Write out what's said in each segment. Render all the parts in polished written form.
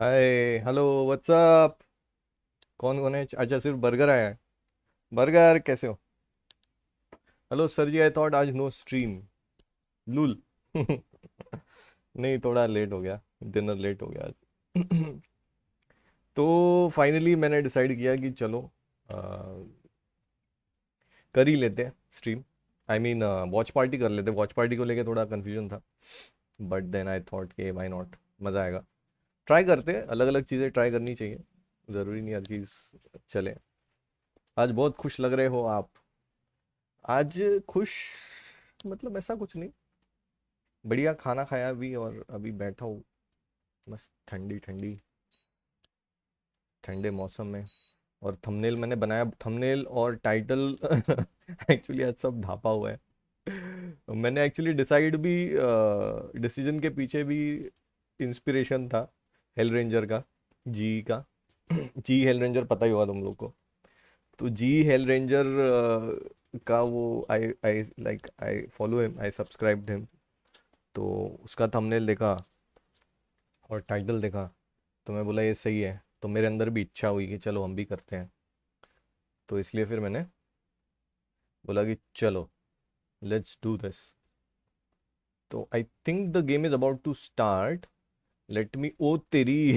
Hi hello what's up. कौन कौन है? अच्छा, सिर्फ बर्गर आया है। बर्गर कैसे हो? Hello sir ji, I thought आज नो स्ट्रीम। लूल। नहीं, थोड़ा लेट हो गया। डिनर लेट हो गया आज। तो फाइनली मैंने डिसाइड किया कि चलो अ, कर ही लेते हैं stream. I mean watch party कर लेते हैं। वॉच पार्टी को लेके थोड़ा कंफ्यूजन था, बट देन आई थॉट कि व्हाई नॉट, मज़ा आएगा। ट्राई करते हैं, अलग अलग चीज़ें ट्राई करनी चाहिए। ज़रूरी नहीं हर चीज़ चले। आज बहुत खुश लग रहे हो आप। आज खुश मतलब ऐसा कुछ नहीं, बढ़िया खाना खाया भी और अभी बैठा हूँ मस्त ठंडी ठंडी ठंडे मौसम में। और थंबनेल मैंने बनाया, थंबनेल और टाइटल। एक्चुअली आज सब ढापा हुआ है। मैंने एक्चुअली डिसाइड भी, डिसीजन के पीछे भी इंस्पिरेशन था हेल रेंजर का, जी का। जी हेल रेंजर पता ही होगा तुम लोग को। तो जी हेल रेंजर का वो I I like I follow him, I subscribed him. तो उसका थंबनेल देखा और टाइटल देखा, तो मैं बोला ये सही है। तो मेरे अंदर भी इच्छा हुई कि चलो हम भी करते हैं। तो इसलिए फिर मैंने बोला कि चलो लेट्स डू दिस। तो I think the game is about to start. Let me, ओ तेरी।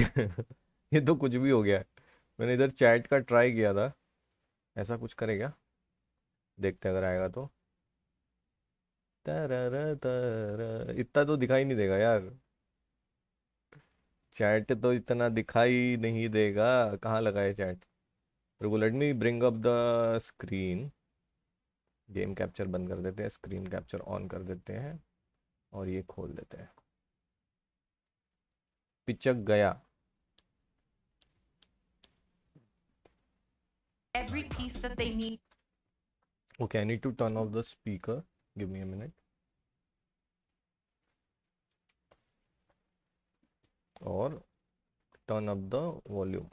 ये तो कुछ भी हो गया है। मैंने इधर चैट का ट्राई किया था, ऐसा कुछ करेगा, देखते हैं अगर आएगा तो। तरर तरर, इतना तो दिखाई नहीं देगा यार। चैट तो इतना दिखाई नहीं देगा। कहाँ लगा है चैट? रुको, let me bring up the screen. Game capture बंद कर देते हैं, स्क्रीन कैप्चर ऑन कर देते हैं और ये खोल देते हैं। पिचक गया। every piece that they need. Okay, I need to turn off the speaker, give me a minute. और turn up the volume.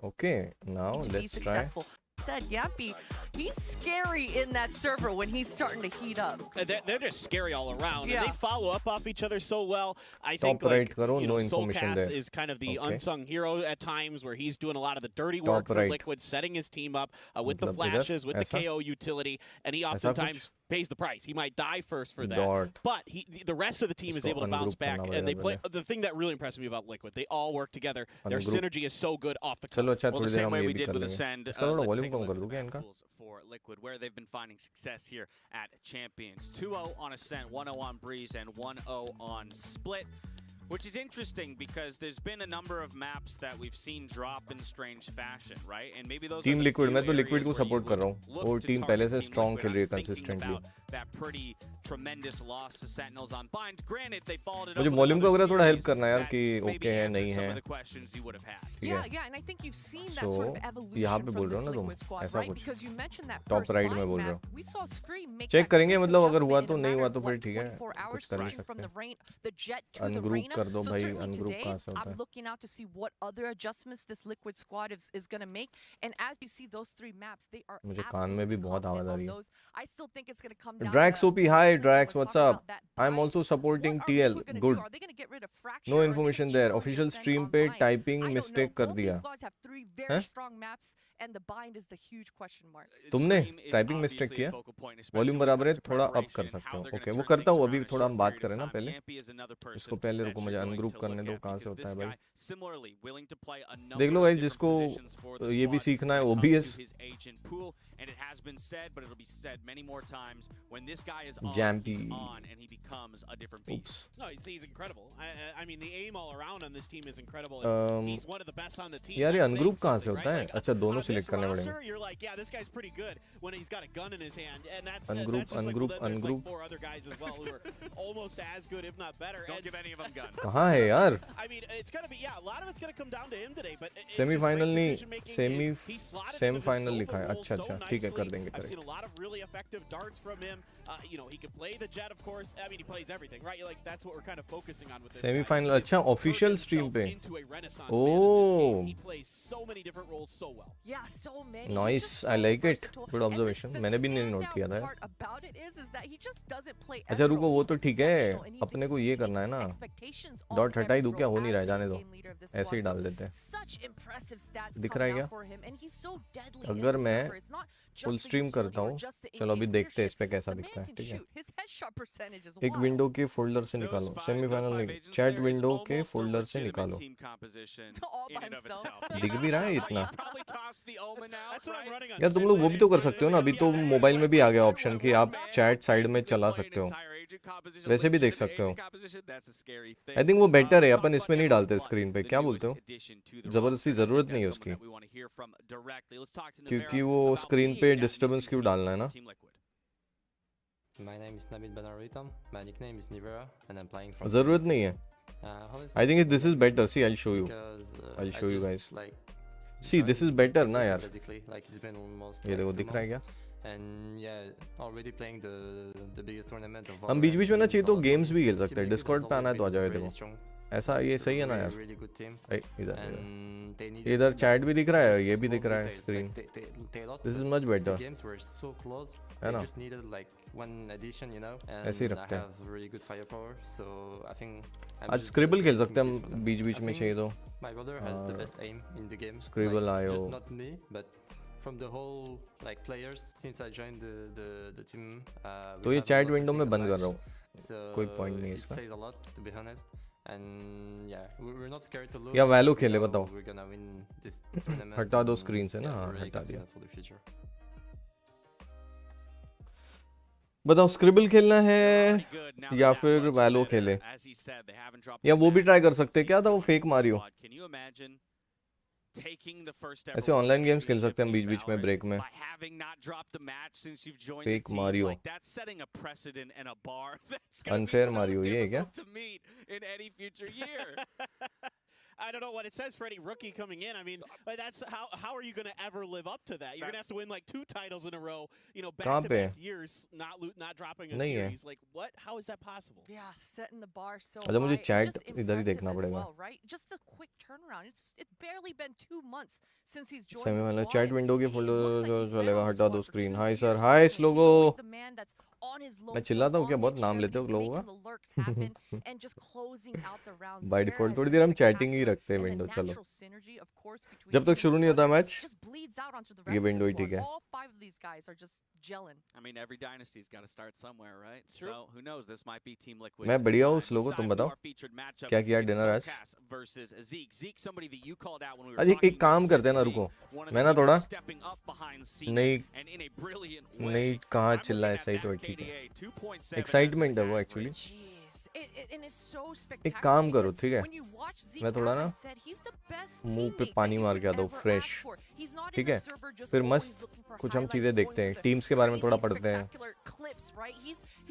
Okay, now To be let's try. successful. Said Yappy, he's scary in that server when he's starting to heat up. They're just scary all around. Yeah. And they follow up off each other so well. I think top right like करो, no information Soulcast there. is kind of the okay, unsung hero at times where he's doing a lot of the dirty work top for right Liquid, setting his team up with the मतलब इधर flashes, with the ऐसा, KO utility, and he ऐसा कुछ oftentimes pays the price. He might die first for that. Dot. But the rest of the team is इसको able to bounce ungroup back, करना and they पड़ेगा play. पहले। The thing that really impressed me about Liquid, they all work together. Their ungroup. synergy is so good off the चलो cuff. अच्छा, Well, थोड़ी the there same हम way ये we भी did कर with लेंगे। Ascend, इसका थोड़ा let's volume take a come look कर at दूँ the क्या map इनका? pools for Liquid, where they've been finding success here at Champions. 2-0 on Ascent, 1-0 on Breeze, and 1-0 on Split. Which is interesting because there's been a number of maps that we've seen drop in strange fashion, right? And maybe those team are the liquid, few मैं तो areas liquid को where you support कर would रहा हूँ। look वो to team पहले target से Team strong Liquid. खेल रही I'm है thinking consistently. about that pretty tremendous loss to Sentinels on Bind. Granted, they followed it up मुझे with वॉल्यूम का another वगैरह थोड़ा हेल्प series करना यार कि that's ओके maybe है answered नहीं some है, of the questions you would have had. ठीक है। Yeah, and I think you've seen So, that sort of यहाँ evolution पे from बोल रहे this हो ना तुम, Liquid squad, ऐसा right? कुछ Because you mentioned that top first right में Bind बोल रहे map, हो। we saw Scream make check that करेंगे, quick मतलब अगर हुआ adjustment तो, in a नहीं matter हुआ of तो फिर what, ठीक है, 24 कुछ hours, कर नहीं switching from सकते। the jet to the ungroup Reyna. कर दो So भाई, certainly अनग्रुप today, कहाँ से होता I'm है? looking out to see what other adjustments this Liquid squad is going to make. And as you see those three maps, they are मुझे कान में absolutely भी बहुत आवाज confident आ on रही है। those. I still think it's going to come down Drax to OP, what hi Julian Drax, was what's talking up? about, that I am bind. Also What supporting are TL, Liquid going to do? Good. Are they going to get rid of no Fracture? Are they going information to there, challenge official Ascent stream on पे Bind? Typing I don't know. Mistake कर Both these दिया squads have three very है? strong maps, and the Bind is the huge question mark. तुमने Scream is typing mistake obviously a किया? focal point, volume especially when it बराबर है, comes to थोड़ा up कर preparation and सकते how हो। they're going okay, to वो turn करता things हूँ, around अभी in a थोड़ा हम short बात period of करें ना time. पहले। Yampy is another इसको person पहले that रुको, मुझे you're willing अनग्रुप to करने look दो, at कहाँ से because होता this है भाई? guy similarly willing to play a देख number लो of भाई, different जिसको positions for the ये भी squad सीखना है when it comes OBS. to his agent pool. And it has been said, but it'll be said many more times, when this guy is on, जैम्पी, he's on, and he becomes a different beast. oops। No, he's incredible. I mean, the aim all around on this team is incredible, and he's one of the best on the team. यार ये That's ungroup saying कहाँ से something, होता right? है? Like अच्छा, दोनों on this select करने पड़ेंगे। roster, you're like, yeah, this guy's pretty good when he's got a gun in his hand, and that's ungroup just like, well, ungroup then there's like ungroup 4 other guys as well who are almost as good, if not better. Don't And give any of them guns. कहाँ है यार? I mean, it's gonna be, yeah, a lot of it's gonna come down to him today, but it's semifinal just great नहीं, decision making. He slotted into the semifinal solo लिखा है। role अच्छा so अच्छा, ठीक है, nicely. कर देंगे I've seen correct. a lot of really effective darts from him. You know, he can play the jet, of course. I mean, he plays everything, right? Like that's what we're kind of focusing on with this guy. Semifinal, अच्छा official stream पे। Into a renaissance man in this game. Oh, He plays so many different roles so well. Yeah, Yeah, so many. He's Nice, just I so like it. versatile. Good And observation. the मैंने भी नहीं note standout किया था यार. part about it is that he just doesn't play अच्छा every रुको, role. वो He's तो ठीक है. exceptional and he's अपने को ये exceeding करना है ना. expectations डॉट on हटा ही every दूं क्या? role हो नहीं रहा है, as the जाने दो. game leader of this ऐसे ही squad. डाल So देते हैं. such impressive stats दिख come रहा है now क्या? for him and he's so deadly in अगर the मैं server. It's not full just the stream utility करता or हूँ. just the चलो अभी in-game देखते हैं इस leadership. पे कैसा The दिखता man है. can ठीक है. shoot. His headshot percentage is एक wild. विंडो के फोल्डर से Those निकालो. those सेमीफाइनल five नहीं, agents chat there is window के almost a फोल्डर से legitimate निकालो. team composition All in by and of himself. itself. दिख भी रहा है You इतना. probably toss the Omen out, That's what I'm right? running on. यार तुम लोग वो भी तो कर सकते हो ना. अभी तो मोबाइल में भी आ गया ऑप्शन कि आप चैट साइड में चला सकते हो. वैसे भी देख सकते हो. आई थिंक वो बेटर है. अपन इसमें नहीं डालते स्क्रीन पे. क्या बोलते हो? जबरदस्ती जरूरत नहीं है उसकी, क्योंकि वो स्क्रीन पे डिस्टर्बेंस क्यों डालना है ना. My name is Nabil Benaritam. My nickname is Nivera, and I'm playing from. जरूरत नहीं है. Honestly, I think this is better. See I show you. because I'll I show you just, guys. Like, See, this joined is better Team ना Liquid यार. Basically, like it's been almost. ये like देखो 2 दिख रहा है क्या? months, and yeah, already playing the biggest tournament of. हम बीच बीच में ना चाहिए तो गेम्स भी खेल सकते हैं. Team Liquid डिस्कॉर्ड has पे आना है always तो आ been जाओ. really देखो strong. ऐसा ये सही है ना Really, यार. really good team. इधर And they needed इधर to, चैट like, भी दिख रहा है. just ये भी small दिख रहा है details, screen. like, they lost, this is but much the better. games were so close. है They ना. just needed like one addition, you know. ऐसे ही And I रखते हैं. have really good firepower, so I think. I'm आज just scribble खेल सकते हैं using this for हम them. बीच बीच I में think चाहिए तो. My brother has the best aim in the game. Scribble like, IO. just not me, but from the whole like players since I joined the team. तो we ये haven't chat lost a window में single बंद कर match. रहा हूँ. So कोई point नहीं है it इसका. says a lot, to be honest. And yeah, we're not scared to lose. या वैलो We खेले know बताओ. We're gonna win this tournament. हटा दो and, स्क्रीन से ना. yeah, हाँ, we're really हटा दिया. confident for the future. बताओ स्क्रिबल खेलना है या फिर वैलो खेले, या वो भी ट्राई कर सकते हैं. क्या था वो फेक मारियो. ऐसे ऑनलाइन गेम्स खेल सकते हैं हम बीच बीच में ब्रेक में. फेक मारियो, अनफेयर मारियो, ये है क्या? I don't know what it says for any rookie coming in. I mean, that's how are you going to ever live up to that? You're going to have to win like 2 titles in a row, you know, back-to-back years, not dropping a series. Like, what? How is that possible? Yeah, setting the bar so अच्छा मुझे high. Chat Just इधर ही impressive देखना as पड़ेगा. well, right? Just the quick turnaround. It's barely been 2 months since he's joined semi the वाला squad. Chat window के It folder looks like he's चलेगा. been on the हटा दो squad for screen. 2 hi sir, years. Hi He's logo. always the man that's on his मैं lonesome, चिल्लाता हूँ क्या? on बहुत his नाम chair, लेते हो लोगों making का. the lurks happen and just closing out the rounds. Bye There default has थोड़ी been देर हम चैटिंग ही spectacular, रखते हैं and the विंडो. चलो natural synergy, of course, between जब तक him शुरू and नहीं होता Squad match, just bleeds out onto the ये rest of विंडो the ही ठीक squad. है. All 5 of these guys are just gelling. I mean, every dynasty's got to start somewhere, right? True. So who knows? This might be Team Liquid's मैं बढ़िया हूँ. time. Logo Let's तुम dive into बताओ our featured matchup. क्या किया It's dinner आज. Sarkas versus Zeke. Zeke, somebody that you called out when we were अजी talking एक काम about करते हैं ना. Zeke रुको, being one of मैं the ना थोड़ा leaders stepping up behind scene नहीं and in a brilliant way. नहीं कहाँ I'm चिल्ला looking है. at सही तो है, that ठीक है. KDA 2.7 एक्साइटमेंट है वो as an actually. average. Jeez. And it's so एक spectacular काम करो, because ठीक है. when you watch Zeke, मैं थोड़ा as I ना said, he's the best मुंह पे teammate पानी that you मार could के आता हूँ ever fresh. ask for. He's not in ठीक the है. server just फिर always मस्त looking for कुछ हम highlights, चीजें going देखते for हैं. the टीम्स के बारे में थोड़ा crazy पढ़ते हैं. spectacular clips, right?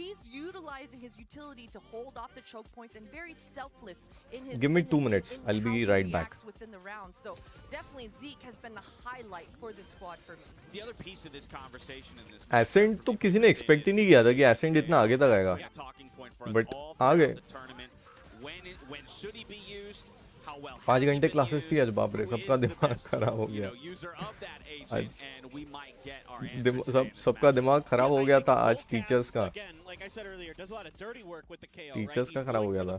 He's utilizing his utility to hold off the choke points and very selfless in his. Give me in 2 his- minutes. in I'll how be he right back. reacts within the round. So definitely Zeke has been the highlight for this squad for me. The other piece of this conversation in this Ascent तो किसी ने expect ही नहीं किया था कि accent इतना आगे तक आएगा. But आ गए. 5 घंटे क्लासेस थी आज. बाप रे, सबका दिमाग खराब हो गया. सबका दिमाग खराब हो गया था आज. टीचर्स का खराब हो गया था.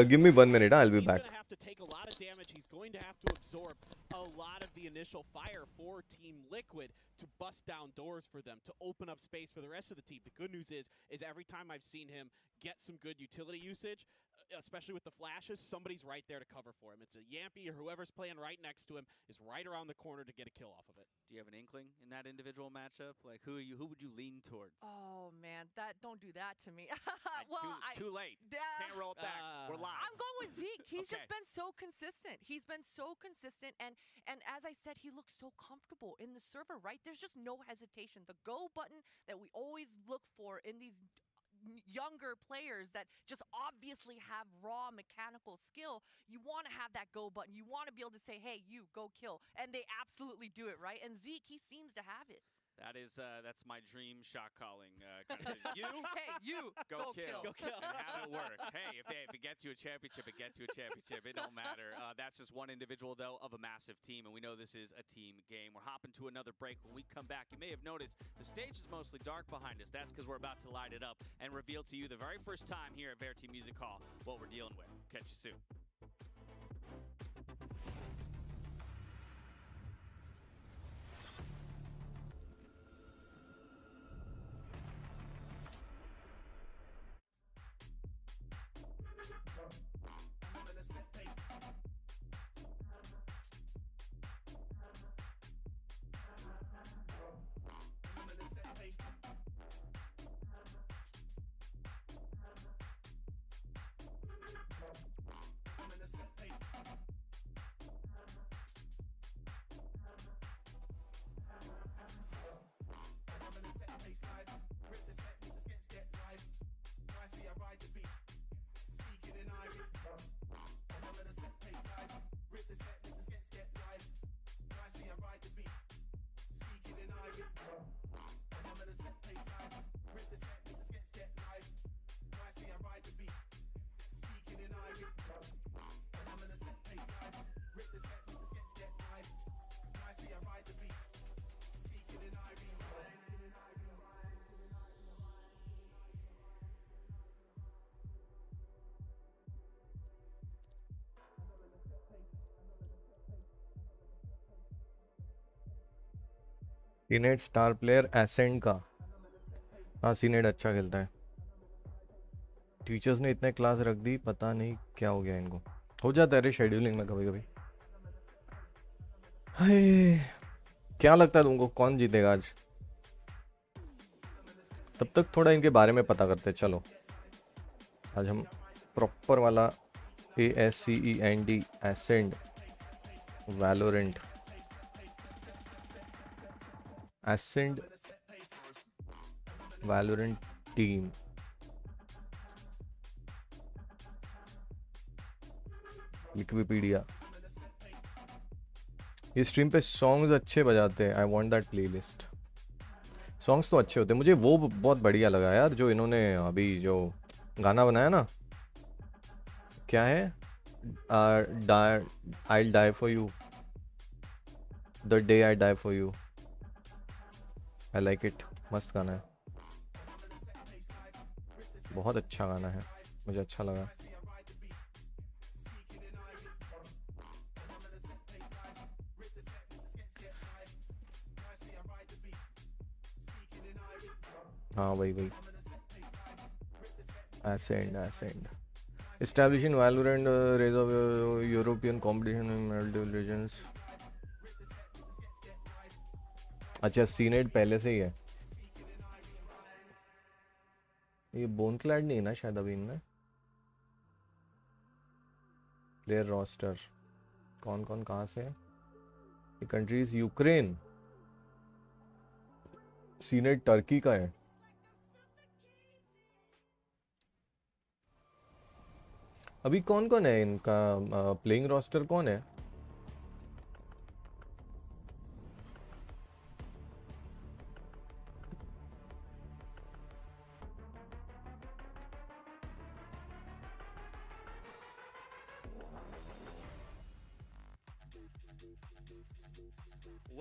Give me 1 minute. I'll be back. He's going to have to take a lot of damage. He's going to have to absorb a lot of the initial fire for Team Liquid to bust down doors for them, to open up space for the rest of the team. The good news is every time I've seen him get some good utility usage, especially with the flashes, somebody's right there to cover for him. It's a Yampy or whoever's playing right next to him is right around the corner to get a kill off of it. Do you have an inkling in that individual matchup? Like, who would you lean towards? Oh man, don't do that to me. Like, Well, too late. Can't roll it back. We're live. I'm going with Zeke. He's Okay. just been so consistent. He's been so consistent, and as I said, he looks so comfortable in the server. Right? There's just no hesitation. The go button that we always look for in these younger players that just obviously have raw mechanical skill, you want to have that go button. You want to be able to say, hey, you go kill, and they absolutely do it, right? And Zeke, he seems to have it. That's my dream shot calling. Kind of thing. Hey, you Go kill. Go kill. And have it work. Hey, if it gets you a championship, it gets you a championship. It don't matter. That's just one individual, though, of a massive team, and we know this is a team game. We're hopping to another break. When we come back, you may have noticed the stage is mostly dark behind us. That's because we're about to light it up and reveal to you the very first time here at Verity Music Hall what we're dealing with. Catch you soon. Senate star player ascend का। हाँ, senate अच्छा खेलता है। Teachers ने इतने class रख दी, पता नहीं क्या हो गया इनको। हो जाता है रे शेड्यूलिंग में कभी कभी। हाय, क्या लगता है तुमको कौन जीतेगा आज? तब तक थोड़ा इनके बारे में पता करते हैं। चलो आज हम प्रॉपर वाला ASCEND ascend Valorant Ascend Valorant team Wikipedia. ये स्ट्रीम पे सॉन्ग्स अच्छे बजाते हैं। I want that playlist. Songs तो अच्छे होते हैं। मुझे वो बहुत बढ़िया लगा यार, जो इन्होंने अभी जो गाना बनाया ना, क्या है, I'll die for you, the day I die for you। I like it. मस्त गाना है, बहुत अच्छा गाना है, मुझे अच्छा लगा। हाँ वही Ascend establishing Valorant raise of European competition in multiple regions। अच्छा, सीनेट पहले से ही है। ये बोन क्लैड नहीं है ना शायद अभी इनमें। प्लेयर रोस्टर कौन कौन कहाँ से है? ये कंट्रीज यूक्रेन, सीनेट टर्की का है। अभी कौन कौन है इनका प्लेइंग रोस्टर? कौन है?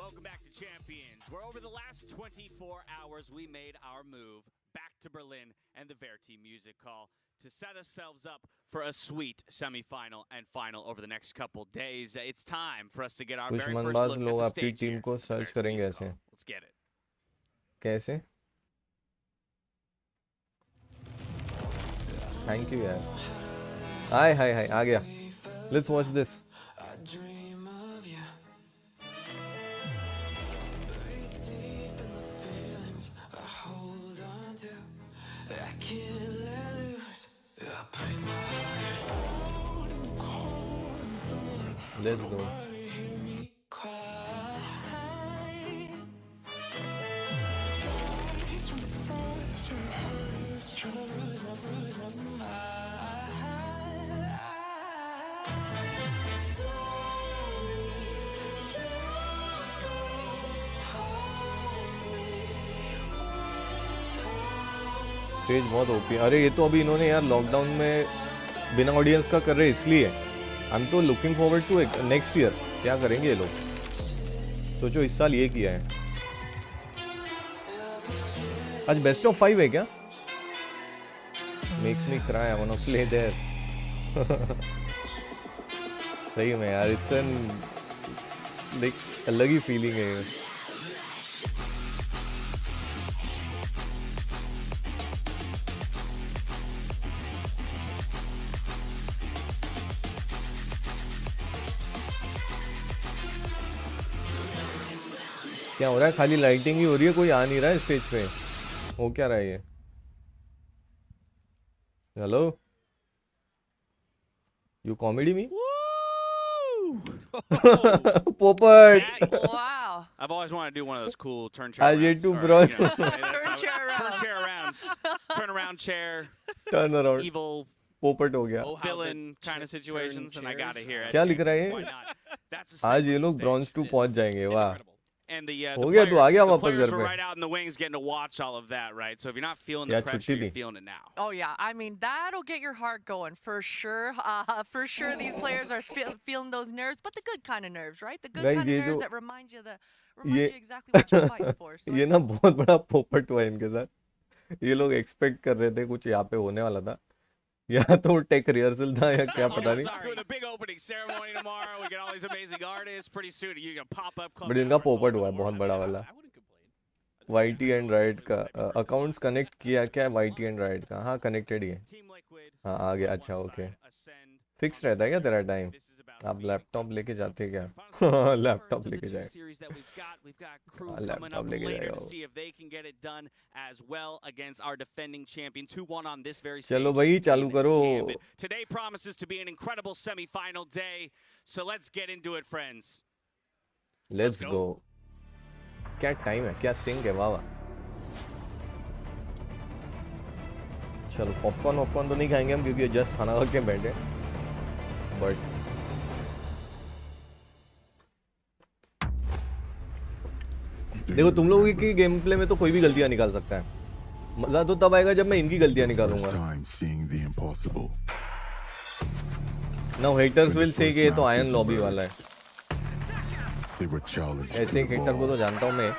Welcome back to Champions, where over the last 24 hours we made our move back to Berlin and the Verity Music Hall to set ourselves up for a sweet semi-final and final over the next couple days. It's time for us to get our very first look at लोग the आपकी stage team here को at the search Verity करेंगे Music ऐसे। Hall. Let's get it. कैसे? Thank you यार। हाय आ गया। Let's watch this. Let's go. Stage बहुत OP. अरे ये तो अभी इन्होंने यार लॉकडाउन में बिना ऑडियंस का कर रहे इसलिए। आई एम तो looking forward to next year क्या करेंगे ये लोग। सोचो इस साल ये किया है। आज बेस्ट ऑफ 5 है क्या? Makes me cry, I want to play there. सही में यार, इट्स एन लाइक अलग ही फीलिंग है ये। क्या हो रहा है? खाली लाइटिंग ही हो रही है, कोई आ नहीं रहा है स्टेज पे। हो क्या रहा है ये? हेलो, यू कॉमेडी मी? पोपट। Wow. I've always wanted to do one of those cool turn chair I rounds. get to or, bro. you know, Turn chair turn rounds. chair rounds. Turn around chair. Turn around. Evil पोपट हो गया। Oh, how villain the kind of turn situations, and I got it chairs. here. at क्या लिख रहा है Champions. ये? Why not? That's a आज ये simple लोग mistake. ब्रॉन्ज 2 पहुंच जाएंगे। It's वाह, incredible. And the हो गया, तू आ गया वापस players घर were पे। right out in the wings getting to watch all of that, right? So if you're not feeling क्या the pressure, छुट्टी you're थी? feeling it now. Oh yeah, I mean that'll get your heart going for sure. For sure, these players are feeling those nerves, but the good kind of nerves, right? The good Guys, kind ये of nerves जो- that remind you ये- exactly what you're fighting for. So ये ना बहुत बड़ा पोपट हुआ इनके साथ। ये लोग एक्सपेक्ट कर रहे थे कुछ यहाँ पे होने वाला था, या तो टेक रिहर्सल था या क्या पता नहीं। sorry. Doing a big opening ceremony tomorrow. We get all these amazing artists. Pretty soon, you're gonna pop up. Club but इनका members all पोपट over हुआ the है बहुत world. बड़ा वाला। I wouldn't complain. YT and Riot का accounts connect किया क्या? वाईटी एंड राइट का हाँ कनेक्टेड ही है। Team Liquid. हाँ आ गया। अच्छा one okay, side, Ascend. Fix रहता है क्या तेरा टाइम? This is about आप to be लैपटॉप लेके जाते हैं क्या? Final लैपटॉप first of लेके the two जाए। series that we've got crew हाँ, coming लैपटॉप up लेके later जाएगा to वो। see if they can get it done as well against our defending champion. 2-1 on this very चलो stage. भाई चालू David करो। Gambit. Today promises to be an incredible semi-final day. So let's get into it, friends. Let's Let's गो। क्या time है, क्या सिंग है, वाह वाह। चलो पॉपकॉर्न वॉपकॉर्न तो नहीं खाएंगे हम क्योंकि जस्ट खाना खा के बैठे, बट देखो तुम लोगों की गेम प्ले में तो कोई भी गलतियां निकाल सकता है। मजा तो तब आएगा जब मैं इनकी गलतियां निकालूंगा। Time seeing the impossible. Now haters will say कि ये तो आयरन लॉबी वाला है। They were challenged ऐसे to एक हेटर को तो evolve, जानता हूँ मैं,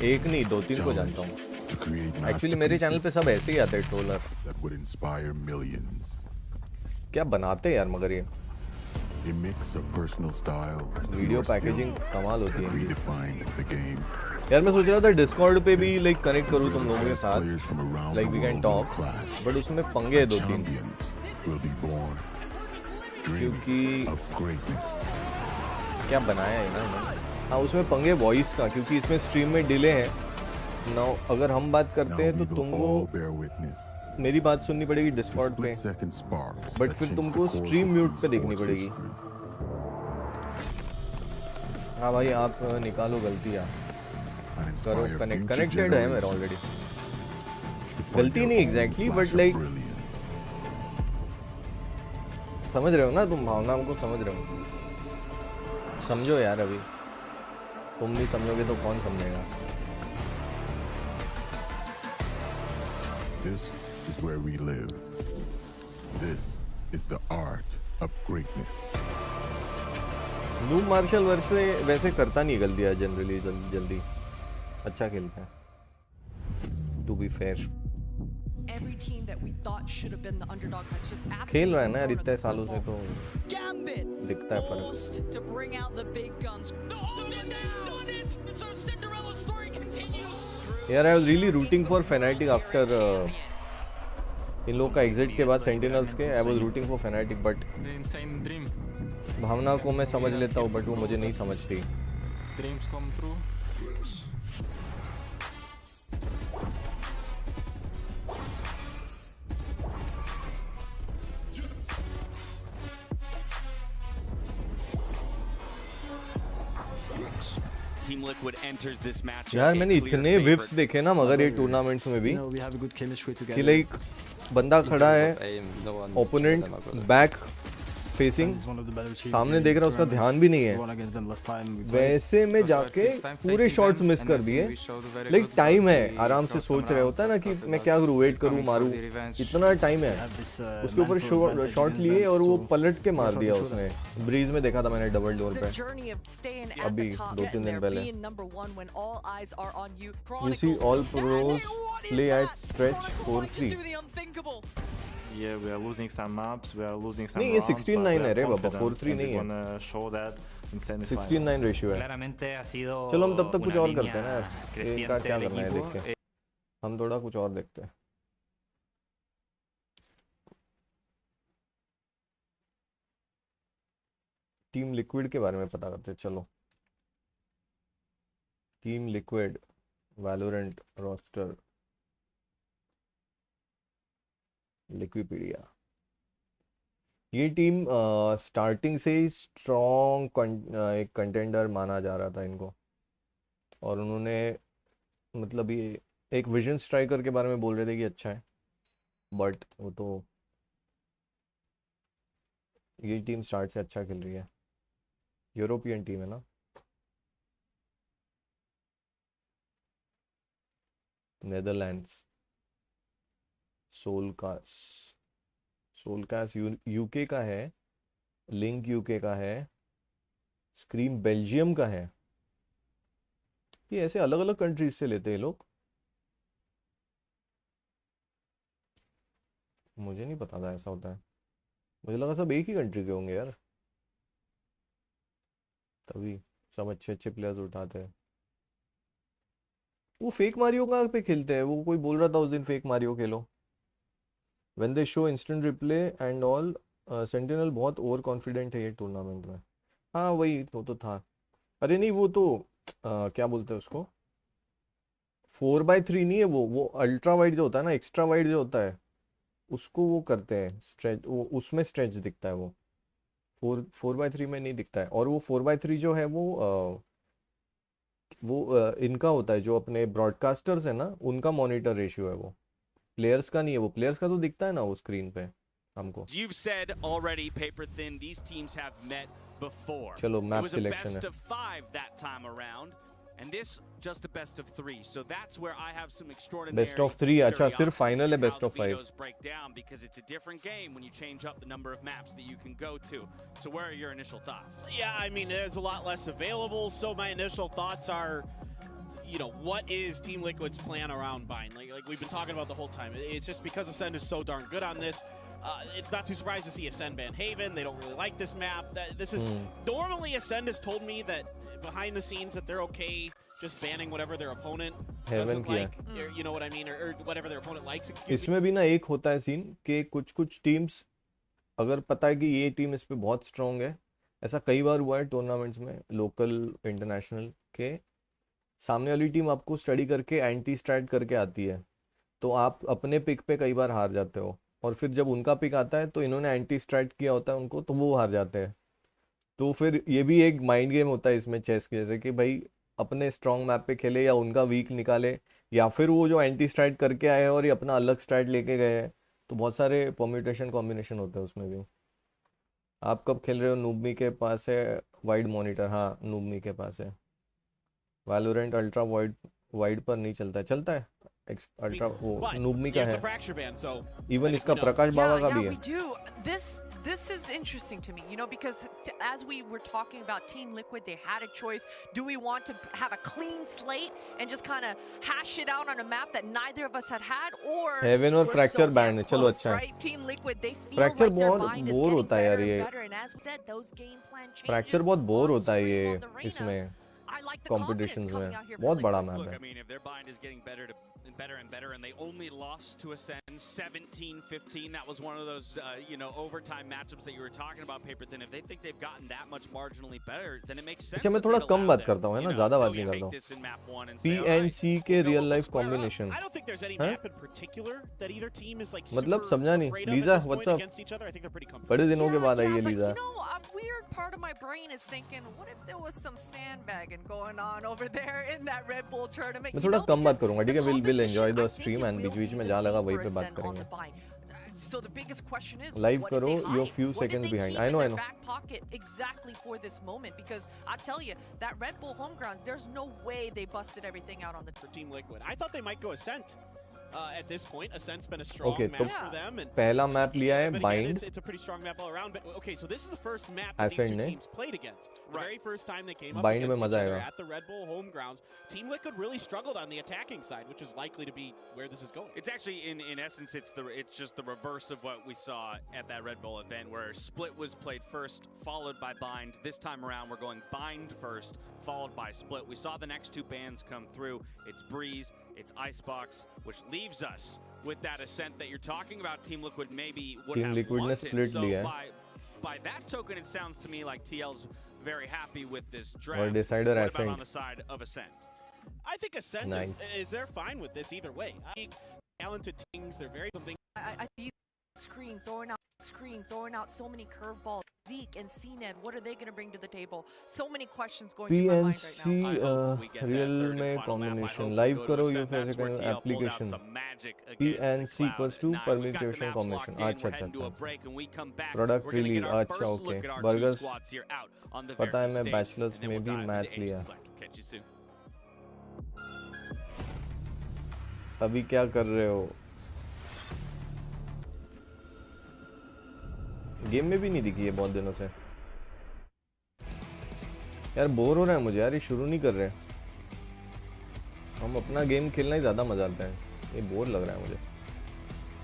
एक नहीं 2-3 को जानता हूँ। to create एक्चुअली मेरे चैनल पे masterpieces सब ऐसे ही आते हैं troller. that would inspire millions. क्या बनाते हैं यार मगर ये A mix of personal style and video pure skill packaging कमाल होती that है इनकी। redefined the game. यार मैं सोच रहा था डिस्कॉर्ड पे भी लाइक कनेक्ट Is करूँ where तुम the लोगों के best साथ, players from around like the we can world will talk, clash. But उसमें पंगे है 2-3 Champions will be born, dreaming क्योंकि of greatness. क्या बनाया है ना इन्होंने। हाँ उसमें पंगे वॉइस का, क्योंकि इसमें स्ट्रीम में डिले है ना। अगर हम बात Now करते हैं we तो will तुमको all bear witness. मेरी बात सुननी पड़ेगी The डिस्कॉर्ड पे, split-second sparks बट that फिर changed तुमको the course stream of mute पे देखनी esports पड़ेगी। history. हाँ भाई आप निकालो गलतियाँ, And करो inspire कनेक्ट, future कनेक्टेड है मेरा generations ऑलरेडी। to find गलती their नहीं own exactly, flash but of like brilliance. समझ रहे हो ना तुम, भावना हमको समझ रहे हो। समझो यार, अभी तुम नहीं समझोगे तो कौन समझेगा। This is where we live. This is the art of greatness. Noob marshal वैसे करता नहीं गलतियाँ जनरली, जल्दी अच्छा खेलता है to be fair. every team that we thought should have been the underdog has just खेल रहा है ना यार absolutely इतने thrown सालों a से, तो football. Gambit दिखता है फर्क। forced to bring out the big guns. Done it! So Cinderella's story continues. यार I was really rooting for fanatic after in लोग का एग्जिट के बाद सेंटिनल्स के। I was rooting for fanatic, but The insane dream. भावना को मैं समझ लेता हूँ बट वो मुझे नहीं समझती। Dreams come true. Team Liquid enters this match. यार मैंने इतने विप्स देखे ना मगर ये टूर्नामेंट्स में भी, You know, we have a good chemistry कि together. लाइक बंदा खड़ा है, Aim, no one opponent better than my brother. Back facing सामने देख रहा, उसका ध्यान भी नहीं है, वैसे में जाके पूरे शॉट्स मिस कर दिए। लाइक टाइम है, आराम से सोच रहे होता है ना कि मैं क्या करूँ, वेट करूँ, मारूँ, इतना टाइम है। उसके ऊपर शॉट लिए और वो पलट के मार दिया उसने। ब्रीज में देखा था मैंने डबल डोर पे अभी 2-3 दिन पहले। You see all pros play at stretch 4-3. Yeah, we are losing some maps, we are losing some नहीं, ये rounds, 16-9 है रे बाबा, confident 4-3 and नहीं we're है, gonna show that in semifinals. 16-9 ratio है। Claramente ha sido चलो हम तब तक कुछ una और करते हैं ना línea यार, इनका creciente क्या del करना है equipo. देख के, हम थोड़ा कुछ और देखते हैं। टीम लिक्विड के बारे में पता करते हैं, चलो। Team Liquid Valorant roster Liquipedia. ये टीम स्टार्टिंग से ही स्ट्रॉन्ग एक कंटेंडर माना जा रहा था इनको, और उन्होंने मतलब ये एक विजन स्ट्राइकर के बारे में बोल रहे थे कि अच्छा है, बट वो तो ये टीम स्टार्ट से अच्छा खेल रही है। यूरोपियन टीम है ना। नेदरलैंड्स सोलकास यूके का है, लिंक यूके का है, स्क्रीम बेल्जियम का है। ये ऐसे अलग अलग कंट्रीज से लेते हैं लोग, मुझे नहीं पता था ऐसा होता है, मुझे लगा सब एक ही कंट्री के होंगे यार, तभी सब अच्छे अच्छे प्लेयर्स उठाते हैं। वो फेक मारियो कहाँ पे खेलते हैं, वो कोई बोल रहा था उस दिन fake Mario Khelo, when they show instant replay and all. Sentinel बहुत ओवर कॉन्फिडेंट है ये टूर्नामेंट में। हाँ वही तो था। अरे नहीं वो तो क्या बोलते हैं उसको, 4x3 नहीं है वो अल्ट्रा वाइड जो होता है ना, एक्स्ट्रा वाइड जो होता है उसको वो करते हैं स्ट्रेच, वो उसमें स्ट्रेच दिखता है, वो 4x3 में नहीं दिखता है। और वो 4x3 जो है वो इनका होता है, जो अपने ब्रॉडकास्टर्स है ना उनका मॉनिटर रेशियो है, वो प्लेयर्स का नहीं है। वो प्लेयर्स का तो दिखता है ना वो स्क्रीन पे हमको। You've said already, paper thin, these teams have met before. चलो map It was a selection best है। of 5 that time around, and this just a best of 3. So that's where I have some extraordinary best of 3, अच्छा सिर्फ final है best of 5। break down because it's a different game when you change up the number of maps that you can go to. So where are your initial thoughts? Yeah, I mean, there's a lot less available, so my initial thoughts are, you know, what is Team Liquid's plan around buying? Like we've been talking about the whole time. It's just because Ascend is so darn good on this. It's not too surprised to see Ascend ban Haven. They don't really like this map. This is normally Ascend has told me that behind the scenes that they're okay just banning whatever their opponent doesn't like. You know what I mean, or whatever their opponent likes. Excuse me. इसमें भी ना एक होता है scene कि कुछ teams अगर पता है कि ये टीम इस पे बहुत स्ट्रांग है, ऐसा कई बार हुआ है टूर्नामेंट्स में, लोकल इंटरनेशनल के, सामने वाली टीम आपको स्टडी करके एंटी स्ट्रैट करके आती है, तो आप अपने पिक पे कई बार हार जाते हो, और फिर जब उनका पिक आता है तो इन्होंने एंटी स्ट्रैट किया होता है उनको, तो वो हार जाते हैं। तो फिर ये भी एक माइंड गेम होता है इसमें चेस के जैसे, कि भाई अपने स्ट्रॉन्ग मैप पे खेले या उनका वीक निकाले, या फिर वो जो एंटी स्ट्रैट करके आए हैं और ये अपना अलग स्ट्रैट लेके गए हैं। तो बहुत सारे परम्यूटेशन कॉम्बिनेशन होते हैं उसमें भी। आप कब खेल रहे हो? नूबमी के पास है वाइड मॉनिटर, हाँ नूबमी के पास है। वैलोरेंट अल्ट्रा वाइड पर नहीं चलता है, चलता है अल्ट्रा, वो नूबमी का है। इवन इसका प्रकाश बाबा का भी है। This is interesting to me, you know, because as we were talking about Team Liquid, they had a choice. Do we want to have a clean slate and just kind of hash it out on a map that neither of us had, or Heaven और Fracture banned है, चलो अच्छा है। right? Team Liquid, they feel Fracture like their बहुत bind is bore getting होता है यार better ये। and better, and as we said, those game plan changes fracture बहुत बोर on होता है screen ये on the arena. इसमें I like the confidence competitions coming में, out here बहुत from बड़ा Liquid. मैप Look, है। I mean, if their bind is getting better and better, and they only lost to Ascend 17-15, that was one of those, you know, overtime matchups that you were talking about, Paper Thin. If they think they've gotten that much marginally better, then it makes sense. अच्छा मैं that थोड़ा they'd कम allow बात them, करता हूँ, है you ना, know, ज़्यादा until बात we नहीं take करता हूँ। this in map 1 and P say, all and right, सी के we'll go, real we'll life square up. Combination, I don't think there's any Huh? map in particular that either team is like मतलब super समझा नहीं। afraid of at Lisa this point what's up, against each other. I think they're pretty comfortable. बड़े दिनों के बाद आई है but Lisa. you know, a weird part of my brain is thinking, what if there was some sandbagging going on over there in that Red Bull tournament? मैं You थोड़ा know, कम बात because करूंगा, ठीक है? the will enjoy composition, the I think stream it and will beach beach be में the जहाँ लगा same वहीं for पे बात Ascend on करेंगे। the bind. So the biggest question is, Live what did they करो, you're hide? few What did seconds they behind. keep I in know, I their know. back pocket exactly for this moment? Because I tell you, that Red Bull home ground, there's no way they busted everything out on the For Team Liquid, I thought they might go Ascent. At this point, Ascent's been a strong Okay, map तो for them, and पहला map लिया है but again, bind it's a pretty strong map all around. But okay, so this is the first map that these Ascent two ने teams played against. The very first time they came up bind में against each मजा other आएगा. at the Red Bull home grounds. Team Liquid really struggled on the attacking side, which is likely to be where this is going. It's actually, in essence, it's just the reverse of what we saw at that Red Bull event, where Split was played first, followed by Bind. This time around, we're going Bind first, followed by Split. We saw the next two bans come through. It's Breeze, it's Icebox, which leaves us with that Ascent that you're talking about. Team Liquid maybe would Team have Liquid ने wanted. split So लिया है. by that token, it sounds to me like TL's very happy with this और draft. decider What about Ascent. on the side of Ascent? I think Ascent Nice. is they're fine with this either way. Talented teams, they're very something. I see screen throwing out so many curveballs. Zeke and CNED, what are they going to bring to the table? So many questions going through my mind right now. PNC I hope we get that real third and में final map. I combination hope live we go to करो Ascent. You फिर That's where second TL pulled out application some magic against PNC Cloud equals to at 9. We've got the permutation maps combination. locked in. अच्छा We're heading to a अच्छा break. When we come back, Product we're going to get release. our अच्छा, first look okay. at our Burgers. two squads here out on the पता है Versus मैं stage, bachelors and then में we'll भी dive math into लिया. Ancient Select. Catch you soon. अभी क्या कर रहे हो? गेम में भी नहीं दिखी है बहुत दिनों से यार. बोर हो रहा है मुझे यार, ये शुरू नहीं कर रहे. हम अपना गेम खेलना ही ज़्यादा मजा आता है, ये बोर लग रहा है मुझे.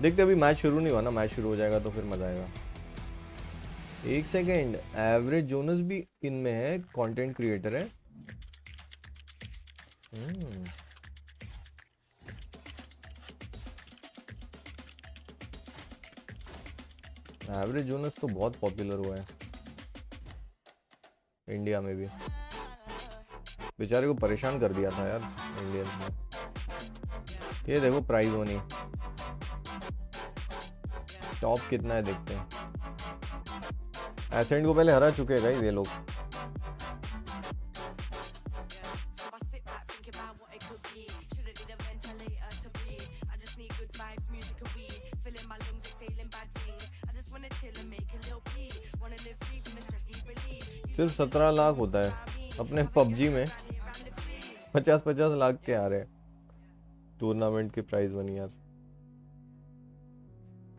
देखते अभी मैच शुरू नहीं हुआ ना, मैच शुरू हो जाएगा तो फिर मजा आएगा. एक सेकेंड, एवरेज जोनस भी इनमें है, कंटेंट क्रिएटर है. एवरेज जोनस तो बहुत पॉपुलर हुआ है इंडिया में भी. बेचारे को परेशान कर दिया था यार इंडियंस ने. ये देखो प्राइज मनी टॉप कितना है देखते हैं. एसेंट को पहले हरा चुके हैं गाइस ये लोग. सिर्फ 17 लाख होता है अपने पबजी में. 50-50 लाख के आ रहे हैं टूर्नामेंट के प्राइज मनी यार.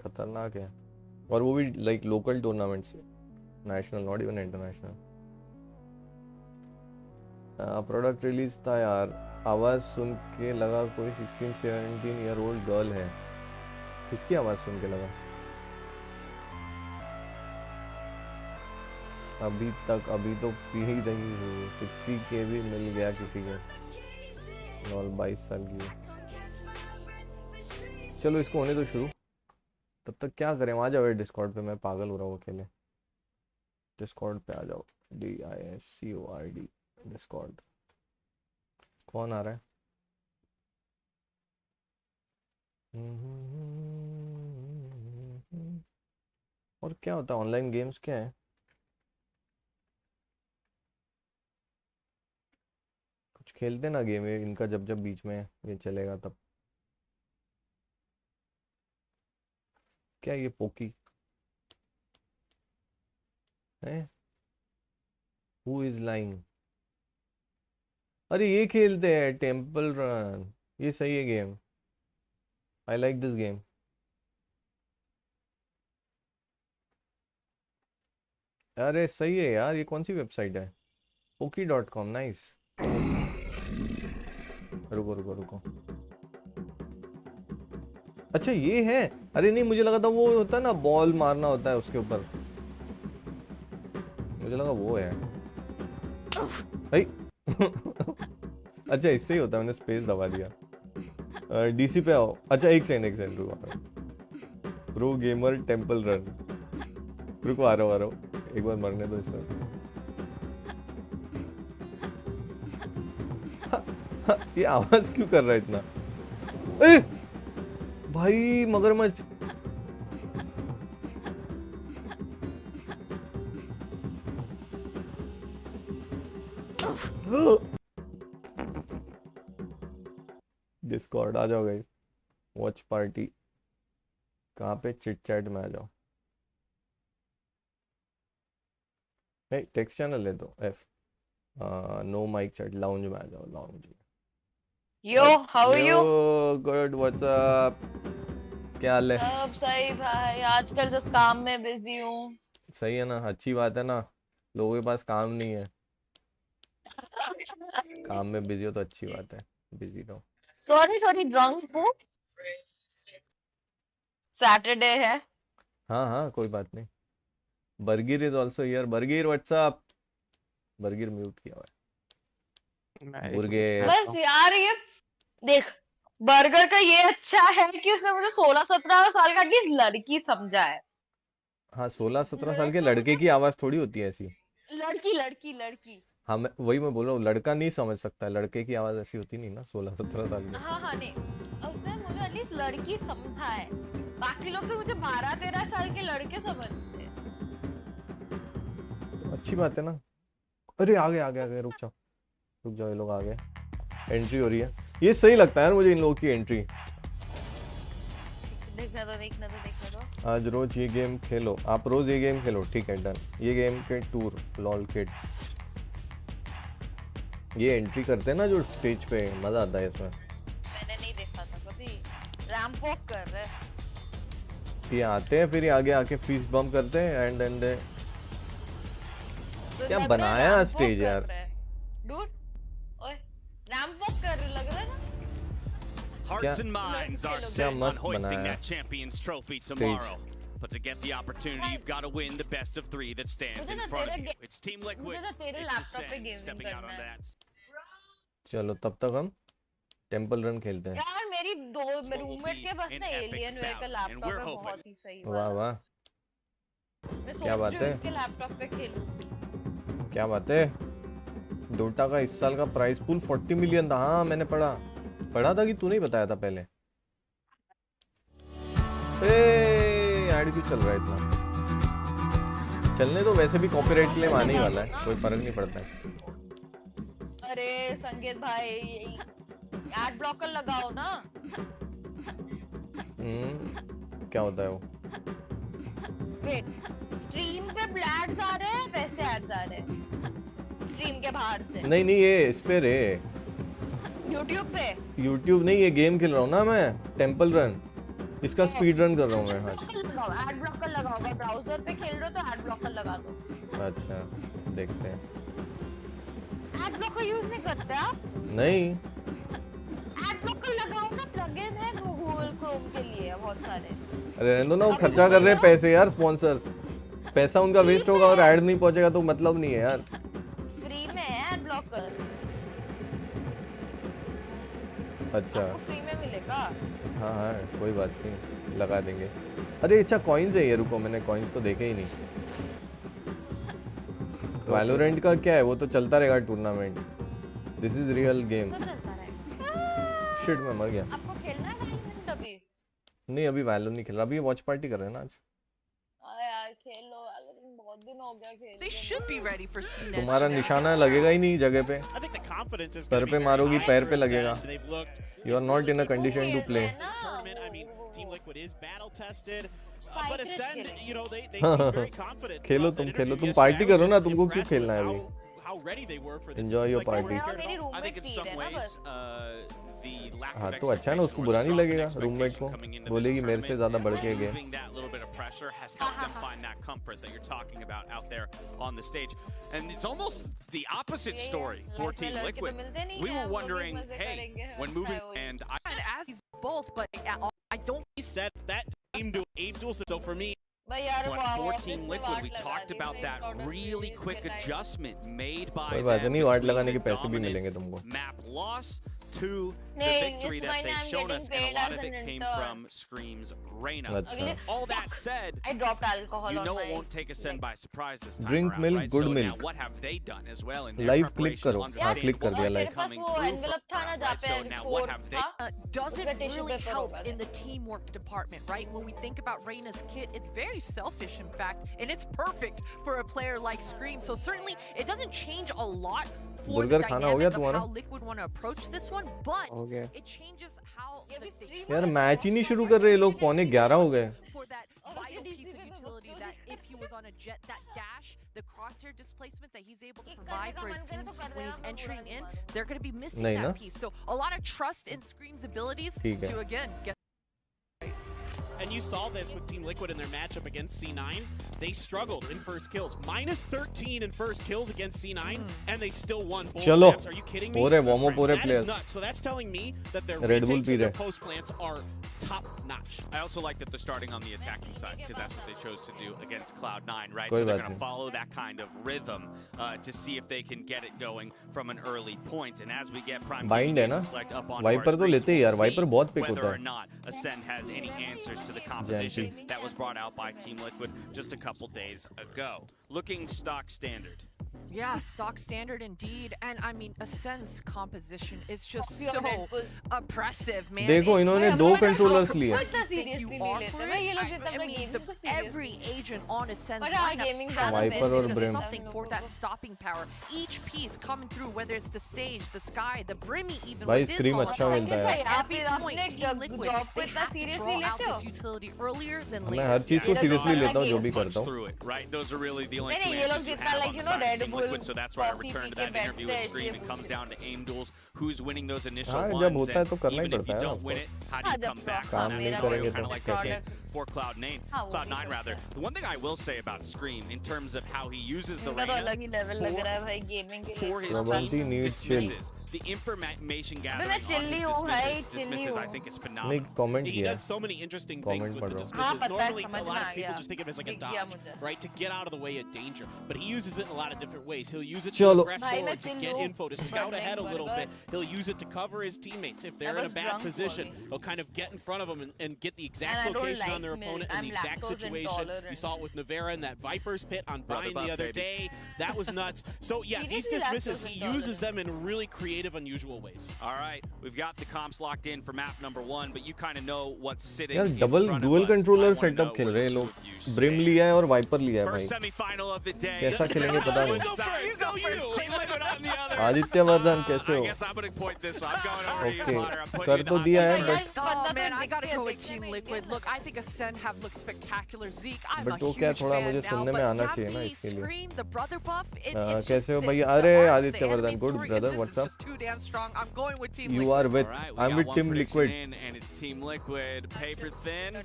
खतरनाक है. और वो भी लाइक लोकल टूर्नामेंट से, national, not even international. Product release था यार. आवाज़ सुन के लगा कोई 16-17 ईयर ओल्ड गर्ल है. किसकी आवाज़ सुन के लगा? अभी तो पी ही रही हूँ. 60 के भी मिल गया किसी को. 22 साल की. चलो इसको होने तो शुरू. तब तक क्या करें, आ जाओ डिस्कॉर्ड पे. मैं पागल हो रहा हूँ अकेले. डिस्कॉर्ड पे आ जाओ. DISCORD Discord. कौन आ रहा है? और क्या होता है ऑनलाइन गेम्स क्या है? कुछ खेलते ना गेम इनका, जब जब बीच में ये चलेगा तब. क्या ये पोकी है? Who is lying? अरे ये खेलते हैं टेम्पल रन. ये सही है game. I like this game. अरे सही है यार. ये कौन सी वेबसाइट है? poki.com. नाइस. रुको रुको रुको. अच्छा ये है. अरे नहीं, मुझे लगा था वो होता है ना, बॉल मारना होता है उसके ऊपर. मुझे लगा वो है. अच्छा इससे ही होता है. मैंने स्पेस दबा दिया. डीसी पे आओ. अच्छा एक सेकंड रुको. Pro gamer temple run. रुको आ रहा हूँ. एक बार मरने दो इसमें. ये आवाज क्यों कर रहा है इतना? ए! भाई मगरमच्छ. डिस्कॉर्ड आ जाओ गाइस. वॉच पार्टी कहाँ पे? चिट चैट में आ जाओ। नहीं, टेक्स्ट चैनल ले दो F। No mic chat, lounge में आ जाओ, lounge. Yo how are you? Good, what's up, क्या हाल है? सब सही भाई, आजकल जस्ट काम में बिजी हूँ। सही है ना, अच्छी बात है ना, लोगों के पास काम नहीं है। काम में बिजी हो तो अच्छी बात है, बिजी रहो। सॉरी ड्रंक हूँ, सैटरडे है। हाँ हाँ, कोई बात नहीं। बरगीर इज ऑल्सो हियर। बरगीर व्हाट्सअप। बरगीर म्यूट किया हुआ है। बुर्गे। बस यार ये देख, बर्गर का ये अच्छा है कि उसने मुझे 16-17 साल का एटलीस्ट लड़की समझा है। हाँ, 16-17 साल के लड़के की आवाज थोड़ी होती है ऐसी। लड़की। हाँ, वही मैं बोल रहा हूँ, लड़का नहीं समझ सकता, लड़के की आवाज ऐसी होती नहीं ना 16-17 साल की। हाँ नहीं, उसने मुझे एटलीस्ट लड़की समझा है। बाकी लोग तो मुझे 12-13 साल के लड़के समझते हैं। तो अच्छी बात है ना। अरे आगे, रुक जाओ, ये लोग आ गए। एंट्री हो रही है, ये सही लगता है यार मुझे इन लोगों की एंट्री। देखना तो। आज रोज ये गेम खेलो, आप रोज ये गेम खेलो, ठीक है, डन। ये गेम के टूर लॉल किड्स, ये एंट्री करते हैं ना जो स्टेज पे, मजा आता है इसमें। मैंने नहीं देखा था कभी। रैंप वॉक कर रहे। ये आते हैं, फिर ये आगे आके फीस बम करते हैं एंड तो क्या लग रहा है बनाया रैंप स्टेज वॉक यार। कर रहे हैं। डूड, ओए रैंप वॉक कर रहे, लग रहा है ना। Hearts and minds are क्या set on मस्त hoisting बनाया that champions trophy stage। tomorrow. But to get the opportunity, you've got to win the best of 3 that stands मुझे in ना front of तेरे you. It's Team Liquid. मुझे ना तेरे It's laptop पे Ascend gaming stepping out करना on है। that. चलो तब तक हम टेंपल रन खेलते हैं। यार मेरी दो What will रूममेट be के पास an ना epic एलियन वेयर का bout, and लैपटॉप we're है, hoping- बहुत ही सही वाह वाला। वाह, मैं सोच क्या बात रही हूँ है? इसके लैपटॉप पे खेलूं। क्या बात है। डोटा का इस साल का प्राइस पूल 40 मिलियन था। हाँ, मैंने पढ़ा था कि तू नहीं बताया था पहले। ऐड क्यों चल रहा है इतना? चलने तो, वैसे भी कॉपीराइट क्लेम आने ही वाला है, कोई फर्क नहीं पड़ता है। अरे संकेत भाई, एड ब्लॉकर लगाओ ना। क्या होता है वो? वेट, स्ट्रीम पे एड्स आ रहे हैं, वैसे एड्स आ रहे हैं स्ट्रीम के बाहर से। नहीं ये इस पे रे, YouTube पे। YouTube नहीं, ये गेम खेल रहा हूँ ना मैं, टेंपल रन, इसका स्पीड रन कर रहा हूँ मैं। हाँ, एड ब्लॉकर लगाओ, अगर ब्राउजर पे खेल रहे हो तो एड ब्लॉकर लगा दो। अच्छा, देखते हैं। एड ब्लॉकर यूज नहीं करते आप? नहीं, एड ब्लॉकर लगाओ ना, प्लगइन है गूगल क्रोम के लिए बहुत सारे। अरे रहने दो ना, वो खर्चा कर रहे हैं पैसे यार, स्पॉन्सर्स, पैसा उनका वेस्ट होगा और ऐड नहीं पहुंचेगा तो मतलब नहीं है यार। फ्री में है एड ब्लॉकर। अच्छा, फ्री में मिलेगा। हाँ, कोई बात नहीं, लगा देंगे। अरे अच्छा, कॉइन्स है ये, रुको, मैंने कॉइन्स तो देखे ही नहीं। वैलोरेंट का क्या है, वो तो चलता रहेगा tournament. This is real game. तो चलता रहेगा। शिट, मैं मर गया। आपको खेलना है वैलोरेंट अभी? नहीं, अभी वैलो नहीं खेल रहा, अभी वॉच पार्टी कर रहे हैं ना आज। यार खेल लो वैलोरेंट, बहुत दिन हो गया खेल। They should be ready for CNES. तुम्हारा निशाना लगेगा ही नहीं जगह पे, I think the confidence is sir gonna be पे very मारोगी, high पैर for पे लगेगा। Ascend. They've looked you are not in a condition to play. this tournament. I mean, Team Liquid is battle tested, but Fight Ascend, खेलेंगे। you know, they seem very confident. Khelo throughout तुम, that Khelo interview तुम, party yesterday. I was करो ना, just तुमको क्यों impressed खेलना है with अभी? how ready they were for this. Enjoy It seemed your like they party. weren't scared मेरी at all. I think roommate in P some रहे हैं ना ways, बस। the lack हाँ of तो अच्छा है ना, उसको expectation or बुरा the नहीं drop in लगेगा रूममेट expectation को, coming into this बोलेगी मेरे से ज्यादा बढ़ के गए। removing that little bit of pressure has helped them find that comfort that you're talking about out there on the stage. And it's almost the opposite story for Team Liquid. We were wondering, hey, when moving, and And as he's both, but I don't. He said that aim duel, so for me, भाई यार वो but for office Team में Liquid, watt we लगा talked the, about main that product really release quick के time. adjustment made by कोई बात them नहीं, वाट between लगाने the के पैसे भी dominant मिलेंगे तुमको। map loss to the नहीं, victory इस that महीने they've I'm shown getting us, and a paid lot as of an it came intern. from Scream's Reyna. अच्छा, All that said, I dropped alcohol you on know my it won't take Ascend by surprise this time Drink around, milk, right? good So milk. now what have they done as well in their Live click preparation, करो, हाँ click कर understandable दिया और live। तेरे पास coming वो through envelope था ना round, जहाँ right? पे So now what fourth have they था, Doesn't उसमें tissue really paper help होगा in the teamwork department, right? When we think about Reyna's kit, it's very selfish, in fact, and it's perfect for a player like Scream. So certainly, it doesn't change a lot for the बुर्गर खाना हो गया dynamic of तुम्हारा? how Liquid want to approach this one, but हो गया it changes how ये भी the stream यार, match ही नहीं शुरू कर रहे ये लोग, 11:15 हो गए। for he was on a jet, that dash, the crosshair displacement that he's able to provide for his team when he's entering in, they're going to be missing Nahin na? that piece. So a lot of trust in Scream's abilities Theek hai. to, again, get. And you saw this with Team Liquid in their matchup against C9. They struggled in first kills. Minus 13 in first kills against C9, and they still won both Chalo. maps. Are you kidding me? Ho rahe warm up ho rahe That players. is nuts. So that's telling me that their Red Bull retakes pee and their rahe. post plants are top notch. I also like that they're starting on the attacking side because that's what they chose to do against Cloud9, right? Koi So they're baat going to nahi. follow that kind of rhythm to see if they can get it going from an early point. And as we get prime Bind game hai na? select up on Viper to lete hi yaar. Viper bahut pick whether hota or hai. not Ascend has any answers to the composition that was brought out by Team Liquid just a couple days ago. Looking stock standard. Yeah, stock standard indeed. And I mean, Ascend's composition is just Pure so Red Bull. oppressive, man. देखो It- इन्होंने भाई, दो हमारा controllers how- लिए. वो इतना think you seriously are नहीं लेते for भाई, it. ये लोग जितना I अपना mean, gaming को every agent on Ascend's But हाँ, lineup gaming has ज़्यादा Viper best और है been Brim. something हम for लोगों that को. stopping power. Each piece coming through, whether it's the Sage, the Sky, the Brimmy, even भाई, with this scream volatile, अच्छा मिलता है भाई, at आप every आप point, अपने Team Liquid, job को they इतना have to seriously draw out लेते हो? this utility earlier than मैं later. हर चीज को Yeah, सीरियसली yeah, लेता हूँ yeah. जो भी Punch करता हूँ. through it, right? Those are really the only नहीं, two नहीं, ये लोग answers you जितना have like on you the know side of Red Team Bull Liquid. So that's why I coffee returned to P के that interview with बैठते हैं, Scream. It इसलिए comes पूछ down to aim duels. Who's winning those initial हाँ, ones? जब होता है तो and करना ही even if पड़ता you है, don't of win course. it, how do हाँ, you जब come back काम on that नहीं scenario? करेंगे Kind तो of like they कैसे? did for Cloud9, हाँ, वो भी Cloud9 है, rather. अच्छा. The one thing I will say about Scream in terms of how he uses the इनका तो Reyna अलग ही level लग for- रहा है भाई gaming के for लिए. his Swabanti team needs chill. dismisses the information gathering मैं on his chilly हूँ भाई, chilly dismisses I हूँ. think is नहीं phenomenal. कमेंट He किया. does so many interesting Comment things with पढ़ the रहा हूँ. dismisses. हाँ, पता है, Normally, समझ a में lot आ of people गया. just think of it as like a दिख गया dodge, मुझे. right? To get out of the way of danger. But he uses it in a lot of different ways. He'll use it चलो. to press भाई, मैं forward, to chill get हूँ, info, to but scout ahead a नहीं little burger. bit. He'll use it to cover his teammates. If they're in a was bad drunk position, only. he'll kind of get in front of them and get the And exact I don't location on like their milk. opponent and the I'm exact lactose situation. intolerant. You saw it with Navera and that Viper's pit on Brother Bind buff, the other baby. day. That was nuts. So yeah, these Seriously, dismisses, lactose he intolerant. uses them in really creative, unusual ways. All right, we've got the comps locked in for map number 1, but you kind of know what's sitting यार in double front dual of us. I controller wanna setup know खेल where रहे हैं the लोग. two of you brim stand. लिया है और wiper लिया है First भाई. semifinal of the day. कैसा खेलेंगे पता नहीं. You go first. Team Liquid on the other. Aditya Vardhan कैसे I हो? guess I'm going to point this one. I'm going over to you, Okay. Potter. I'm putting कर you in तो the दिया hot है, seat but- first. Oh man, I gotta go with Team Liquid. Look, I think Ascend have looked spectacular. Zeke, I'm But a वो huge क्या थोड़ा fan मुझे now, सुनने में but आना have चाहिए ना me इसके लिए. Scream, the brother buff, it's कैसे just हो the- भैया? the अरे arc of the Aditya enemy Vardhan, good story in brother, this what's is up? just too damn strong. I'm going with Team You Liquid. are with. All right, we I'm got with one Team prediction Liquid. in, and it's Team Liquid. Paper thin.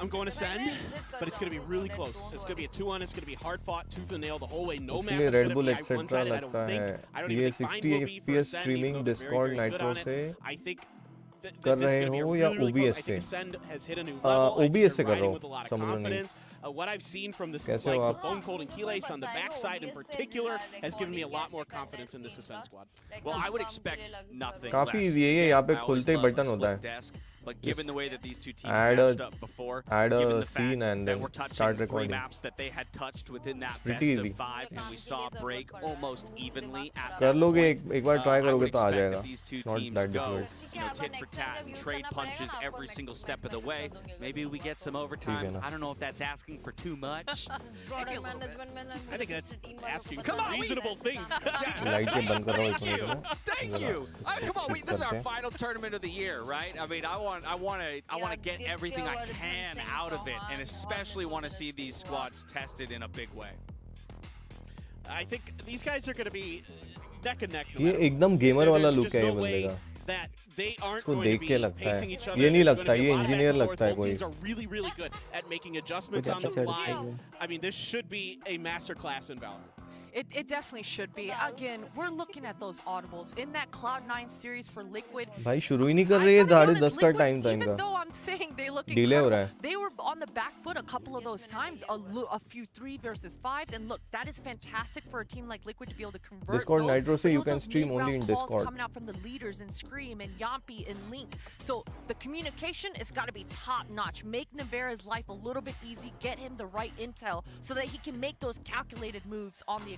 I'm going to send, but it's going to be really close. It's going to be a 2-1. It's going to be hard fought, tooth and nail the whole way. No map इसलिए is Red going to Bull be etc one-sided. I लगता don't think. है. I don't ये even think 60 Bind will be for FPS Ascend, streaming even though they're Discord very, very good Nitro on it. से I think that कर this is रहे going to be a हो या really, really close. OBS I think से? Ascend has hit a new level. I think OBS से they're कर रहा riding हूँ, with a lot of समझ लो नहीं. confidence. What I've seen from the कैसे हो likes आप? of Bone Cold and Keylase on the backside in particular has given me a lot more confidence in this Ascend squad. Well, I would expect nothing काफी less. easy है ये, यहाँ पे I always खुलते ही love a button split होता है. desk, but given the way that these two teams Add a- matched up before, add a given the scene fact and that then we're touching start 3 recording. maps that they had touched within that best pretty easy. of 5, and we saw a break almost evenly at कर that लोगे point, एक बार try I करोगे would तो आ expect जाएगा. that these two It's not teams that go, difficult. tit for tat and trade punches every single step of the way. Maybe we get some overtimes. ना. I don't know if that's asking for too much. I think that's asking Come for on, we- reasonable things. Light के बंद कर रहा हूँ एक minute में. Thank you. Come on, this is our final tournament of the year, right? I mean, I want to get everything I can out of it, and especially want to see these squads tested in a big way. I think these guys are going to be neck and neck. No ये matter एकदम what. Gamer वाला There's look just है ये no बंदे way का. that they aren't इसको going to देख be के लगता pacing है. each other. ये नहीं There's लगता, gonna be ये a lot of engineer back and लगता है forth. Both कोई. teams are really, really good at making adjustments कुछ on the अच्छा fly. चाहिए. I mean, this should be a masterclass in Valorant. It definitely should be. Again, we're looking at those audibles in that Cloud9 series for Liquid. भाई शुरू ही नहीं कर I रहे, gotta be 10:30 honest, का Liquid, time था even इनका. though I'm saying they look Delay हो रहा incredible, they were on the back foot a couple of those times, a few 3 versus 5s, and look, that is fantastic for a team like Liquid to be able to convert Discord those, Nitro से you those can stream mid-round only in calls Discord. coming out from the leaders in Scream and Yampi and Link. So the communication has got to be top notch. Make Navera's life a little bit easy, get him the right intel so that he can make those calculated moves on the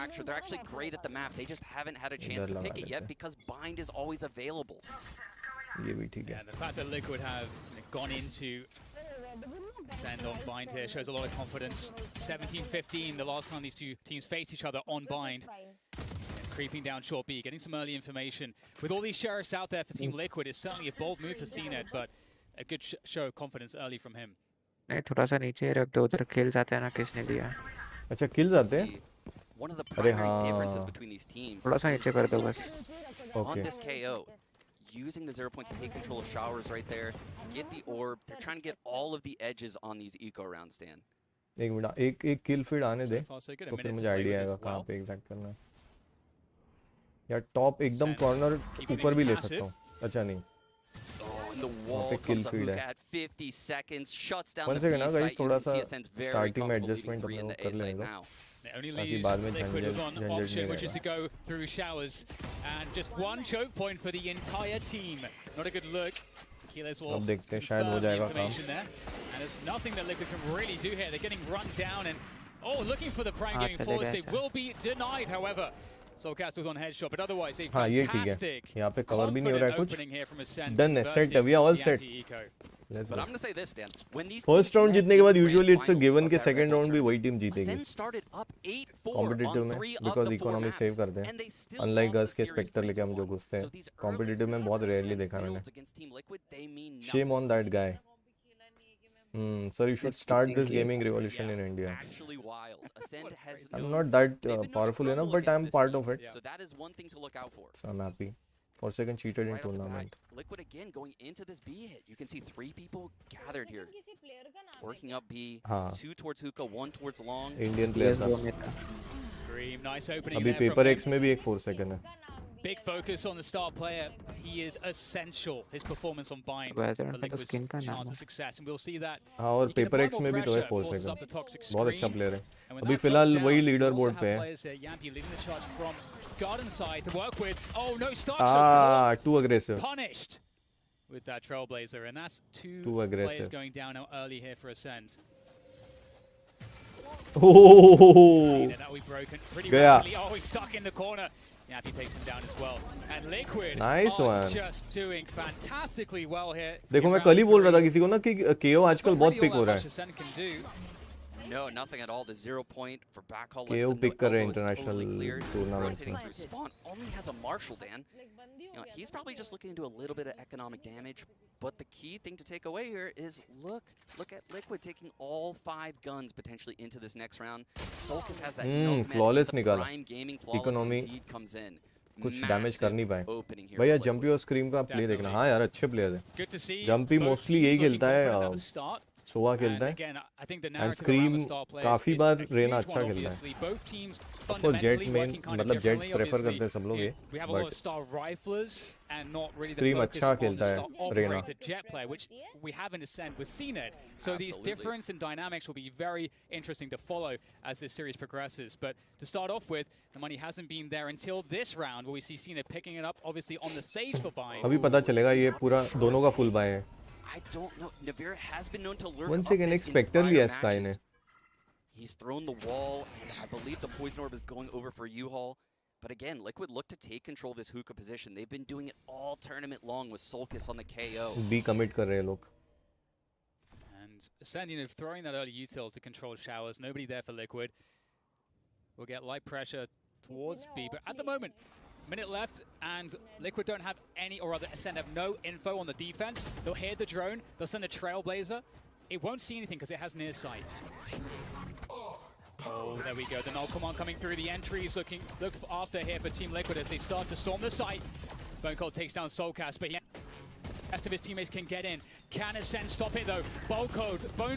Fracture, they're actually great at the map. They just haven't had a chance to pick it yet because Bind is always available. ये भी ठीक है. And the fact that Liquid have gone into Send on bind here shows a lot of confidence. 17-15 the last time these two teams faced each other on bind. And creeping down short B, getting some early information. With all these sheriffs out there for Team Liquid, it's certainly a bold move for CNET, but a good show of confidence early from him. नहीं थोड़ा सा नीचे रख दो, उधर kills आते हैं ना किसने दिया. अच्छा किल्स आते हैं. One of the अरे primary differences हाँ. between these teams थोड़ा सा नीचे कर दो बस. on Okay. this KO, using the 0 point to take control of showers right there, get the orb. They're trying to get all of the edges on these eco rounds, Dan. एक minute एक kill feed आने दे So far so good. A तो फिर minute मुझे to play idea with आएगा as कहाँ well. पे exact करना है. यार टॉप एकदम Send. कॉर्नर Keeping ऊपर it भी ले passive. सकता हूँ. अच्छा नहीं. Oh, and the wall पे kill comes up feed Hook है. at 50 seconds, shuts down One the second B ना guys, site. You थोड़ा can see सा Ascend's very starting में comfortable adjustment leaving 3 in अपने the को A कर site लेने दो. now. It only ताकि leaves बाद में Liquid with झंझट one झंझट option, नहीं which is to go through showers. And just one choke point for the entire team. Not a good look. Kilos will अब देखते हैं शायद हो confirm the जाएगा काम. information there. And there's nothing that Liquid can really do here. They're getting run down and, oh, looking for the prime हाँ, going चलेगा forwards. They ऐसा. will be denied, however. Soulcastle's on headshot, but otherwise a हाँ ये ठीक है. fantastic यहाँ पे cover भी नहीं हो रहा है confident कुछ. opening here from Ascend, Done है, set है, converting we are all the set. anti-eco. Let's But go. I'm going to say this, Dan. When these first teams round met जीतने के in बाद the usually grand it's a finals given of कि that second Red round Bull भी tournament, वही team जीतेगी. Ascend started up 8-4 competitive on में 3 of because the 4 economy save maps, करते हैं. and they still unlike lost गस the के series Spectre लेके हम जो 3-1. घुसते So हैं. these early कॉम्पिटिटिव में wins बहुत for रेयरली Ascend देखा मैंने. builds against Team Liquid, they mean Shame nothing. on that guy. Sir, you should start this gaming revolution in India. Actually wild. Ascend has I'm known- not that they've been known to powerful enough, crumble but I'm against this part team. of it. So that is one thing to look out for. So I'm happy. For second cheated in Right off the bat, tournament. Liquid again going into this B hit. You can see 3 people gathered here. Working up B, हाँ. 2 towards hookah, 1 towards long. Indian players PS are. दो में था. Scream, nice opening अभी there from paper him. X में भी एक 4 second है. Big focus on the star player. He is essential. His performance on bind Weather for का तो Liquid's skin का नाम chance है. of success, and we'll see that. हाँ और he can paper apply x more में भी तो है pressure, 4 forces up second. the toxic बहुत अच्छा screen. प्लेयर है. And when अभी that फिलहाल drops वही down, we leader also board have पे है. players here. Yampy leading the charge from garden side to work with. Oh no, Stark Ah, too aggressive. punished with that Trailblazer, and that's two Too players aggressive. going down now early here for Ascend. Oh, See that we broken pretty Gaya. rapidly. Oh, he's stuck in the corner. Yampy takes him down as well. And Liquid Nice are one. just doing fantastically well here. देखो in मैं round कल ही बोल रहा था three. किसी को ना कि KO आजकल Not बहुत really पिक all हो that रहा much है. Ascend can do. No, nothing at all. The 0 point for backhaul. KO lets them pick know कर रहे हैं elbow is international totally cleared. So tournaments rotating में. through spawn only has a Marshall, Dan. You know, he's probably just looking to do a little bit of economic damage. But the key thing to take away here is look at Liquid taking all 5 guns potentially into this next round. Solkis has that no command. flawless The निकाला. prime gaming flawless Economy indeed comes in. कुछ damage कर नहीं पाए. Opening here भैया for jumpy Liquid. और scream का play देखना. हाँ यार अच्छे प्लेयर हैं. Good to see. Jumpy both mostly teams यही looking खेलता है. confident at the start. Sowa And खेलता है. again, I think the And narrative Scream around the star players काफी is bar a Raina huge अच्छा one, खेलता है. obviously. Both teams Of course Jet fundamentally में working kind of मतलब jet differently, prefer obviously. करते हैं सब लोग ये. We have a lot of But star riflers and not really the Scream focus अच्छा on the खेलता है, star Raina. operated jet player, which we have in Ascend with CNET. So these Absolutely. difference in dynamics will be very interesting to follow as this series progresses. But to start off with, the money hasn't been there until this round, where we see CNET picking it up, obviously on the Sage for buying. अभी पता चलेगा ये पूरा दोनों का full bye है. I don't know. Navira has been known to lure Once up again this एक in Spectre prior लिया Sky ने. matches. He's thrown the wall, and I believe the Poison Orb is going over for U-Haul. But again, Liquid look to take control of this hookah position. They've been doing it all tournament long with Solkis on the KO. B commit कर रहे हैं लोग. And Ascend, you know, throwing that early util to control showers. Nobody there for Liquid. We'll get light pressure towards B, but at the moment, minute left, and Liquid don't have any, or rather Ascend have no info on the defense. They'll hear the drone, they'll send a Trailblazer. It won't see anything because it has near sight. Oh, there we go. The null command coming through. The entries look after here for Team Liquid as they start to storm the site. Bone Cold takes down Soulcast, but yeah, the rest of his teammates can get in. Can Ascend stop it though? Bone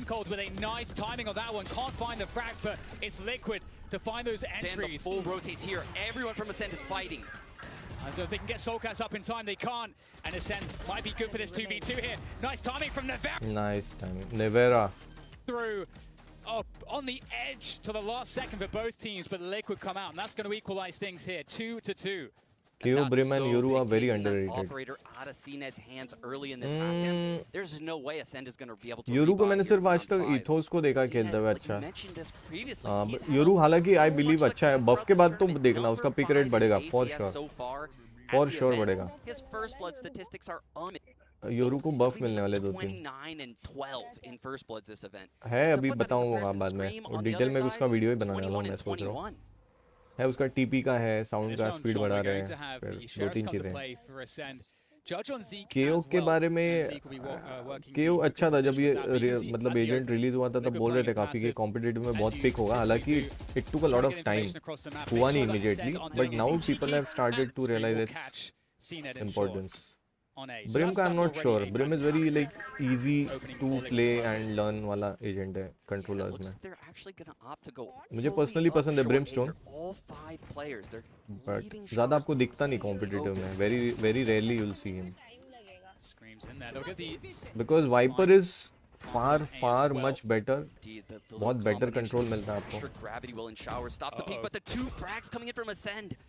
Cold with a nice timing on that one. Can't find the frag, but it's Liquid to find those Dan, the entries. full rotates here. Everyone from Ascend is fighting. I don't know if they can get Soulcast up in time. They can't. And Ascend might be good for this 2v2 here. Nice timing from Nevera Nice timing. Nevera. through. Up on the edge to the last second for both teams, but Liquid come out, and that's going to equalize things here, 2-2. KO Brim and Yoru are very taking that underrated. Operator out of CNET's hands early in this half. There's no way Ascend is going to be able to. Yoru को rebuy मैंने here सिर्फ in आज तक round 5. Ethos को देखा CNET, खेलते हुए like अच्छा. you mentioned this previously, he's had Yoru हालांकि so I much believe अच्छा है. success बफ के throughout बाद तो this देखना tournament. उसका पिक Number रेट बढ़ेगा 5 for ACS sure. so far. For sure बढ़ेगा। His first blood statistics are Yoru को बफ मिलने वाले 2-3 29 and 12 in first bloods this event. है, अभी बताऊंगा बाद में, और डिटेल में उसका वीडियो ही बनाने वाला हूं मैं, सोच रहा हूं। है उसका टीपी का है, साउंड का स्पीड बढ़ा रहे हैं, फिर 2-3 चीजें। केओ के बारे में, केओ अच्छा था जब ये मतलब एजेंट रिलीज हुआ था, तब बोल रहे थे काफी कि कॉम्पिटिटिव में बहुत पिक होगा, हालांकि it took a lot of time, हुआ नहीं immediately, but now people have started to realise its importance. Brim का I am not sure, Brim is very like easy to play and learn वाला agent है controllers में। मुझे personally पसंद है Brimstone, but ज्यादा आपको दिखता नहीं कॉम्पिटिटिव में, very very rarely you will see him, because Viper is far much better, बहुत better control मिलता है आपको।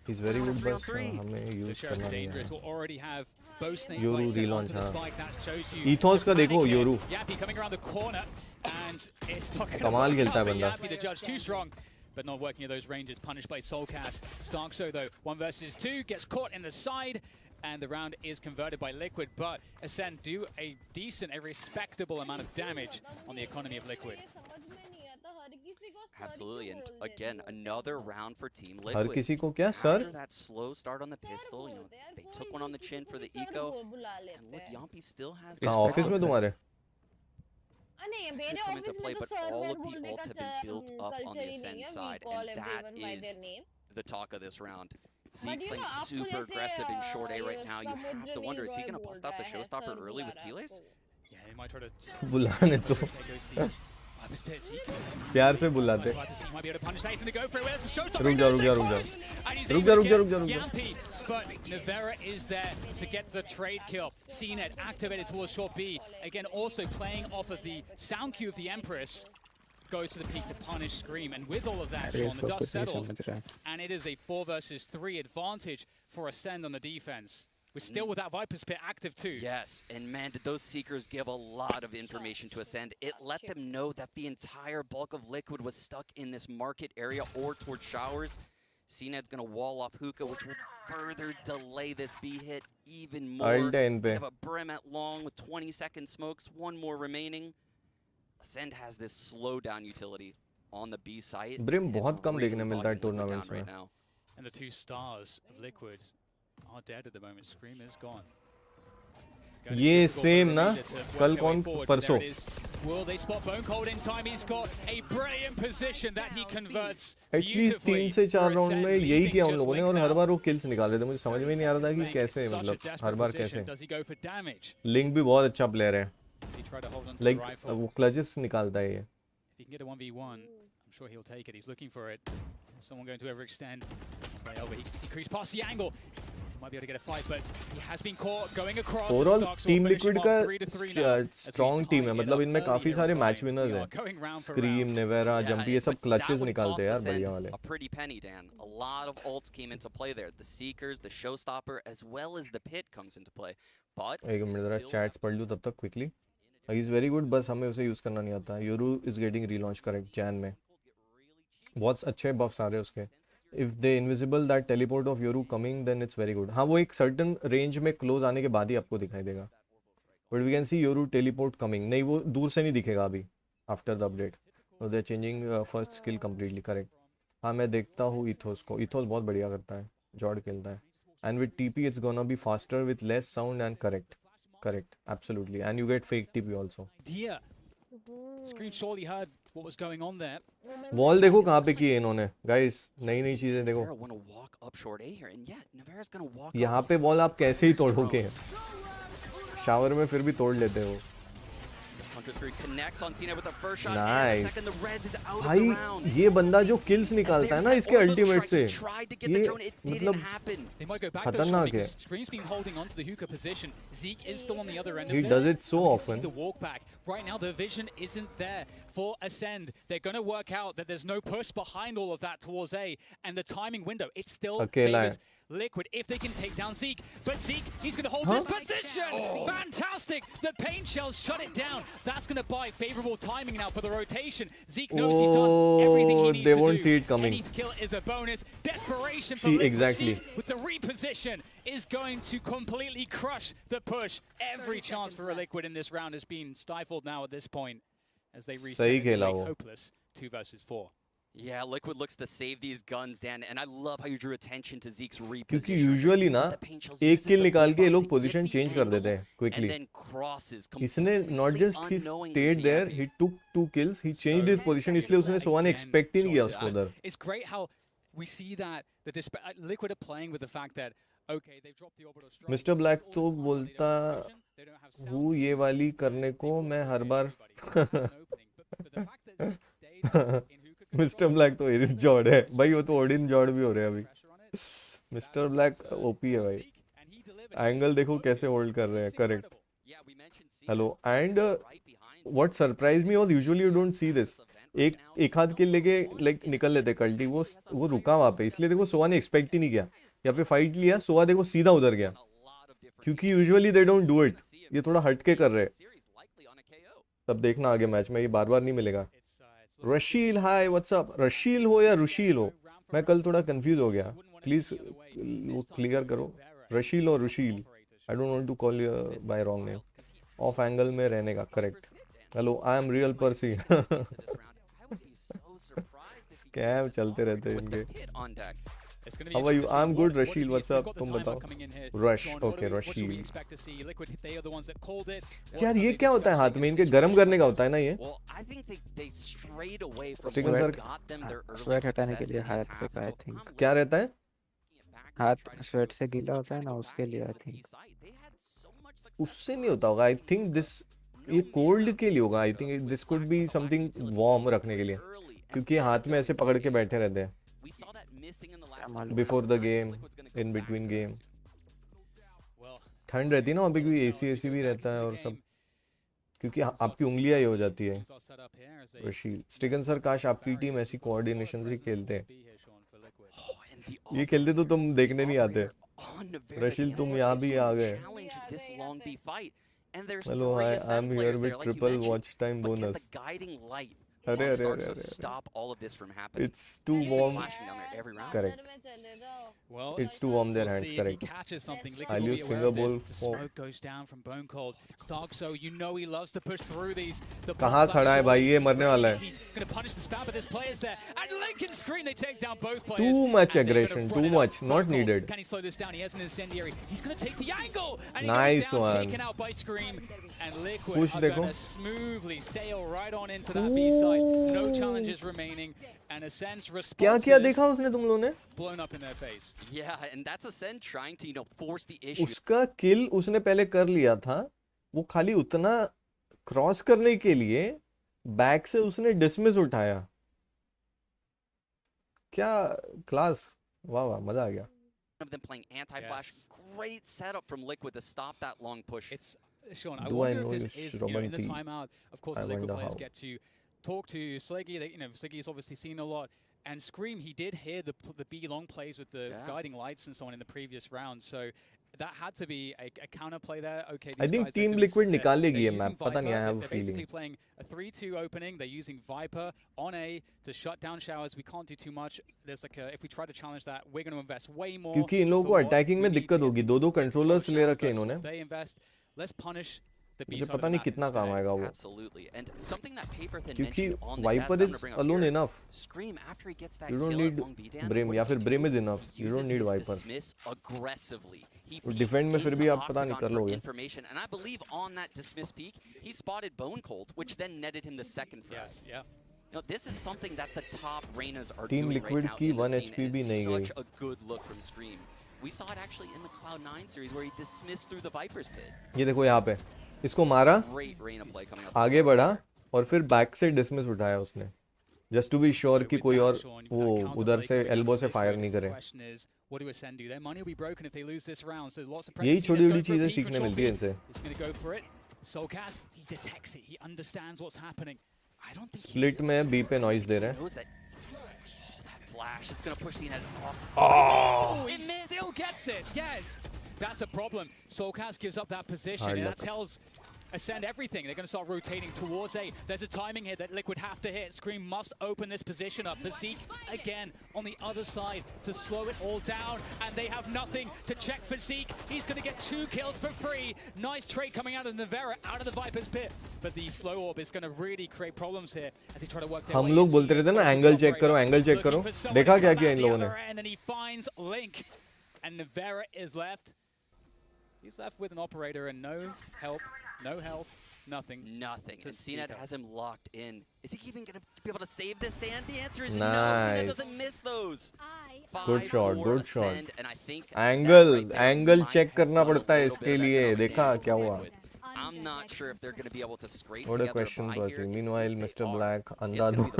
He's very good, बस हमें use करना नहीं है। योरू relaunch, हाँ। ethos का देखो योरू, कमाल खेलता है बंदा। But not working at those ranges, punished by Soulcast. Starkso though, 1 versus 2, gets caught in the side, and the round is converted by Liquid, but Ascend do a decent, a respectable amount of damage on the economy of Liquid. Absolutely, and again, another round for Team Liquid. हर किसी को क्या sir? After that slow start on the pistol, you know, they took one on the chin for the eco, and look, Yampi still has कहाँ office में तुम्हारे? come into play, but all of the ults have been built up on the Ascend side, and that is the talk of this round. Zeke playing super aggressive in short A right now. You have to wonder, is he going to bust out the showstopper early with Keyless? Yeah, he might try to बुलाने तो प्यार से बुलाते। रुक जा। But Navera is there to get the trade kill. CNET activated towards short B. Again, also playing off of the sound cue of the Empress. Goes to the peak to punish Scream. And with all of that, Sean, the dust settles. And it is a 4 versus 3 advantage for Ascend on the defense. We're still with that Viper's Pit active too. Yes, and man, did those Seekers give a lot of information to Ascend. It let them know that the entire bulk of Liquid was stuck in this market area or towards showers. CNED's going to wall off Hookah, which will further delay this B hit even more. They have a Brim at long with 20-second smokes, 1 more remaining. Ascend has this slowdown utility on the B site. Brim बहुत कम देखने मिलता है tournaments में। And the 2 stars of Liquid are dead at the moment. Scream is gone. ये same ना, कल कौन परसों? Will they spot Bone Cold in time? He's got a brilliant position that he converts. At-least 3 से 4 round में यही किया उन लोगों ने, और हर बार वो किल्स निकाल रहे थे। मुझे समझ में नहीं आ रहा था कि कैसे, मतलब हर बार कैसे। लिंक भी बहुत अच्छा प्लेयर है, लाइक वो क्लचेस निकालता है ये। If he can get a 1v1, I'm sure he'll take it. He's looking for it. Someone going to overextend. He creeps past the angle. Might be able to get a fight, but he has been caught going across. Overall, Team Liquid का strong team है, मतलब इनमें काफी सारे match winners हैं। Scream, Navera, Jumpy, ये सब clutches निकालते हैं यार, बढ़िया वाले। A pretty penny, Dan. A lot of ults came into play there. The Seekers, the Showstopper, as well as the Pit comes into play. But एक minute जरा चैट्स पढ़ लूँ तब तक quickly. He is very good, बस हमें उसे use करना नहीं आता। Yoru is getting relaunched correct Jan में। बहुत अच्छे buffs आ रहे हैं उसके। If they invisible that teleport of Yoru coming, then it's very good. हाँ, वो एक certain range में close आने के बाद ही आपको दिखाई देगा। But we can see Yoru teleport coming. नहीं, वो दूर से नहीं दिखेगा अभी after the update. So they're changing first skill completely, correct. हाँ, मैं देखता हूँ Ethos को। Ethos बहुत बढ़िया करता है, जॉर्ड खेलता है। And with TP it's gonna be faster with less sound and correct, absolutely. And you get fake TP also. Yeah. Scream surely heard what was going on there. Wall देखो कहाँ पे की है इन्होंने, गाइस नई चीजें देखो। यहाँ पे वॉल आप कैसे ही तोड़ोगे, शावर में फिर भी तोड़ लेते हो। नाइस भाई, ये बंदा जो किल्स निकालता है ना इसके अल्टीमेट से, ये मतलब खतरनाक है। He does it so often. Right now the vision isn't there for Ascend. They're going to work out that there's no push behind all of that towards A, and the timing window, it still favors Liquid if they can take down Zeke. But Zeke, he's going to hold this position. Fantastic fantastic. The paint shells shut it down. That's going to buy favorable timing now for the rotation. Zeke knows he's done everything he needs they to won't do. see it coming. Any kill is a bonus. Desperation for See, Liquid exactly. with the reposition is going to completely crush the push. Every chance for a Liquid in this round has been stifled now at this point as they reset into a hopeless 2 versus 4. Yeah, Liquid looks to save these guns, Dan, and I love how you drew attention to Zeke's reposition. क्योंकि usually ना एक kill निकाल के ये लोग position change कर देते हैं quickly. इसने not just he stayed there, he took 2 kills, he changed his position, इसलिए उसने सोवान expect ही नहीं किया उसको उधर. It's great how we see that the Liquid are playing with the fact that okay, they've dropped the orbital strike. Mr. Black तो बोलता हूँ ये वाली करने को मैं हर बार मिस्टर ब्लैक तो एरिस जॉर्ड है भाई, वो तो ओडिन जॉर्ड भी हो रहे हैं अभी. मिस्टर ब्लैक ओपी है भाई. एंगल देखो कैसे होल्ड कर रहे हैं. Correct. Hello. And what surprise me was usually you don't see this. एक हाथ किल लेके लाइक निकल लेते कल्टी, वो रुका वहाँ पे, इसलिए देखो सोवा ने एक्सपेक्ट ही नहीं किया. यहाँ पे फाइट लिया, सोवा देखो सीधा उधर गया, क्योंकि usually they don't do it. ये थोड़ा हटके कर रहे हैं. तब देखना आगे मैच में ये बार बार नहीं मिलेगा. रशील हाय व्हाट्सअप. रशील हो या रुशील हो, मैं कल थोड़ा कंफ्यूज हो गया. प्लीज वो क्लियर करो, रशील और Rushil. I don't want to call you by wrong name. Off angle में रहने का. Correct. Hello I am real Percy. Scam चलते रहते हैं इनके. How are you? I'm good, Rashil. What's up? तुम बताओ. Rush. Okay, Rashil. यार ये क्या होता है हाथ में इनके? गरम करने का होता है ना ये? स्टेकन सर स्वेट हटाने के लिए हाथ पे का आई थिंक. क्या रहता है? हाथ स्वेट से गीला होता है ना, उसके लिए आई थिंक. उससे नहीं होता होगा. आई थिंक दिस ये कोल्ड के लिए होगा. आई think this could be something warm रखने के लिए, क्योंकि हाथ में ऐसे पकड़ के बैठे रहते हैं before the game, in between game. ठंड रहती है ना वहाँ पे, क्योंकि एसी भी रहता है और सब, क्योंकि आपकी उंगलियां ये हो जाती है. रशील. स्टेकन सर काश आपकी टीम ऐसी कोऑर्डिनेशन से खेलते हैं. ये खेलते तो तुम देखने नहीं आते. रशील तुम यहाँ भी आ गए. Hello I am here with triple watch time bonus. अरे अरे अरे अरे. It's too warm. Correct. It's too warm their hands. Correct. I'll use finger bowl for. कहाँ खड़ा है भाई? ये मरने वाला है. Too much aggression. Too much. Not needed. Nice one. Push देखो. No challenges remaining, and Ascend's response. क्या क्या देखा उसने तुम लोगों ने? Blown up in their face. Yeah, and that's Ascend trying to, force the issue. उसका किल उसने पहले कर लिया था. वो खाली उतना क्रॉस करने के लिए बैक से उसने डिसमिस उठाया. क्या क्लास. वाह वाह, मजा आ गया. Of them playing anti-flash. Great setup from Liquid to stop that long push. It's Sean, I wonder if this is, in the timeout, of course, the Liquid players get to talk to Sleggy. Sleggy's obviously seen a lot. And Scream, he did hear the B long plays with the guiding lights and so on in the previous round. So that had to be a counterplay there. Okay, I think Team Liquid निकालेगी ये map. पता नहीं, I have a feeling. They're basically playing a 3-2 opening. They're using Viper on A to shut down showers. We can't do too much. There's like if we try to challenge that, we're going to invest way more. क्योंकि इन लोगों को attacking में दिक्कत होगी. दो controllers ले रखे इन्होंने. They invest. Let's punish. मुझे पता नहीं कितना काम आएगा वो. क्योंकि Viper is alone enough. You don't need Brim, या फिर Brim is enough. You don't need Viper. Defend में फिर भी आप पता नहीं कर लोगे. And I believe on that dismiss peak, he spotted Bone Cold, which then netted him the second frag. Yeah. This is something that the top Reynas are Team doing Liquid right now की in the 1 scene, HP and भी नहीं it's गई. such a good look from Scream. We saw it actually in the Cloud9 series where he dismissed through the Viper's pit. ये देखो यहाँ पे इसको मारा, आगे बढ़ा और फिर बैक से डिसमिस उठाया उसने, जस्ट टू बी श्योर कि कोई और वो उधर से एल्बो से फायर नहीं करे. यही छोटी छोटी चीजें सीखने मिलती है इनसे. स्प्लिट में बी पे नॉइज दे रहे हैं. Oh, he still gets it. Yeah. That's a problem. Soulcast gives up that position, and that tells Ascend everything. They're going to start rotating towards A. There's a timing here that Liquid have to hit. Scream must open this position up. But Zeke, again, on the other side to slow it all down. And they have nothing to check for Zeke. He's going to get 2 kills for free. Nice trade coming out of Nevera, out of the Viper's pit. But the slow orb is going to really create problems here as they try to work their way. हम लोग बोलते रहते हैं ना angle check करो, angle check करो. देखा क्या किया इन लोगों ने? And he finds Link. And Nevera is left. He's left with an operator and no help. No health, nothing. Nothing. And CNET has him locked in. Is he even going to be able to save this stand? The answer is nice. no. CNET doesn't miss those. Good shot, good shot. And I think angle check करना पड़ता है इसके लिए. देखा क्या हुआ? I'm not sure if they're going to be able to scrape What a question, Percy. Meanwhile, Mr. Black अंधाधुंध.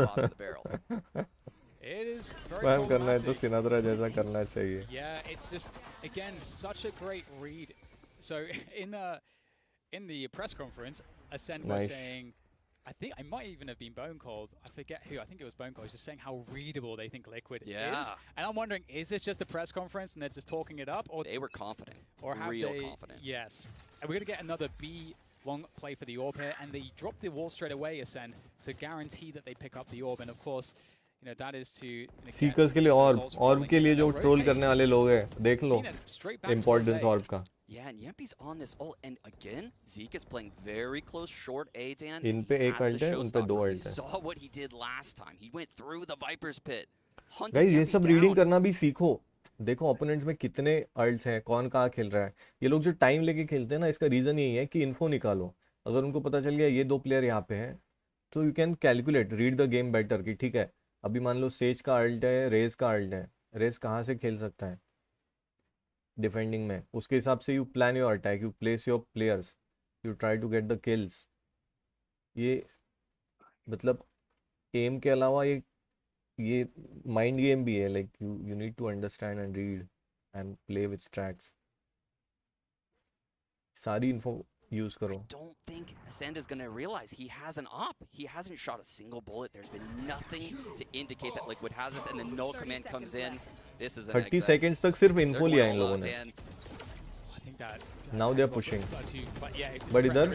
It is Spam करना है तो सिनाद्रा जैसा करना चाहिए. Yeah, it's just again such a great read. So in the press conference, Ascend was saying, I think I might even have been bone called. I forget who. I think it was bone called. Just saying how readable they think Liquid is. And I'm wondering, is this just a press conference and they're just talking it up, or they were confident, or have real they, confident? Yes. And we're gonna get another B long play for the orb here, and they drop the wall straight away, Ascend, to guarantee that they pick up the orb. And of course, you know that is to Seekers के लिए orb के लिए जो troll करने वाले लोग हैं, देख लो importance orb का. Yeah, and Yempi's on this ult, and again, Zeke is playing very close short A, Dan. इन पे एक ult है, उन पे 2 ult है. Saw what he did last time. He went through the Viper's pit. Guys, ये सब reading करना भी सीखो. देखो ओपोनेंट्स में कितने अल्ट्स हैं, कौन कहाँ खेल रहा है. ये लोग जो टाइम लेके खेलते हैं ना, इसका रीजन यही है कि इन्फो निकालो. अगर उनको पता चल गया ये 2 प्लेयर यहाँ पे हैं, तो you can calculate, read the game better कि ठीक है, अभी मान लो सेज का अल्ट है, रेज का अल्ट है, रेज कहाँ से खेल सकता है डिफेंडिंग में, उसके हिसाब से you plan your attack, you place your players, you try to get the kills. ये मतलब एम के अलावा ये माइंड गेम भी है. Like you need to understand and read and play with strats. सारी इन्फो यूज करो. I don't think Ascend is going to realize he has an op. He hasn't shot a single bullet. There's been nothing to indicate that Liquid has this, and the null command comes in. This is an 30 seconds तक सिर्फ info लिया इन लोगों ने. Now they are pushing. But इधर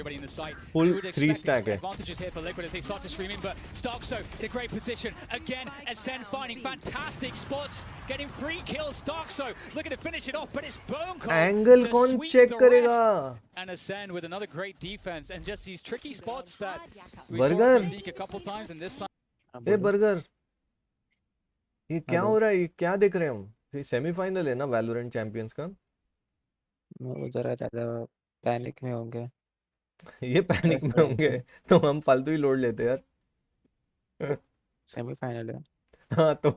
full 3 stack है. Advantages here for Liquid as they start to stream in, but Starkso in a great position. Again, Ascend finding fantastic spots, getting 3 kills. Starkso looking to finish it off, but it's Bone Cold. Angle कौन check करेगा? And Ascend with another great defense and just these tricky spots that we saw from Zeke a couple times, and this time. A burger, ये क्या हो रहा है? ये क्या देख रहे हैं हम? ये सेमीफाइनल है ना वैलोरेंट चैंपियंस का. वो जरा ज्यादा पैनिक में होंगे. ये पैनिक में होंगे तो हम फालतू ही लोड लेते यार. सेमीफाइनल है. हाँ तो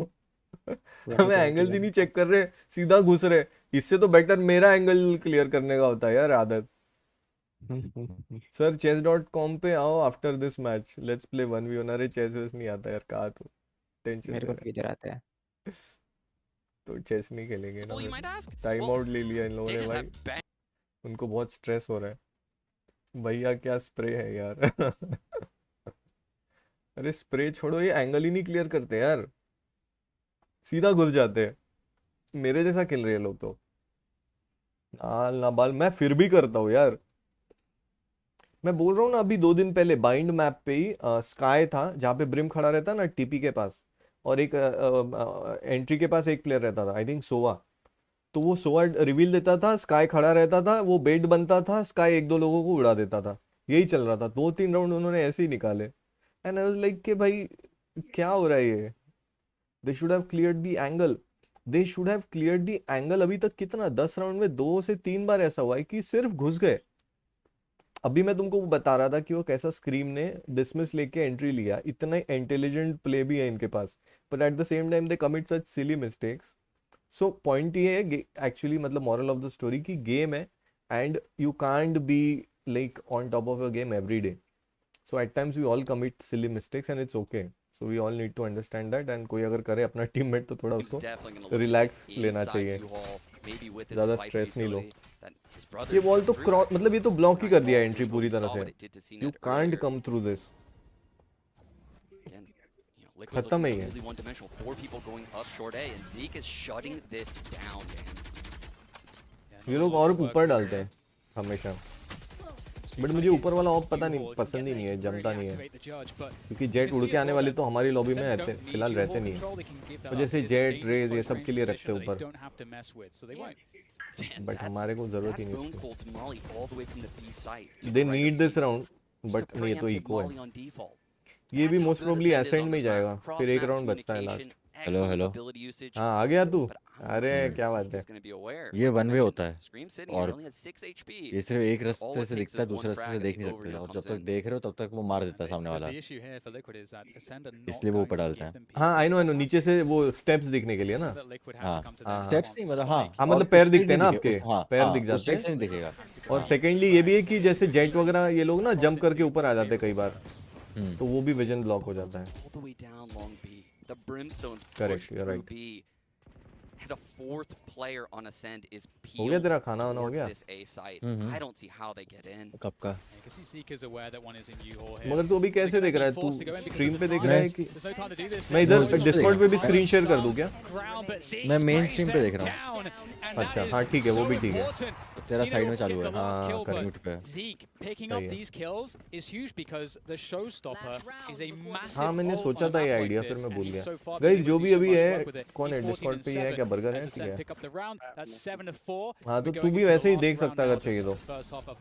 हमें एंगल्स ही नहीं चेक कर रहे, सीधा घुस रहे. इससे तो बेटर मेरा एंगल क्लियर करने का होता है यार आदत. सर chess.com पे आओ after this match, let's play 1v1. अरे चेस वेस नहीं आता यार, कहा तो टेंशन मेरे को किधर आता है. तो चेस नहीं खेलेंगे ना. टाइम आउट ले लिया इन लोगों ने भाई. उनको बहुत स्ट्रेस हो रहा है. भैया क्या स्प्रे है यार. अरे स्प्रे छोड़ो, ये एंगल ही नहीं क्लियर करते यार, सीधा घुस जाते हैं. मेरे जैसा खेल रहे हैं लोग तो. नाल ना बाल मैं फिर भी करता हूँ यार. मैं बोल रहा हूँ ना, अभी 2 दिन पहले बाइंड मैप पे ही स्काई था जहाँ पे ब्रिम खड़ा रहता ना टीपी के पास, और एक एंट्री के पास एक प्लेयर रहता था, आई थिंक सोवा. तो वो सोवा रिवील देता था, स्काई खड़ा रहता था, वो बेट बनता था, स्काई 1-2 लोगों को उड़ा देता था. यही चल रहा था. 2-3 राउंड उन्होंने ऐसे ही निकाले. एंड आई वाज लाइक कि भाई क्या हो रहा है ये. They should have cleared the angle. They should have cleared the angle. अभी तक कितना 10 राउंड में 2 से 3 बार ऐसा हुआ है कि सिर्फ घुस गए. अभी मैं तुमको बता रहा था कि वो कैसा स्क्रीम ने डिसमिस लेके एंट्री लिया. इतना इंटेलिजेंट प्ले भी है इनके पास, but at the same time they commit such silly mistakes. So point ये है एक्चुअली, मतलब मॉरल ऑफ द स्टोरी की गेम है and you can't be like on top of a game every day. So at times we all commit silly mistakes and it's okay. So we all need to understand that. And कोई अगर करे अपना teammate तो थोड़ा उसको relax लेना चाहिए, ज़्यादा स्ट्रेस नहीं लो. ये वॉल तो क्रॉस, मतलब ये तो ब्लॉक ही कर दिया एंट्री पूरी तरह से. You can't come through this. खत्म है ये. ये लोग और ऊपर डालते हैं हमेशा, बट मुझे ऊपर वाला ऑफ पता नहीं, पसंद ही नहीं है, जमता नहीं है, क्योंकि जेट उड़ के आने वाले तो हमारी लॉबी में रहते फिलहाल रहते नहीं है, तो जैसे जेट रेज ये सब के लिए रखते ऊपर, बट हमारे को जरूरत ही नहीं। They need this round, but नहीं तो इको है, ये भी मोस्ट प्रोबेबली एसेंड में ही जाएगा, फिर एक राउंड बचता है लास्ट। हेलो हेलो, हाँ आ गया तू, अरे क्या बात है। ये वन वे होता है और ये सिर्फ एक रास्ते से दिखता है, दूसरे रास्ते से देख नहीं सकते, और जब तक देख रहे हो तब तक वो मार देता है सामने वाला, इसलिए वो ऊपर डालता है। हाँ आई नो, नीचे से वो स्टेप्स दिखने के लिए ना। हाँ स्टेप्स नहीं, मतलब हाँ मतलब पैर दिखते हैं ना आपके, हाँ पैर दिख जाते हैं, दिखेगा। और सेकेंडली ये भी है कि जैसे जेट वगैरह ये लोग ना जंप करके ऊपर आ जाते हैं कई बार, तो वो भी विजन ब्लॉक हो जाता है। Correct, you're right. And a fourth player on Ascend is हो गया peeled तेरा खाना वाना हो towards गया? this A site. I don't see how they get in. कब का? मगर मगर तू अभी कैसे देख रहा है, तू स्ट्रीम पे देख रहा है कि मैं इधर डिस्कॉर्ड पे भी स्क्रीन शेयर कर दूं क्या? मैं मेन स्ट्रीम पे देख रहा हूँ। अच्छा हाँ ठीक है, वो भी ठीक है, तेरा साइड में चालू है। हाँ करेक्ट पे। हाँ मैंने सोचा था ये आइडिया, फिर मैं भूल गया। गाइस जो भी अभी है, कौन है डिस्कॉर्ड पे ही है क्या, बर्गर है ठीक है। हाँ तो तू भी वैसे ही देख सकता अगर चाहिए तो,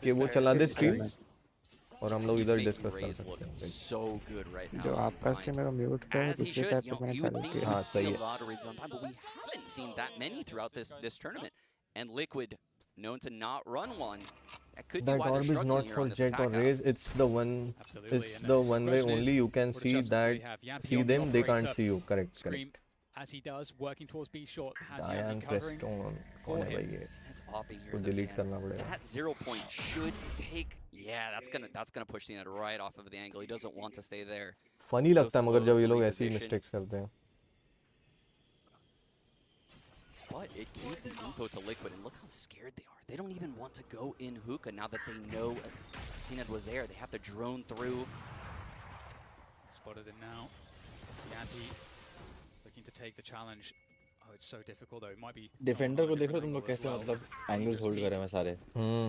कि वो चला दे स्ट्रीम और हम लोग इधर डिस्कस कर सकते हैं। जो आपका स्ट्रीम है म्यूट पे है, दूसरे टैब पे मैंने चालू किया। हाँ सही है। And Liquid known to not run one. That could be That why they're orb is struggling not here for on this jet or attack. raise, it's the one way only you can see that, see them, they can't see you. Correct, correct. As he does, working towards B short, has Diane Preston, कौन है भाई ये? It's hopping here. इसको delete करना पड़ेगा। That 0 point should take. Yeah, that's gonna push the net right off of the angle. He doesn't want to stay there. Funny लगता है मगर जब ये लोग ऐसी mistakes करते हैं। But it gave the info to Liquid, and look how scared they are. They don't even want to go in hookah now that they know CNED was there. They have to drone through. Spotted him now. Yanti looking to take the challenge. Oh, it's so difficult though. It might be. Defender को देख रहे हो तुम लोग कैसे, मतलब angles hold कर रहे हैं सारे।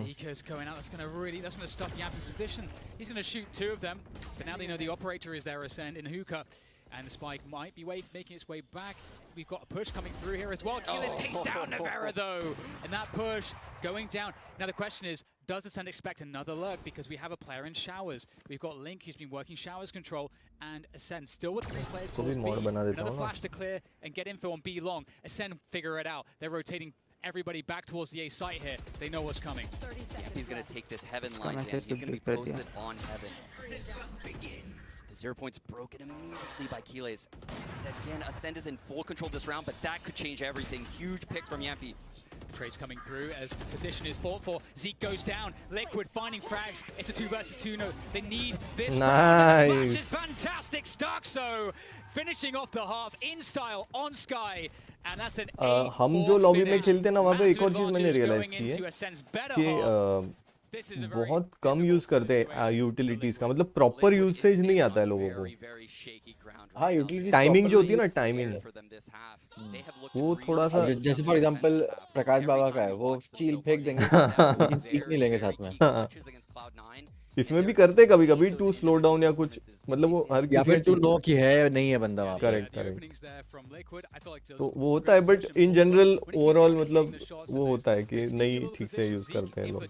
Zika's going out. That's gonna stop Yampi's position. He's gonna shoot two of them, but now they know the operator is there, Ascend in hookah. And the spike might be making its way back. We've got a push coming through here as well. Keyless takes down Navera though. And that push going down. Now the question is, does Ascend expect another lurk? Because we have a player in showers. We've got Link who's been working showers control, and Ascend still with 3 players towards B. Another flash to clear and get info on B long. Ascend figure it out. They're rotating everybody back towards the A site here. They know what's coming. He's going to take this heaven line, man. He's going to be posted on heaven. The 0 point's broken immediately by Keyless. And again, Ascend is in full control this round, but that could change everything. Huge pick from Yampi. Trace coming through as position is fought for. Zeke goes down. Liquid finding frags. It's a 2 versus 2. No, they need this. Nice. Flash is fantastic. Starkso finishing off the half in style on Sky. And that's an हम जो lobby में खेलते हैं ना, वहाँ पे एक और चीज़ मैंने रियलाइज की है कि बहुत कम यूज करते हैं यूटिलिटीज का, मतलब प्रॉपर यूसेज नहीं आता है लोगों को। हाँ यूटिलिटी टाइमिंग जो होती है ना, टाइमिंग वो थोड़ा सा, जैसे फॉर एग्जांपल प्रकाश बाबा का है, वो चील फेंक देंगे लेकिन पीक नहीं लेंगे साथ में। इसमें भी करते कभी कभी टू स्लो डाउन या कुछ, मतलब वो हर या फिर टू नो की है नहीं है बंदा वहाँ। करेक्ट करेक्ट, तो वो होता है, बट इन जनरल ओवरऑल मतलब वो होता है कि नहीं ठीक से यूज करते हैं लोग।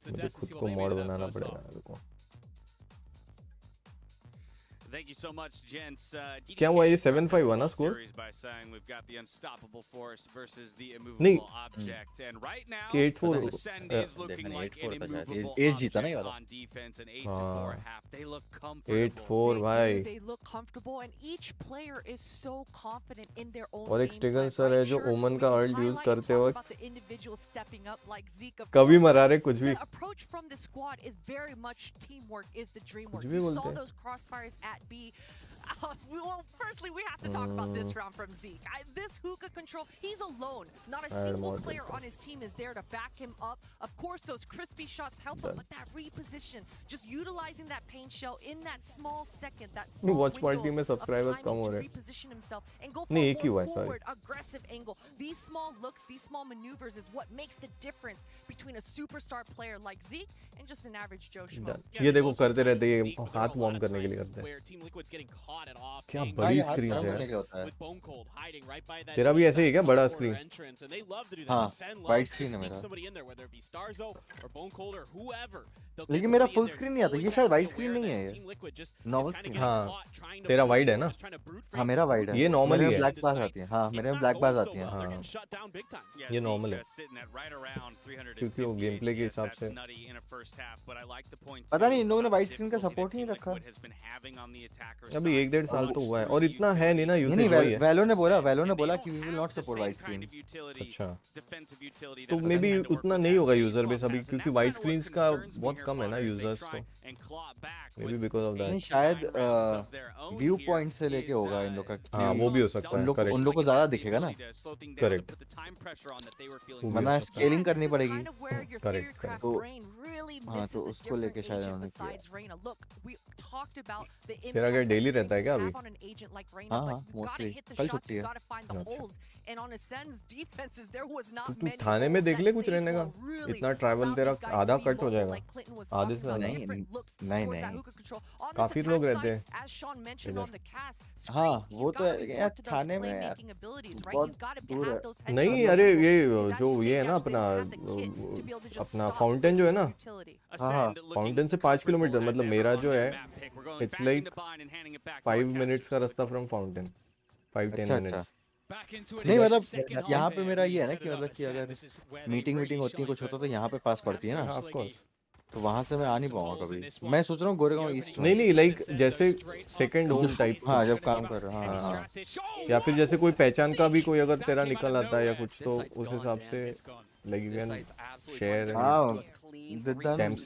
मुझे खुद को मॉड बनाना पड़ेगा मेरे को। Thank you so much, gents. क्या हुआ ये 7-5 हुआ ना स्कोर? नहीं, 8-4 एज जीता नहीं वाला। 8-4 भाई। They look comfortable and each player is so confident in their own. और एक स्टेगन सर है जो ओमन का अल्ट यूज करते वक्त like कभी मरा रहे कुछ भी। The approach from the squad is very much teamwork is the dream work. कुछ भी You बोलते saw हैं। those crossfires at B. Well, firstly, we have to talk about this round from Zeke. This hookah control, he's alone. Not a single player on his team is there to back him up. Of course, those crispy shots help him, but that reposition, just utilizing that paint shell in that small second, that small watch party window में of subscribers come timing हो to रहे हैं. reposition himself and go for नहीं, a एक ही हुआ more है, sorry. forward, aggressive angle. These small looks, these small maneuvers is what makes the difference between a superstar player like Zeke and just an average Joe Schmo. ये देखो करते रहते हैं, ये हाथ वार्म करने के लिए करते हैं. क्या बड़ी स्क्रीन है. तेरा भी ऐसे ही क्या बड़ा स्क्रीन? हाँ, वाइड स्क्रीन है मेरा. लेकिन मेरा फुल स्क्रीन नहीं आता. ये शायद वाइड स्क्रीन नहीं है, ये नॉर्मल स्क्रीन. हाँ, तेरा वाइड है ना? हाँ, मेरा वाइड है. ये नॉर्मल ही है. ब्लैक बार्स आती है. हाँ, मेरे में ब्लैक बार्स आती हैं. हाँ, ये नॉर्मल है. क्योंकि वो गेम प्ले के हिसाब से. पता नहीं इन लोगों ने वाइड स्क्रीन का सपोर्ट नहीं रखा. अभी 1-1.5 साल तो हुआ है और इतना है नहीं ना यूसेज. नहीं, वैलो ने बोला कि we will not support wide screen. अच्छा, तो मे बी उतना नहीं होगा यूजर बेस अभी, क्योंकि वाइड स्क्रीन्स का बहुत कम है ना यूजर्स, तो may be because of that. नहीं, शायद व्यू पॉइंट से लेके होगा इन लोग का. हाँ, वो भी हो सकता है. उन लोग को ज्यादा दिखेगा ना. करेक्ट. वरना स्केलिंग करनी पड़ेगी. करेक्ट. तो हाँ, तो उसको लेके शायद उन्होंने किया. तेरा क्या डेली रहता है क्या अभी? हाँ, मोस्टली. कल छुट्टी है. तू थाने में देख ले कुछ रहने का. इतना ट्रैवल तेरा आधा कट हो जाएगा. आधे से नहीं. काफी लोग रहते हैं. हाँ, वो तो यार थाने में यार बहुत दूर है. नहीं, अरे ये जो ये है ना अपना फाउंटेन जो है ना, हाँ, फाउंटेन से 5 किलोमीटर, मतलब मेरा जो है इट्स लाइक 5 मिनट्स का रास्ता फ्रॉम फाउंटेन. 5-10 मिनट्स. नहीं, मतलब यहाँ पे मेरा ये है ना कि मतलब कि अगर मीटिंग होती है, कुछ होता तो यहाँ पे पास पड़ती है ना. Of course. तो वहाँ से मैं आ नहीं पाऊंगा कभी. मैं सोच रहा हूँ गोरेगांव ईस्ट. नहीं, लाइक जैसे सेकंड होम टाइप. हाँ, जब काम कर रहा हूँ. हाँ. या फिर जैसे कोई पहचान का भी कोई अगर तेरा निकल आता है या कुछ, तो उस हिसाब से लाइक यू कैन शेयर. हाँ,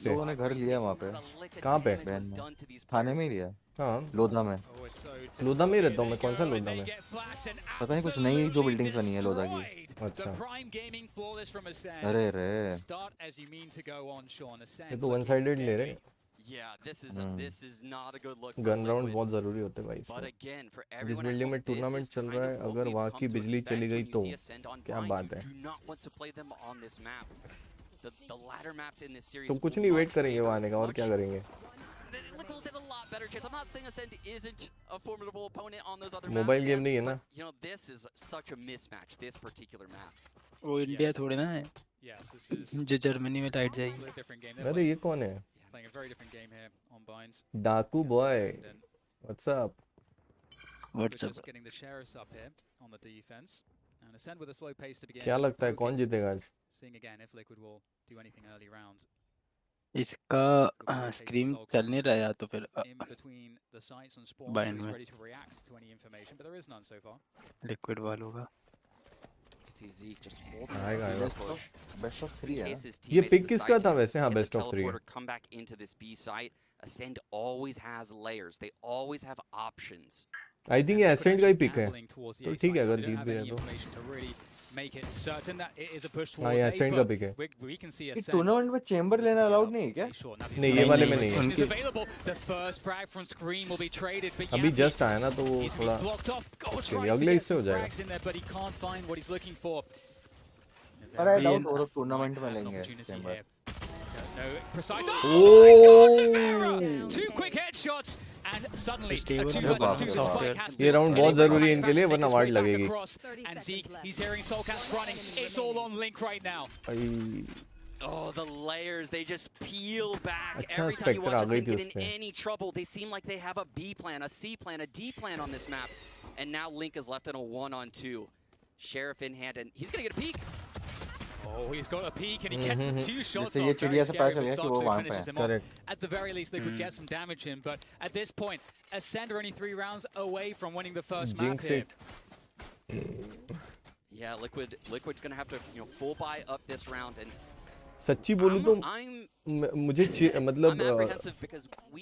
लोगों ने घर लिया वहाँ पे. कहाँ पे? थाने में ही लिया. हाँ, लोधा में. लोधा में ही रहता हूँ मैं. कौन सा लोधा में? पता नहीं, कुछ नई जो बिल्डिंग्स बनी है लोधा की. अच्छा. अरे ये तो वन साइडेड ले रहे. गन राउंड बहुत जरूरी होते हैं भाई. जिस बिल्डिंग में टूर्नामेंट चल रहा है, अगर वहाँ की बिजली चली गई तो क्या बात है. तुम कुछ नहीं वेट करेंगे वहाँ आने का, और क्या करेंगे. मोबाइल गेम नहीं है ना. वो इंडिया थोड़ी ना है जो जर्मनी में लाइट जाएगी. अरे ये कौन है? डाकू बॉय. What's up? क्या लगता है कौन जीतेगा आज? इसका स्क्रीन चल नहीं रहा, तो फिर बाइंड में लिक्विड वाल होगा. आएगा. बेस्ट ऑफ 3 है. ये पिक किसका था वैसे? हाँ, best of 3. Ascend always has layers. They always have options. I think ये Ascend का ही पिक है, तो ठीक है अगर जीत भी है तो. हाँ, ये Ascend का पिक है. इस टूर्नामेंट में चेंबर लेना अलाउड नहीं है क्या? नहीं, ये वाले में नहीं है. अभी जस्ट आया ना, तो वो थोड़ा अगले इससे हो जाएगा. पर आई डाउट और टूर्नामेंट में लेंगे chamber. No precise. Two quick headshots and suddenly a 2-2 spike has ये राउंड बहुत जरूरी है इनके लिए, वरना वार्ड लगेगी. And Zeke, he's hearing Soulcats running. It's all on Link right now. Oh, the layers, they just peel back. Every time you watch us get in any trouble, they seem like they have a B plan, a C plan, a D plan on this map. And now Link is left in a 1-on-2. Sheriff in hand, and he's going to get a peek. Oh, he's got a peek and he gets some 2 shots off. Very scary for Stock, so finishes him off. At the very least, they could get some damage in, but at this point, Ascend are only 3 rounds away from winning the first map here. Yeah, Liquid's going to have to, full buy up this round, and सच्ची बोलूँ तो मुझे मतलब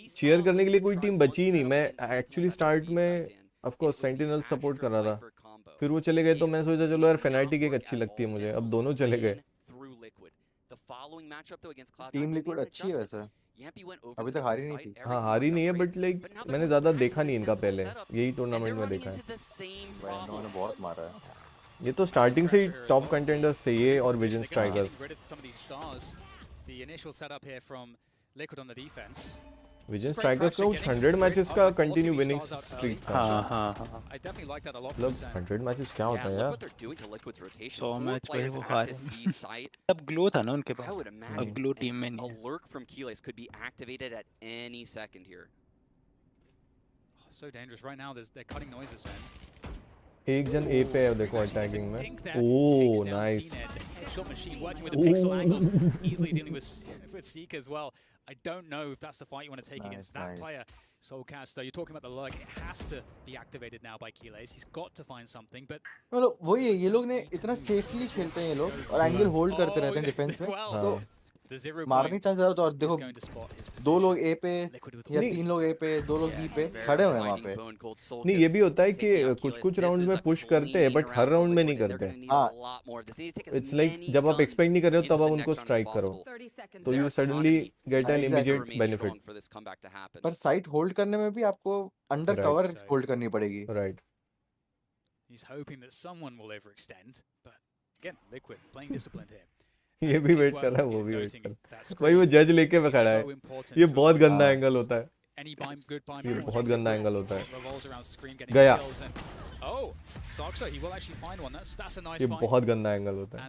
cheer करने के लिए कोई team बची ही नहीं। मैं एक्चुअली स्टार्ट में ऑफ कोर्स सेंटिनल सपोर्ट कर रहा था, फिर वो चले गए तो मैं सोचा चलो यार फेनाटिक एक अच्छी लगती है मुझे, अब दोनों चले गए। टीम लिक्विड अच्छी है वैसे, अभी तक हारी नहीं थी। हाँ हारी नहीं है, बट लाइक मैंने ज़्यादा देखा नहीं इनका पहले, यही टूर्नामेंट में देखा है। इन्होंने बहुत मारा है। ये तो स्टार्टिंग से ही टॉप कंटेंडर्स थे ये और विजन स्ट्राइकर्स। विजन स्ट्राइकर्स का कुछ 100 मैचेस का कंटिन्यू विनिंग स्ट्रीक था। हाँ मतलब 100 मैचेस क्या होता है यार? 100 मैच में वो हारे। तब ग्लो था ना उनके पास, अब ग्लो टीम में नहीं है। एक जन ए पे है देखो अटैकिंग में। Oh nice. I don't know if that's the fight you want to take against that player. Soulcaster, you're talking about the lurk. It has to be activated now by Keyless. He's got to find something, but मतलब वही है, ये लोग ने इतना safely खेलते हैं ये लोग और एंगल होल्ड करते रहते हैं डिफेंस में, तो मारने चांस ज़्यादा। तो और देखो 2 लोग ए पे या 3 लोग ए पे, 2 लोग बी पे खड़े हुए हैं वहाँ पे। नहीं ये भी होता है कि कुछ राउंड में पुश करते हैं बट हर राउंड में नहीं करते। हाँ इट्स लाइक जब आप एक्सपेक्ट नहीं कर रहे हो तब आप उनको स्ट्राइक करो तो you suddenly get an immediate benefit. पर साइट होल्ड करने में भी आपको अंडर कवर होल्ड करनी पड़ेगी। Right. he's hoping that someone will overextend, but again, Liquid playing disciplined here. ये भी वेट कर रहा है, वो भी वेट कर रहा है। भाई वो जज लेके पे खड़ा है। ये बहुत गंदा एंगल होता है, ये बहुत गंदा एंगल होता है। गया, ये बहुत गंदा एंगल होता है।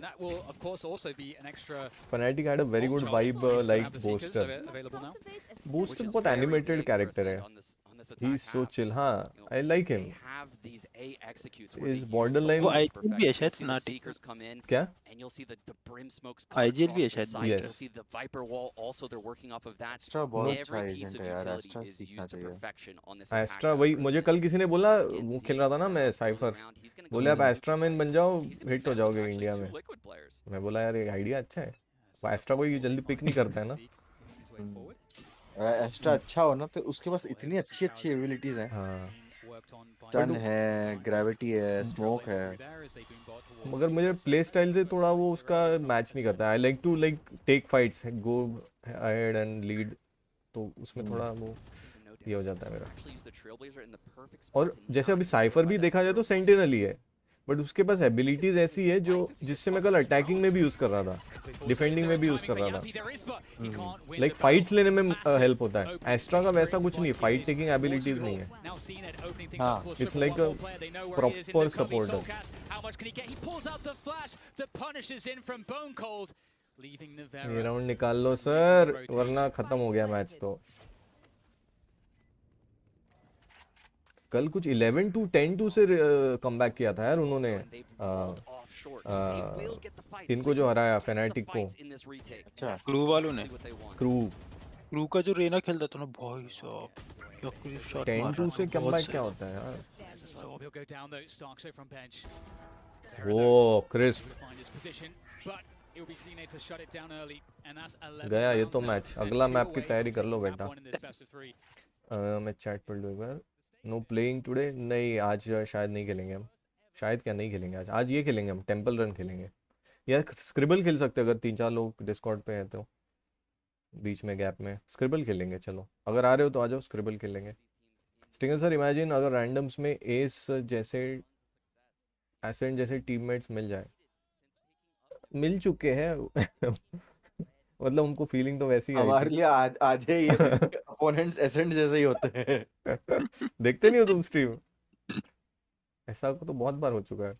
Fanatic had a very good vibe like booster. Booster बहुत एनिमेटेड कैरेक्टर है। He is so chill. हाँ, I like him. Is borderline. वो IGL भी है शायद नाटी। क्या? IGL भी है शायद। Yes. Astra बहुत अच्छा एजेंट है यार, Astra सीखना चाहिए। Astra वही मुझे कल किसी ने बोला, वो खेल रहा था ना मैं साइफर, बोले आप Astra मैन बन जाओ हिट हो जाओगे इंडिया में। मैं बोला यार ये आइडिया अच्छा है। वो Astra कोई जल्दी पिक नहीं करता है ना। एस्ट्रा अच्छा हो ना तो उसके पास इतनी अच्छी अच्छी एबिलिटीज हैं। हाँ। स्टन है, ग्रेविटी है, स्मोक है, मगर मुझे प्ले स्टाइल से थोड़ा वो उसका मैच नहीं करता। I like to like take fights, go ahead and lead, तो उसमें थोड़ा वो ये हो जाता है मेरा। और जैसे अभी साइफर भी देखा जाए तो सेंटिनल ही है, बट उसके पास एबिलिटीज ऐसी है जो जिससे मैं कल अटैकिंग में भी यूज कर रहा था, डिफेंडिंग में भी यूज कर रहा था। लाइक फाइट्स लेने में हेल्प होता है। एस्ट्रा का वैसा कुछ नहीं, फाइट टेकिंग एबिलिटीज नहीं है। हाँ, it's like a proper supporter. ये राउंड निकाल लो सर, वरना खत्म हो गया मैच। तो कल कुछ 11-2 10-2 से कमबैक किया था यार उन्होंने। इनको जो हराया फेनाटिक को। अच्छा, क्रू वालों ने। क्रू का जो रेना खेलता था ना भाई साहब, 10-2 से कमबैक क्या होता है यार? वो क्रिस्प गया ये तो मैच। अगला मैप की तैयारी कर लो बेटा। मैं चैट पढ़ लूँ एक बार। नो प्लेइंग टुडे, नहीं आज शायद नहीं खेलेंगे हम। शायद क्या नहीं खेलेंगे आज ये खेलेंगे हम, टेंपल रन खेलेंगे या स्क्रिबल खेल सकते हैं अगर 3-4 लोग डिस्कॉर्ड पे हैं तो। बीच में गैप में स्क्रिबल खेलेंगे। चलो अगर आ रहे हो तो आ जाओ, स्क्रिबल खेलेंगे। स्टिंगर सर इमेजिन अगर रैंडम्स में एस जैसे एसेंट जैसे टीममेट्स मिल जाए। मिल चुके हैं मतलब उनको फीलिंग तो वैसी है। हमारे लिए आधे ये अपोनेंट्स एसेंट जैसे ही होते हैं। देखते नहीं हो तुम स्ट्रीम? ऐसा को तो बहुत बार हो चुका है।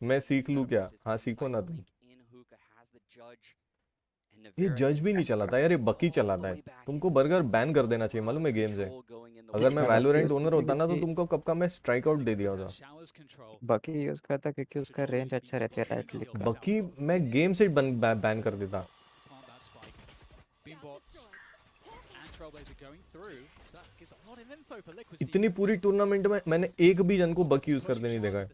मैं सीख लूं क्या? हाँ सीखो ना तुम। ये जज भी नहीं चलाता यार, ये बकी चलाता है। तुमको बर्गर बैन कर देना चाहिए मालूम है गेम से। अगर मैं वैलोरेंट ओनर होता ना तो तुमको कब का मैं स्ट्राइक आउट दे दिया होता। बकी यूज करता क्योंकि उसका रेंज अच्छा रहता है राइट क्लिक का। बकी मैं गेम से बैन कर देता। इतनी पूरी टूर्नामेंट में मैंने एक भी जन को बकी यूज करते नहीं देखा है।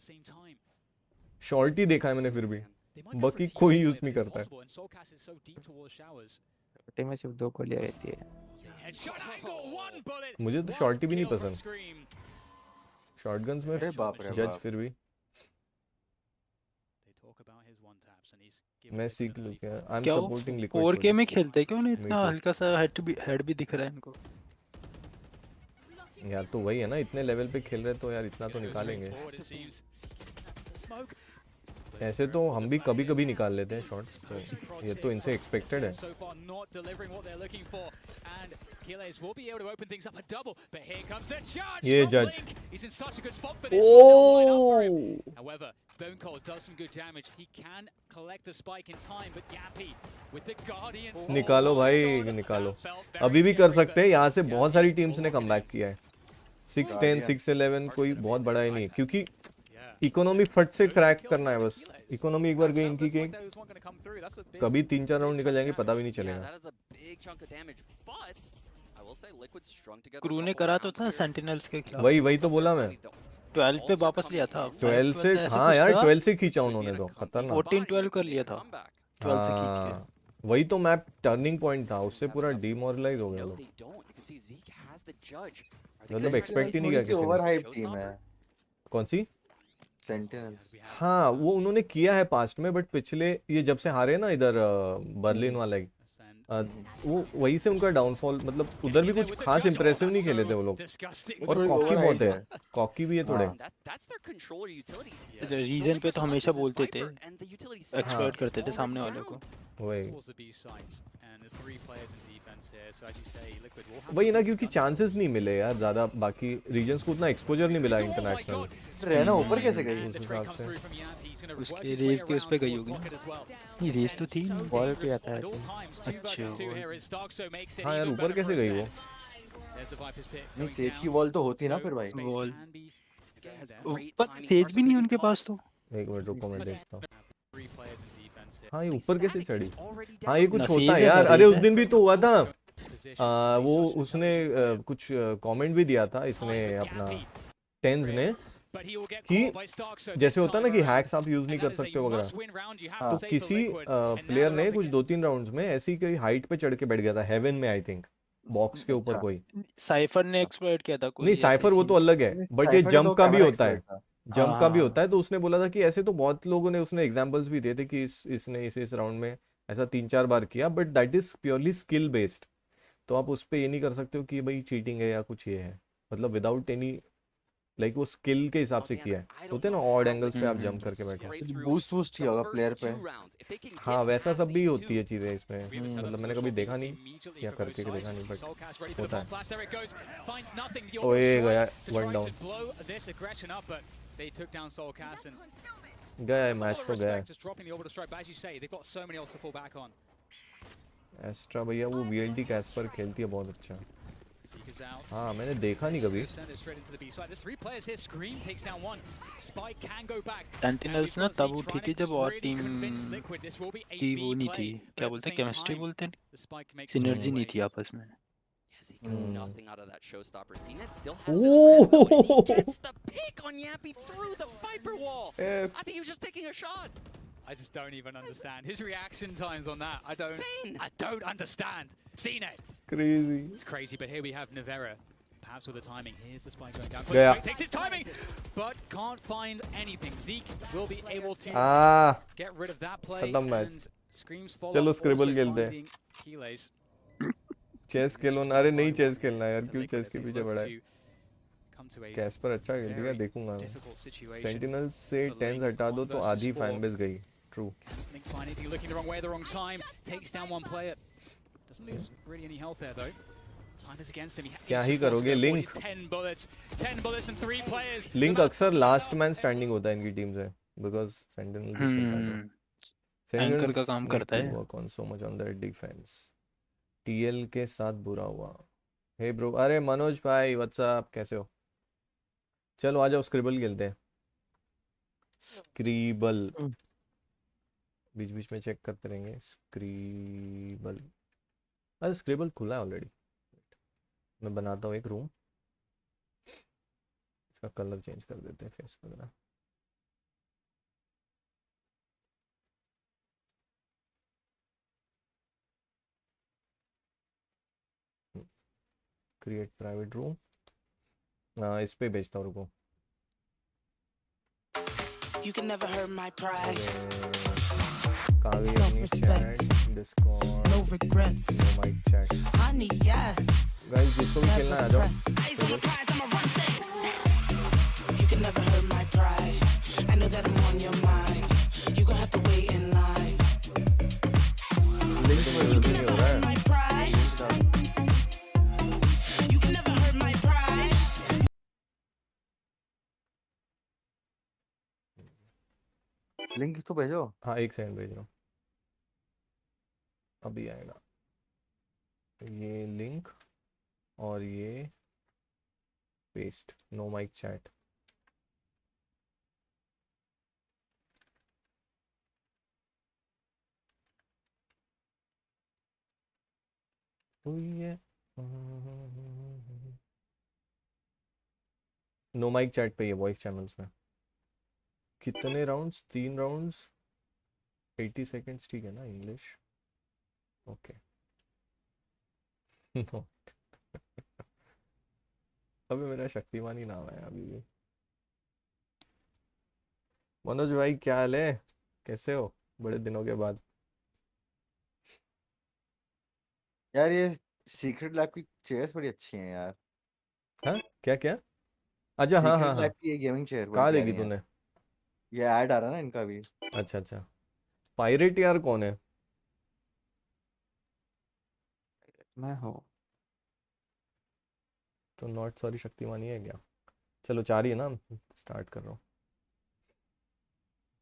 शॉर्टी देखा है मैंने फिर भी। बाकी कोई यूज नहीं करता है। छोटे में सिर्फ 2 गोलियां रहती है। मुझे तो शॉर्टी भी नहीं पसंद, शॉटगन्स में जज फिर भी मैं सीख लूं क्या? I am supporting liquid. 4K में खेलते क्यों नहीं? इतना हल्का सा हेड भी दिख रहा है इनको यार। तो वही है ना, इतने लेवल पे खेल रहे तो यार इतना तो निकालेंगे। ऐसे तो हम भी कभी कभी निकाल लेते हैं शॉट्स, तो ये तो इनसे एक्सपेक्टेड है। ये जज निकालो भाई, निकालो। अभी भी कर सकते हैं, यहाँ से बहुत सारी टीम्स ने कमबैक किया है। 6-10 6-11 कोई बहुत बड़ा ही नहीं है, क्योंकि इकोनॉमी फट से क्रैक करना है बस। इकोनॉमी एक बार गई इनकी के कभी 3-4 राउंड निकल जाएंगे, पता भी नहीं चलेगा। क्रू ने करा तो था सेंटिनल्स के खिलाफ। वही तो बोला मैं, 12 पे वापस लिया था। 12 से, हाँ यार 12 से खींचा उन्होंने तो खतरनाक। 14-12 कर लिया था 12 से खींच के। वही तो मैप टर्निंग पॉइंट था, उससे पूरा डिमोरलाइज हो गया लोग। मतलब एक्सपेक्ट ही नहीं किया किसी ने। ओवरहाइप टीम है। कौन सी? सेंटिनल्स। हाँ वो उन्होंने किया है पास्ट में, बट पिछले ये जब से हारे ना इधर बर्लिन वाला वो वही से उनका डाउनफॉल। मतलब उधर भी कुछ खास इंप्रेसिव नहीं खेले थे वो लोग, और कॉकी बहुत है, कॉकी भी है थोड़े। रीजन पे तो हमेशा बोलते थे, एक्सपर्ट करते थे सामने वाले को। वही ना, क्योंकि चांसेस नहीं मिले यार ज्यादा, बाकी रीजन्स को उतना एक्सपोजर नहीं मिला इंटरनेशनल। रहना ऊपर कैसे गई उस हिसाब से? उसके रेस के उस पे गई होगी। ये रेस तो थी, बॉल पे आता है। अच्छा हाँ यार ऊपर कैसे गई वो? नहीं सेज की वॉल तो होती ना फिर भाई। वॉल ऊपर सेज भी नहीं उनके पास तो। एक मिनट रुको मैं देखता हूँ। हाँ ये ऊपर कैसे चढ़ी? हाँ ये कुछ होता है यार। अरे उस दिन भी तो हुआ था, वो उसने कुछ कमेंट भी दिया था इसने अपना टेंस ने, कि जैसे होता है ना कि हैक्स आप यूज नहीं कर सकते वगैरह। तो किसी प्लेयर ने कुछ 2-3 राउंड्स में ऐसी कोई हाइट पे चढ़ के बैठ गया था, हेवन में आई थिंक, बॉक्स के ऊपर कोई। साइफर ने एक्सप्लॉइट किया था कोई। नहीं साइफर वो तो अलग है, बट ये जंप का भी होता है, जंप का भी होता है। तो उसने बोला था कि ऐसे तो बहुत लोगों ने, उसने एग्जांपल्स भी दिए थे कि इसने इस राउंड में ऐसा 3-4 बार किया, but that is purely skill based. तो आप उस पे ये नहीं कर सकते हो कि भाई चीटिंग है या कुछ ये है, मतलब विदाउट एनी लाइक वो स्किल के हिसाब से किया है। होते ना ऑड एंगल्स पे आप जंप करके बैठो, बूस्ट किया होगा प्लेयर पे। हाँ वैसा सब भी होती है चीजें इसमें, मतलब मैंने कभी देखा नहीं या करके देखा नहीं, बट होता है। ओए गया वन डाउन, गया मैच तो गया। एस्ट्रा भैया वो वीएलटी कैस्पर खेलती है बहुत अच्छा। हाँ मैंने देखा नहीं कभी। सेंटिनल्स ना तब उठी थी जब और टीम की वो नहीं थी, क्या बोलते हैं, केमिस्ट्री बोलते हैं, सिनर्जी नहीं थी आपस में। Nothing out of that showstopper. CNET still has the press, though, and he gets the pick on Yappy through the Viper wall. I think he was just taking a shot. I just don't even understand his reaction times on that. I don't understand. CNET. Crazy. It's crazy, but here we have Nivera. Perhaps with the timing. Here's the spike going down. Yeah. Takes his timing, but can't find anything. Zeke will be able to get rid of that play. And Screams follow. चलो scribble खेलते हैं। Chess खेलो ना। अरे नहीं chess खेलना यार, क्यों chess के पीछे पड़ा है? कैस्पर अच्छा खेल रहा है, देखूंगा मैं। सेंटिनल्स से 10 हटा दो तो आधी फैन बेस गई। ट्रू। क्या ही करोगे? लिंक अक्सर लास्ट मैन स्टैंडिंग होता है इनकी टीम से, बिकॉज़ सेंटिनल एंकर का काम करता है। Work on so much on that defence. TL के साथ बुरा हुआ। हे ब्रो, अरे मनोज भाई व्हाट्सअप, कैसे हो? चलो आ जाओ स्क्रिबल खेलते हैं। स्क्रिबल बीच बीच में चेक करते रहेंगे। स्क्रिबल, अरे स्क्रिबल खुला है ऑलरेडी। मैं बनाता हूँ एक रूम, इसका कलर चेंज कर देते हैं, फेस वगैरह। क्रिएट प्राइवेट रूम, इस पे भेजता हूँ, रुको। You can never hurt my pride. कहाँ गई अपनी chat, Discord, No regrets. No mic chat. Honey, yes. Guys जिसको भी खेलना है आ जाओ। You can never hurt my pride. I know that I'm on your mind. You gon' have to wait in line. Link में जल्दी नहीं हो रहा है। My pride. You can never hurt my pride. Link तो भेजो। हाँ 1 सेकंड भेज रहा हूँ, अभी आएगा ये लिंक और ये पेस्ट, नो माइक चैट। ये नो माइक चैट पे, ये वॉइस चैनल्स में कितने राउंड्स, 3 राउंड्स 80 सेकेंड्स, ठीक है ना इंग्लिश, ओके। अभी मेरा शक्तिमान ही नाम है अभी भी। मनोज भाई क्या हाल है, कैसे हो बड़े दिनों के बाद? यार ये सीक्रेट लैब की चेयर्स बड़ी अच्छी हैं यार। हाँ क्या क्या? अच्छा हाँ हाँ सीक्रेट हाँ, लैब की ये गेमिंग चेयर बड़ी कहाँ प्यारी देखी है। तूने? ये ऐड आ रहा है ना इनका भी। अच्छा अच्छा, पायरेट यार कौन है? मैं हूँ। तो नॉट सॉरी शक्तिमान ही है क्या? चलो 4 ही है ना, स्टार्ट कर रहा हूँ।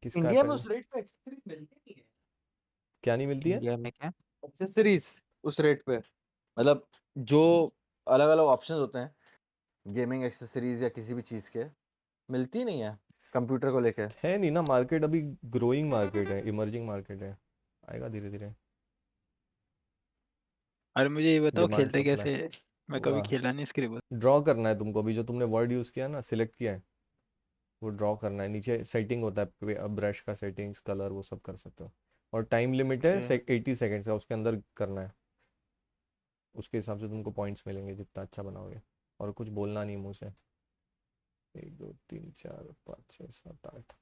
किसका है इंडिया में पहले? उस रेट पे एक्सेसरीज मिलती नहीं है। क्या नहीं मिलती है? इंडिया में क्या? एक्सेसरीज उस रेट पे, मतलब जो अलग अलग ऑप्शंस होते हैं गेमिंग एक्सेसरीज या किसी भी चीज के, मिलती नहीं है कंप्यूटर को लेके। है नहीं ना, मार्केट अभी ग्रोइंग मार्केट है, इमर्जिंग मार्केट है, आएगा धीरे धीरे। अरे मुझे ये बताओ डिमांड खेलते सप्लाई, कैसे? मैं कभी खेला नहीं स्क्रिबल। ड्रॉ करना है तुमको, अभी जो तुमने वर्ड यूज़ किया ना, सिलेक्ट किया है, वो ड्रॉ करना है। नीचे सेटिंग होता है, ब्रश का सेटिंग्स, कलर, वो सब कर सकते हो। और टाइम लिमिट है 80 सेकेंड्स का, उसके अंदर करना है। उसके हिसाब से तुमको पॉइंट्स मिलेंगे जितना अच्छा बनाओगे। और कुछ बोलना नहीं मुंह से। 1 2 3 4 5 6 7 8।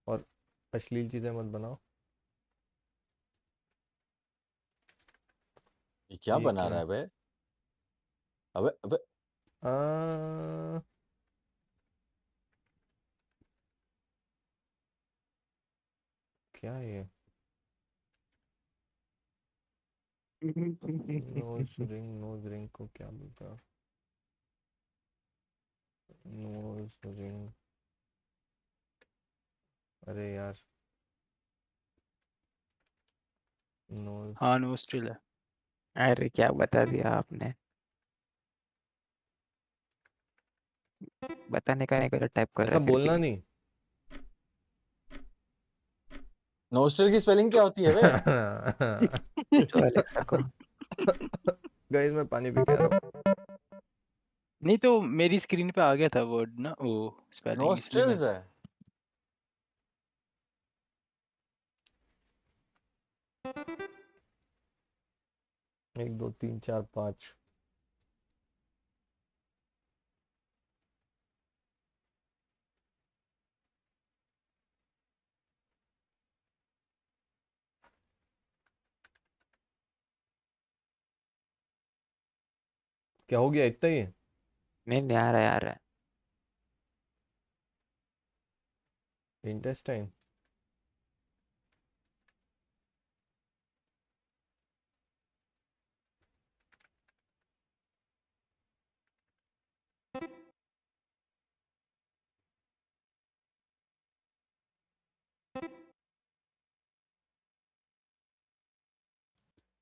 और अश्लील चीज़ें मत बनाओ। ये क्या ये बना क्या रहा है? है बे? अबे अबे आ, क्या है ये? नोज रिंग को क्या बोलता है? नोज रिंग, अरे यार, नोज। हाँ नो स्ट्रिल है। अरे क्या बता दिया आपने, बताने का नहीं, गलत टाइप कर रहा ऐसा है फिर बोलना भी। नहीं। नोस्ट्रल की स्पेलिंग क्या होती है बे? पूछो अलेक्सा को। गाइस मैं पानी पी के आ रहा हूँ। नहीं तो मेरी स्क्रीन पे आ गया था वर्ड ना, वो स्पेलिंग, इसलिए मैं नोस्ट्रल्स है। 1 2 3 4 5। क्या हो गया, इतना ही? नहीं नहीं, आ रहा है आ रहा है। इंटेस्टाइन।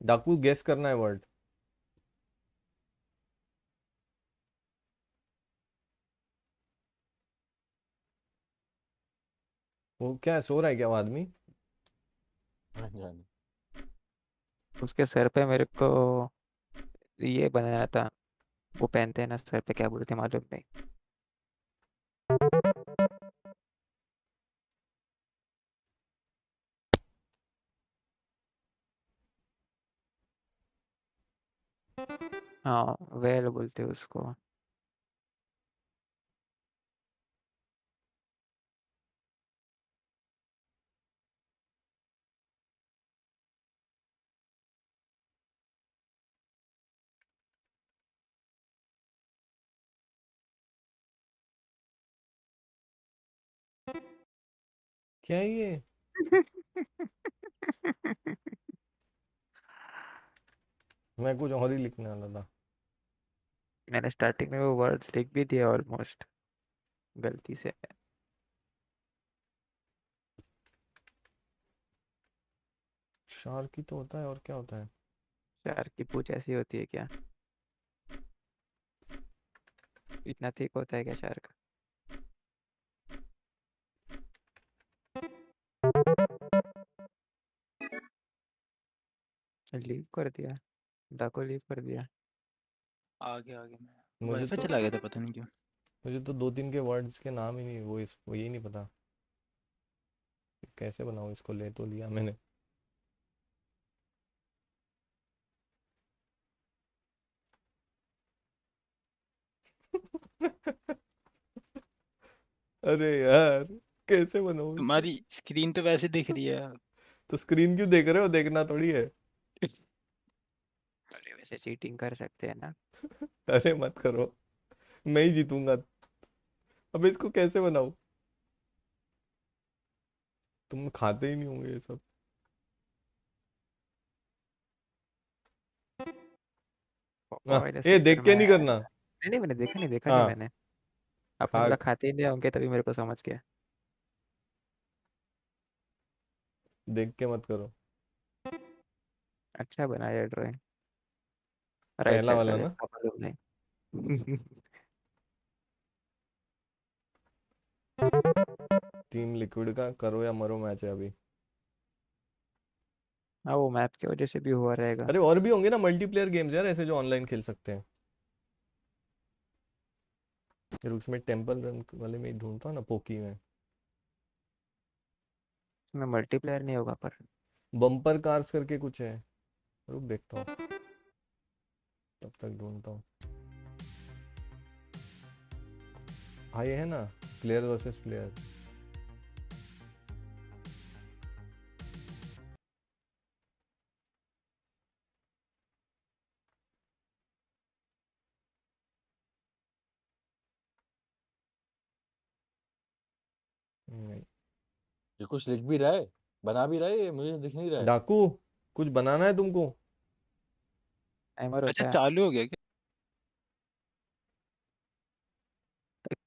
डाकू गेस करना है वर्ड। वो क्या है, सो रहा है क्या वो आदमी? उसके सर पे मेरे को ये बनाया था, वो पहनते हैं ना सर पे, क्या बोलते हैं मालूम नहीं। हाँ वेल बोलते हैं उसको। क्या है ये? मैं कुछ और ही लिखने वाला था। मैंने स्टार्टिंग में वो वर्ड लिख भी दिया ऑलमोस्ट गलती से। शार्की तो होता है, और क्या होता है? यार की पूछ ऐसी होती है क्या? इतना थिक होता है क्या शार्क? लीव कर दिया, डाको लीव कर दिया। आ गया मैं मुझे वाईफाई तो चला गया था पता नहीं क्यों। मुझे तो 2-3 के वर्ड्स के नाम ही नहीं, वो यही नहीं पता कैसे बनाऊं इसको। ले तो लिया मैंने। अरे यार, कैसे बनाऊं इसको? तुम्हारी स्क्रीन तो वैसे दिख रही है। तो स्क्रीन क्यों देख रहे हो? देखना थोड़ी है। अरे वैसे चीटिंग कर सकते हैं ना। अरे मत करो, मैं ही जीतूंगा। अब इसको कैसे बनाऊं? तुम खाते ही नहीं होंगे ये सब। ये फिर देख के मैं नहीं करना। नहीं नहीं मैंने देखा नहीं हाँ, मैंने। आपने खा। बोला खाते ही नहीं होंगे तभी मेरे को समझ गया। देख के मत करो। अच्छा बनाया ड्राइंग। राइट पहला साइड का वाला ना। देखा मालूम नहीं। टीम लिक्विड का करो या मरो मैच है अभी। हाँ वो मैप की वजह से भी हुआ रहेगा। अरे और भी होंगे ना मल्टीप्लेयर गेम्स यार, ऐसे जो ऑनलाइन खेल सकते हैं। फिर उसमें टेम्पल रन वाले में ही ढूंढता हूँ ना, पोकी में। इसमें मल्टीप्लेयर नहीं होगा पर। बम्पर कार्स करके कुछ है। रुक देखता हूँ, तब तक ढूंढता हूँ। हाँ ये है ना, प्लेयर वर्सेस प्लेयर। नहीं। ये कुछ लिख भी रहा है, बना भी रहा है, ये मुझे दिख नहीं रहा है। डाकू, कुछ बनाना है तुमको? टाइमर अच्छा होता है। चालू हो गया क्या?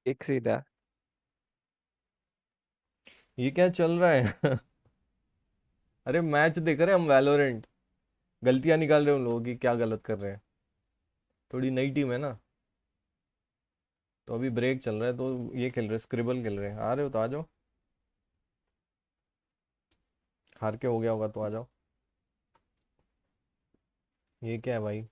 एक सीधा। ये क्या चल रहा है? अरे मैच देख रहे हैं हम, वैलोरेंट। गलतियां निकाल रहे हैं उन लोगों की, क्या गलत कर रहे हैं। थोड़ी नई टीम है ना, तो अभी ब्रेक चल रहा है, तो ये खेल रहे हैं, स्क्रिबल खेल रहे हैं। आ रहे हो तो आ जाओ। हार के हो गया होगा तो आ जाओ। ये क्या है भाई?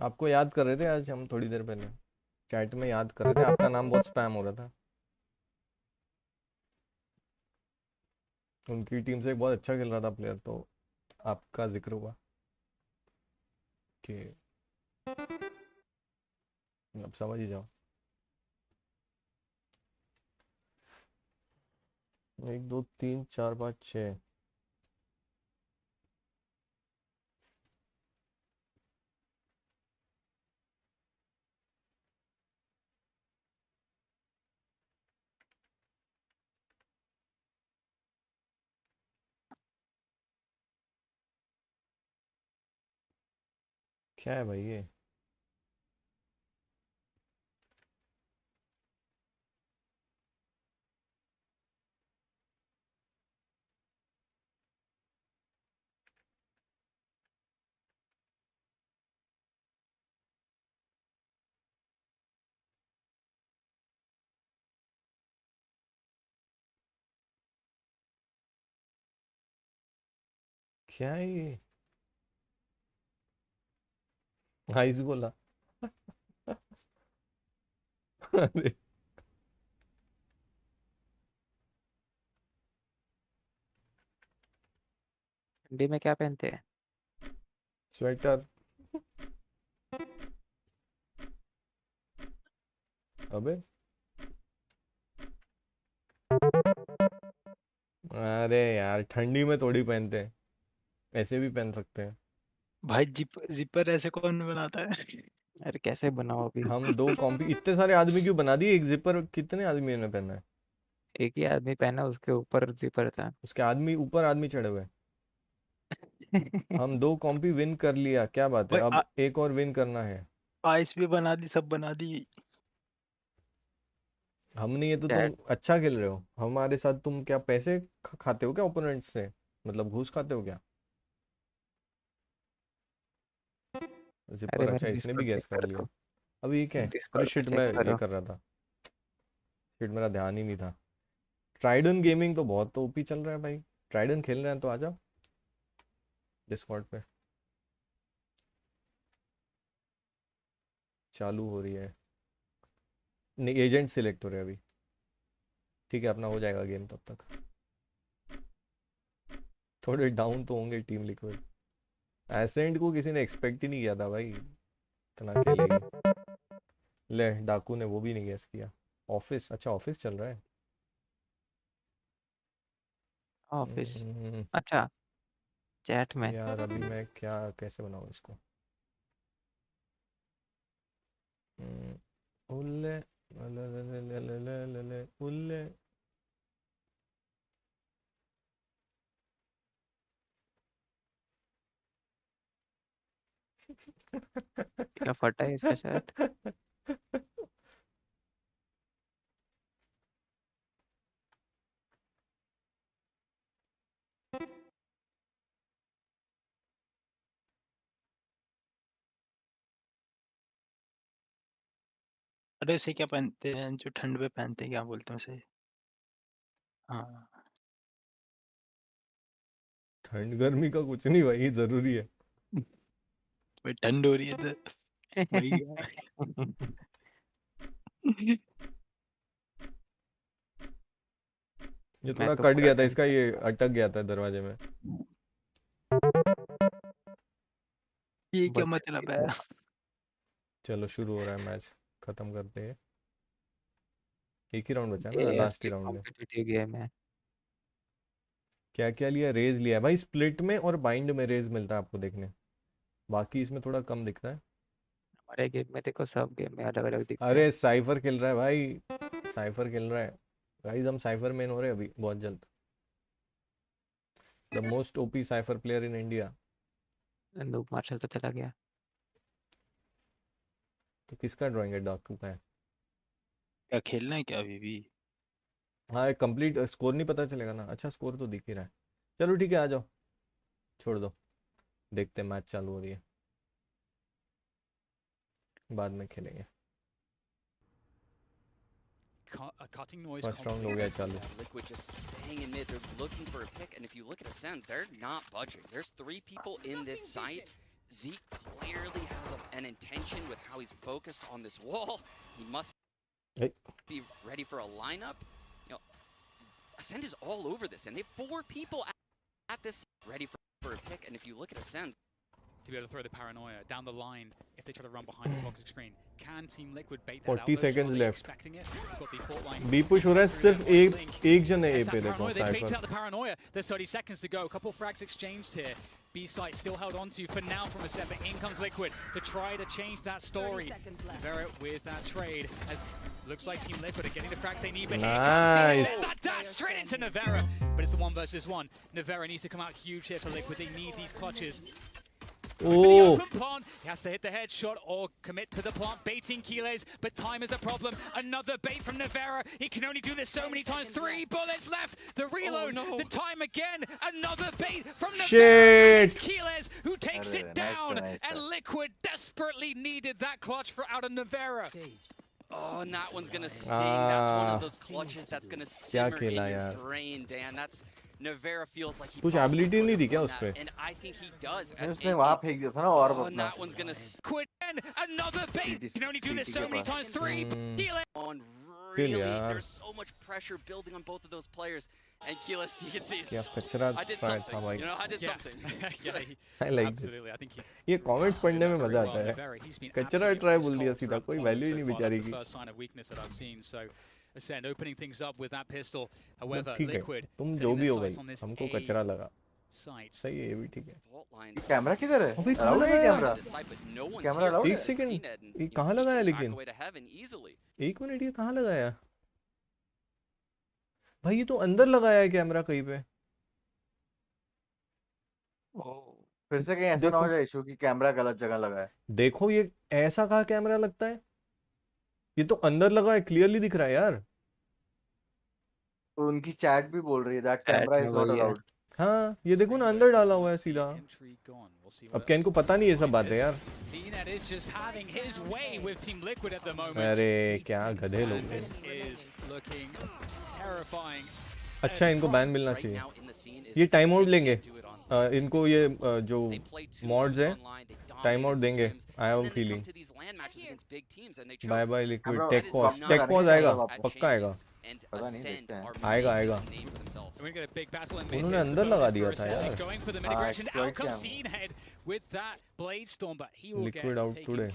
आपको याद कर रहे थे आज हम थोड़ी देर पहले, चैट में याद कर रहे थे, आपका नाम बहुत स्पैम हो रहा था। उनकी टीम से एक बहुत अच्छा खेल रहा था प्लेयर, तो आपका जिक्र हुआ कि अब समझ ही जाओ। 1 2 3 4 5 6। क्या है भाई ये? क्या है ये? आइस बोला। अरे ठंडी में क्या पहनते हैं? स्वेटर। अबे अरे यार ठंडी में थोड़ी पहनते हैं, ऐसे भी पहन सकते हैं। भाई जिपर ऐसे कौन बनाता है? अरे कैसे बनाओ अभी? हम 2 कॉम्पी इतने सारे आदमी क्यों बना दिए? एक जिपर कितने आदमी ने पहना है? एक ही आदमी पहना, उसके ऊपर जिपर था। उसके आदमी ऊपर आदमी चढ़े हुए हैं। हम 2 कॉम्पी विन कर लिया, क्या बात है, भाई अब एक और विन करना है। आइस भी बना दी, सब बना दी। हमने ये तो तुम चैट अच्छा खेल रहे हो हमारे साथ। तुम क्या पैसे खाते हो क्या ओपोनेंट से? मतलब घूस खाते हो क्या? अरे जिपर, अच्छा मेरा इसने भी डिस्कॉर्ड चेक गैस कर कर लिया। दो। अभी ये क्या है? अरे डिस्कॉर्ड पे शिट, चेक मैं ये करो। कर रहा था। शिट, मेरा ध्यान ही नहीं था। ट्राइडन गेमिंग तो बहुत ओपी चल रहा है भाई। ट्राइडन खेल रहे हैं तो आ जाओ डिस्कॉर्ड पे। चालू हो रही है, नहीं एजेंट सिलेक्ट हो रहे हैं अभी। ठीक है, अपना हो जाएगा गेम तब तक। थोड़े डाउन तो होंगे टीम लिक्विड। एसेंट को किसी ने एक्सपेक्ट ही नहीं किया था भाई इतना खेलेगी। ले डाकू ने वो भी नहीं गेस किया। ऑफिस, अच्छा ऑफिस चल रहा है। ऑफिस, अच्छा चैट में। यार अभी मैं क्या कैसे बनाऊँ इसको? उल्ले उल्ले। क्या फटा है इसका शर्ट? अरे उसे क्या पहनते हैं जो ठंड में पहनते हैं, क्या बोलते हैं उसे? हाँ ठंड गर्मी का कुछ नहीं भाई, जरूरी है। भाई ठंड हो रही है तो वही है। ये मैं थोड़ा तो कट पूरा गया था ठंड इसका, में ये था। अटक गया था दरवाजे में। ये क्या बट मतलब है? चलो शुरू हो रहा है मैच, खत्म करते हैं। एक ही राउंड बचा है ना, लास्ट ही एएफके राउंड है। कॉम्पिटिटिव गेम है। क्या क्या लिया? रेज लिया है भाई। स्प्लिट में और बाइंड में रेज मिलता है आपको देखने, बाकी इसमें थोड़ा कम दिखता है। हमारे गेम में देखो, सब गेम में अलग अलग दिखते हैं। अरे साइफर खेल रहा है भाई, साइफर खेल रहा है। गाइस हम साइफर मेन हो रहे हैं अभी बहुत जल्द। The most OP Cypher player in India. Noob marshal तो चला गया। तो किसका ड्राइंग है? डाकू का है। क्या खेलना है क्या अभी भी? हाँ एक कंप्लीट स्कोर नहीं पता चलेगा ना? अच्छा स्कोर तो दिख ही रहा है। चलो ठीक है, आ जाओ, छोड़ दो, देखते हैं। मैच चालू हो रही है, बाद में खेलेंगे। फर्स्ट राउंड हो गया चालू। Liquid just staying in mid. They're looking for a pick, and if you look at Ascend, they're not budging. There's 3 people in this site. Zeke clearly has an intention with how he's focused on this wall. He must be ready for a lineup. You know, Ascend is all over this, and they have 4 people at this ready for a pick. And if you look at Ascend, to be able to throw the paranoia down the line if they try to run behind the toxic screen. Can Team Liquid bait that 40 out? seconds Are they left. expecting it? They've got the fault line. B push हो रहा है, सिर्फ एक जन है ए पे। देखो They bait out cipher. the paranoia. There's 30 seconds to go. A couple frags exchanged here. B site still held on to for now from a set, but in comes Liquid to try to change that story. Vera with that trade as looks like Team Liquid are getting the frags they need, but here comes that dash straight into Navera. But it's a 1 versus 1. Navera needs to come out huge here for Liquid. They need these clutches. Oh, Plant. He has to hit the headshot or commit to the plant, baiting Keyless, but time is a problem. Another bait from Navera. He can only do this so many times. 3 bullets left. The reload, the time again. Another bait from Navera. It's Keyless who takes it down. And Liquid desperately needed that clutch for out of Navera. oh, and that one's gonna sting. That's one of those clutches that's gonna simmer in your brain, Dan. That's Navera feels like he कुछ ability नहीं थी क्या उस पे? and I think he does. उसने वहां फेंक दिया था ना और and that one's gonna Quit Another bait. You can only do this so many times. 3. On really, there's so much pressure building on both of those players. And Keyless, you can see, I did something. You know, I did something. I like Absolutely. I think ये comments पढ़ने में मजा आता है. कचरा try बोल दिया सीधा, कोई वैल्यू ही नहीं बेचारी की. First sign of weakness that I've seen. So Ascend opening things up with that pistol. However, ठीक है. Liquid तुम जो भी हो भाई, हमको कचरा लगा. सही है, ये भी ठीक है. कैमरा किधर है? अबे कहाँ लगाया कैमरा? कैमरा अलाउड है? एक सेकंड, ये कहाँ लगाया लेकिन? एक मिनट, ये कहाँ लगाया? भाई ये तो अंदर लगाया है कैमरा कहीं पे. फिर से कहीं ऐसा ना हो जाए इशू कि कैमरा गलत जगह लगा है. देखो ये ऐसा कहाँ कैमरा लगता है? ये तो अंदर लगा है, क्लियरली दिख रहा है यार. तो उनकी चैट भी बोल रही है that camera is not allowed. हाँ ये देखो ना, अंदर डाला हुआ है सीधा. अब क्या इनको पता नहीं ये सब बातें यार? अरे क्या गधे लोग हैं. अच्छा इनको बैन मिलना चाहिए. ये टाइम आउट लेंगे. इनको ये जो मॉड्स हैं टाइम आउट देंगे. I have a feeling. Bye bye Liquid. Tech pause आएगा, पक्का आएगा. पता नहीं, देखते हैं. आएगा. उन्होंने अंदर लगा दिया था यार. Liquid out today.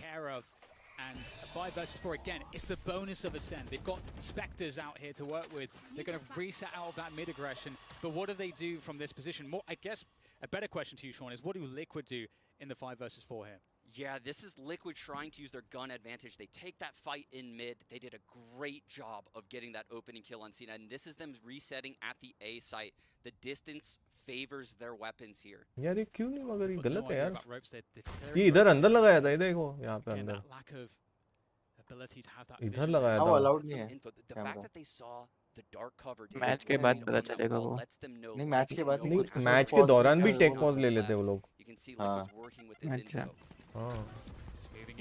And 5 versus 4 again, it's the bonus of Ascend. They've got Spectres out here to work with. They're going to reset out of that mid aggression. But what do they do from this position? More, I guess a better question to you, Sean, is what do Liquid do in the 5 versus 4 here? Yeah, this is Liquid trying to use their gun advantage. They take that fight in mid. They did a great job of getting that opening kill on Cena. And this is them resetting at the A site. The distance favors their weapons here. यार ये क्यों नहीं, मगर ये गलत है यार. ये इधर अंदर लगाया था, ये देखो यहाँ पे अंदर. इधर लगाया था. वो अलाउड नहीं है. मैच के बाद पता चलेगा वो. नहीं मैच के बाद नहीं, मैच के दौरान भी टेक पॉज ले लेते वो लोग. हाँ. अच्छा. हाँ.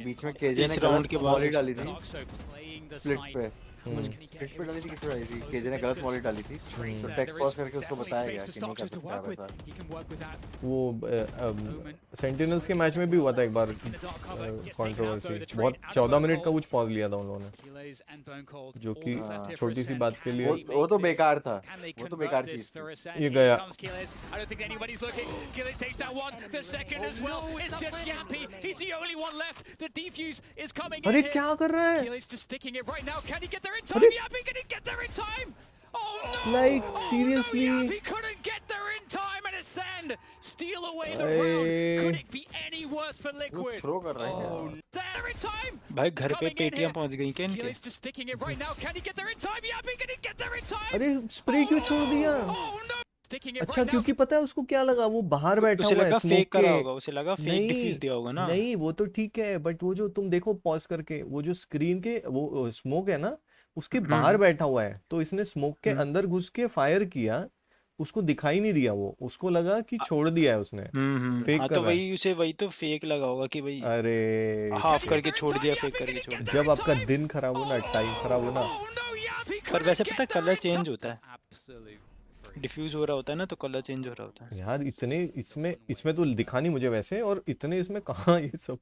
बीच में केजे ने राउंड के मॉली डाली थी स्प्लिट पे. स्प्लिट पे डाली थी, किस पे डाली थी? केजे ने गलत मॉली डाली थी. तो टेक पॉज करके उसको बताया गया कि नहीं कर सकता वैसा. वो सेंटिनल्स के मैच में भी हुआ था एक बार कंट्रोवर्सी. बहुत 14 मिनट का कुछ पॉज लिया था उन लोगों ने, जो कि छोटी सी बात के लिए. वो तो बेकार था. वो तो बेकार चीज. ये गया. अरे क्या कर रहा है? Like seriously? He couldn't get there in time and Ascend steal away the round. Could it be any worse for Liquid? Throw कर रहे हैं. भाई घर पे पेटियां पहुंच गई क्या इनके? He's just sticking it right now. Can he get there in time? Yeah, he can get there in time. अरे स्प्रे क्यों छोड़ दिया? अच्छा क्योंकि पता है उसको क्या लगा, वो बाहर बैठा हुआ है स्मोक के. उसे लगा फेक डिफ्यूज दिया होगा ना. नहीं वो तो ठीक है, बट वो जो तुम देखो पॉज करके, वो जो स्क्रीन के वो स्मोक है ना, उसके बाहर बैठा हुआ है. तो इसने स्मोक के अंदर घुस के फायर किया, उसको दिखाई नहीं दिया. वो उसको लगा कि छोड़ दिया है उसने. फेक कर तो वही उसे वही तो फेक लगा होगा कि भाई अरे हाफ करके छोड़ दिया, फेक करके छोड़ दिया. जब आपका दिन खराब हो ना, टाइम खराब हो ना. पर वैसे पता कलर चेंज होता है. डिफ्यूज हो रहा होता है ना, तो कलर चेंज हो रहा होता है यार. इतने इसमें तो दिखा नहीं मुझे वैसे, और इतने इसमें कहाँ ये सब.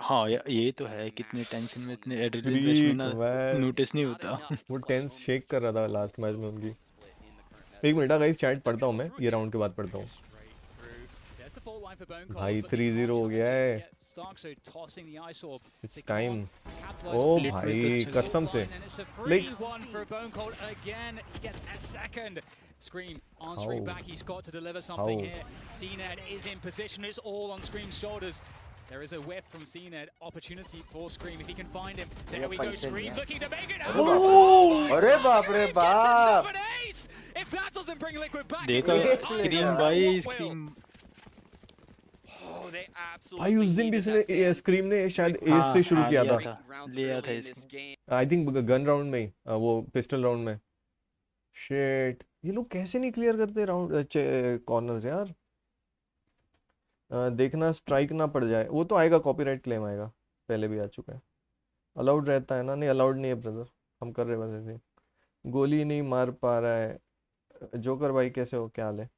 हाँ ये तो है. कितने टेंशन में, इतने एड्रेनलिन रश में ना नोटिस नहीं होता. वो टेंस शेक कर रहा था लास्ट मैच में उनकी. एक मिनट गाइस, चैट पढ़ता हूँ मैं, ये राउंड के बाद पढ़ता हूँ. भाई 3-0 हो गया है. It's time. ओ भाई कसम से. Scream answering back. He's got to deliver something here. CNED is in position. It's all on Scream's shoulders. There is a whiff from CNED. Opportunity for Scream if he can find him. There we go. Scream looking to make it. Oh! अरे बाप रे बाप. If that doesn't bring Liquid back. देखो Scream भाई, Scream. भाई उस दिन भी इसने स्क्रीम ने शायद एस से शुरू किया था. लिया था इसने. आई थिंक गन राउंड में ही, वो पिस्टल राउंड में. शिट, ये लोग कैसे नहीं क्लियर करते राउंड कॉर्नर्स यार. देखना स्ट्राइक ना पड़ जाए. वो तो आएगा, कॉपीराइट क्लेम आएगा, पहले भी आ चुका है. अलाउड रहता है ना? नहीं अलाउड नहीं है ब्रदर, हम कर रहे हैं बस ऐसे. गोली नहीं मार पा रहा है. जोकर भाई कैसे हो, क्या हाल है?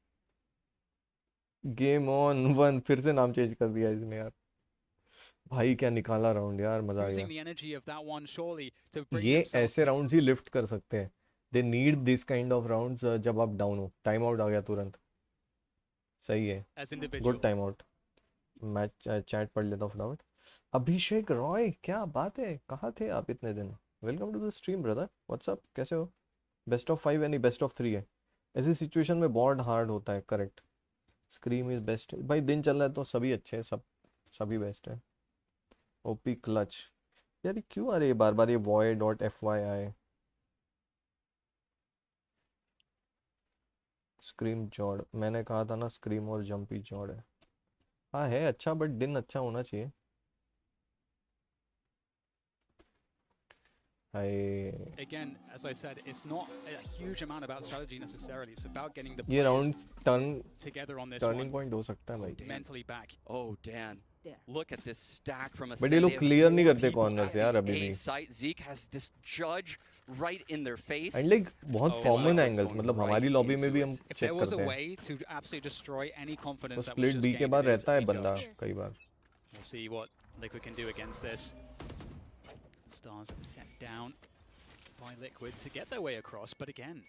गेम ऑन 1 फिर से नाम चेंज कर दिया इसने यार. भाई क्या निकाला राउंड यार, मजा आ Using गया। the energy of that one surely to bring ये themselves ऐसे राउंड्स ही लिफ्ट कर सकते हैं। They need this kind of rounds जब आप डाउन हो। टाइम आउट आ गया तुरंत, सही है, as individual. Good time out. मैं चैट पढ़ लेता हूँ फटाफट। अभिषेक रॉय, क्या बात है, कहाँ थे आप इतने दिन? Welcome to the stream brother, what's up, कैसे हो? बेस्ट ऑफ 5 यानी बेस्ट ऑफ 3 है। ऐसी सिचुएशन में बहुत हार्ड होता है, करेक्ट। स्क्रीम इज बेस्ट भाई, दिन चल रहा है तो सभी अच्छे हैं, सभी बेस्ट है। ओपी क्लच यार, ये क्यों आ रही है बार बार ये void.fyi? स्क्रीम जॉड, मैंने कहा था ना स्क्रीम और जंपी जॉड है। हाँ है अच्छा, बट दिन अच्छा होना चाहिए। Again, as I said, it's not a huge amount about strategy necessarily. It's about getting the ये round together on this turning point हो सकता है भाई। mentally back. Oh, Dan. Look at this stack from but ये लोग Ascend. Clear नहीं करते corners यार अभी A भी। site. Zeke has this judge right in their face. And like बहुत कॉमन एंगल्स, मतलब हमारी लॉबी में भी हम If check there was a करते हैं। way to absolutely destroy any तो confidence that was split just B के gained बाद against रहता है a बंदा judge. कई बार। We'll see what Liquid can do against this. Stars set down by Liquid to get their way across, but again,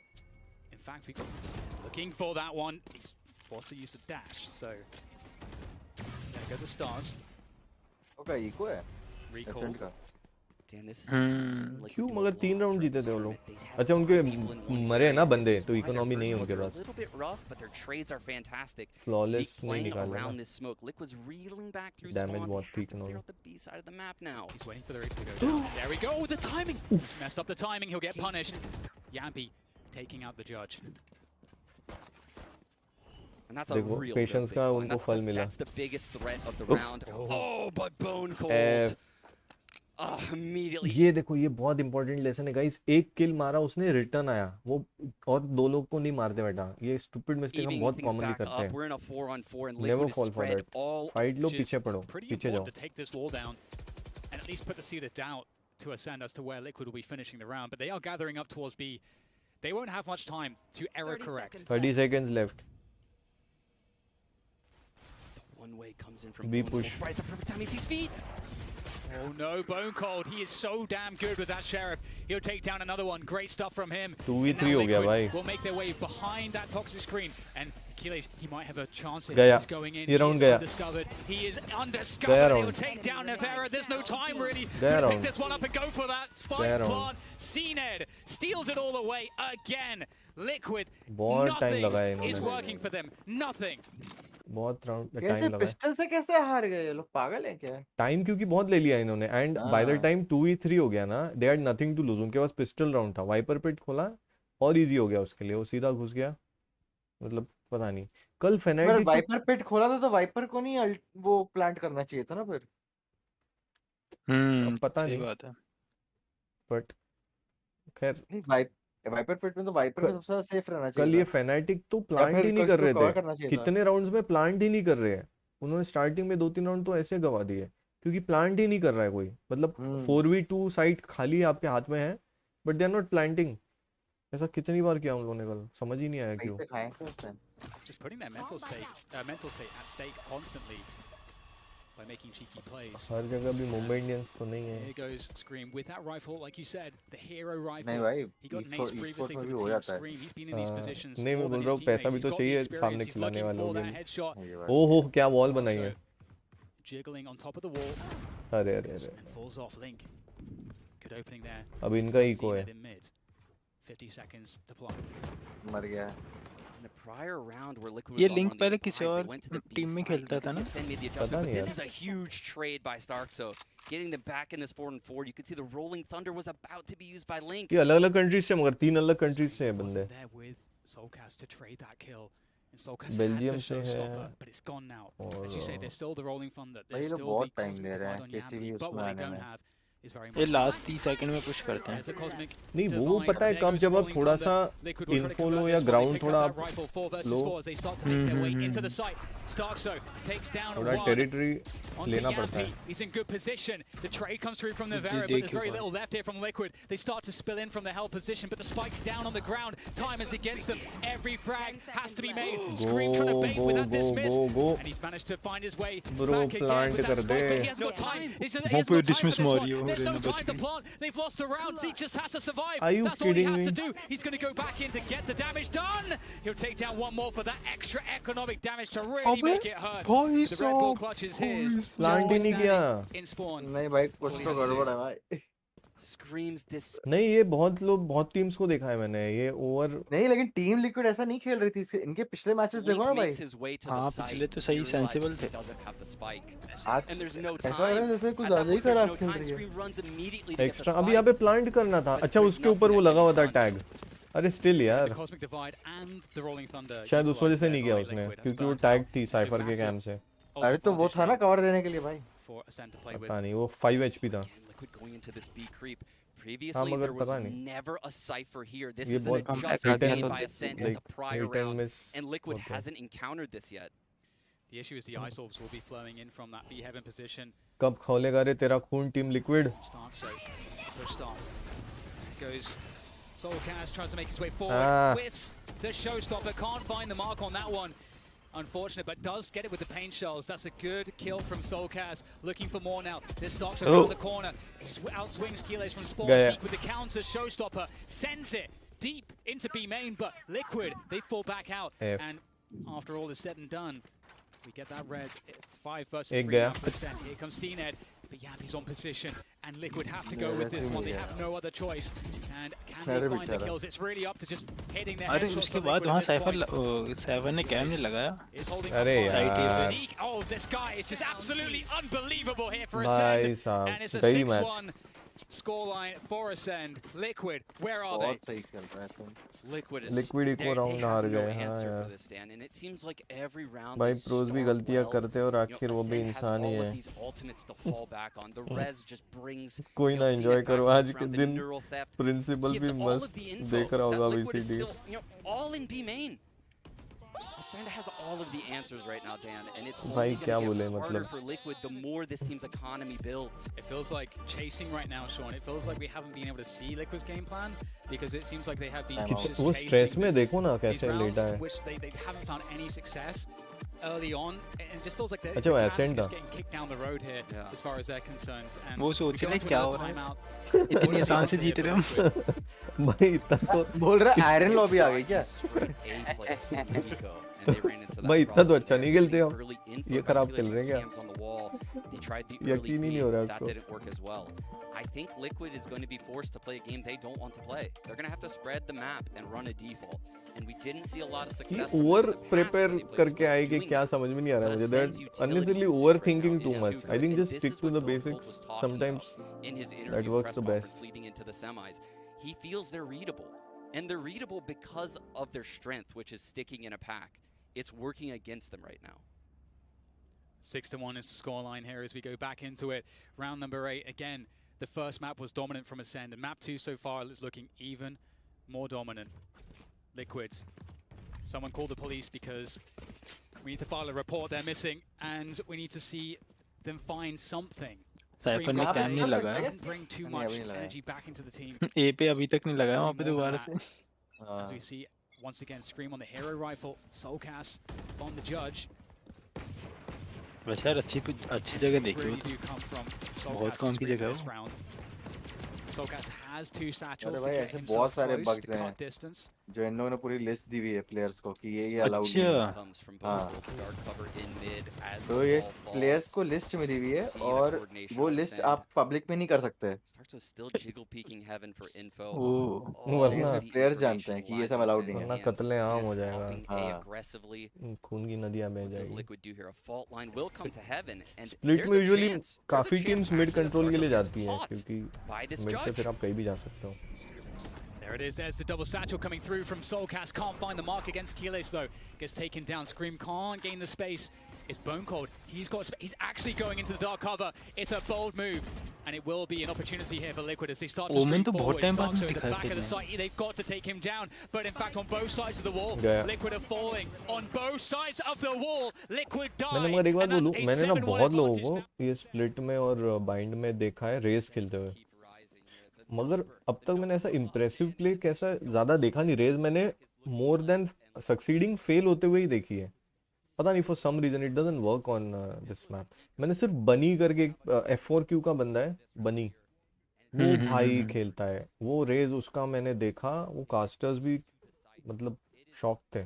in fact, we got looking for that one. He's forced to use a dash, so there go the Stars. Okay eco है Recall. Ascent का। Dan, this is क्यों मगर 3 round जीते थे वो लोग। अच्छा उनके मरे ना बंदे तो इकोनॉमी नहीं है उनके a pass. little bit rough, but their trades are fantastic. Flawless Zeke नहीं playing निकाला around ना। this smoke. Liquid's reeling back through Damage spawn. बहुत They थी have to clear economy. out the B side of the map now. He's waiting for the raid to go down. There we go. The timing. He's messed up the timing. He'll get punished. Yampi taking out the judge. And that's a देखो real patience big का point. उनको फल मिला। That's the biggest threat of the round. Oh, but bone cold. Immediately. ये देखो ये बहुत important lesson है गाइस। एक किल मारा उसने, रिटर्न आया वो, और 2 लोग को नहीं मारते बेटा। ये स्टूपिड मिस्टेक हम बहुत कॉमनली करते हैं। We're in a 4-on-4 and never Liquid is fall for spread that. all. Fight लो, पीछे पड़ो, Pretty पीछे जाओ। important to take this wall down and at least put the seed of doubt to Ascend as to where Liquid will be finishing the round. But they are gathering up towards B. They won't have much time to error correct. 30 seconds left. One way comes in from B Bone push. Cold right at the perfect time. He sees speed. Oh no, Bone Cold. He is so damn good with that Sheriff. He'll take down another one. Great stuff from him. 2v3 हो गया भाई। Will make their way behind that toxic screen. And Achilles, he might have a chance here. गया। He's going in. ये He round is गया। undiscovered. He is गया undiscovered. round। He'll take down Nevera. There's no time really गया to pick round। this one up and go for that spike गया round। plant. CNED steals it all away again. Liquid, बहुत time लगा है nothing is इन्होंने। working for them. Nothing. बहुत round कैसे time लगा है। पिस्टल से कैसे हार गए ये लोग, पागल हैं क्या? टाइम क्योंकि बहुत ले लिया इन्होंने, एंड बाय द हाँ। टाइम 2v3 हो गया ना, they had nothing to lose. उनके पास पिस्टल राउंड था, वाइपर पिट खोला और इजी हो गया उसके लिए, वो सीधा घुस गया। मतलब पता नहीं कल अगर फेनाटिक वाइपर पिट खोला था तो वाइपर को नहीं वो प्लांट करना चाहिए था ना फिर। पता सही नहीं, बात है। बट खैर नहीं वाइपर पिट में तो वाइपर को सबसे ज्यादा सेफ रहना कल चाहिए ये था। फेनाटिक तो या प्लांट फिर ही नहीं कुछ कर तो रहे कवर थे। करना चाहिए था। कितने राउंड्स में प्लांट ही नहीं कर रहे हैं उन्होंने। स्टार्टिंग में 2-3 राउंड तो ऐसे गवा दिए क्योंकि प्लांट ही नहीं कर रहा है कोई। मतलब 4v2 साइट खाली आपके हाथ में है, but they are not planting. ऐसा कितनी बार किया हम लोगों ने कल, समझ ही नहीं आया क्यों। पैसे खाए थे उसने। Just putting their mental state at stake constantly by making cheeky plays. हर जगह भी मुंबई इंडियंस तो नहीं है। Here goes Scream with that rifle, like you said, the hero rifle. नहीं भाई, He got an ace e-sport previously में for भी the हो team जाता है। Scream. He's been in these positions नहीं मैं more बोल than रहा his हूँ पैसा teammates. भी He's तो got the चाहिए experience. सामने He's खिलाने looking वाले for लोग that भी। headshot. ओहो क्या वॉल बनाई है। Jiggling on top of the wall. अरे अरे अरे And falls off Link. Good opening there. अब इनका इको है। In mid. 50 seconds to play. मर गया। In the prior round where Liquid ये was लिंक on पहले these किसी buys, और they went to the B team में side. खेलता You था can ना? see Ascend made the पता adjustment, but नहीं this यार। is a huge trade by Stark, so getting them back in this 4-4. You could see the Rolling Thunder was about to be used by Link. ये अलग अलग countries से, मगर 3 अलग countries से है बंदे। Wasn't there with Soulcast to trade that kill. And Soulcast had Belgium the से है showstopper, but it's gone now. As you say, there's still the Rolling Thunder. भाई There's तो still बहुत the टाइम ले रहे cosmic हैं divide on किसी भी Yampi, but उसमें what they आने don't में। have is very ये much लास्ट 30 सेकंड में पुश करते हैं। नहीं वो पता है कब जब आप थोड़ा सा इन्फो लो या ग्राउंड थोड़ा आप लो थोड़ा टेरिटरी लेना पड़ता है। He's in good position. The trade comes through from Navarro, but there's very little left here from Liquid. They start to spill in from the held position, but the spike's down on the ground. Time is against them. Every frag has to be made. Scream trying to bait with that dismiss, and he's managed to find his way back again with that spike, but he has no time. He has no time for this one. There's no time to plant. They've lost a round. Zeke just has to survive. That's all he has to do. He's going to go back in to get the damage done. He'll take down one more for that extra economic damage to really make it hurt. The Red Bull clutches his. Plant ही नहीं किया। In spawn. नहीं भाई कुछ तो गड़बड़ है भाई। Screams this. नहीं ये बहुत लोग बहुत टीम्स को देखा है मैंने ये ओवर नहीं लेकिन टीम लिक्विड ऐसा नहीं खेल रही थी इनके पिछले मैचेस देखो ना भाई। हाँ पिछले तो सही सेंसिबल थे। आज ऐसा लग रहा है जैसे कुछ ज़्यादा ही खराब खेल रही है। एक्स्ट्रा अभी यहाँ पे प्लांट करना था। अच्छा उसके ऊपर वो लगा हुआ था टैग। अरे स्टिल यार शायद उस वजह से नहीं किया उसने क्योंकि वो टैग थी साइफर के कैम से। अरे तो वो था ना कवर देने के लिए भाई। पता नहीं वो 5 HP था। हाँ मगर पता नहीं ये बहुत and Liquid hasn't encountered this yet. The issue is the ice orbs will be flowing in from that B heaven position. कब खोलेगा रे तेरा खून team liquid? Push starts. Goes Soulcast tries to make his way forward. Whiffs the showstopper, can't find the mark on that one. Unfortunate, but does get it with the pain shells. That's a good kill from Soulcast. Looking for more now. This Doctor around the corner. Outswings Keyless from spawn. Seek with the counter. Showstopper sends it deep into B main, but Liquid, they fall back out. And after all is said and done, we get that res 5 versus 3.5%. Here comes CNED. But Yappy's on position, and Liquid have to go with this one. They have no other choice. And can they find the kills? It's really up to just hitting their headshots. उसके बाद वहाँ cipher ने cam नहीं लगाया। अरे यार। Oh, this guy is just absolutely unbelievable here for Ascend. And it's a 6-1 scoreline for Ascend. Liquid, where are they? Liquid को round हार गए हाँ यार। And it seems like every round भाई प्रोज भी गलतियां करते हैं और आखिर वो भी इंसान ही है। कोई ना एंजॉय करो आज के दिन। प्रिंसिपल भी मस्त देख रहा होगा VCD। All in B main. Ascend has all of the answers right now, Dan, and it's भाई क्या बोले harder for Liquid the more this team's economy builds. It feels like chasing right now, Sean. It feels like we haven't been able to see Liquid's game plan because it seems like they have been just वो stress में देखो ना कैसे लेटा है। Which they haven't found any success early on, and it just feels like they're just getting kicked down the road here as far as they're concerned. And वो सोच रहे क्या हो रहा है? इतनी आसान से जीत रहे हम। भाई इतना तो बोल रहा आयरन लॉबी आ गई क्या? भाई इतना तो अच्छा नहीं खेलते हो। ये खराब खेल रहे हैं क्या? यकीन ही नहीं हो रहा उसको। I think Liquid is going to be forced to play a game they don't want to play. They're going to have to spread the map and run a default. And we didn't see a lot of success. Over prepare करके आएगी क्या समझ में नहीं आ रहा मुझे। That unnecessarily overthinking too much. I think just stick to the basics. Sometimes that works the best. Leading into the semis, he feels they're readable, and they're readable because of their strength, which is sticking in a pack. It's working against them right now. 6-1 is the scoreline here as we go back into it. Round number 8 again. The first map was dominant from Ascend, and map 2 so far is looking even more dominant. Liquids. Someone called the police because we need to file a report they're missing, and we need to see them find something. Cipher ने cam नहीं लगाया। Bring too much energy back into the team. A पे अभी तक नहीं लगाया वहाँ पे दोबारा से। As we see once again Scream on the hero rifle, Soulcast on the judge. वैसे यार अच्छी जगह देखी हो बहुत कम की जगह हो। Soulcast has 2 satchels. अरे भाई ऐसे बहुत सारे बग्स हैं जो इन लोगों ने पूरी लिस्ट दी हुई है प्लेयर्स को कि ये अलाउड नहीं है। हाँ तो ये प्लेयर्स को लिस्ट मिली हुई है और वो लिस्ट आप पब्लिक में नहीं कर सकते। वरना प्लेयर्स जानते हैं कि ये सब अलाउड नहीं है। वरना कत्लेआम हो जाएगा। खून की नदियां बह जाएगी। स्प्लिट में यूजुअली काफी टीम्स मिड कंट्रोल के लिए जाती हैं क्योंकि मिड से फिर आप कहीं भी जा सकते हो। There it is, there's the double satchel coming through from Soulcast. Can't find the mark against Keyless though. Gets taken down. Scream can't gain the space is Bone Cold. He's actually going into the dark cover. It's a bold move, and it will be an opportunity here for Liquid as they start to stream forward. Starkso at the back of the site, they've got to take him down. But in fact, on both sides of the wall, Liquid are falling. On both sides of the wall, Liquid die. मैंने मगर एक बात बोलूं, मैंने ना बहुत लोगों को ये स्प्लिट में और बाइंड में देखा है रेस खेलते हुए, मगर अब तक मैंने ऐसा इम्प्रेसिव प्ले कैसा ज़्यादा देखा नहीं। रेस मैंने मोर देन सक्सीडिंग फेल होते हुए ही देखी है, पता नहीं for some reason it doesn't work on this map. मैंने सिर्फ बनी करके F4Q का बंदा है बनी, वो भाई खेलता है वो रेज, उसका मैंने देखा, वो कास्टर्स भी मतलब शॉक थे।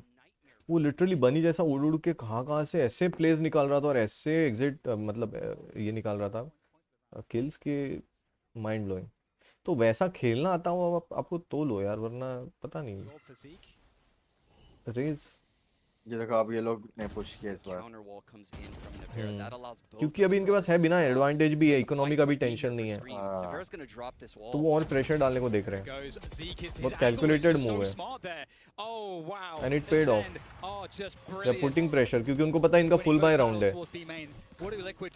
वो लिटरली बनी जैसा उड़ उड़ के कहाँ से ऐसे प्लेस निकाल रहा था और ऐसे एग्जिट मतलब ये निकाल रहा था किल्स के, माइंड ब्लोइंग। तो वैसा खेलना आता हो आपको तो लो यार, वरना पता नहीं। रेज ये देखो अब ये लोग ने पुश किया इस बार, क्योंकि अभी इनके पास है बिना एडवांटेज भी है, इकोनॉमी का भी टेंशन नहीं है, तो वो और प्रेशर डालने को देख रहे हैं। बहुत कैलकुलेटेड मूव है and it paid off. They are putting pressure क्योंकि उनको पता है इनका फुल बाय राउंड है,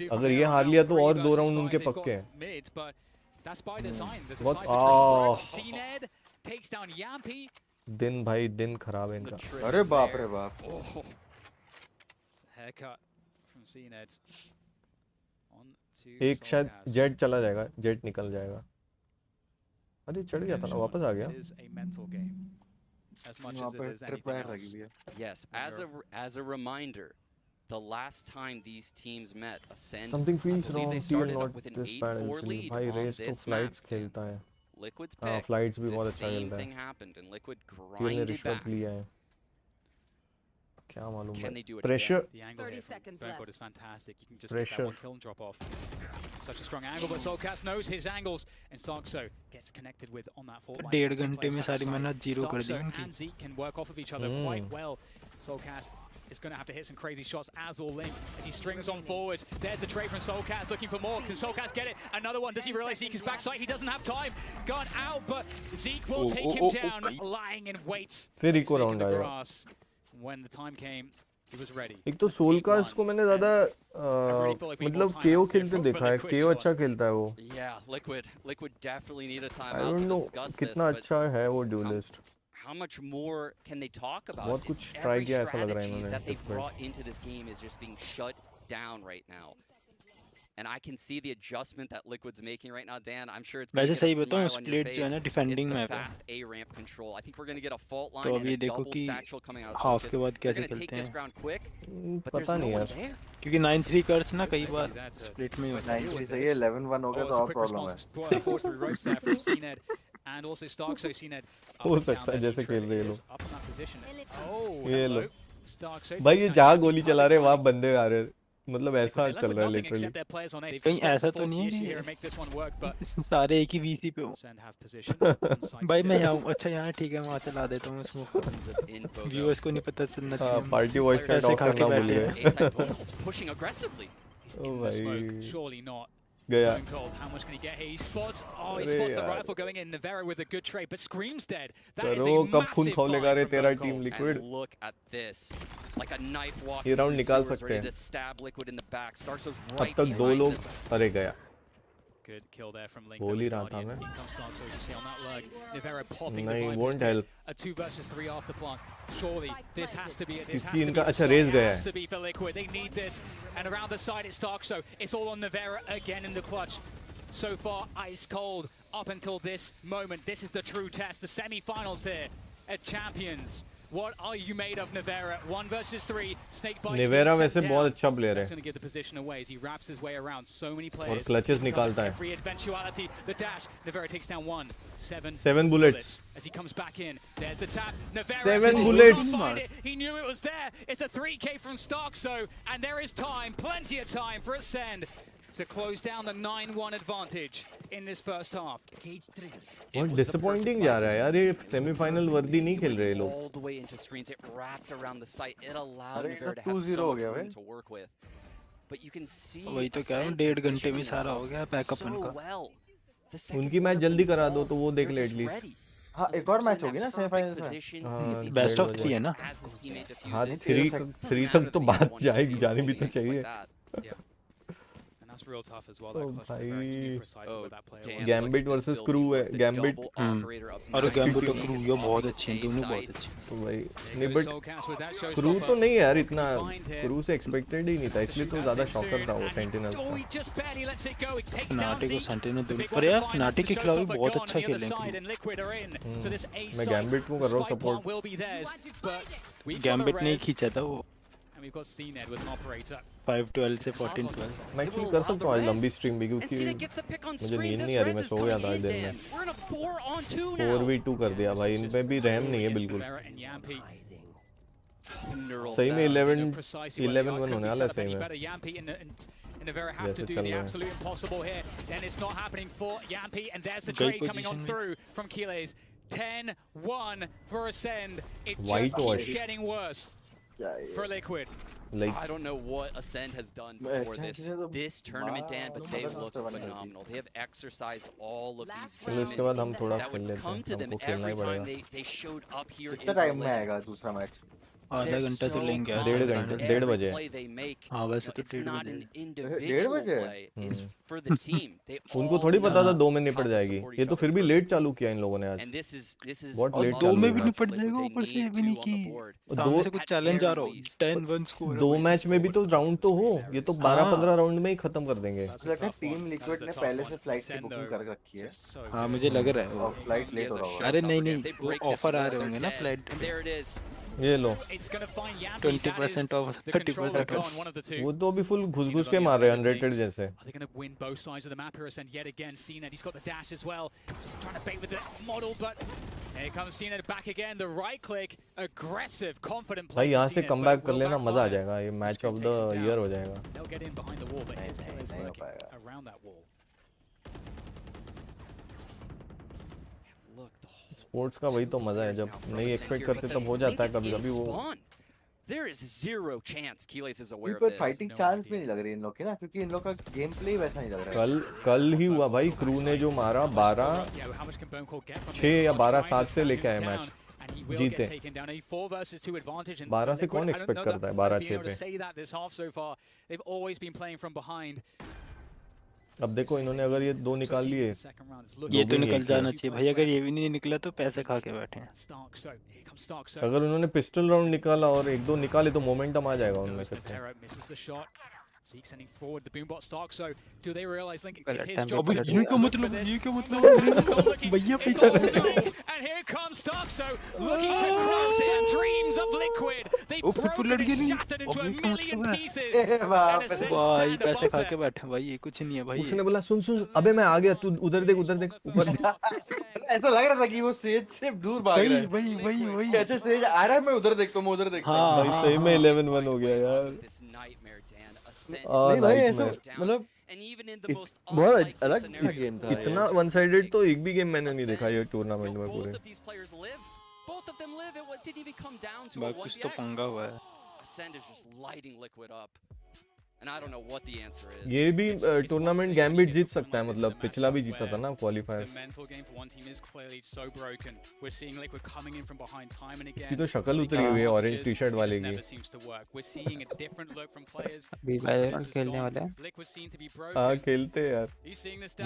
अगर ये हार लिया तो और 2 राउंड उनके पक्के हैं। बहुत दिन भाई दिन खराब है इनका। अरे बाप रे बाप। एक शायद जेट चला जाएगा, जेट निकल जाएगा। अरे चढ़ गया था ना, वापस आ गया। Yes, as a reminder, the last time these teams met, Ascend, Something feels I believe wrong they here, started not up with an this bad 8-4 actually. lead भाई on रेस तो this फ्लाइट्स map. खेलता है। Liquid's हाँ pick, flights भी the बहुत अच्छा same खेलता thing है। happened and Liquid ने grinded रिश्वत back. लिया है, क्या मालूम Can they भाई। do it pressure again? The angle here from Bone is fantastic. You can just get Pressure. that one kill and drop off. Such a strong angle, but Soulcast knows his angles, and Starkso gets connected with on that fault line. 1.5 घंटे में सारी मेहनत zero कर दी Starkso उनकी। and Zeke can work off of each other quite well. Soulcast is going to have to hit some crazy shots as will Link as he strings on forward. There's the trade from Soulcast looking for more. Can Soulcast get it? Another one. Does he realize Zeke is backside? He doesn't have time. Gun out, but Zeke will take him down, lying in wait. फिर eco round आया। Grass. When the time came, he was ready. एक तो सोलकास्ट को मैंने ज़्यादा मतलब केओ खेलते देखा है, केओ अच्छा खेलता है वो। Yeah, Liquid definitely need a I timeout don't to know discuss this. कितना अच्छा है वो dualist. How much more can they talk about? बहुत कुछ Every ट्राई किया ऐसा लग रहा है strategy इन्होंने that they've इसमें। brought into this game is just being shut down right now. And I can see the adjustment that Liquid's making right now, Dan. I'm sure it's going to वैसे get सही a बताऊं smile on your split जो है face. ना It's defending the map है, fast A ramp control. I think we're going to get a fault तो line and अभी a देखो double कि satchel coming out. Half So के बाद they're कैसे going to take खेलते this हैं, ground quick, but there's पता no नहीं one यार। there. क्योंकि 9-3 कर्ट्स ना कई बार स्प्लिट में ही होता है। 9-3 सही है, 11-1 हो गया तो और प्रॉब्लम है। Force through ropes there from CNED and also Starkso. CNED हो सकता है जैसे खेल रहे हैं लोग। up in that position. Oh, ये hello. लो Starkso भाई, ये जहाँ गोली चला रहे वहाँ बंदे आ रहे, मतलब ऐसा चल रहा है लिटरली। कहीं ऐसा तो नहीं है कि सारे एक ही वीसी पे हो। भाई मैं यहाँ हूँ, अच्छा यहाँ ठीक है, मैं वहाँ चला देता हूँ इसको। व्यूअर्स को नहीं पता चलना चाहिए। पार्टी वॉइस का पैसे टॉक खा के करना भूल बैठे गए। हैं। Pushing aggressively. ओ भाई Surely not. गया। How much can he get here? He spots. Oh, he अरे spots the यार। rifle going in. Navera with a good trade, but Scream's dead. That is करो a कब खून massive खौलेगा रे find तेरा from team Bone liquid. And look at this. Like a knife walking ये round through निकाल sewers, सकते ready हैं। to stab Liquid in the back. Starkso's अब right तक 2 behind लोग, him. अरे गया। Good kill there from Link. बोल ही रहा था Guardian. मैं। In comes Starkso, as you see on that lurk. Navera popping the नहीं, Viper's won't kill. help। A 2 versus 3 after plant. Surely this has to be it. This has क्योंकि to इनका be अच्छा the race start. गया Has है। to be for Liquid. They need this. And around the side it's Starkso. It's all on Navera again in the clutch. So far, ice cold up until this moment. This is the true test. The semi-finals here at Champions. What are you made of, Navera? 1 versus 3. Snake bites. Navera वैसे बहुत अच्छा player That's है going to give the position away as he wraps his way around so many players. और clutches निकालता है। Every eventuality, the dash. Navera takes down 1. 7 bullets. As he comes back in, there's the tap. Navera 7 he bullets. can't find it. He knew it was there. It's a 3K from Starkso, and there is time, plenty of time for Ascend to close down the 9-1 advantage in this first half. बहुत disappointing जा रहा है यार, ये semifinal वर्दी नहीं खेल रहे लोग। All the way into screens, it wrapped around the site. It allowed अरे Navera to have 2-0 so हो much गया room भाई। to work with. But you can see वही तो कह रहा हूँ, Ascend 1.5 घंटे में positioning सारा हो themselves गया बैकअप so उनका। well. The second उनकी मैच one जल्दी of the करा दो balls, तो वो देख they're ले just एटलीस्ट। ready. हाँ एक और मैच होगी ना सेमीफाइनल्स में। बेस्ट ऑफ 3 है ना। हाँ 3 तक तो बात जाएगी, जानी भी तो चाहिए। That's real tough as well. Oh, That clutch was very unique, precise with that player. Gambit versus Crew है, Gambit और Gambit और Crew ये बहुत अच्छे हैं, दोनों बहुत अच्छे। तो भाई नहीं बट Crew तो नहीं यार इतना, Crew से एक्सपेक्टेड ही नहीं था, इसलिए तो ज़्यादा शॉकर था वो सेंटिनल्स का। फनाटिक और सेंटिनल दोनों, पर यार फनाटिक के खिलाफ भी बहुत अच्छा खेल रहे हैं। मैं Gambit को कर रहा हूँ सपोर्ट। Gambit ने खींचा था वो। And we've got CNED with an operator. 5-12 से 14-12। मैं एक्चुअली कर सकता हूँ आज लंबी स्ट्रीम भी, क्योंकि मुझे नींद नहीं आ रही, मैं सो गया था आज दिन में। 4v2 कर दिया भाई, इन पे भी रहम नहीं है बिल्कुल। सही में 11-1 होने वाला है सही में। In a very have to do the absolute impossible here. Then it's not happening for Yampi, and there's the trade coming on through from Kiles. 10-1 for Ascend. It just keeps getting worse for Liquid. I don't know what Ascend has done for this tournament, Dan, but they look phenomenal. They have exercised all of these demons that would come to them every time they showed up here in Berlin. आधा घंटा तो लेंगे, 1:30 बजे। हाँ वैसे तो 1:30 बजे। उनको थोड़ी पता था 2 में निपट जाएगी, ये तो फिर भी लेट चालू किया इन लोगों ने आज। बहुत लेट 2 में भी निपट जाएगा, ऊपर से ये भी नहीं की। सामने से कुछ चैलेंज आ रहा हो, 10-1 स्कोर। 2 मैच में भी तो राउंड तो हो, ये तो 12-15 राउंड में ही खत्म कर देंगे। टीम लिक्विड ने पहले से फ्लाइट की बुकिंग कर रखी है। हाँ मुझे लग रहा है वो फ्लाइट लेट हो रहा होगा। अरे नहीं वो ऑफर आ रहे होंगे ना फ्लाइट। ये लो 20% ऑफ 30% ऑफ। वो तो अभी फुल घुस के मार रहे हैं अनरेटेड जैसे। भाई यहाँ से कमबैक कर लेना, मजा आ जाएगा, ये मैच ऑफ द ईयर हो जाएगा। स्पोर्ट्स का वही तो मजा है, जब नहीं एक्सपेक्ट करते तब हो जाता है कभी-कभी वो। There is zero chance Kiles is aware of पर this. फाइटिंग चांस भी नहीं लग रही इन लोग की ना, क्योंकि इन लोग का गेम प्ले वैसा नहीं लग रहा है। कल ही हुआ भाई, क्रू ने जो मारा 12-6 या 12-7 से लेके आए मैच, जीते। 12 से कौन एक्सपेक्ट करता है 12-6 पे। अब देखो इन्होंने अगर ये 2 निकाल लिए, ये तो निकल जाना चाहिए भाई, अगर ये भी नहीं निकला तो पैसे खा के बैठे हैं। अगर उन्होंने पिस्टल राउंड निकाला और 1-2 निकाले तो मोमेंटम आ जाएगा उनमें से। Zeke sending forward the boombot stock, so do they realize Link is his अब job? ये क्या मतलब भैया पीछे। And here comes Starkso looking to cross it, and dreams of Liquid. They broken and shattered into a million pieces. भाई पैसे खा के बैठे भाई, ये कुछ नहीं है भाई। उसने बोला सुन अबे मैं आ गया, तू उधर देख ऊपर देख। ऐसा लग रहा था कि वो सेज से दूर भाग रहा है। वही अच्छा सेज आ रहा है, मैं उधर देखता हूँ, मैं उधर देखता हूँ। भाई सही में 11-1 हो गया यार। नहीं भाई ऐसा मतलब बहुत अलग सा गेम था। इतना वन साइडेड तो एक भी गेम मैंने नहीं देखा ये टूर्नामेंट में पूरे। कुछ तो पंगा हुआ है। ये भी टूर्नामेंट गैम्बिट जीत सकता है, मतलब पिछला भी जीता था ना क्वालिफायर। इसकी तो शक्ल उतरी हुई है ऑरेंज टी शर्ट वाले की। वैलोरेंट खेलने वाले हैं। हाँ खेलते हैं यार,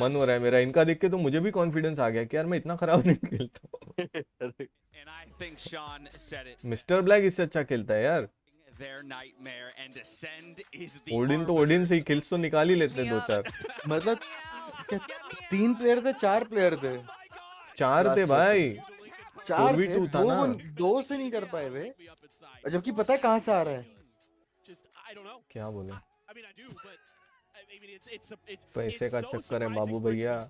मन हो रहा है मेरा इनका देख के, तो मुझे भी कॉन्फिडेंस आ गया कि यार मैं इतना खराब नहीं खेलता। मिस्टर ब्लैक इससे अच्छा खेलता है यार। ओडिन तो ओडिन से ही किल्स तो निकाल ही लेते 2-4। मतलब 3 प्लेयर थे, 4 प्लेयर थे, 4 थे भाई, 4 थे, 2 था ना, 2 से नहीं कर पाए वे, जबकि पता है कहाँ से आ रहा है। क्या बोले, पैसे का चक्कर है बाबू भैया।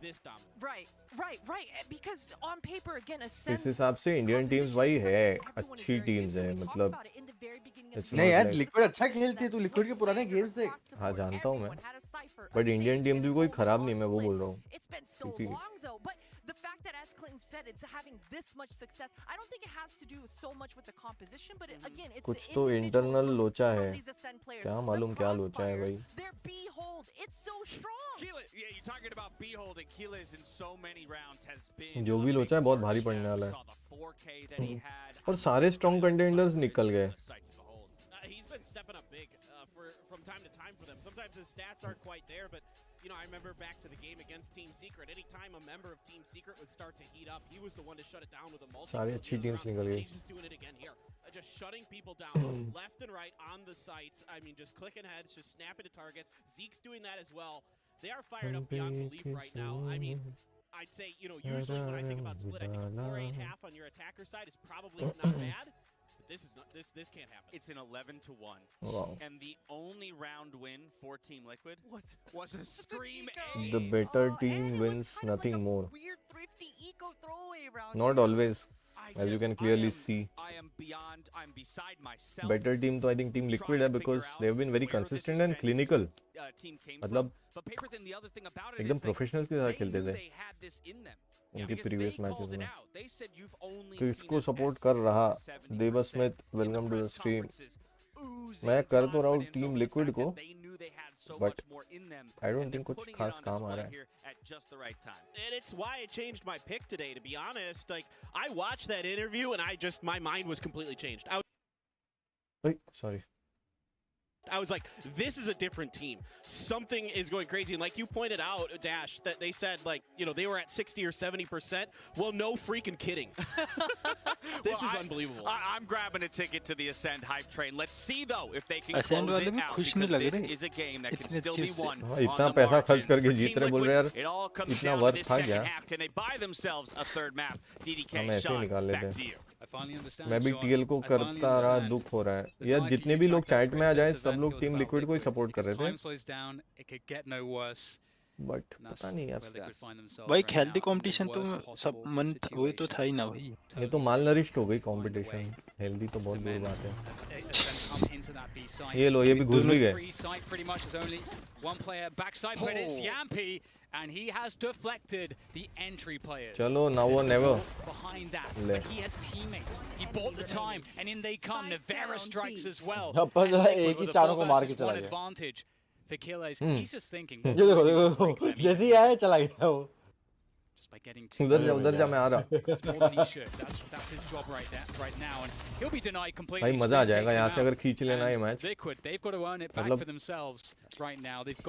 इस हिसाब से इंडियन टीम्स भाई है, अच्छी टीम्स है, मतलब नहीं यार लिक्विड अच्छा खेलती है, तू लिक्विड के पुराने गेम्स देख। हाँ जानता हूँ मैं, बट इंडियन टीम भी कोई खराब नहीं, मैं वो बोल रहा हूँ। The fact that, as Clinton said, it's having this much success, I don't think it has to do so much with the composition, but again, it's कुछ तो इंटरनल लोचा है, क्या मालूम क्या लोचा है भाई। जो भी लोचा है बहुत भारी पड़ने वाला है और सारे स्ट्रॉन्ग कंटेंडर्स निकल गए. He's been stepping up big from time to time for them. Sometimes his stats aren't quite there, but you know, I remember back to the game against Team Secret. Anytime a member of Team Secret would start to heat up, he was the one to shut it down with a multi. सारी अच्छी teams निकल गई. He's just doing it again here. Just shutting people down left and right on the sites. I mean, just clicking heads, just snapping to targets. Zeke's doing that as well. They are fired up beyond belief right now. I mean, I'd say, you know, usually when I think about split, I think a 4-8 on your attacker side is probably not bad. This is not, this can't happen. It's an 11-1. Wow. And the only round win for Team Liquid was a scream The better team wins, nothing like more. Weird thrifty eco throwaway round. Not always, as you can clearly see. I'm beside myself. Better team तो I think Team Liquid है because they've been very consistent and clinical. मतलब एकदम professional के साथ खेलते थे उनके previous matches में. तो इसको सपोर्ट कर रहा Deva Smith, welcome to the stream. मैं कर तो रहा हूँ टीम लिक्विड को, बट आई डोंट थिंक कुछ खास काम आ रहा है. And it's why I changed my pick today, to be honest. Like, I watched that interview and my mind was completely changed. Sorry. I was like, this is a different team. Something is going crazy. And like you pointed out, Dash, that they said, like, you know, they were at 60 or 70%. Well, no freaking kidding. This is unbelievable. I'm grabbing a ticket to the Ascend hype train. Let's see, though, if they can close it out. Because this is a game that can still be won on इतना the पैसा खर्च margins. करके For Jeet Team रहे बोल रहे यार. Liquid, it all comes इतना down to worth this था second क्या? half. Can they buy themselves a third map? DDK, हम ऐसे ही Sean, निकाल back लेते to हैं. you. मैं भी टीएल को करता रहा, दुख हो रहा है यार. जितने भी लोग चैट में आ जाए सब लोग टीम लिक्विड को ही सपोर्ट कर रहे थे, बट पता नहीं यार. भाई हेल्दी कंपटीशन तो सब मन हुए तो था ही ना भाई. ये तो माल नरिश्ड हो गई कंपटीशन. हेल्दी तो बहुत दूर बात है. ये लो, ये भी घुस भी गए. And he has deflected the entry players. चलो, now or never. Behind that, he has teammates. He bought the time, and in they come. Nevera strikes as well. एक ही चारों को मार के चला गया. Advantage for Killers. He's just thinking. ये देखो देखो, जैसे ही आया चला गया वो. उधर जा मैं आ रहा. भाई मजा आ जाएगा यहाँ से अगर खींच लेना ये मैच. मतलब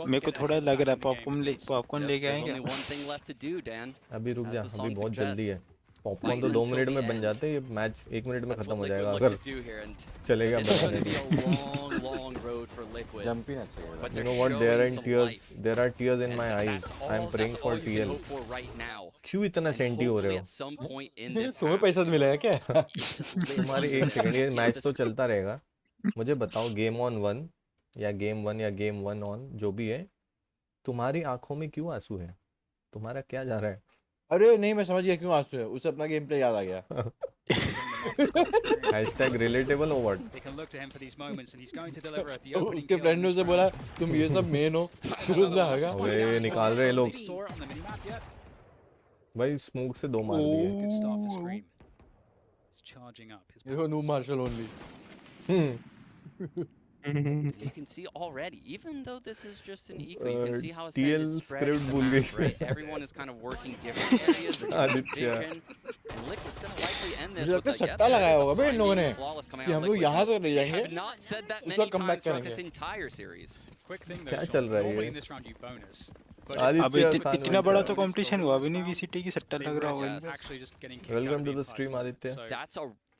मेरे को थोड़ा लग रहा है पॉपकॉर्न लेके आएंगे. अभी रुक जा, अभी बहुत जल्दी है. पॉपकॉर्न तो 2 मिनट में बन जाते हैं. ये मैच 1 मिनट में खत्म हो जाएगा अगर चलेगा. Jumping अच्छा है. You know what? There are tears in my eyes. I'm praying for TL. क्यों इतना सेंटी हो रहे हो? तुम्हें पैसा मिलेगा क्या? तुम्हारे 1 सेकंड, ये मैच तो चलता रहेगा. मुझे बताओ, गेम ऑन 1 या गेम 1 या गेम 1 ऑन जो भी है, तुम्हारी आंखों में क्यों आंसू है? तुम्हारा क्या जा रहा है? अरे नहीं, मैं समझ गया क्यों आंसू है. उसे अपना गेम प्ले याद आ गया. #relatable or what? उसके फ्रेंड ने उसे बोला तुम ये सब मेन हो, फिर उसने आगा. ओए निकाल रहे हैं लोग. भाई स्मोक से 2 मार दिए. देखो no marshal only. You can see already, even though this is just an eco, you can see how Ascend TL is spread in the map, right? Everyone is kind of working different areas. Vision. And Liquid's going to likely end this with a सट्टा लगाया होगा बे इन लोगों ने कि हम लोग यहाँ से ले जाएंगे. have not said that many times throughout this entire series. क्या चल रहा है ये? अब इतना बड़ा तो कंपटीशन हुआ अभी नहीं. वीसीटी की सट्टा लग रहा होगा. Welcome to the stream Aditya.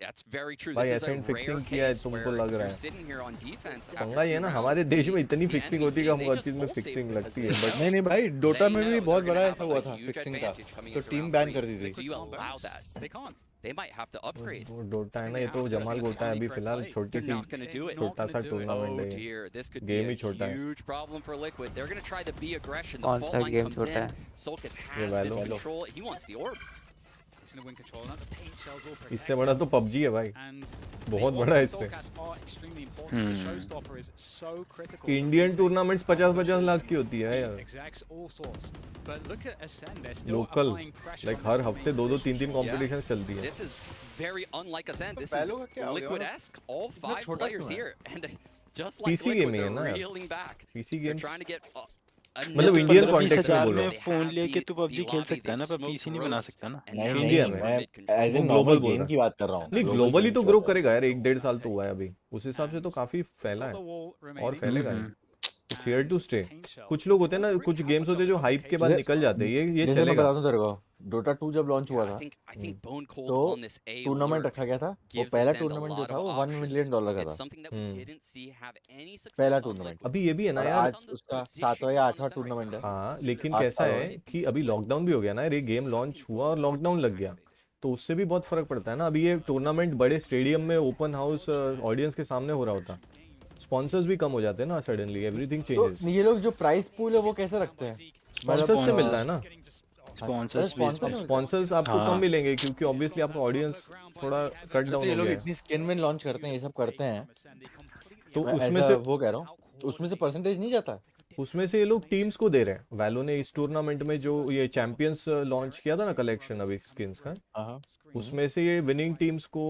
That's very true. भाई This is a Ascent rare fixing किया है case तुमको where लग रहा you're है. sitting here on defense. पंगा ये ना, हमारे देश में इतनी फिक्सिंग होती है कि हमको हर चीज में फिक्सिंग लगती है. बट नहीं नहीं भाई, डोटा में भी बहुत बड़ा ऐसा हुआ था फिक्सिंग का, तो टीम बैन कर दी थी. Do you allow that? They can't. They might have to upgrade. वो डोटा है ना, ये तो जमाल गोटा है. अभी फिलहाल छोटी सी छोटा सा टूर्नामेंट है. गेम ही छोटा है. Huge problem for Liquid. They're going to try the B aggression. The fault line comes in. Solkis has this control. He wants the orb. इससे बड़ा तो पबजी है भाई. बहुत बड़ा है इससे. इंडियन टूर्नामेंट्स 50-50 लाख की होती है यार. लोकल लाइक हर हफ्ते 2-2 3-3 कंपटीशन चलती है. This is very unlike Ascend. This is Liquid-esque. All 5 players here, and just like PC Liquid, gaming है they're ना. reeling back. PC They're games trying to get मतलब इंडियन कॉन्टेक्स्ट में बोल रहा हूँ। फोन लेके तू PUBG खेल सकता है ना, पर पीसी नहीं बना सकता ना। नहीं इंडिया नहीं, में मैं एज वो इन ग्लोबल नॉर्मल बोल गेम रहा की बात कर रहा हूँ। नहीं, ग्लोबल ग्लोबली गेम तो की ग्रो बात कर करेगा यार, 1-1.5 साल तो हुआ है अभी, उस हिसाब से तो काफी फैला है और फैलेगा ही। It's here to stay. कुछ लोग होते हैं ना, कुछ गेम्स होते हैं जो हाइप के बाद निकल जाते हैं, ये जैसे मैं चलेगा। बताता हूँ तेरे को, डोटा 2 जब लॉन्च हुआ था तो टूर्नामेंट रखा गया था, वो पहला टूर्नामेंट जो था वो $1 मिलियन का था, पहला टूर्नामेंट। अभी ये भी है ना और यार, आज उसका 7वां या 8वां टूर्नामेंट है। हाँ लेकिन 8 कैसा साल है बाद। कि अभी लॉकडाउन भी हो गया ना यार, ये गेम लॉन्च हुआ और लॉकडाउन लग गया, तो उससे भी बहुत फर्क पड़ता है ना। अभी ये टूर्नामेंट बड़े स्टेडियम में ओपन हाउस ऑडियंस के सामने हो रहा होता, स्पॉन्सर्स भी कम हो जाते हैं ना, सडनली एवरीथिंग तो चेंजेस। ये लोग जो प्राइस पूल है वो कैसे रखते हैं? स्पॉन्सर्स से मिलता है ना, स्पॉन्सर्स आपको कम मिलेंगे क्योंकि ऑब्वियसली आपका ऑडियंस थोड़ा कट डाउन ये हो लोग गया है। इतनी स्किन विन लॉन्च करते हैं, ये सब करते हैं, तो मैं उसमें ऐसा से वो कह रहा हूँ, उसमें से परसेंटेज नहीं जाता। उसमें से ये लोग टीम्स को दे रहे हैं। वैलो ने इस टूर्नामेंट में जो ये चैंपियंस लॉन्च किया था ना कलेक्शन अभी स्किन्स का, उसमें से ये विनिंग टीम्स को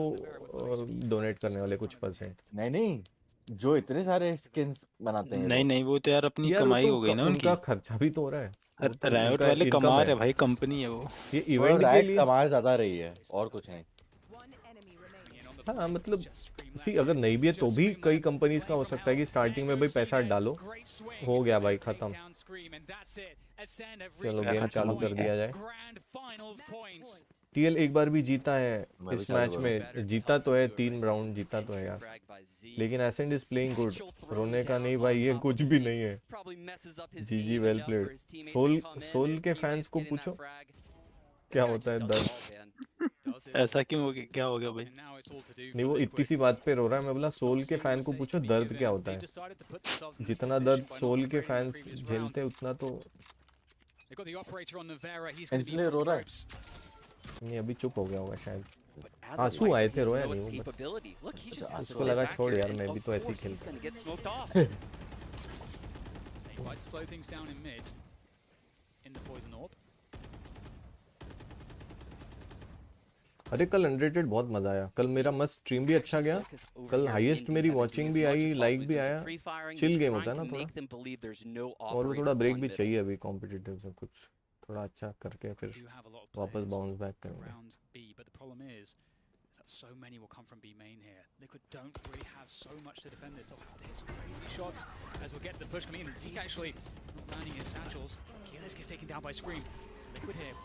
डोनेट करने वाले कुछ परसेंट। नहीं, जो इतने सारे स्किन्स बनाते हैं नहीं नहीं, वो तो यार अपनी यार कमाई वो हो गई ना उनका उनकी। खर्चा भी तो हो रहा है, वो तो रायोट उनका वाले इनकम कमा है। रहे भाई, कंपनी है वो। ये और इवेंट के राइट लिए कमाल ज्यादा रही है और कुछ नहीं। हाँ मतलब सी अगर नहीं भी है तो भी कई कंपनीज का हो सकता है कि स्टार्टिंग में भाई पैसा डालो, हो गया भाई खत्म, चलो गेम चालू कर दिया जाए। टीएल एक बार भी जीता है इस मैच में, जीता तो है 3 राउंड जीता तो है यार, लेकिन एसेंड इज प्लेइंग गुड, रोने का नहीं भाई, ये कुछ भी नहीं है। जीजी वेल प्लेड। सोल के फैंस को पूछो क्या होता है दर्द। ऐसा क्यों हो गया, क्या हो गया भाई? नहीं वो इतनी सी बात पे रो रहा है, मैं बोला सोल के फैन को पूछो दर्द क्या होता है, जितना दर्द सोल के फैंस झेलते हैं उतना तो इसलिए रो रहा है। नहीं अभी चुप हो गया होगा शायद, आंसू आए थे, रोया नहीं वो बस। उसको लगा छोड़ यार मैं भी तो ऐसे ही खेलता। अरे कल अनरेटेड बहुत मजा आया, कल मेरा मस्त स्ट्रीम भी अच्छा गया, कल हाईएस्ट मेरी वॉचिंग भी आई, लाइक भी आया, चिल गेम होता है ना थोड़ा, और वो थोड़ा ब्रेक भी चाहिए अभी कॉम्पिटिटिव से, कुछ थोड़ा अच्छा करके फिर वापस बाउंस बैक करेंगे। So many will come from B main here. Liquid don't really have so much to defend this. They'll have to hit some crazy shots as we'll get the push coming in. Zeke actually not landing his satchels. Hynix gets taken down by Scream. Liquid here,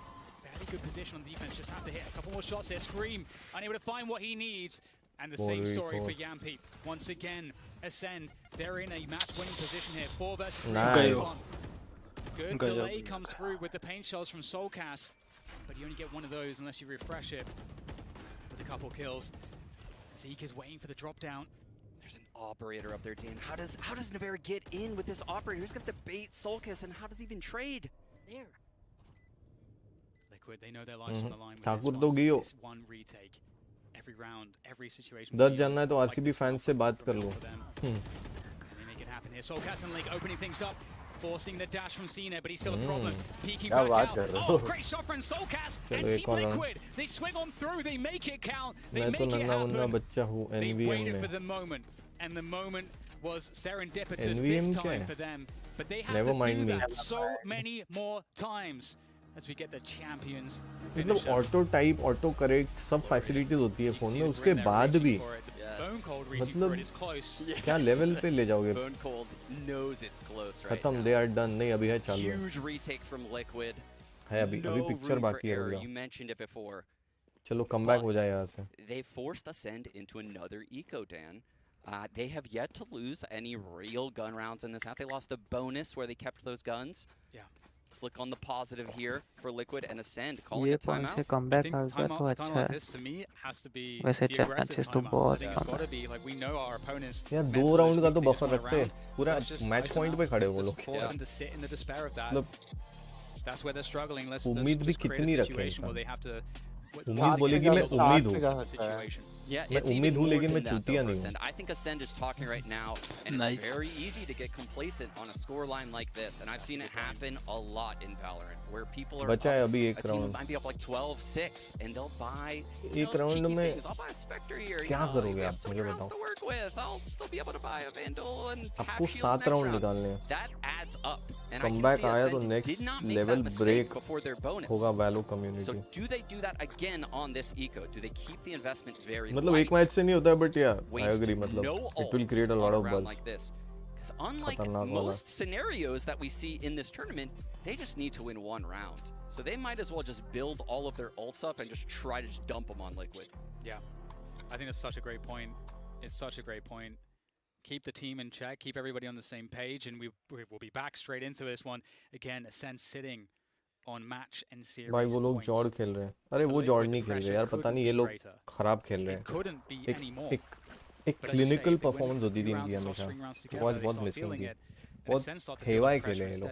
fairly good position on defense. Just have to hit a couple more shots here. Scream unable to find what he needs. And the same story for Yampi. Once again, Ascend. They're in a match-winning position here. 4 versus 3. Nice. Good delay comes through with the paint shells from Soulcast, but you only get one of those unless you refresh it. With a couple kills, Zeke is waiting for the drop down. There's an operator up there, Dan. How does Navarra get in with this operator? Who's got the bait Soulcast, and how does he even trade? There. Liquid, they know their lives on the line with Thakur तो गियो। this one retake. Every round, every situation. दर्द जानना है तो RCB fans से बात कर लो। They make it happen here. Soulcast and Link opening things up. Forcing the dash from Cena, but he's still a problem. Peeking back out. Oh, great shot from Soulcast and Team Liquid. They swing on through. They make it count. They make it happen. They waited for the moment, and the moment was serendipitous this time for them. But they have to do that so many more times as we get the champions. मतलब auto type, auto correct सब facilities होती है phone में, उसके बाद भी मतलब क्या लेवल पे ले जाओगे? खत्म, दे आर डन। नहीं अभी है चालू है अभी पिक्चर बाकी है। चलो कमबैक हो जाए यहाँ से। They forced Ascend into another eco, Dan. They have yet to lose any real gun rounds in this half. They lost the bonus where they kept those guns. Yeah. Let's look on the positive here for Liquid and Ascend calling a timeout. से comeback आ गया तो अच्छा है। वैसे chances तो बहुत कम है। यार 2 राउंड का तो बफर रखते हैं, पूरा मैच पॉइंट पे खड़े हो वो लोग। उम्मीद भी कितनी रखें? उम्मीद बोलेगी मैं उम्मीद हूँ, मैं उम्मीद हूँ लेकिन मैं चूतिया नहीं हूँ। I think Ascend is talking right now, and it's very easy to get complacent on a scoreline like this, and I've seen it happen a lot in Valorant, where people are बचा है अभी a एक team round. might be up like 12-6, and they'll buy एक round में I'll buy a Spectre here. क्या करोगे आप मुझे बताओ? To work with, I'll still be able to buy a Vandal and आपको 7 राउंड निकालने हैं। That adds sets up. And Comeback I आया can तो see next did not make level that mistake break before their bonus. होगा Valo community. So do they do that again on this eco? Do they keep the investment very मतलब light? एक match से नहीं होता है, but yeah, I Waste agree. मतलब no it will ults create a lot on of round buzz. like this. Because unlike खतरनाक वाला. most scenarios that we see in this tournament, they just need to win one round. So they might as well just build all of their ults up and just try to just dump them on Liquid. Yeah, I think that's such a great point. It's such a great point. Keep the team in check, keep everybody on the same page, and we will be back straight into this one. Again, Ascend sitting on match and series भाई वो लोग जॉर्ड खेल रहे हैं. अरे वो जॉर्ड नहीं खेल रहे यार, पता नहीं ये लोग खराब खेल रहे हैं. एक क्लिनिकल परफॉर्मेंस होती थी इनकी हमेशा. वो आज बहुत मिसिंग थी. बहुत हेवाई खेले हैं लोग.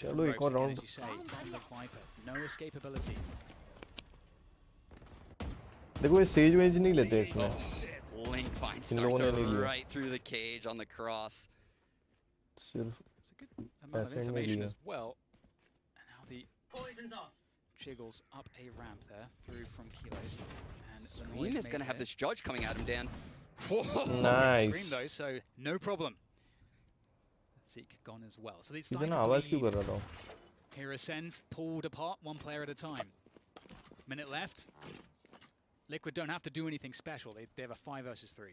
चलो एक और राउंड. देखो ये सेज वेज नहीं लेते इसमें. Link finds इन लोगों ने नहीं लिया. right through the cage on the cross. सिर्फ amount of information as well. And now the poison's off. Jiggles up a ramp there through from Kilos. And Scream is going to have this judge coming at him, Dan. Nice. Scream though, so no problem. Zeke gone as well. So they start इतना आवाज क्यों कर रहा था? Here Ascends pulled apart one player at a time. Minute left. Liquid don't have to do anything special. They have a 5 versus 3.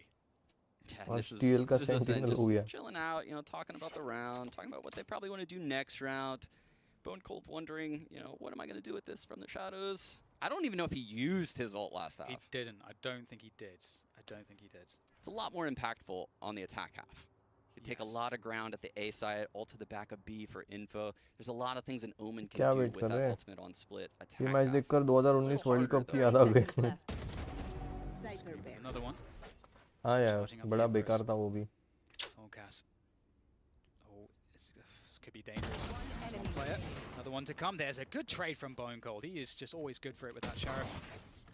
Yeah, this is just chilling out, you know, talking about the round, talking about what they probably want to do next round. Bone Cold wondering, you know, what am I going to do with this from the shadows? I don't even know if he used his ult last half. He didn't. I don't think he did. I don't think he did. It's a lot more impactful on the attack half. You take a lot of ground at the A side, ult to the back of B for info. There's a lot of things an Omen can do with that ultimate on split. Attack ये match देखकर 2019 world cup की याद आ गई. Another one. हाँ यार, बड़ा बेकार था वो भी. Soulcast. Oh, this could be dangerous. One player, another one to come. There's a good trade from Bone Cold. He is just always good for it with that Sheriff.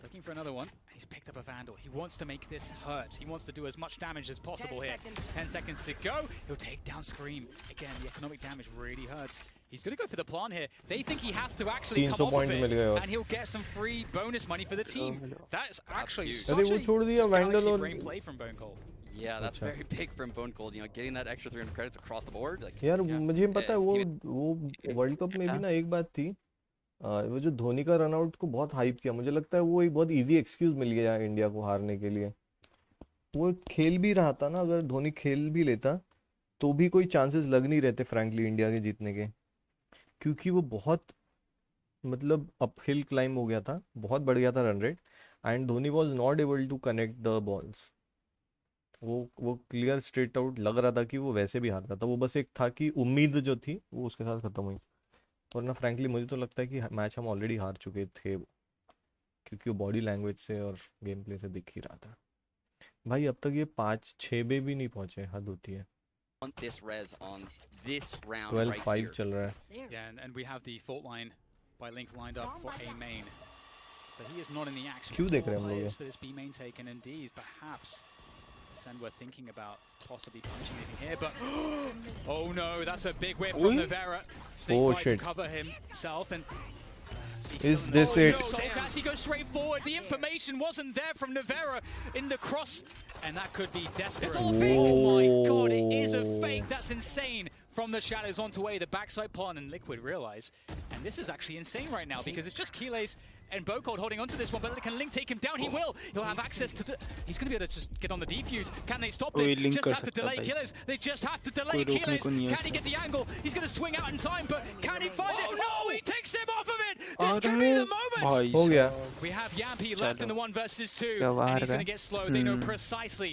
Looking for another one. He's picked up a Vandal. He wants to make this hurt. He wants to do as much damage as possible here. 10 seconds to go. He'll take down Scream. Again, the economic damage really hurts. He's going to go for the plant here. They think he has to actually come off of it, and he'll get some free bonus money for the team. That's actually such a galaxy brain play from Bone Cold. Yeah, that's very big from Bone Cold. You know, getting that extra 300 credits across the board. Like, यार मुझे पता है वो world cup में भी ना एक बात थी. वो जो धोनी का रन आउट को बहुत हाइप किया. मुझे लगता है वो एक बहुत इजी एक्सक्यूज मिल गया इंडिया को हारने के लिए. वो खेल भी रहा था ना, अगर धोनी खेल भी लेता तो भी कोई चांसेस लग नहीं रहते फ्रैंकली इंडिया के जीतने के, क्योंकि वो बहुत मतलब अपहिल क्लाइम हो गया था, बहुत बढ़ गया था run rate, and Dhoni was not able to connect the balls. वो क्लियर स्ट्रेट आउट लग रहा था कि वो वैसे भी हार रहा था. वो बस एक था कि उम्मीद जो थी वो उसके साथ खत्म हुई. वरना फ्रैंकली मुझे तो लगता है कि मैच हम ऑलरेडी हार चुके थे, क्योंकि वो बॉडी लैंग्वेज से और गेम प्ले से दिख ही रहा था. भाई अब तक ये 5-6 बे भी नहीं पहुंचे, हद होती है. 12-5 चल रहा है. Yeah, and we have the fault line by Link lined up for A main. So he is not in the action. क्यों देख रहे हैं हम लोग ये? For this B main taken, indeed, perhaps Ascend were thinking about possibly punching in here, but oh no, that's a big whip from Navera. Oh shit! To cover himself and. Is this it? Soulcast, he goes straight forward. The information wasn't there from Navera in the cross, and that could be desperate. Oh my god, it is a fake. That's insane. From the shadows onto A, the backside pawn, and Liquid realize, and this is actually insane right now because it's just Keyless and Bocold holding onto this one, but can Link take him down? He will. He'll have access to the. He's going to be able to just get on the defuse. Can they stop this? Just have to delay Killers. They just have to delay Killers. Can he get the angle? He's going to swing out in time, but can he find it? No, he takes him off of it. This could be the moment. Oh yeah. We have Yampy left in the 1 versus 2, and he's going to get slowed. They know precisely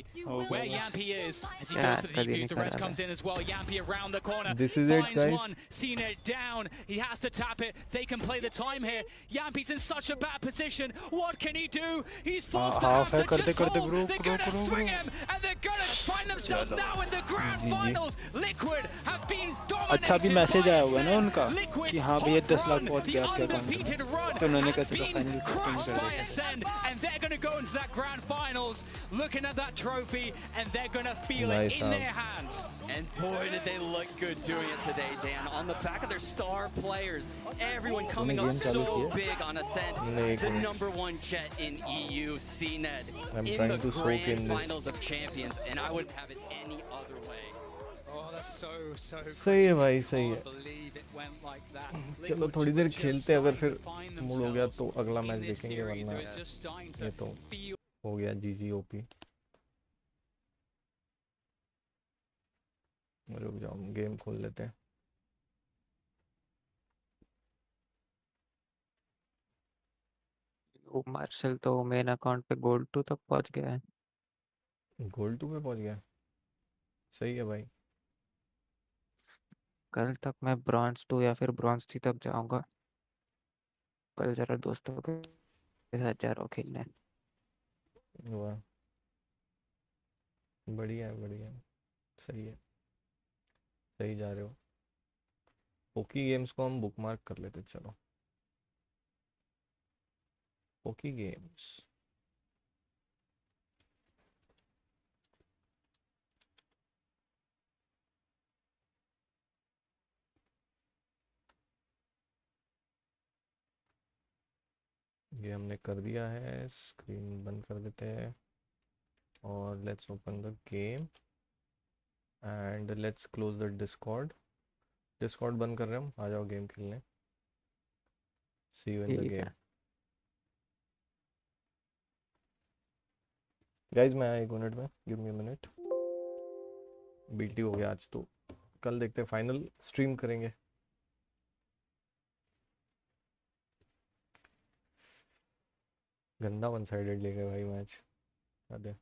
where Yampy is as he goes for the defuse. The rest comes in as well. Yampy around the corner. This is it, guys. One, seen it down. He has to tap it. They can play the time here. Yampy's in such a bad position. What can he do? He's forced to have to just hold. They're going to swing him, and they're going to find themselves now in the grand finals. Liquid have been dominated अच्छा भी message आया हुआ है ना उनका कि हाँ भैया 10 लाख बहुत the क्या क्या काम undefeated run तो उन्होंने has कहा चलो been final crushed by Ascend, and they're going to go into that grand finals looking at that trophy, and they're going to feel it in their hands. And boy, did they look good doing it today, Dan. On the back of their star players, everyone coming up so big on Ascend. The #1 jet in EU, CNED, in the grand finals of champions, and I wouldn't have it any other way. Oh, that's so सही है crazy. भाई, सही है. Can't believe it went like that. चलो Liquid थोड़ी were there just खेलते हैं, अगर starting फिर to find मूड हो गया themselves तो अगला in मैच this देखेंगे, series. वरना They were just starting ये to तो feel. हो गया जीजी ओपी. रुक जाओ, गेम खोल लेते हैं. वो मार्शल तो मेन अकाउंट पे गोल्ड 2 तक पहुंच गया है. गोल्ड 2 पे पहुंच गया. सही है भाई. कल तक मैं ब्रॉन्ज 2 या फिर ब्रॉन्ज 3 तक जाऊंगा. कल जरा दोस्तों के साथ जा रहा हूँ खेलने. वाह, बढ़िया है, बढ़िया है. सही है, सही जा रहे हो. पोकी गेम्स को हम बुकमार्क कर लेते. चलो, पोकी गेम्स. ये हमने कर दिया है. स्क्रीन बंद कर देते हैं और let's open the game and let's close the Discord. Discord बंद कर रहे हैं हम. आ जाओ गेम खेलने. सी यू इन द ठीक गेम. है. गाइज मैं आया 1 मिनट में. Give me a minute. BT हो गया आज तो. कल देखते हैं, फाइनल स्ट्रीम करेंगे. गंदा वन साइडेड ले गए भाई मैच. अरे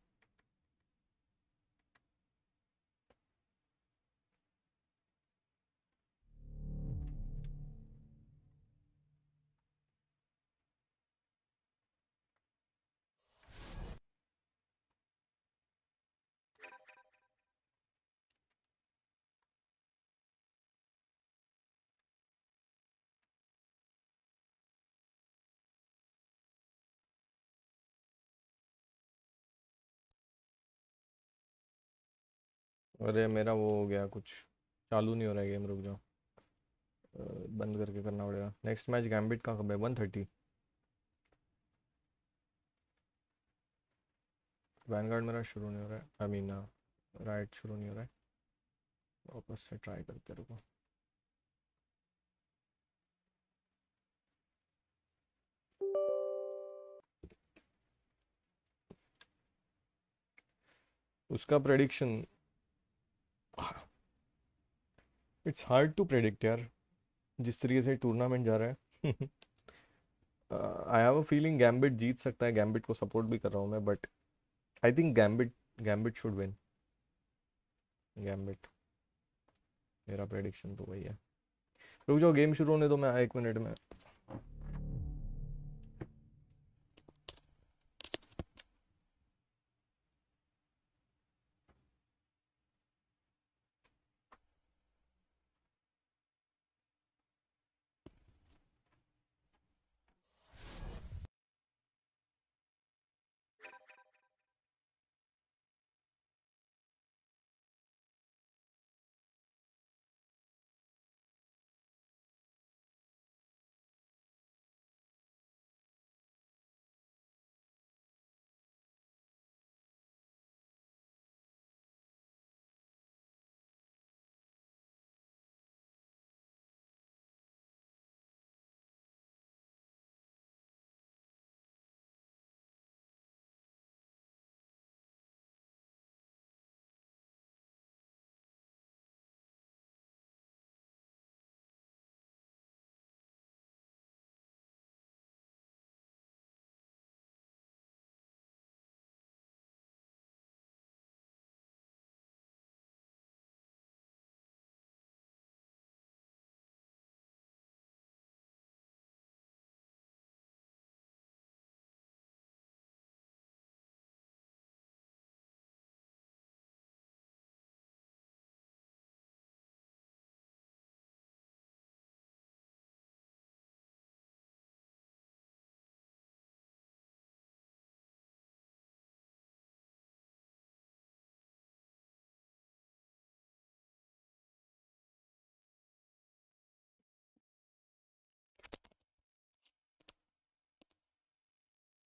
अरे मेरा वो हो गया, कुछ चालू नहीं हो रहा है गेम. रुक जाओ, बंद करके करना पड़ेगा. नेक्स्ट मैच गैम्बिट का कब है? 1:30. वैनगार्ड मेरा शुरू नहीं हो रहा है. आई मीन राइट शुरू नहीं हो रहा है. वापस से ट्राई करते रुको. उसका prediction, it's hard to predict यार, जिस तरीके से टूर्नामेंट जा रहा है. I have a feeling Gambit जीत सकता है. गैम्बिट को सपोर्ट भी कर रहा हूँ मैं, but I think gambit should win. Gambit मेरा प्रेडिक्शन तो वही है. रुक जाओ, गेम शुरू होने दो. मैं 1 मिनट में.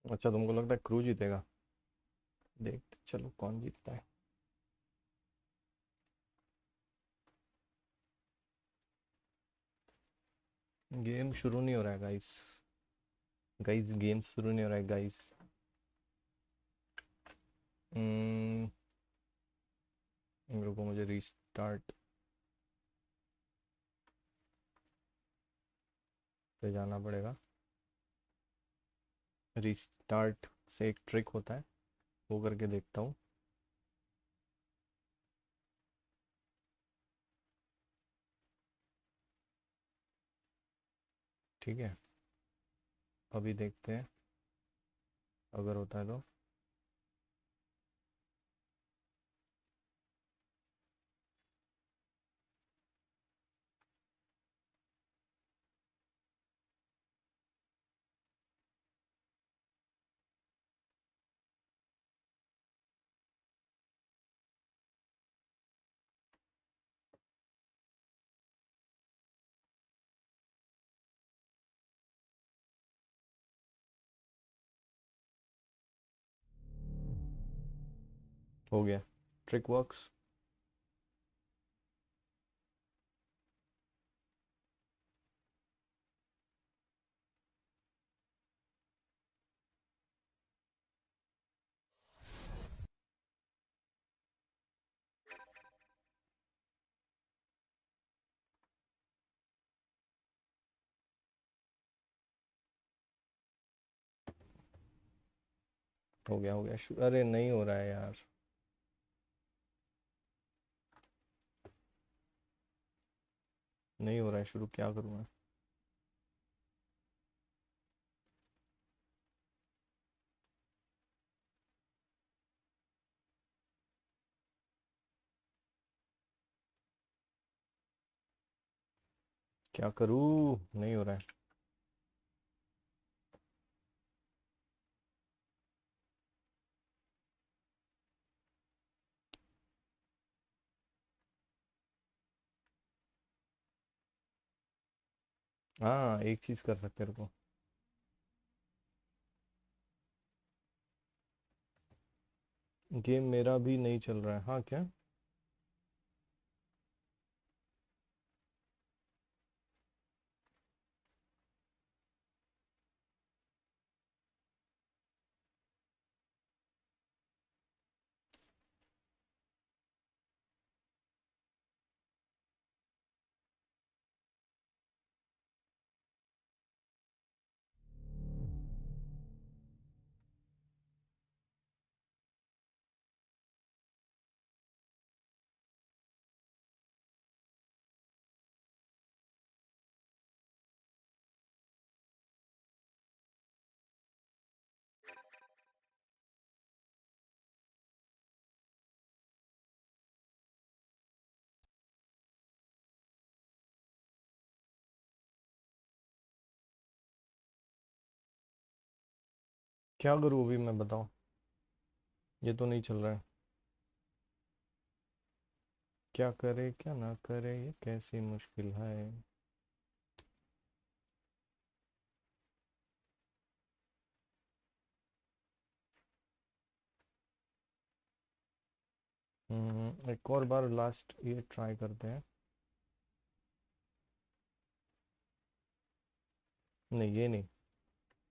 अच्छा, तुमको लगता है क्रू जीतेगा? देखते चलो कौन जीतता है. गेम शुरू नहीं हो रहा है गाइस। गाइस गेम शुरू नहीं हो रहा है गाइस। रुको मुझे रीस्टार्ट पे जाना पड़ेगा। रीस्टार्ट से एक ट्रिक होता है, वो करके देखता हूँ। ठीक है, अभी देखते हैं अगर होता है तो। हो गया, ट्रिक वर्क्स। हो गया हो गया। अरे नहीं हो रहा है यार। नहीं हो रहा है शुरू, क्या करूँ मैं? क्या करूँ? नहीं हो रहा है। हाँ एक चीज़ कर सकते हैं, रुको। गेम मेरा भी नहीं चल रहा है। हाँ क्या? क्या करूँ अभी मैं, बताओ? ये तो नहीं चल रहा है। क्या करे क्या ना करे, ये कैसी मुश्किल है। एक और बार लास्ट ये ट्राई करते हैं। नहीं ये नहीं।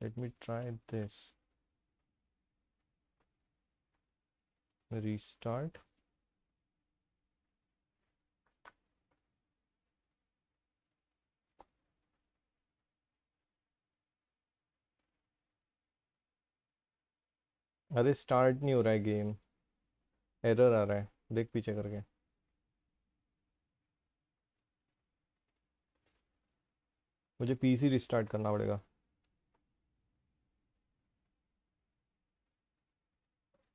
Let me try this. Restart. अरे स्टार्ट नहीं हो रहा है गेम, एरर आ रहा है, देख पीछे करके। मुझे पीसी रिस्टार्ट करना पड़ेगा।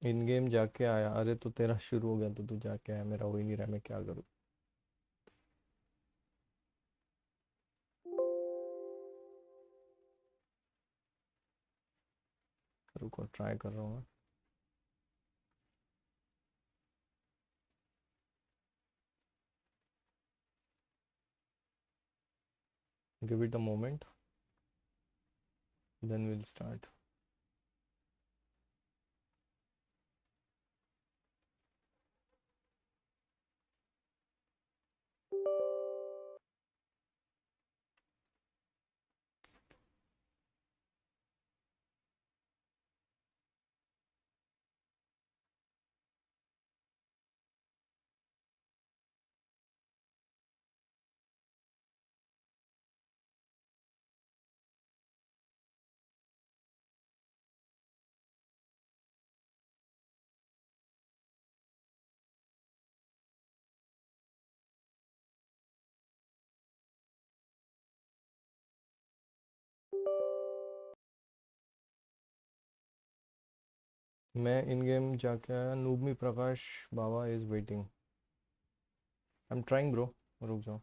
इन गेम जाके आया। अरे तो तेरा शुरू हो गया तो तू जाके आया, मेरा हो ही नहीं रहा, मैं क्या करूँ? रुको ट्राई कर रहा हूँ मैं। Give it a moment, then will start. मैं इन गेम जाके आया। नूबमी Prakash Baba is waiting. I am trying bro. रुक जाओ,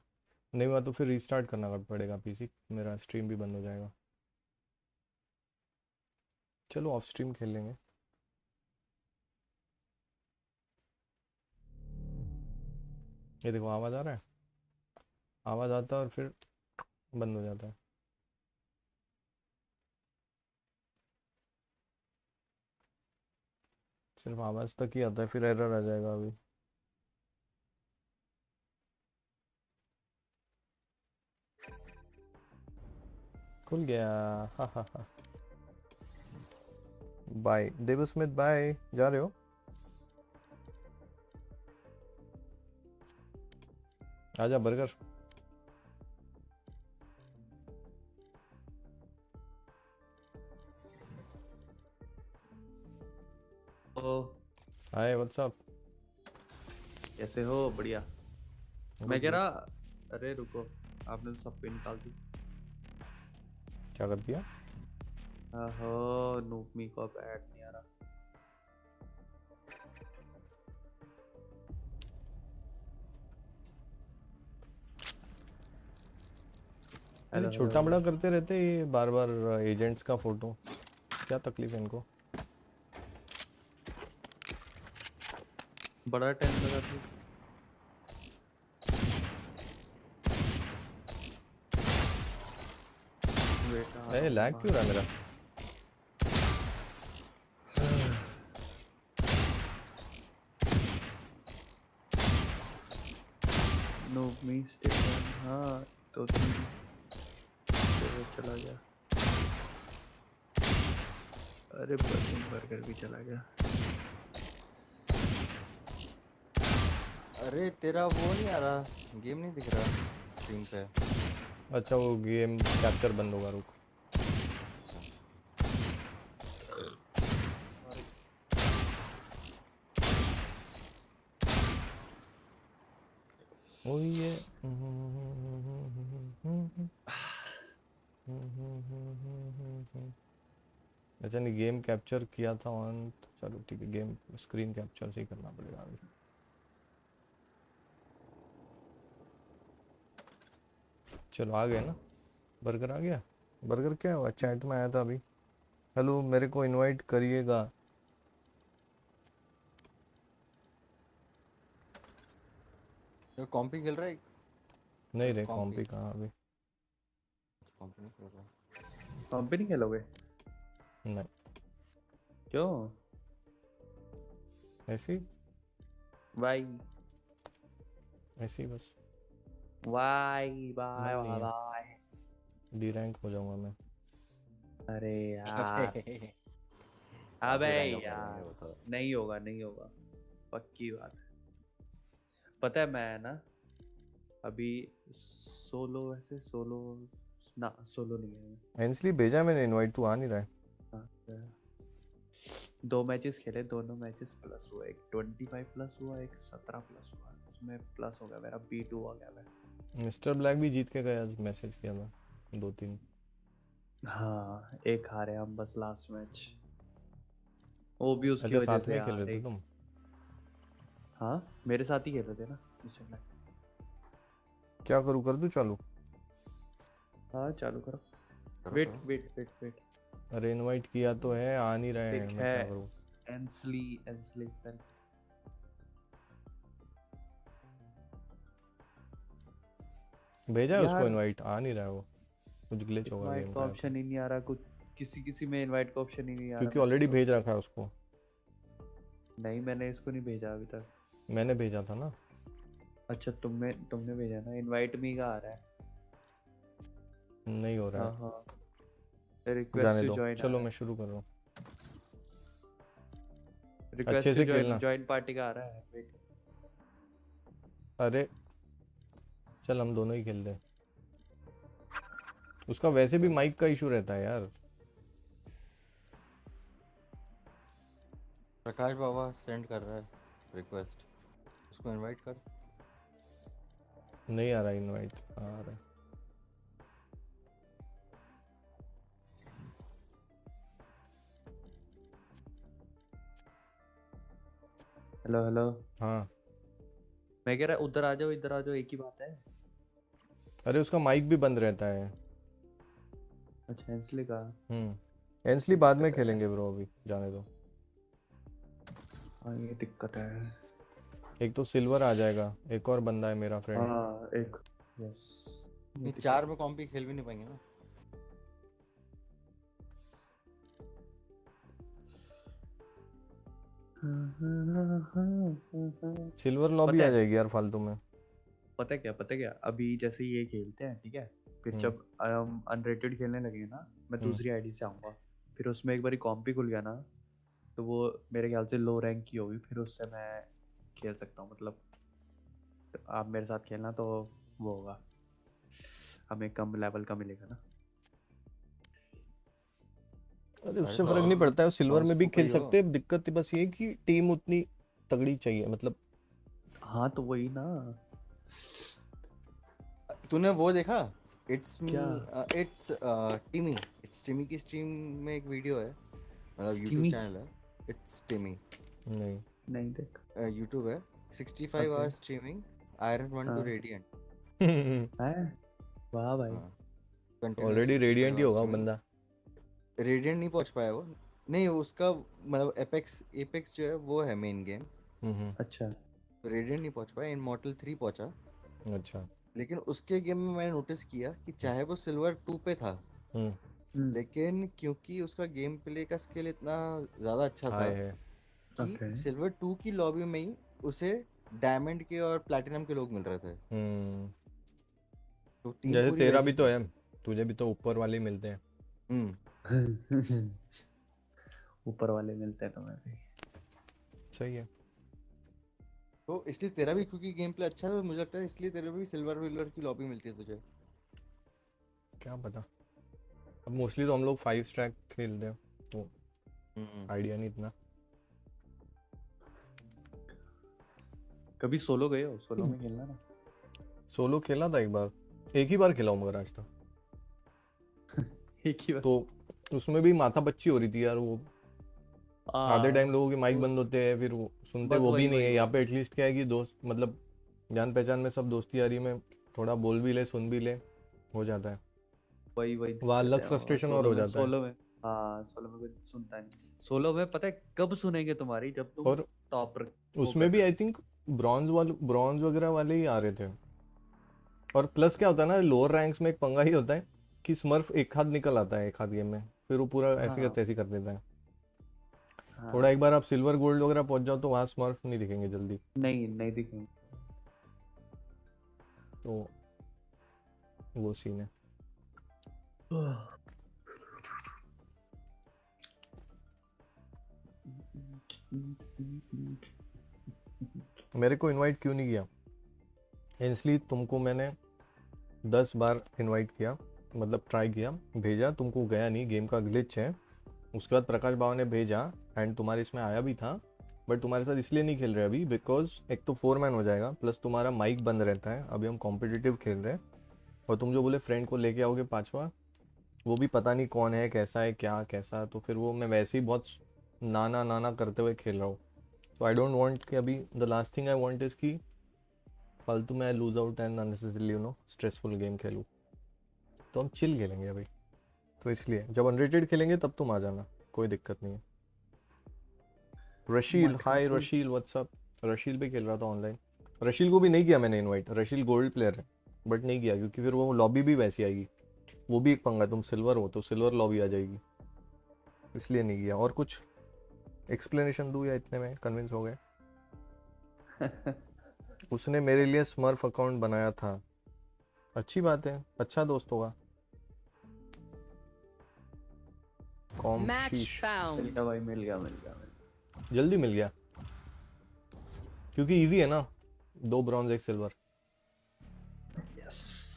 नहीं हुआ तो फिर रीस्टार्ट करना पड़ेगा पीसी, मेरा स्ट्रीम भी बंद हो जाएगा। चलो ऑफ स्ट्रीम खेल लेंगे। ये देखो आवाज़ आ रहा है, आवाज़ आता है और फिर बंद हो जाता है। सिर्फ आवाज़ तक ही आता है, फिर एरर आ जाएगा अभी। खुल गया। हा हा हा। Bye Devasmit, bye. जा रहे हो? आजा burger. Oh hi what's up? कैसे हो? बढ़िया। मैं कह रहा, अरे रुको, आपने तो सब पे निकाल दी। क्या कर दिया? हो नूबमी को बैट नहीं आ रहा। अरे छोटा बड़ा करते रहते ये बार बार एजेंट्स का फोटो, क्या तकलीफ है इनको? बड़ा टाइम लगा था। अरे लैग क्यों रहा मेरा? नूबमी स्टेशन, हाँ तो चला गया। अरे बर्गर भी चला गया। अरे तेरा वो नहीं आ रहा, गेम नहीं दिख रहा स्क्रीन पे। अच्छा वो गेम कैप्चर बंद होगा, रुक। ओ ये अच्छा नहीं गेम कैप्चर किया था ऑन, चलो ठीक है, गेम स्क्रीन कैप्चर से ही करना पड़ेगा अभी। चलो आ गए ना, बर्गर आ गया। बर्गर क्या हुआ? चैट में आया था अभी, हेलो मेरे को इनवाइट करिएगा। कॉम्पी खेल रहा है? नहीं रे कॉम्पी कहाँ अभी। कॉम्पी नहीं खेलोगे? नहीं। क्यों? ऐसे ही। वाई? ऐसे ही बस। Why bye bye. D rank हो जाऊंगा मैं। अरे यार अबे यार नहीं होगा, नहीं होगा, पक्की बात है। पता है मैं ना अभी सोलो, वैसे सोलो ना, सोलो नहीं है। एंसली भेजा मैंने इनवाइट, तू आ नहीं रहा है। 2 मैचेस खेले, दोनों मैचेस प्लस हुआ। एक 25 प्लस हुआ, एक 17 प्लस हुआ। उसमें प्लस हो गया मेरा, B2 आ गया। मैं मिस्टर ब्लैक भी जीत के गया, आज मैसेज किया था 2-3। हाँ एक हारे हम बस लास्ट मैच, वो भी उसकी अच्छा, वजह साथ से में खेल यार। रहे थे तुम? हाँ मेरे साथ ही खेल रहे थे ना मिस्टर ब्लैक। क्या करूँ, कर दूँ चालू? हाँ चालू करो। Wait wait wait wait. अरे इनवाइट किया तो है, आ नहीं रहा है, मैं क्या करूँ? एंसली कर। भेजा है उसको इनवाइट, आ नहीं रहा है वो, कुछ ग्लिच होगा इनवाइट गेम का का। ऑप्शन ही नहीं आ रहा, कुछ किसी में इनवाइट का ऑप्शन ही नहीं आ रहा। क्योंकि ऑलरेडी भेज रखा है उसको। नहीं मैंने इसको नहीं भेजा अभी तक। मैंने भेजा था ना। अच्छा तुमने भेजा ना, इनवाइट मी का आ रहा है। नहीं हो रहा है। हाँ रिक्वेस्ट टू जॉइन। चलो मैं शुरू कर रहा हूँ। अच्छे से खेलना। जॉइन पार्टी का आ रहा है, वेट। अरे चल हम दोनों ही खेलते हैं। उसका वैसे भी माइक का इशू रहता है यार। प्रकाश बाबा सेंड कर रहा है रिक्वेस्ट, उसको इनवाइट कर। नहीं आ रहा इनवाइट, आ रहा है। Hello hello. हाँ मैं कह रहा उधर आ जाओ, इधर आ जाओ, एक ही बात है। अरे उसका माइक भी बंद रहता है। अच्छा हैंसली का। हैंसली बाद में खेलेंगे ब्रो, अभी जाने दो। हाँ ये दिक्कत है। एक तो सिल्वर आ जाएगा, एक और बंदा है मेरा फ्रेंड। हाँ एक यस। ये 4 में कॉम्पी खेल भी नहीं पाएंगे ना। सिल्वर लॉबी आ जाएगी यार फालतू में। पता है क्या अभी जैसे ये खेलते हैं ठीक है, फिर जब हम अनरेटेड खेलने लगे ना, मैं दूसरी आईडी से आऊंगा, फिर उसमें एक बारी कॉम्पी खुल गया ना, तो वो मेरे ख्याल से लो रैंक की होगी, फिर उससे मैं खेल सकता हूँ। मतलब तो आप मेरे साथ खेलना तो वो होगा, हमें कम लेवल का मिलेगा ना। अरे उससे फर्क नहीं पड़ता है, सिल्वर में भी खेल सकते हैं। दिक्कत बस ये कि टीम उतनी तगड़ी चाहिए मतलब। हाँ तो वही ना। तूने वो देखा इट्स टिमी की स्ट्रीम में एक वीडियो है, मतलब यूट्यूब चैनल है इट्स टिमी। नहीं देख यूट्यूब है 65 hour streaming iron 1 to radiant. वाह भाई। ऑलरेडी रेडिएंट ही होगा वो बंदा। रेडिएंट नहीं पहुंच पाया वो, नहीं उसका मतलब एपेक्स जो है वो है मेन गेम। अच्छा रेडिएंट नहीं पहुंच पाया, इमॉर्टल 3 पहुंचा। अच्छा लेकिन उसके गेम में मैंने नोटिस किया कि चाहे वो सिल्वर 2 पे था, लेकिन क्योंकि उसका गेम प्ले का स्किल इतना ज़्यादा अच्छा था कि सिल्वर 2 की लॉबी में ही उसे डायमंड के और प्लैटिनम के लोग मिल रहे थे। तो टीम जैसे पूरी तेरा वैसी भी तो थी। है, तुझे भी तो ऊपर वाले मिलते हैं। ऊपर वाले मिलते हैं तुम्हें भी। सही है। तो इसलिए तेरा भी क्योंकि गेम प्ले अच्छा है, मुझे लगता है इसलिए तेरे भी सिल्वर विल्वर की लॉबी मिलती है तुझे। क्या पता, अब मोस्टली तो हम लोग 5 स्टैक खेलते हैं तो आइडिया नहीं इतना। कभी सोलो गए हो? सोलो में खेलना ना। सोलो खेला था एक ही बार खेला हूँ मगर आज तक। एक ही बार तो उसमें भी माथा बच्ची हो रही थी यार। वो आधे टाइम लोगों के माइक बंद होते हैं, फिर वो सुनते वो भी नहीं है। यहाँ पे एटलीस्ट क्या है कि दोस्त मतलब जान पहचान में सब दोस्ती यारी में थोड़ा बोल भी ले सुन भी ले हो जाता है। वही वहाँ अलग फ्रस्ट्रेशन और हो जाता है। सोलो में हाँ, सोलो में कोई सुनता नहीं। सोलो में पता है कब सुनेंगे तुम्हारी, जब तुम और टॉप उसमें भी आई थिंक ब्रॉन्ज वगैरह वाले ही आ रहे थे। और प्लस क्या होता है ना, लोअर रैंक्स में एक पंगा ही होता है कि स्मर्फ एक हाथ निकल आता है एक हाथ गेम में, फिर वो पूरा ऐसी का तैसी कर देता है। थोड़ा एक बार आप सिल्वर गोल्ड वगैरह पहुंच जाओ तो वहाँ स्मर्फ नहीं दिखेंगे जल्दी। नहीं दिखेंगे। तो वो सीन है। मेरे को इनवाइट क्यों नहीं किया? इसलिए तुमको मैंने 10 बार इनवाइट किया, मतलब ट्राई किया, भेजा, तुमको गया नहीं, गेम का ग्लिच है। उसके बाद प्रकाश बाबा ने भेजा एंड तुम्हारे इसमें आया भी था, बट तुम्हारे साथ इसलिए नहीं खेल रहे अभी बिकॉज एक तो 4 मैन हो जाएगा, प्लस तुम्हारा माइक बंद रहता है। अभी हम कॉम्पिटिटिव खेल रहे हैं और तुम जो बोले फ्रेंड को लेके आओगे 5वां, वो भी पता नहीं कौन है, कैसा है, क्या कैसा, तो फिर वो मैं वैसे ही बहुत नाना करते हुए खेल रहा हूँ। सो आई डोंट वांट कि अभी the last thing I want is कि फालतू में lose out and unnecessarily stressful game खेलूँ। तो हम चिल खेलेंगे अभी, तो इसलिए जब अनरेटेड खेलेंगे तब तुम आ जाना, कोई दिक्कत नहीं है। रशील, हाय रशील, व्हाट्सअप। रशील भी खेल रहा था ऑनलाइन। रशील को भी नहीं किया मैंने इनवाइट, रशील गोल्ड प्लेयर है बट नहीं किया क्योंकि फिर वो लॉबी भी वैसी आएगी। वो भी एक पंगा, तुम सिल्वर हो तो सिल्वर लॉबी आ जाएगी, इसलिए नहीं किया। और कुछ एक्सप्लेनेशन दूँ या इतने में कन्विंस हो गए? उसने मेरे लिए स्मर्फ अकाउंट बनाया था। अच्छी बात है, अच्छा दोस्त होगा। भाई मिल गया जल्दी मिल गया क्योंकि इजी है ना, 2 ब्रॉन्ज 1 सिल्वर।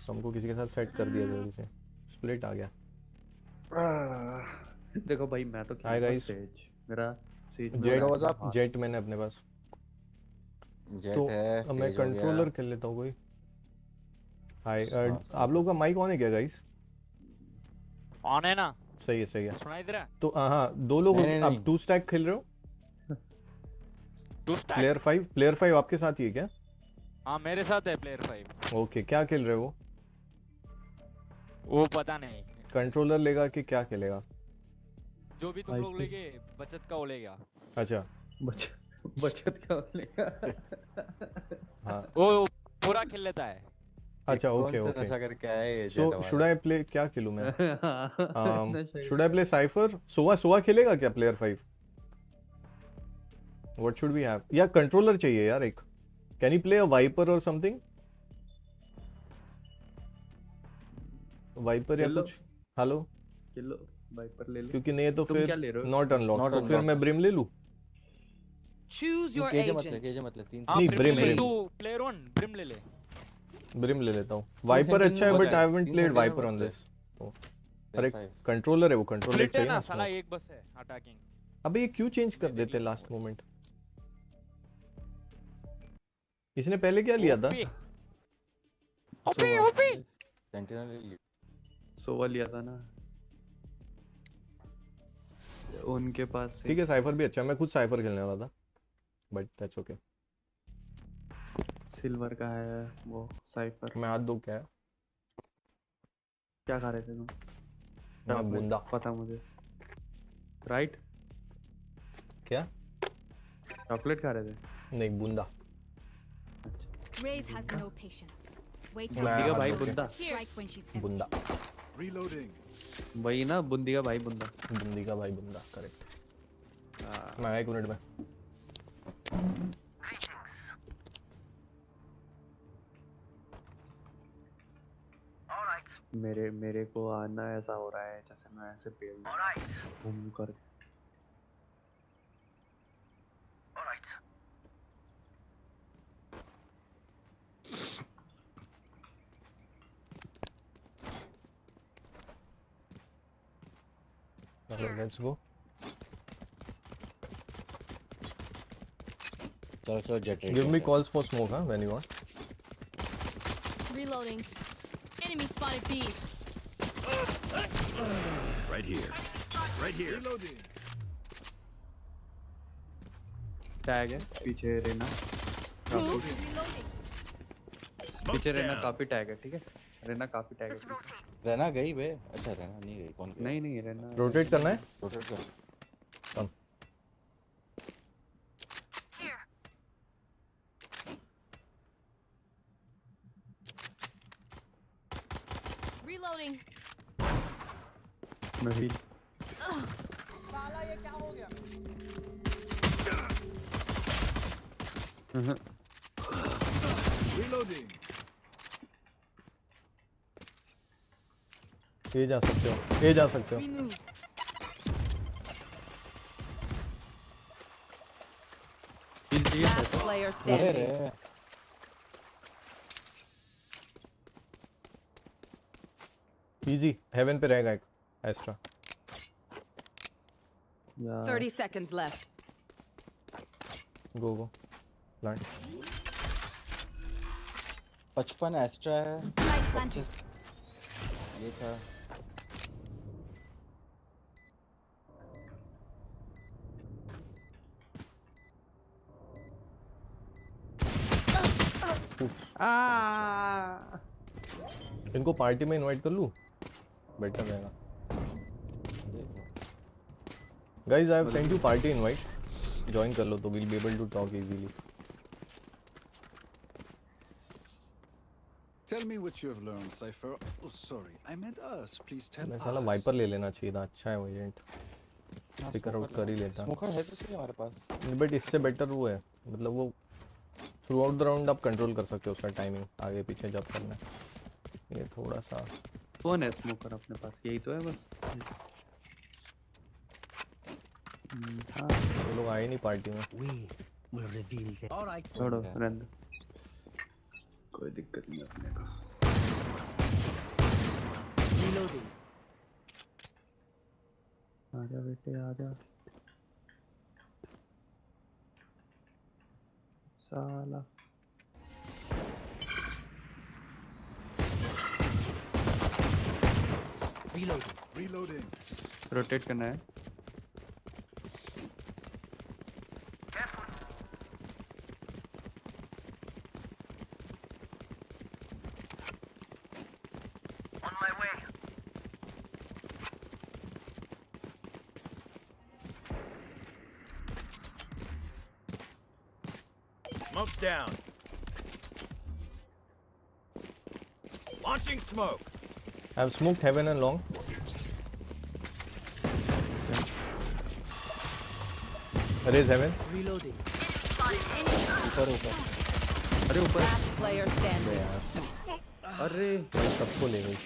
हमको किसी के साथ सेट कर दिया जल्दी से, स्प्लिट आ गया। देखो भाई मैं तो हाय गाइस, सेज मेरा सेज जेट मैंने अपने पास जेट तो है, अब मैं कंट्रोलर खेल लेता हूँ कोई। हाय, आप लोगों का माइक ऑन है क्या गाइस? ऑन है ना? सही है सुनाई दे रहा है? तो हाँ 2 लोग आप 2 स्टैक खेल रहे हो? प्लेयर 5 आपके साथ ही है क्या? हाँ मेरे साथ है प्लेयर 5। ओके, क्या खेल रहे हो? वो पता नहीं। कंट्रोलर लेगा कि क्या खेलेगा? जो भी तुम लोग लेगे बचत का वो लेगा। अच्छा बचत का वो लेगा। हाँ वो पूरा खेल लेता है। अच्छा ओके कौन सा नशा करके आया है ये? सो शुड आई प्ले, क्या खेलूं मैं? Should I play Cypher? Sova खेलेगा क्या player 5? What should we have? या कंट्रोलर चाहिए यार एक। Can you play a Viper और समथिंग? वाइपर या कुछ? हेलो किलो वाइपर ले लो। क्योंकि नहीं है तो तुम फिर क्या ले रहे हो? नॉट अनलॉक, तो फिर मैं ब्रिम ले लूं? Choose your KJ agent. मत ले 3 नहीं ब्रिम तू प्लेयर 1 ब्रिम ले ले। ब्रिम ले लेता हूँ। वाइपर अच्छा है but I haven't played Viper on this. अरे कंट्रोलर है वो, कंट्रोलर स्प्लिट है चाहिए ना साला, एक बस है अटैकिंग। अबे ये क्यों चेंज कर देते लास्ट मोमेंट? इसने पहले क्या लिया था? ओपी सेंटिनल सोवा लिया था ना उनके पास से। ठीक है साइफर भी अच्छा है, मैं खुद साइफर खेलने वाला था बट दैट्स ओके। सिल्वर का है वो साइफर। मैं हाथ दो क्या है? क्या खा रहे थे तुम? मैं बूंदा। पता मुझे। राइट क्या? चॉकलेट खा रहे थे? नहीं बूंदा। Raze has no patience. Wait Bundi का भाई बुंदा। Strike when she's empty. बुंदा वही ना, बुंदी का भाई बुंदा। बुंदी का भाई बुंदा, करेक्ट। मैं 1 मिनट में। मेरे को आना ऐसा हो रहा है जैसे मैं ऐसे पेड़ घूम कर। Let's go. चलो Jet. Give me calls for smoke when you want. Reloading. Enemy spotted B. Right here. Reloading. Tag है पीछे रहना। पीछे रहना काफी टैग है, ठीक है? रहना काफी टैग है। रहना गई बे। अच्छा रहना नहीं गई, कौन गई? नहीं रहना। रोटेट करना है? रोटेट कर। कम। Reloading. नहीं। साला ये क्या हो गया? Reloading. ये जा सकते हो, ये जा सकते हो। Last player standing. Easy heaven पे रहेगा एक extra. 30 seconds left. Go plant. 55 extra है। 25 ये था। इनको पार्टी में इनवाइट कर लूं? बेटर रहेगा। Guys I have sent you party invite, join कर लो तो will be able to talk easily. Tell me what you have learned, Cypher. Oh, sorry, I meant us. Please tell मैं us. साला wiper ले लेना चाहिए था, अच्छा है वो एजेंट। फिकर आउट कर ही लेता। स्मोकर है तो सही हमारे पास। बट इससे बेटर वो है, मतलब वो थ्रू आउट द राउंड आप कंट्रोल कर सकते हो उसका टाइमिंग, आगे पीछे जब करना है। ये थोड़ा सा। कौन है स्मोकर अपने पास? यही तो है बस। हाँ वो लोग आए नहीं पार्टी में। छोड़ो रन, कोई दिक्कत नहीं अपने को। आजा बेटे आजा। साला Reloading. रोटेट करना है। Smoke's down. Launching smoke. I've smoked heaven and long. Raise heaven. Reloading. ऊपर ऊपर. अरे ऊपर. Player standing. अरे. सबको ले गई.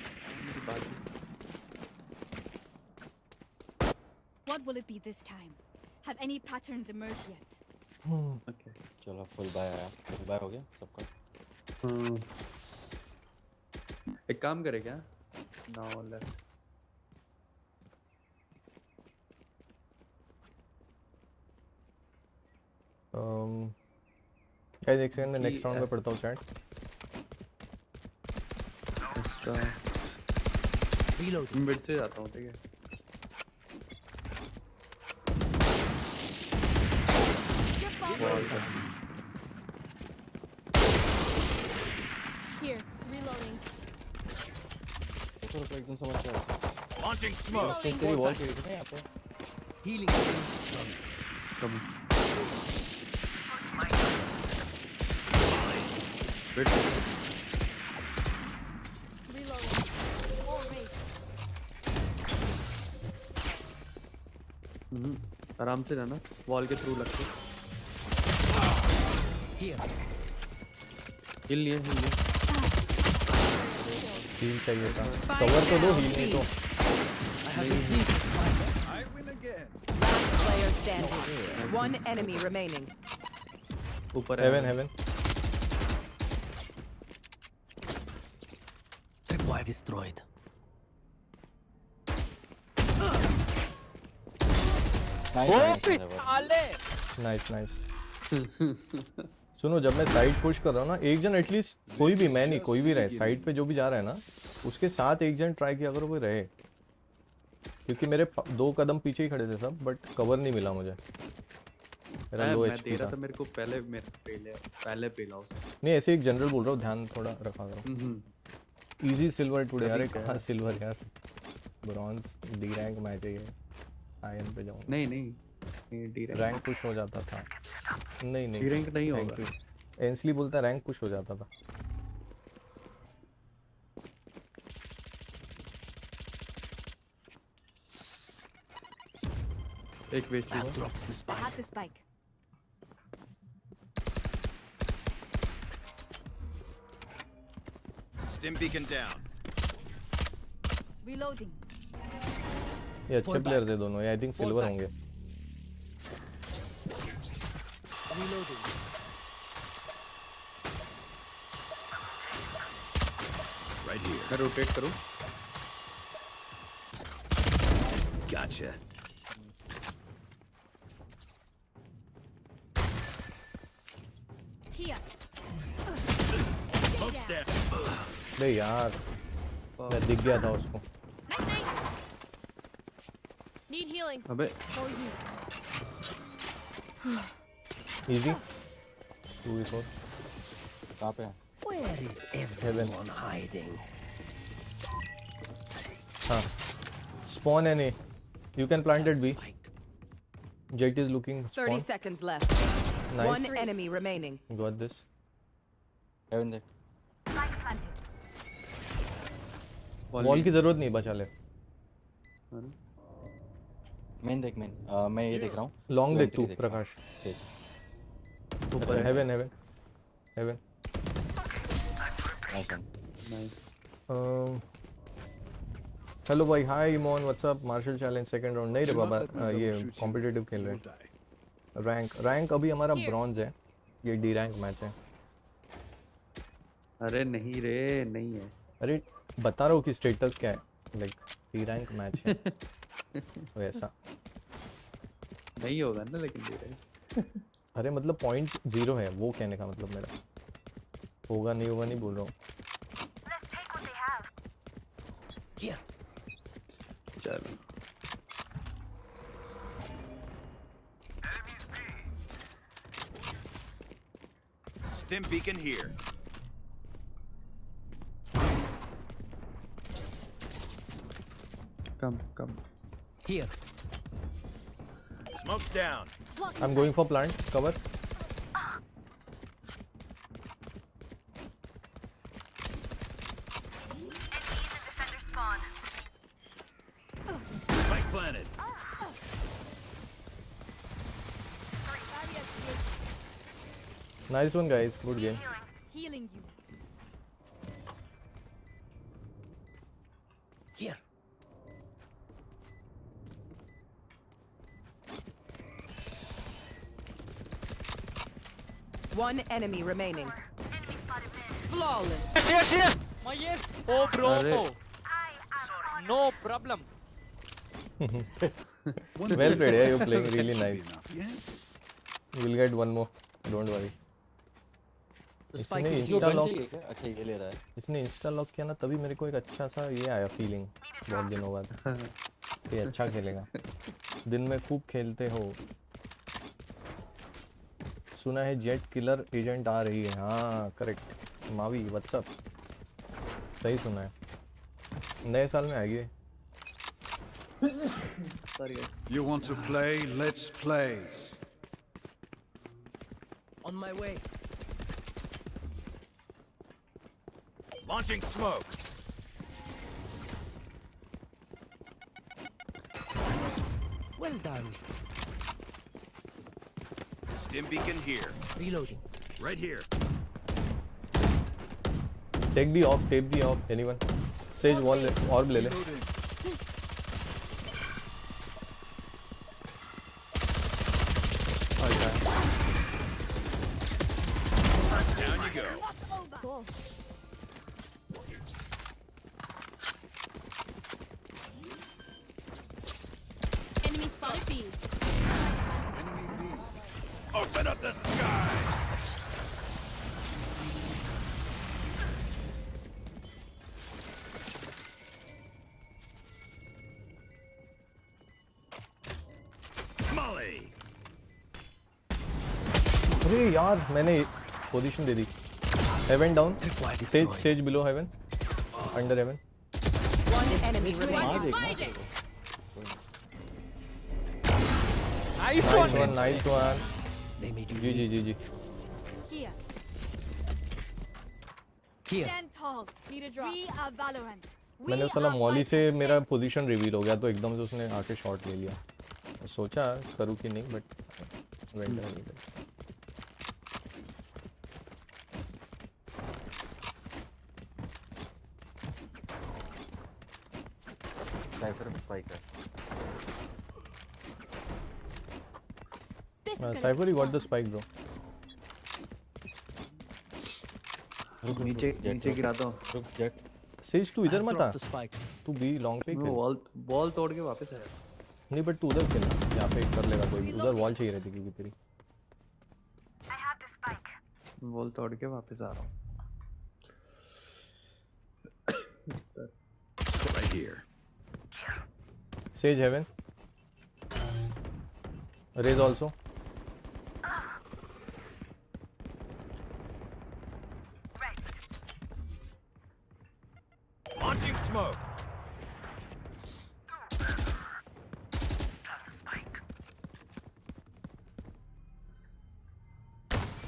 What will it be this time? Have any patterns emerged yet? Okay. चलो फुल बाय आया. फुल बाय हो गया सबका. एक काम करे क्या? Now left. guys एक सेकंड में नेक्स्ट राउंड में पढ़ता हूँ चैट. रीलोड. मिड से जाता हूँ ठीक है. Here, reloading. एकदम समझ गया. Launching smoke. तेरी वॉल चाहिए थी ना यहाँ पे. Healing. Come. Wait. Reloading. All race. आराम से जाना. वॉल के थ्रू लग के. Here. हिल लिए. हील चाहिए था. कवर तो दो, हील नहीं तो. I win again. Last player standing. One enemy remaining. ऊपर heaven. Tripwire destroyed. Nice. सुनो जब मैं साइड पुश कर रहा हूँ ना, एक जन एटलीस्ट कोई भी, मैं नहीं कोई भी रहे साइड पे, जो भी जा रहा है ना उसके साथ एक जन ट्राई किया अगर कोई रहे, क्योंकि मेरे 2 कदम पीछे ही खड़े थे सब, बट कवर नहीं मिला मुझे. मेरा लो एचपी था. मेरे को पहले पेला उसे. नहीं ऐसे एक जनरल बोल रहा हूँ, ध्यान थोड़ा रखा करो. Easy silver today. अरे कहाँ सिल्वर यार, ब्रॉन्ज डी रैंक मैच है ये. आयन पे जाऊंगा. नहीं डी रैंक पुश हो जाता था. नहीं डी रैंक नहीं होगा. एंसली बोलता है रैंक पुश हो जाता था. एक वेस्ट हुआ. I have the spike. Stim beacon down. Reloading. ये अच्छे प्लेयर थे दोनों. आई थिंक सिल्वर होंगे. Reloading. Right here. मैं रोटेट करूं. Gotcha. Here. Smoke's down. अरे यार मैं दिख गया था उसको. Need healing. अबे. For you. Easy. 2v4. कहाँ पे है? Where is everyone hiding? हाँ. Spawn and A. You can plant it B. Jet is looking. 30 Spawn. seconds left. Nice. One enemy remaining. Got this. Heaven देख. Wall की जरूरत नहीं, बचा ले. मेन देख मेन. मैं ये देख रहा हूँ. लॉन्ग देख तू प्रकाश. ऊपर हेवन. हेलो भाई. Hi Imon, what's up. Marshal challenge second round. नहीं रे बाबा, ये कॉम्पिटिटिव खेल रहे हैं. रैंक अभी हमारा ब्रॉन्ज है. ये डी रैंक मैच है. अरे नहीं रे, नहीं है. अरे बता रहा हूँ कि स्टेटस क्या है. लाइक डी रैंक मैच है. वैसा नहीं होगा ना, लेकिन डी रैंक. अरे मतलब 0.0 है वो कहने का मतलब मेरा. होगा नहीं होगा नहीं बोल रहा हूँ. चलो. Stim beacon here. Come. Here. Smoke's down. I'm going for plant cover. Nice one, guys. Good game. Healing you. Here. One enemy remaining. Flawless. Yes. My yes. Oh, bro. No problem. Well played. Yeah, you're playing really nice. We'll get one more. Don't worry. इसने Insta lock अच्छा ये ले रहा है इसने Insta lock किया ना तभी मेरे को एक अच्छा सा ये आया फीलिंग बहुत दिनों बाद ये अच्छा खेलेगा दिन में खूब खेलते हो सुना है जेट किलर एजेंट आ रही है हाँ करेक्ट मावी व्हाट्सअप सही सुना है नए साल में आएगी You want to play? Let's play. On my way. Launching smoke. Well done. Stim beacon here. Reloading. Right here. take the off anyone sage wall orb ले ले Down you go. Enemy spotted B. Open up the sky. Molly. अरे यार मैंने position दे दी heaven down says below heaven under heaven One enemy remaining. Nice one. Nice one. जी Here. Here. Stand tall. Need a drop. We are Valorant. मैंने साला Molly से मेरा पोजीशन रिवील हो गया तो एकदम से उसने आके शॉट ले लिया सोचा करूँ कि नहीं बट वेंडर नहीं था साइफर स्पाइक है cipher you got the spike bro नीचे गिरा दो रुक जेट सेज तू इधर मत आ तू बी लॉन्ग पे खेल वॉल तोड़ के वापस आया नहीं बट तू उधर खेलना यहाँ पे कर लेगा कोई उधर वॉल चाहिए रहती क्योंकि तेरी वॉल तोड़ के वापस आ रहा हूँ Right here. Sage heaven. Raise also. Launching smoke.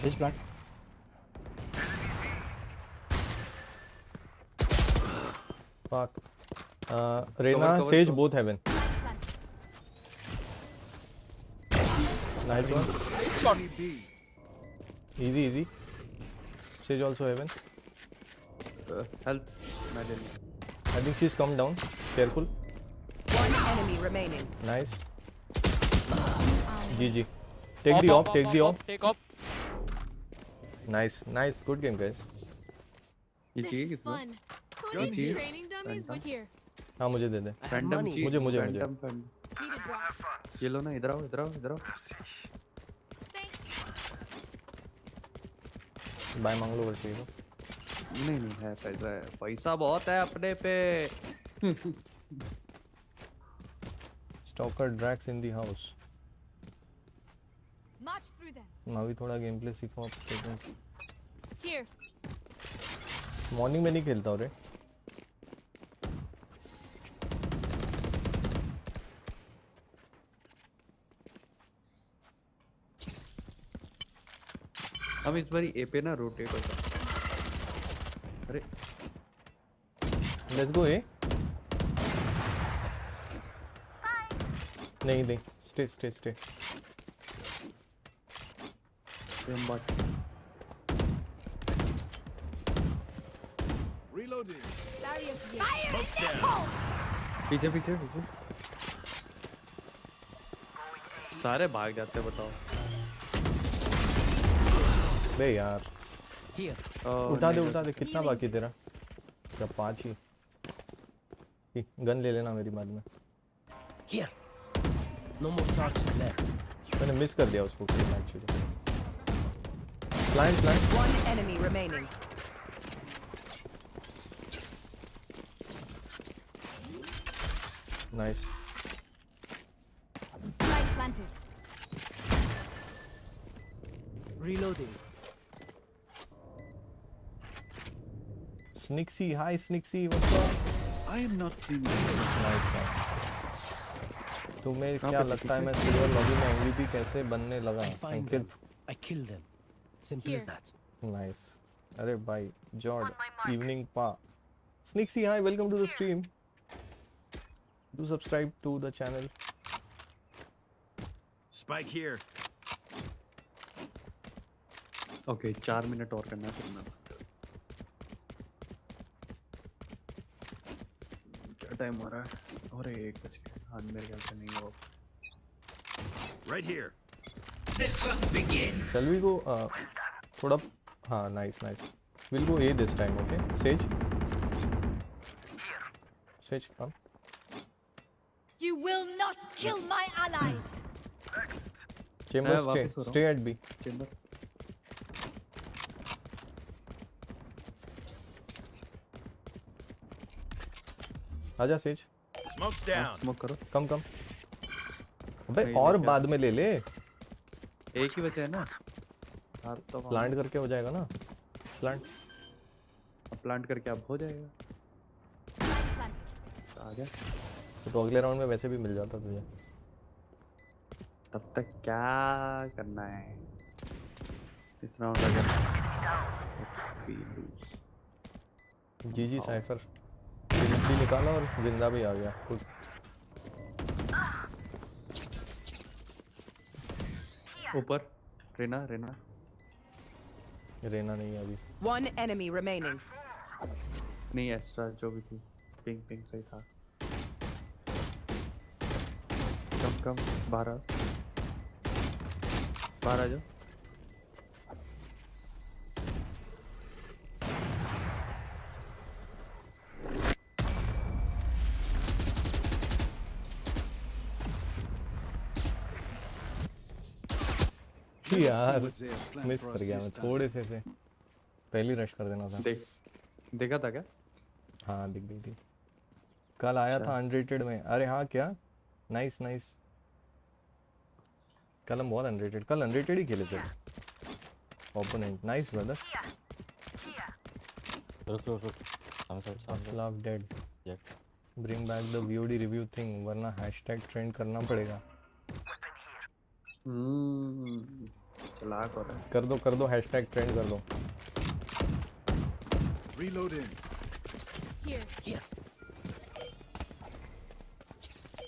Sage plant. Fuck. Reyna, Sage, both heaven. Nice one. Easy. Sage also heaven. Help. I think she's come down. Careful. One enemy remaining. Nice. GG. Take the op. Take op. Nice. Good game, guys. This is fun. Who needs training dummies but here? हाँ मुझे दे दे Phantom मुझे Need a drop. ये लो ना इधर आओ bye मांग लो और चाहिए तो नहीं है पैसा बहुत है अपने पे stalker Drax in the house March through them. मैं भी थोड़ा गेम प्ले सीखूं अब Here. मॉर्निंग में नहीं खेलता हूँ रे हम इस बारी ए पे ना रोटेट होता अरे लेट्स गो ए नहीं स्टे हम बात Reloading. Smoke's down. पीछे पीछे पीछे सारे भाग जाते हैं बताओ बे यार उठा दे कितना बाकी तेरा क्या 5 ही गन ले लेना मेरी बाद में Here. No more charges left. मैंने मिस कर दिया उसको actually plant One enemy remaining. Nice Light planted. Reloading. Snixy, hi Snixy, what's up? I am not being Nice one. तुम्हें क्या लगता है मैं सिल्वर लॉबी में एमवीपी कैसे बनने लगा? अंकित I kill them. Simple as that. Nice अरे भाई जॉर्ड इवनिंग पा Snixy, hi, welcome to the stream. Do subscribe to the channel. Spike here. Okay 4 minute और करना है फिर मैं क्या टाइम हो रहा है और 1 बज गया हाँ मेरे ख्याल से नहीं होगा Right here. Shall we go थोड़ा हाँ nice we'll go A this time, okay? Sage come. You will not kill my allies. Chamber stay at B. Chamber. आजा सेज Smoke's down. स्मोक करो कम अबे और बाद में ले ले एक ही बचा है ना तो प्लांट करके हो जाएगा ना प्लांट करके अब हो जाएगा आ गया तो अगले राउंड में वैसे भी मिल जाता तुझे तब तक क्या करना है इस राउंड अगर जी साइफर भी निकाला और जिंदा भी आ गया खुद ऊपर रेना नहीं है अभी One enemy remaining. नहीं एक्स्ट्रा जो भी थी पिंग सही था कम बाहर आ जाओ यार मिस कर गया मैं थोड़े से पहले रश कर देना था देखा था क्या हाँ दिख गई थी कल आया था अनरेटेड में अरे हाँ क्या नाइस कल हम बहुत कल अनरेटेड ही खेले थे ओपोनेंट नाइस ब्रदर रुक love dead bring back the VOD review thing वरना हैशटैग ट्रेंड करना पड़ेगा कर दो हैशटैग ट्रेंड कर दो Reloading. Here.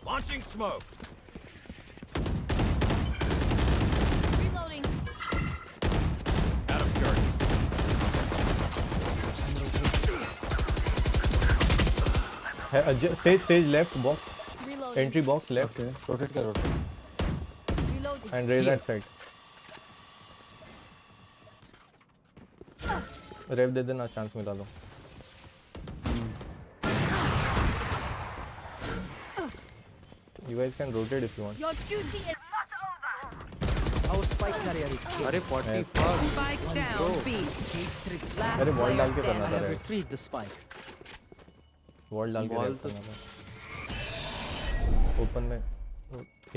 Launching smoke. Reloading. Out of charges. Sage left box. Reloading. Entry box left. Rotate karo. Reloading. And raise that side. रेव दे देना chance मिला लो You guys can rotate if you want. Your duty is not over. Our spike carrier is killed. अरे 45 Spike down B. Last अरे wall डाल के player करना था I retrieve the spike. Wall डाल के करना था ओपन में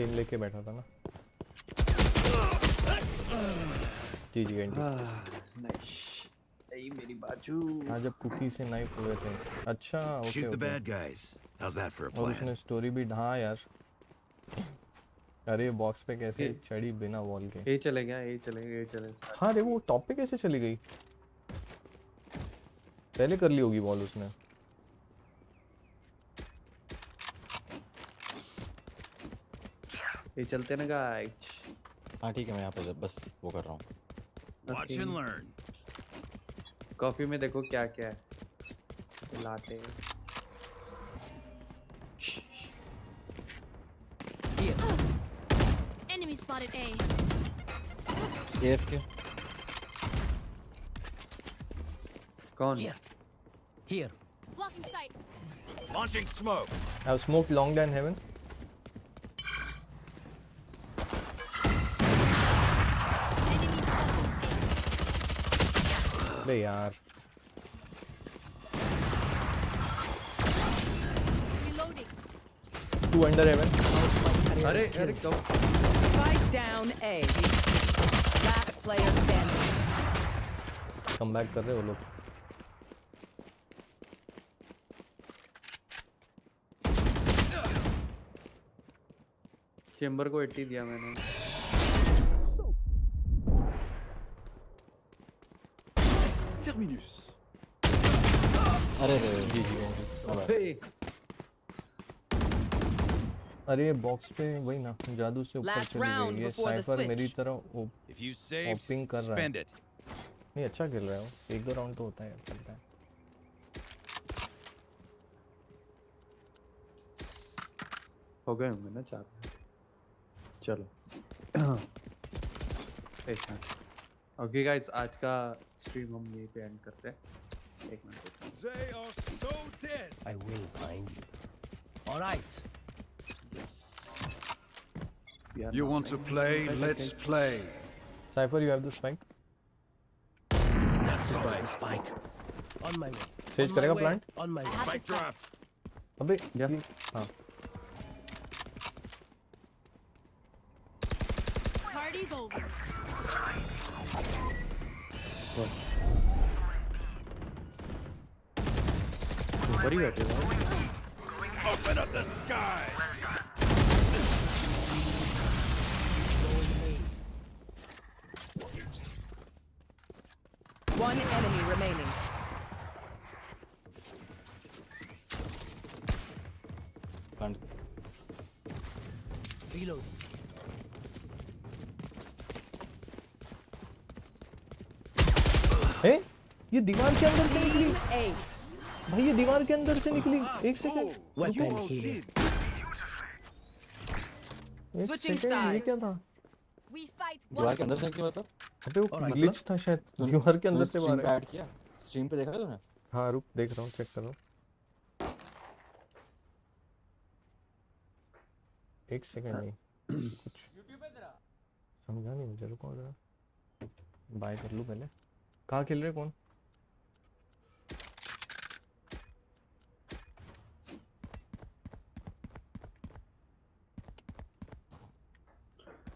एम लेके बैठा था ना जी एंटी मेरी बाजू हाँ जब कुकी से नाइफ हुए थे अच्छा okay Shoot the bad guys. How's that for a और plan? उसने स्टोरी भी हाँ यार अरे बॉक्स पे कैसे चढ़ी बिना वॉल के ए चले हाँ रे वो टॉप पे कैसे चली गई पहले कर ली होगी वॉल उसने ये चलते ना गाइस हाँ ठीक है मैं यहाँ पे बस वो कर रहा हूँ Watch and learn. कॉफी में देखो क्या क्या है लाते Enemy spotted A. AFK. कौन? Here. Blocking sight. Launching smoke. I have smoked long down heaven. Enemy spotted अबे यार. Reloading. 2 under heaven. अरे अरे क्यों? Spike down A. Last player standing. Come back कर रहे हो लोग. चेंबर को 80 दिया मैंने. Terminus. अरे रे जी. अरे ये बॉक्स पे वही ना जादू से ऊपर Last चली round गई. ये before the साइफर मेरी switch. तरह If you saved, ओपिंग कर रहा है. spend it. नहीं अच्छा खेल रहा है वो. 1-2 राउंड तो होता है चलता है. हो गए होंगे ना 4. चलो. ऐसा. ओके गाइस, आज का स्ट्रीम हम यहीं पे एंड करते हैं. 1 minute. They are so dead. I will find you. All right. You want to play? Let's play. Cypher, you have the spike. That's the spike. On my way. Sage करेगा plant? On my way. Spike dropped. अबे हाँ. Party's over. ऊपर ही बैठे हो. Open up the sky. One enemy remaining. Reload. हैं? ये दीवार के अंदर से निकली. Ace. भाई ये दीवार के अंदर से निकली. 1 सेकंड. Weapon here. Switching ये sides. क्या था? We fight दीवार के अंदर से निकली मतलब? अबे वो ग्लिच था शायद. दीवार के अंदर से स्ट्रीम बाहर पे ऐड किया. स्ट्रीम पे देखा तूने? हाँ रुक देख रहा हूँ चेक कर रहा हूँ. 1 सेकंड नहीं कुछ समझा नहीं मुझे. रुको जरा बाय कर लूँ पहले. कहाँ खेल रहे कौन?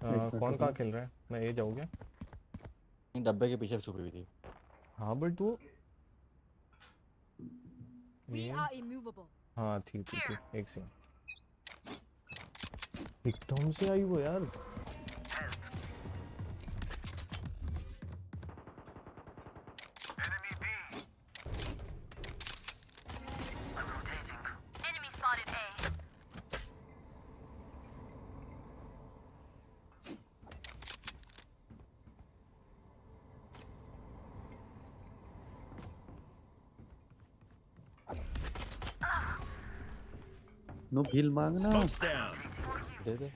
कौन कहाँ खेल रहा है? मैं ये जाऊँ क्या? डब्बे के पीछे छुपी हुई थी. हाँ बट वो We are immovable. हाँ थी. 1 सेकंड. एकदम से आई वो यार. Enemy spotted A. नो भील मांगना. Smoke's down. दे दे.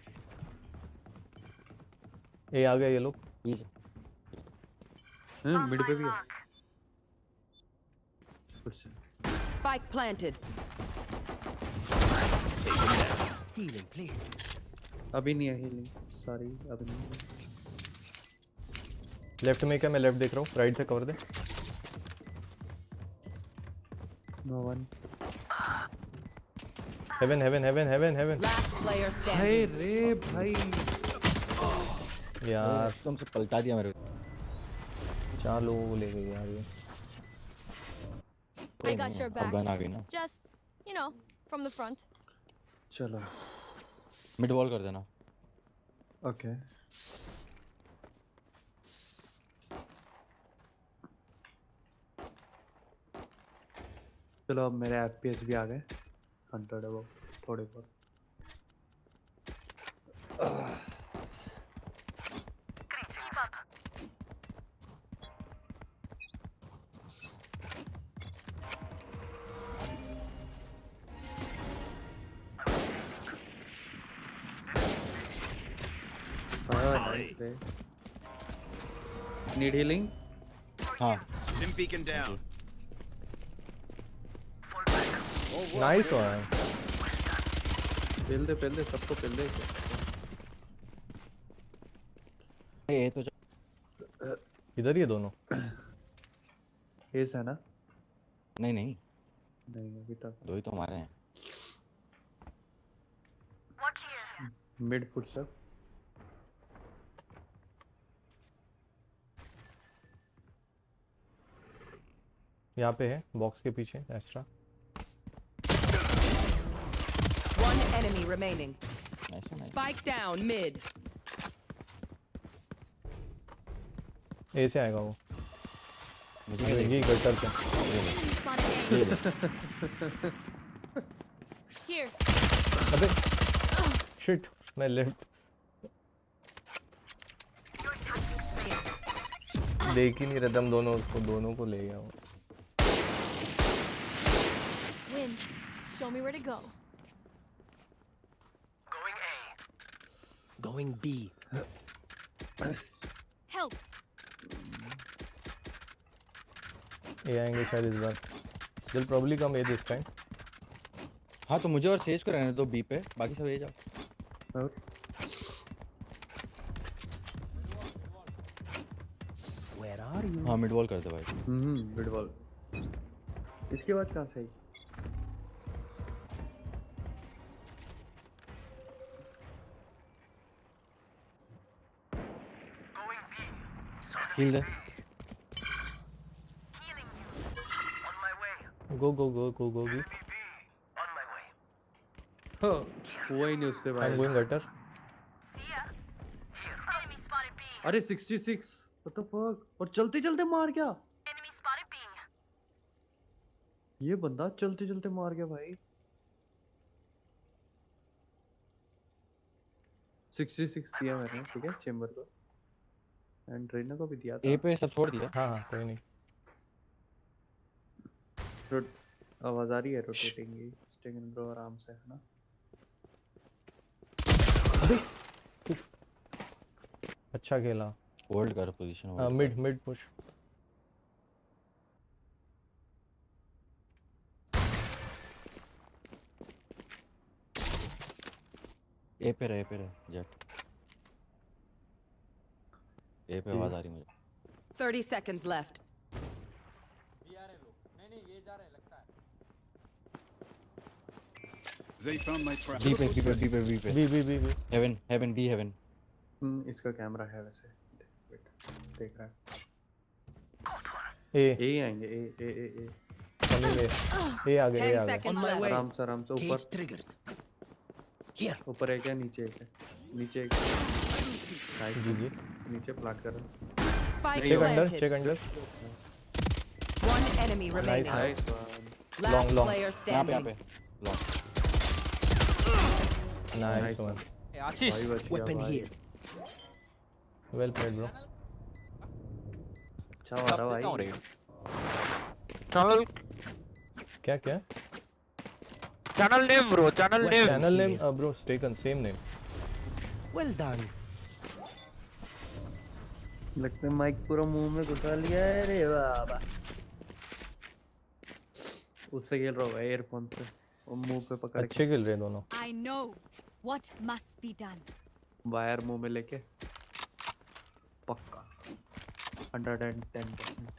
ये आ गए ये लोग. मिड पे भी है. Spike planted. Healing, please. अभी नहीं है हीलिंग. सॉरी अभी नहीं है. लेफ्ट में क्या? मैं लेफ्ट देख रहा हूँ. राइट से कवर दे. No one. Heaven. Last player hi standing. रे भाई. यार एकदम से पलटा दिया मेरे को. चालो ले गई यार ये. I got your back. अब गन आ गई ना. Just, you know, from the front. चलो. मिड वॉल कर देना. ओके. चलो अब मेरे FPS भी आ गए. 100 अब थोड़े बहुत. Need healing? हाँ. Dim beacon down. Nice one. पेल दे सबको पेल दे. ये तो इधर ही है दोनों. एस है ना? नहीं अभी तक 2 ही तो हमारे हैं. Mid footstep. यहाँ पे है बॉक्स के पीछे extra. One enemy remaining. Nice. Spike down mid. ए से आएगा वो. मुझे ये गटर पे. Here. अबे शिट मैं लेफ्ट. देख ही नहीं रहा हम दोनों को ले गया. Win. Show me where to go. Going B. Help. ये आएंगे शायद इस बार. They'll probably come A this time. हाँ तो मुझे और सेज को रहने दो B पे, बाकी सब A जाओ. Where are you? हाँ मिड वॉल कर दे भाई. Mid wall. इसके बाद कहाँ से? Heal दे. Go B. हुआ ही नहीं उससे भाई. I'm going gutter. अरे 66. What the fuck? और चलते मार गया. ये बंदा चलते मार गया भाई. 66 दिया मैंने, ठीक है, चेंबर को. एंड ट्रेनर को भी दिया था. A पे सब छोड़ दिया. हाँ कोई नहीं. आवाज आ रही है रोटेटिंग की. स्टेकन ब्रो आराम से है ना. अच्छा खेला. होल्ड कर पोजीशन. Mid push. ए पे रहे जेट. ए पे आवाज आ रही मुझे. 30 seconds left. They found my trap. B पे. Heaven B. इसका कैमरा है वैसे. देख रहा है. ए आएंगे. ए आ गए. आराम से ऊपर. ऊपर है क्या? नीचे है. नीचे प्लाट कर रहा. Check under. One enemy remaining. Nice. Last Long. player यहाँ standing. पे. Long. Nice one. Ashish. Weapon here. Well played bro. अच्छा आ रहा भाई. Channel. क्या? Channel name bro. Channel name. Bro. STAKEN. Same name. Well done. लगता है mic पूरा मुंह में घुसा लिया है रे बाबा. उससे खेल रहा होगा ईयरफोन से. और मुंह पे पकड़ के. अच्छे खेल रहे दोनों. I know what must be done. Wire मुंह में लेके. पक्का 110%.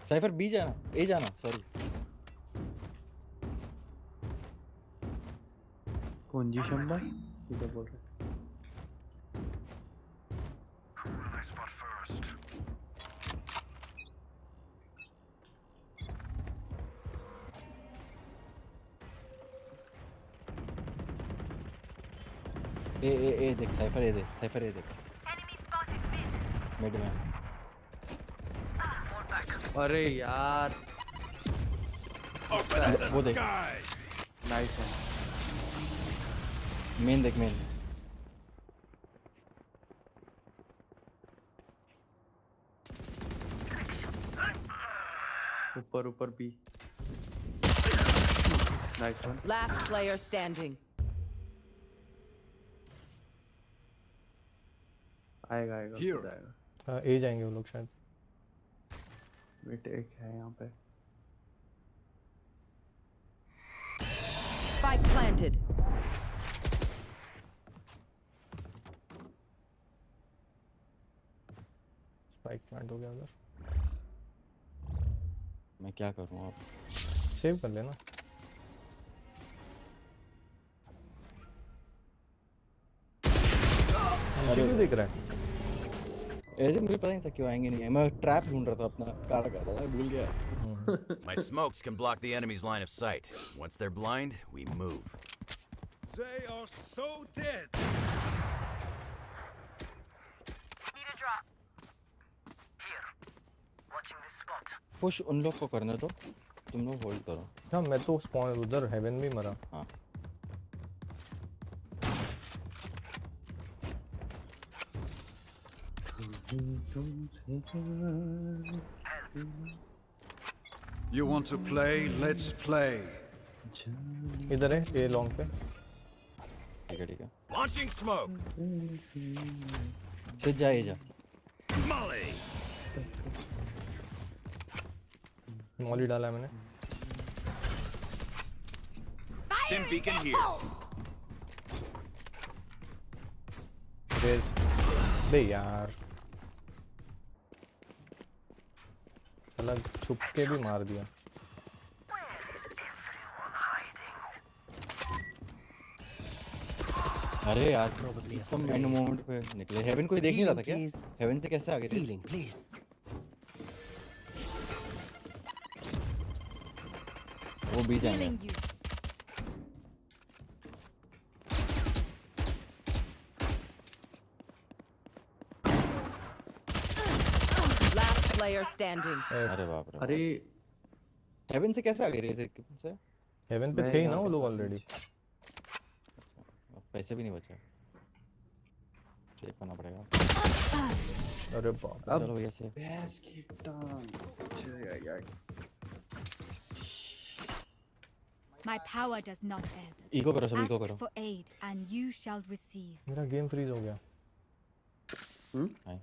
साइफर B जाना. A जाना. सॉरी. कौन जी शंबा? क्या बोल रहे? ए देख. साइफर A देख. मिड में. अरे यार. वो देख. Nice one. मेन देख. ऊपर B. Nice one. Last player standing. आएगा आएगा खुद आएगा। ए जाएंगे वो लोग शायद। वेट एक है यहाँ पे। Spike planted. स्पाइक प्लांट हो गया उधर। मैं क्या करूँ अब? सेव कर लेना। मुझे क्यों दिख रहा है? ऐसे मुझे पता नहीं था क्यों आएंगे नहीं। मैं ट्रैप ढूंढ रहा था अपना, काड़ा काड़ा मैं भूल गया। My smokes can block the enemy's line of sight. Once they're blind, we move. They are so dead. Need a drop. Here. Watching this spot. Push उन लोग को करने दो, तुम लोग होल्ड करो। हाँ मैं तो स्पॉन उधर हेवन में मरा। हाँ You want to play? Let's play. इधर है ए लॉन्ग पे। ठीक है ठीक है। Launching smoke. फिर जा जा। Molly. मॉली डाला है मैंने। Stim beacon here. बे यार अलग छुप के भी मार दिया। अरे यार तुम एंड मोमेंट पे निकले। हेवन कोई देख नहीं रहा था क्या? हेवन से कैसे आगे थे? प्लीज वो भी जाएंगे। Last player standing. अरे बाप रे। अरे हेवन से कैसे आगे रेजर से? हेवन पे थे ही ना वो लोग ऑलरेडी। पैसे भी नहीं बचे। सेव करना पड़ेगा। अरे बाप। चलो भैया से। भैंस की टांग। यार My power does not ebb. Eco करो सब इको करो। Ask for aid and you shall receive. मेरा गेम फ्रीज हो गया। हाय।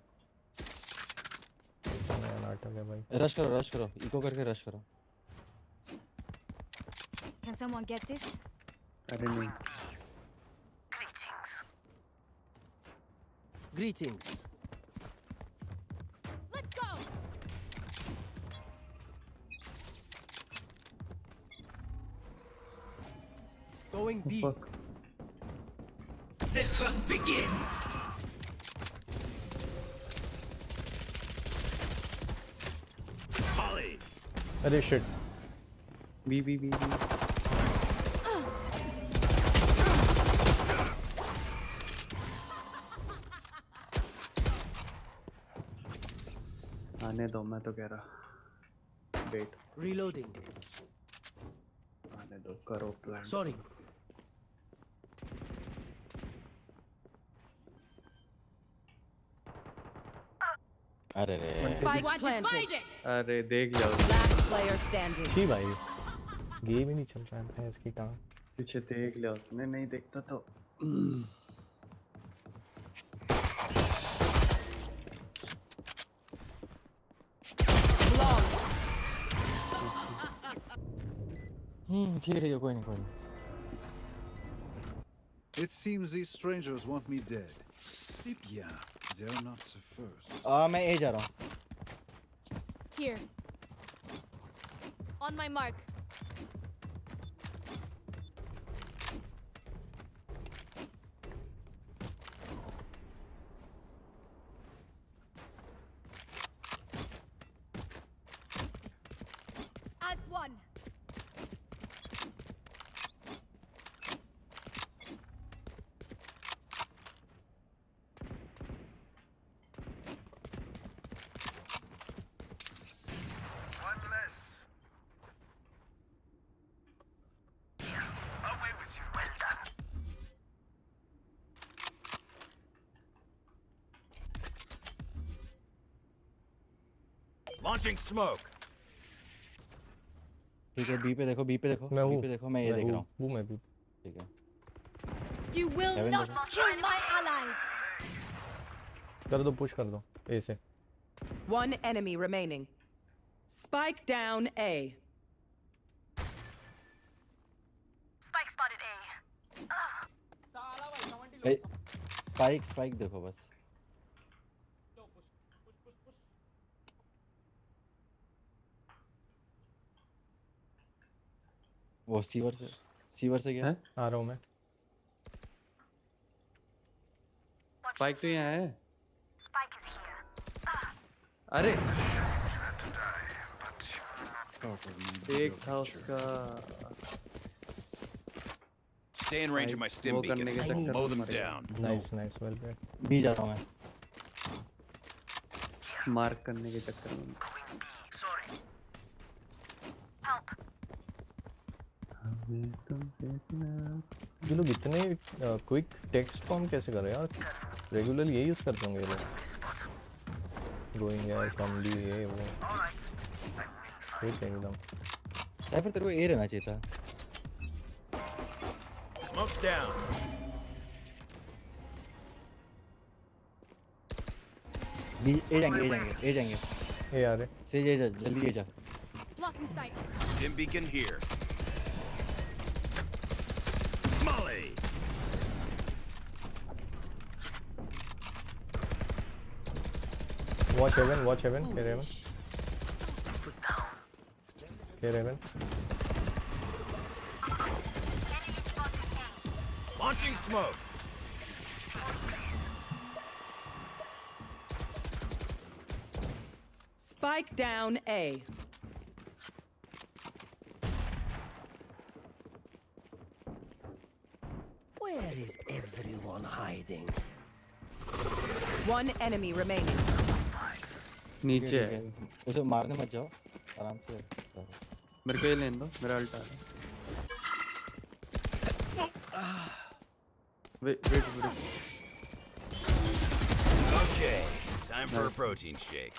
नाटक है भाई। रश करो इको करके रश करो। Can someone get this? अरे नहीं। Greetings. Let's go. Going B. The hunt begins. Molly. अरे शिट। बी आने दो, मैं तो कह रहा वेट। Reloading. आने दो, करो प्लान। Sorry. अरे रे। Spike planted. अरे देख जाओ। Last player standing. छी भाई गेम ही नहीं चल रहा है इसकी टांग। पीछे देख लिया उसने, नहीं देखता तो। ठीक है कोई नहीं। It seems these strangers want me dead. Eh bien, they're not the first. मैं ए जा रहा हूँ। Here. On my mark. As one. Launching smoke. ठीक है बी पे देखो। मैं बी पे देखो, मैं ये देख रहा हूँ। मैं भी। ठीक है। You will Heaven not kill my allies. कर दो, पुश कर दो ए से। One enemy remaining. Spike down A. Spike spotted A. Spike देखो बस। वो सीवर से क्या? आ रहा हूँ मैं। स्पाइक तो यहाँ है। Spike is here. अरे एक था उसका। Stay in range of my stim beacon. Mow them down. Nice well played. B जा रहा हूँ मैं। मार्क करने के चक्कर में। ये लोग इतने क्विक टेक्स्ट फॉर्म कैसे कर रहे हैं यार? रेगुलरली यही यूज करते होंगे ये लोग। गोइंग यार फ्रॉम दी ये वो ठीक है एकदम। साइफर तेरे को ए रहना चाहिए था। Smoke's down. बी ए जाएंगे। ए आ रहे। से ये जा, जल्दी ये जा। Blocking sight. Stim beacon here. Molly. Watch heaven. Hey Raven. Launching smoke. Spike down A. Where is everyone hiding? One enemy remaining. नीचे है। उसे मारने मत जाओ, आराम से। मेरे को ये लेने दो, मेरा अल्ट आ रहा है। Wait. Okay, time for a protein shake.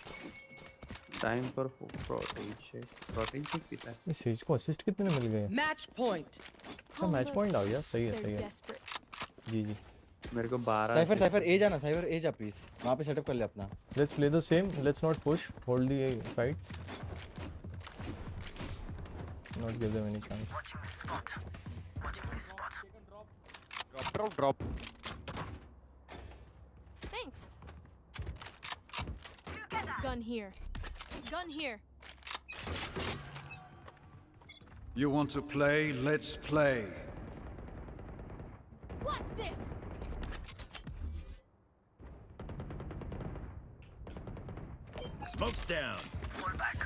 Protein shake पीता है। इस चीज को असिस्ट कितने मिल गए? Match point. मैच पॉइंट आ गया। सही है। जी। मेरे को 12। साइफर ए जाना, साइफर ए जा प्लीज। वहां पे सेटअप कर ले अपना। Let's play the same, let's not push, hold the sides, not give them any chance. Drop. Thanks. Gun here. You want to play? Let's play. Watch this. Smoke's down. Fall back.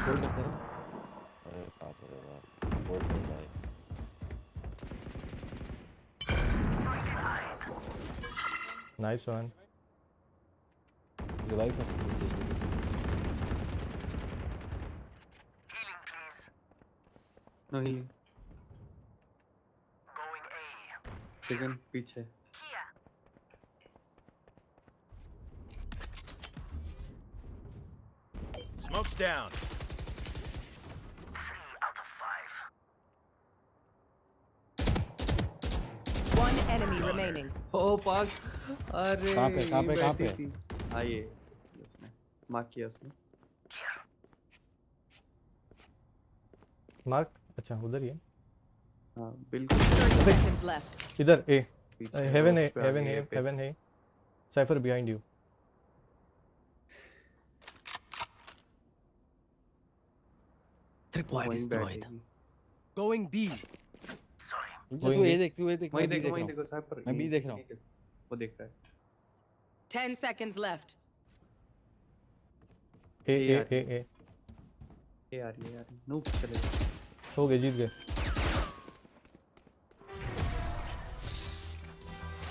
Hold करते रहो। अरे बाप रे बाप, hold कर भाई। Nice one. Revive कर सकते हैं से। Healing, please. No healing. Going A. Second पीछे। Here. Smoke's down. 3 out of 5. One enemy remaining. Oh पाग। अरे कहाँ पे? हाँ ये उसने मार्क किया उसने। मार्क अच्छा उधर ही है। हाँ बिल्कुल। 30 seconds left. इधर ए हेवन है cipher behind you. Tripwire destroyed. Going B. Sorry. तू ए देख, वहीं देखो साइफर। मैं बी देख रहा हूँ। वो देख रहा है। 10 seconds left. ए आ रही है। नूप चलेगा। हो गए, जीत गए।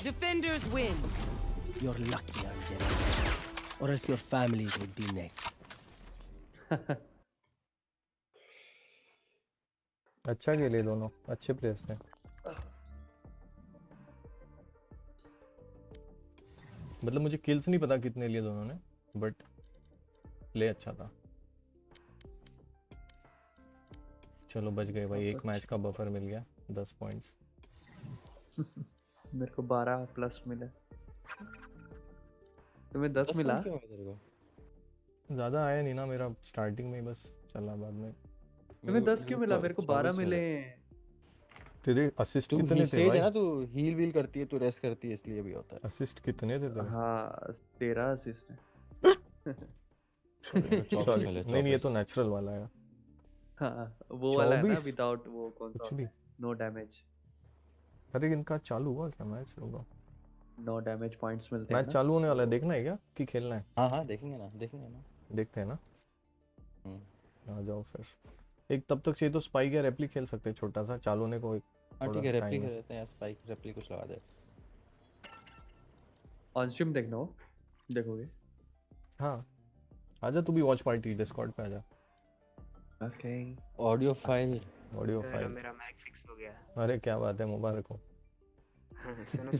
Defenders win. You're lucky, Angela. Or else your families would be next. अच्छा खेले दोनों, अच्छे प्लेयर्स थे। मतलब मुझे किल्स नहीं पता कितने लिए दोनों ने, बट प्ले अच्छा था। चलो बच गए भाई, एक मैच का बफर मिल गया 10 पॉइंट्स। मेरे को 12 प्लस मिला। तुम्हें 10 मिला? क्यों है तेरे को? ज़्यादा आया नहीं ना मेरा स्टार्टिंग में, बस चला बाद में। तुम्हें 10 क्यों मिला? मेरे को 12 मिले। तेरे असिस्ट तू कितने थे सेज भाई? है ना, तू हील व्हील करती है, तू रेस्ट करती है, इसलिए भी होता है। असिस्ट कितने थे तेरे? हाँ 13 असिस्ट है। सॉरी नहीं ये तो नेचुरल वाला है। हाँ वो वाला है ना, विदाउट वो कौन सा? No damage. अरे इनका चालू हुआ क्या मैच? होगा 9 डैमेज पॉइंट्स मिलते हैं। मैच चालू होने वाला है, देखना है क्या कि खेलना है? हाँ देखेंगे ना देखते हैं ना। आ जाओ फिर। एक तब तक चाहिए तो स्पाइक या रेप्ली खेल सकते हैं, छोटा सा चालू होने को। ठीक है रेप्ली करते हैं, स्पाइक रेप्ली कुछ लगा दे। ऑन स्ट्रीम देखना हो, देखोगे? हाँ आजा तू भी वॉच पार्टी डिस्कॉर्ड पे आजा। ओके ऑडियो फाइल मेरा मैक फिक्स हो गया। अरे क्या बात है, मुबारक हो। सुनो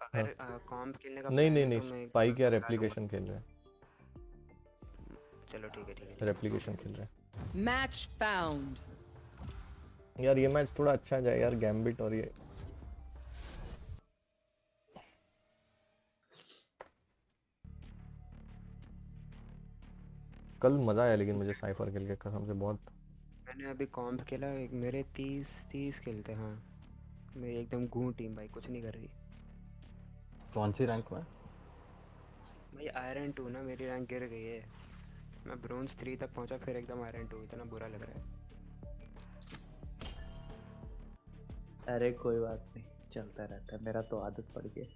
अगर कॉम्प खेलने का नहीं स्पाइक या रेप्लिकेशन खेल रहे हैं। चलो ठीक है रेप्लिकेशन खेल रहे हैं। Match found. यार ये मैच थोड़ा अच्छा जाए यार, गैम्बिट और ये कल मजा आया लेकिन मुझे साइफर खेल के कसम से बहुत। मैंने अभी कॉम्प खेला, मेरे 30 खेलते। हाँ मेरी एकदम घूं टीम भाई, कुछ नहीं कर रही। कौन सी रैंक में? भाई आयरन 2 ना, मेरी रैंक गिर गई है। मैं ब्रोंज 3 तक पहुंचा, फिर एकदम आयरन 2। इतना बुरा लग रहा है। अरे कोई बात नहीं, चलता रहता है, मेरा तो आदत पड़ गई।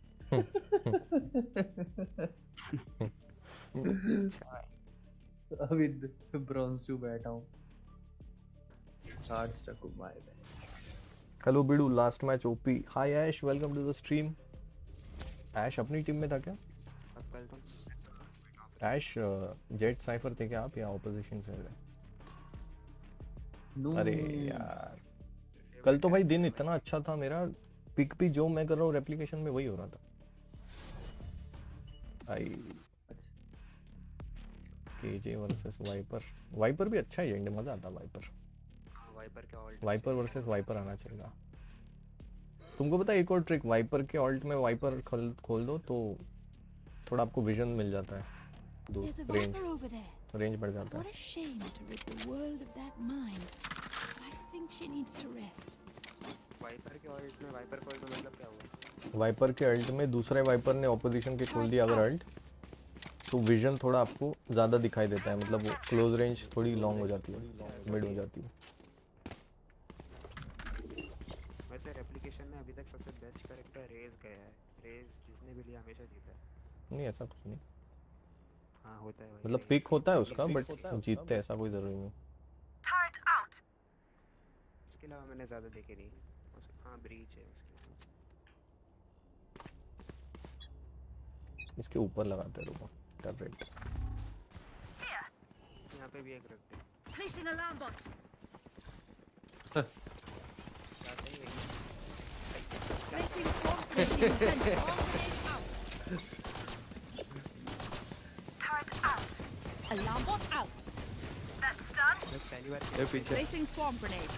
अभी ब्रोंज 2 बैठा हूँ। Card stuck my bad. Hello बिडू, last match OP. Hi Ash, welcome to the stream. Ash अपनी टीम में था क्या? ऐश जेट साइफर थे क्या आप, या ऑपोजिशन से? अरे यार कल तो भाई दिन इतना अच्छा था मेरा, पिक भी जो मैं कर रहा हूँ रेप्लिकेशन में वही हो रहा था। आई केजे वर्सेस वाइपर भी अच्छा ही है, मजा आता वाइपर। वाइपर वर्सेस वाइपर आना चाहिए। तुमको पता है एक और ट्रिक, वाइपर के ऑल्ट में वाइपर खोल दो तो थोड़ा आपको विजन मिल जाता है, रेंज बढ़ जाता है। वाइपर के ऑल्ट में मतलब क्या हुआ? वाइपर के अल्ट में दूसरे वाइपर ने ऑपोजिशन के खोल दिया अगर अल्ट, तो विजन थोड़ा आपको ज़्यादा दिखाई देता है, मतलब वो क्लोज रेंज थोड़ी लॉन्ग हो जाती है, मिड हो जाती है। वैसे रेप्लिकेशन में अभी तक सबसे बेस्ट कैरेक्टर रेज गया है। रेज जिसने भी लिया हमेशा जीता है। नहीं ऐसा कुछ नहीं। हाँ होता है, मतलब पिक होता है उसका, बट जीतते हैं ऐसा कोई ज़रूरी नहीं। उसके अलावा मैंने ज़्यादा देखे नहीं। हाँ ब्रीच है उसके। इसके ऊपर लगाते हैं, रुको टैबलेट यहाँ पे भी एक रखते हैं। Placing alarm bot. Placing swarm grenade out. Turret out. Alarm bot out. That's done. Placing swarm grenade.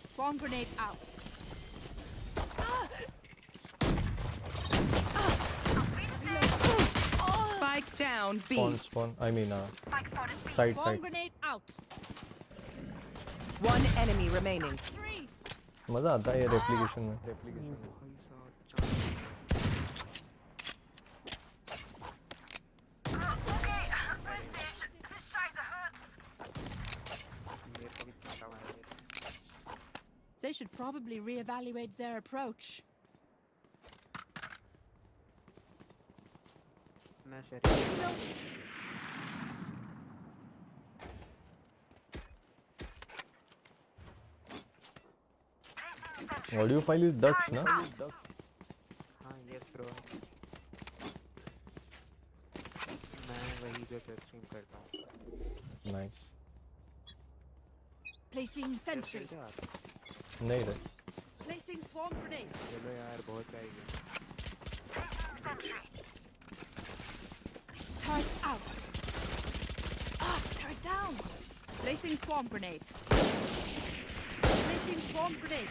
Swarm grenade out. Spike down B. Spawn. I mean, side. Swarm grenade out. One enemy remaining. मजा आता है ये replication में। They should probably reevaluate their approach. Audio file is Daksh ना? हाँ yes bro, मैं वही जो स्ट्रीम करता हूँ। नाइस। Placing sentry. नहीं रे। Placing swarm grenade. चलो यार बहुत प्यारी है। Turret out. Turret down. Placing swarm grenade. Placing swarm grenade.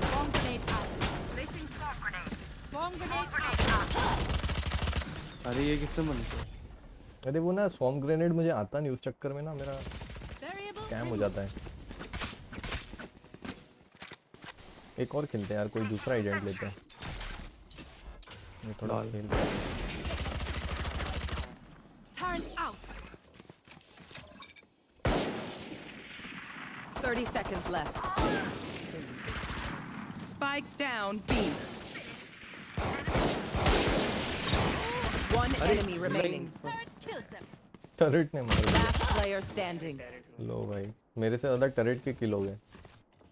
Swarm grenade out. Placing swarm grenade. Swarm grenade out. अरे ये किससे बना? अरे वो ना स्वॉर्म ग्रेनेड मुझे आता नहीं, उस चक्कर में ना मेरा स्कैम हो जाता है। एक और खेलते हैं यार, कोई दूसरा एजेंट लेते हैं। ये थोड़ा खेलते हैं। Turn out. 30 seconds left. Spike down B. One enemy remaining. Turret ने मार दिया। Last player standing. लो भाई, मेरे से ज्यादा टर्रेट के किल हो गए।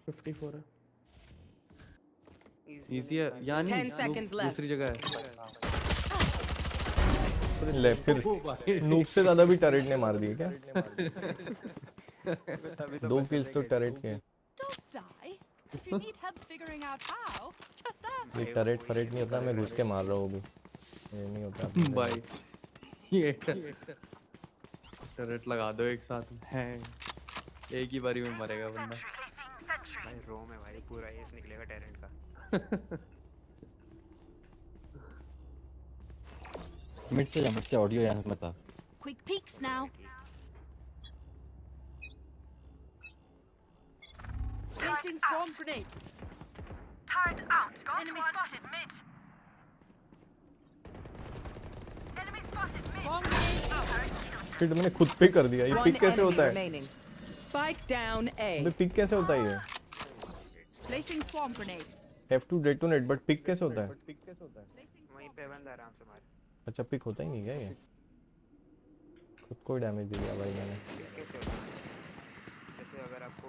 54 है। इजी है यानी 10 seconds left. दूसरी जगह है। ले फिर नूब से ज्यादा भी टर्रेट ने मार दिए क्या? 2 किल्स तो टर्रेट के हैं। Don't die. If you need help figuring out how, just ask. ये टर्रेट फरेट नहीं होता, मैं घुस के मार रहा हूँ अभी। ये नहीं होता भाई। ये टर्रेट लगा दो एक साथ में, एक ही बारी में मरेगा बंदा। भाई रो में भाई पूरा एस निकलेगा टैरेंट का। मिड से ऑडियो यहाँ मत आ। Quick peeks now. Placing swarm grenade. Turret out. Enemy spotted mid. Enemy spotted mid. Swarm grenade out. फिर मैंने खुद पे कर दिया। ये पिक कैसे होता है? Spike down A. अबे पिक कैसे होता है ये? Placing swarm grenade. Have to detonate, but pick कैसे होता है? वहीं पे बंदा आराम से मार। अच्छा पिक होता ही नहीं क्या ये? खुद को ही डैमेज दिया भाई मैंने। कैसे होता है? जैसे अगर आपको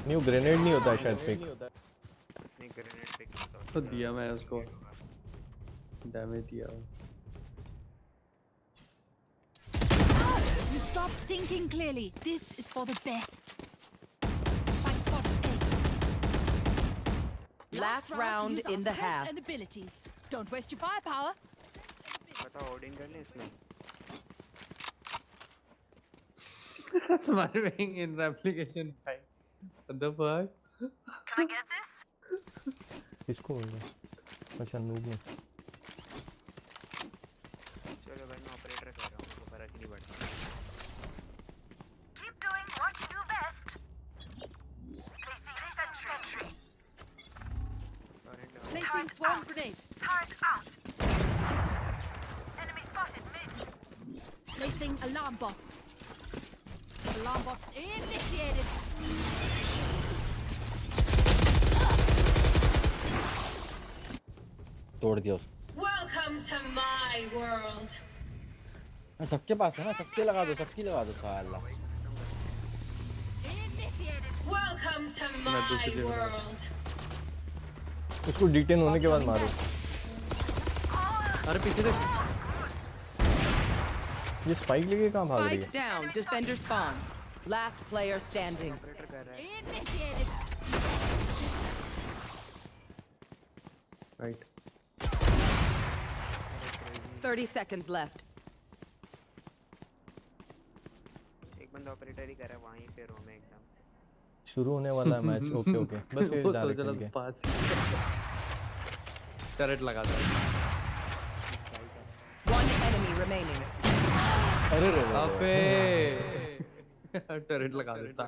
न्यू ग्रेनेड नहीं होता है शायद पिक। नहीं ग्रेनेड पिक होता है। तो दिया मैं उसको डैमेज दिया। You stopped thinking clearly. This is for the best. Spike spotted A. Last round to use in our the skills half. and abilities. Don't waste your firepower. बताओ Odin कर ले इसमें। Smiling in replication time. What the fuck? Can I get this? किसको बोल रहा? अच्छा noob में। चलो भाई मैं ऑपरेटर कर रहा हूँ, तो फर्क नहीं पड़ता। Keep doing what you do best. Placing sentry. Placing swarm grenade. Turret out. Enemy spotted mid. Placing alarm bot. Alarm bot initiated. तोड़ दिया उसको। Welcome to my world. सबके पास है ना, सबके लगा दो साला। Welcome to my world. उसको डिटेन होने के बाद मारो। अरे पीछे देख। ये स्पाइक लेके कहाँ भाग रही है? Spike down. Defender spawn. Last player standing. Initiated. Right. 30 seconds left. एक बंदा ऑपरेटर ही कर रहा है वहीं पे रो में एकदम। शुरू होने वाला है मैच। ओके ओके बस ये डायरेक्ट खेल के। टर्रेट लगा दो। One enemy remaining. अरे रे अबे टर्रेट लगा देता।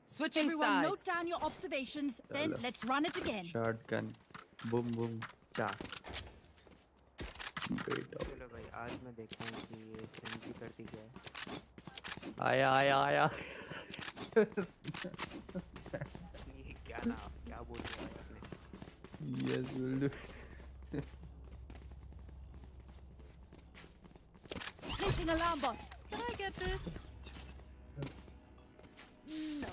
Switching Everyone sides. note down your observations, then let's run it again. Shotgun boom boom चा। चलो भाई आज मैं देखता हूँ कि ये फ्रेंजी करती क्या है। आया ये क्या बोल रहा है आपने? Yes, will do. Placing alarm bot. Can I get this? No.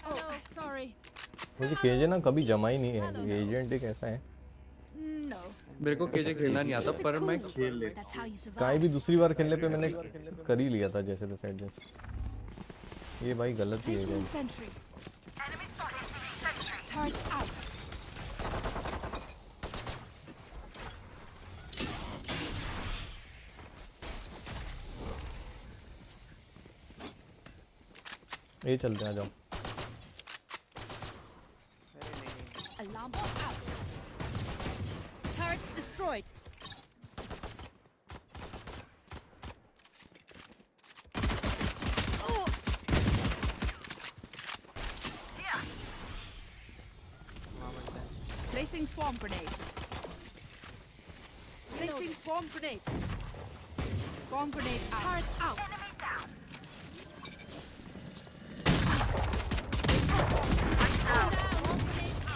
Oh, sorry. मुझे केजे ना कभी जमा ही नहीं है। ये एजेंट एक ऐसा है। No. मेरे को केजे खेलना नहीं आता पर मैं खेल लेता That's how you survive. काई भी दूसरी बार खेलने पे मैंने कर ही लिया था जैसे तैसे एडजस्ट। ये भाई गलत ही है। Placing sentry. Enemy spotted. Turret out. ये चलते हैं, आ जाओ। Alarm bot out. Turrets destroyed. Oh. Placing swarm grenade. Placing swarm grenade. Swarm grenade out. Turret out. Enemy down.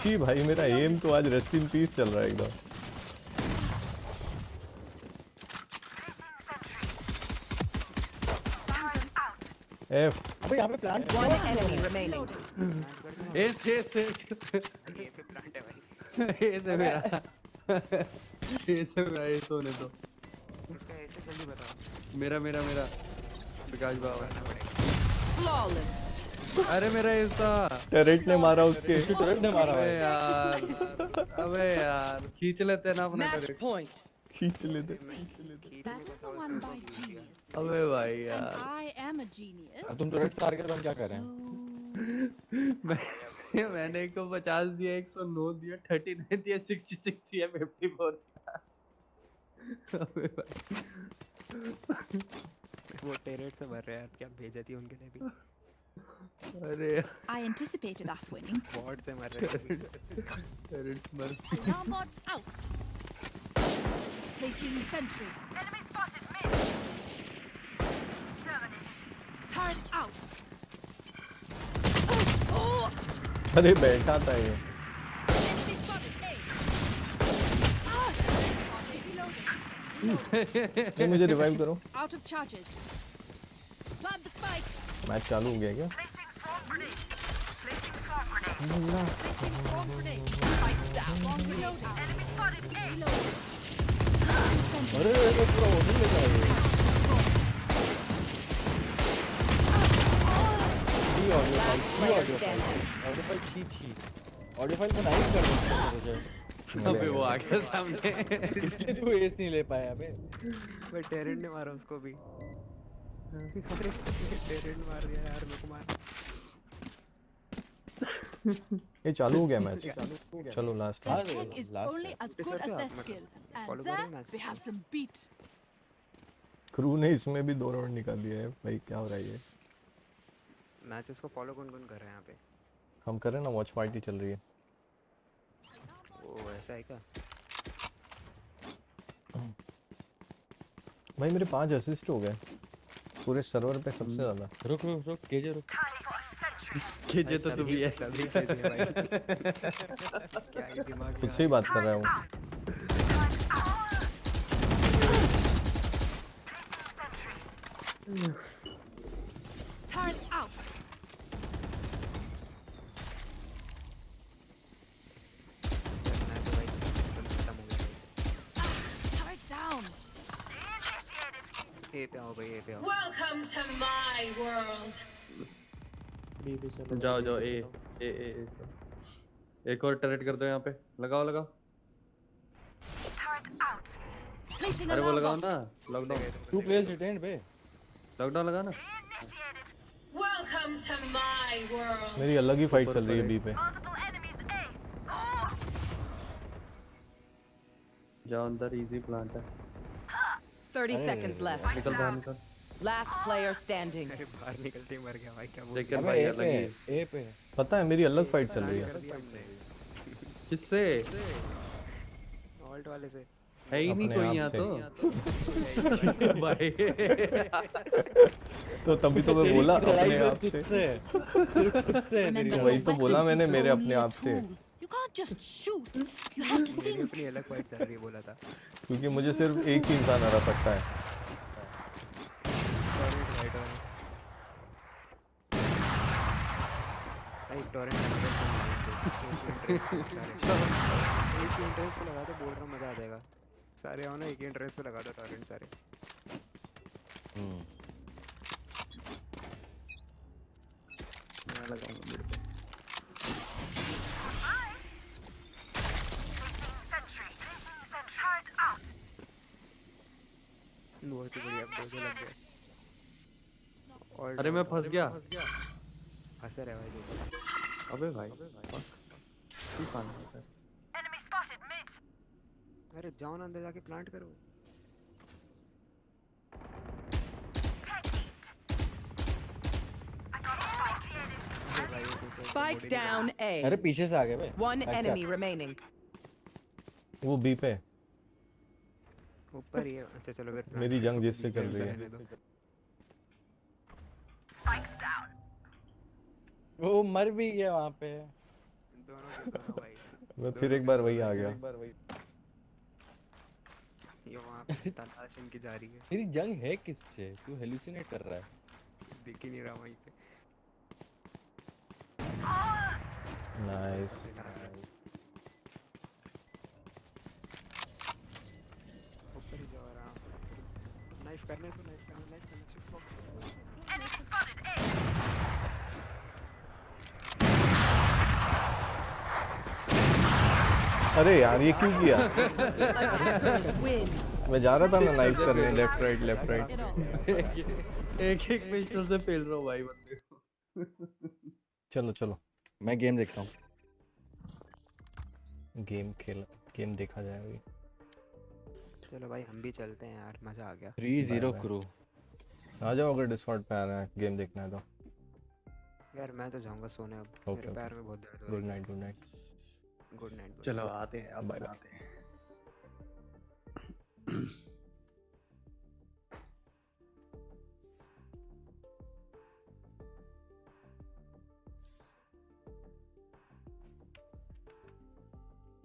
जी भाई मेरा एम तो आज रेस्ट इन पीस चल रहा है एकदम। एफ अबे यहाँ पे plant One enemy remaining. S ये से मेरा ये से मेरा ये सोने दो। इसका ऐसे जल्दी बताओ। मेरा विकास बाबा। Flawless. अरे मेरा ऐसा टरेट ने मारा उसके। टरेट ने मारा अबे यार खींच लेते ना अपना टरेट। खींच लेते। That's the one by genius. अबे भाई यार। And I am a genius. तुम टरेट सार के तुम क्या कर रहे हैं? मैंने 150 दिया, 109 दिया, 39 दिया, 66 दिया, 54 दिया। अबे भाई वो टेरेट से भर रहे हैं, क्या भेजा थी उनके लिए भी। अरे I anticipated us winning. Bot से मर रहे हैं। टेरेट मर। Alarm bot out. Placing sentry. Enemy spotted mid. Terminated. Turret out. Oh! अरे बैठा था ये। Enemy spotted A. ये मुझे रिवाइव करो। Out of charges. Plant the spike. Match चालू हो गया क्या? Placing swarm grenade. Placing swarm grenade. Spikes down. Reload. Enemy spotted A. अरे ये पूरा होटल ले जाएगा। ऑडियो फाइल को नाइस कर दो। अबे वो आ गया सामने। इसलिए तू एस नहीं ले पाया बे। भाई टेरेट ने मारा उसको भी। टेरेट मार दिया यार मेरे को मार। ये चालू हो गया मैच। चलो last. Their tech is only as good as their skill. And there we have some beat. Crew ने इसमें भी 2 राउंड निकाल दिया है भाई, क्या हो रहा है ये? मैचेस को फॉलो कौन-कौन कर रहा है यहाँ पे? हम कर रहे हैं ना, वॉच पार्टी चल रही है। ओ ऐसा है क्या? भाई मेरे 5 असिस्ट हो गए पूरे सर्वर पे, सबसे ज्यादा। रुक केजे रुक। केजे तो तू भी है। सभी केजे भाई। क्या ये दिमाग खुद से ही बात कर रहा हूँ। Turret out. Turret down. ए पे आओ भाई, ए पे आओ। Welcome to my world. जाओ ए एक और टरेट कर दो यहाँ पे। लगाओ। Placing अरे वो लगाओ alarm ना, लॉकडाउन। 2 players retained बे। लॉकडाउन लगा ना। Welcome to my world. मेरी अलग ही फाइट चल रही है बी पे। जाओ अंदर, इजी प्लांट है। 30 seconds left. निकल बाहर निकल। Last player standing. अरे बाहर निकलते ही मर गया भाई, क्या बोल लेकिन भाई अलग ही ए पे पता है मेरी अलग फाइट चल रही है। किससे? ऑल्ट वाले से। है ही नहीं कोई यहाँ तो। भाई तो तभी तो मैं बोला अपने आप से। सिर्फ खुद से। वही तो बोला मैंने, मेरे अपने आप से। You can't just shoot. You have to मेरी think. अपनी अलग फाइट चल रही है बोला था। क्योंकि मुझे सिर्फ एक ही इंसान हरा सकता है। भाई टॉरेंट एक ही एंट्रेंस पे लगा दो, बोल रहा हूँ मजा आ जाएगा। सारे आओ ना, एक ही एंट्रेंस पे लगा दो टॉरेंट सारे। मैं लगाऊंगा मिड पे। बहुत ही बढ़िया, 2 लग गए। और अरे मैं फंस गया। फंसे रहे भाई। अबे भाई ठीक है। Enemy spotted mid. अरे जाओ ना अंदर जाके प्लांट करो। Spike down A. अरे पीछे से आ गए बे। One enemy remaining. वो बी पे ऊपर ही है। अच्छा चलो फिर मेरी जंग जिससे चल रही है। वो मर भी गया वहाँ पे। दोनों के दोनों भाई। मैं फिर एक बार वही आ गया। ये वहाँ पे तलाश इनकी जा रही है। तेरी जंग है किससे? तू हेलुसिनेट कर रहा है। दिख ही नहीं रहा वहीं पे। नाइस। ऊपर ही जा रहा हूँ। नाइफ करने से shift box. Enemy spotted A. अरे यार ये क्यों किया? मैं जा रहा था ना नाइफ करने, लेफ्ट राइट। एक पिस्टल से फेल रहा हूँ भाई बंदे को। चलो मैं गेम देखता हूँ। गेम देखा जाए अभी। चलो भाई हम भी चलते हैं यार, मजा आ गया। 3-0 क्रू। आ जाओ अगर डिस्कॉर्ड पे आ रहा है, गेम देखना है तो। यार मैं तो जाऊंगा सोने अब। मेरे पैर में बहुत दर्द हो रहा है। Good night. Good night. चलो आते हैं अब बनाते हैं।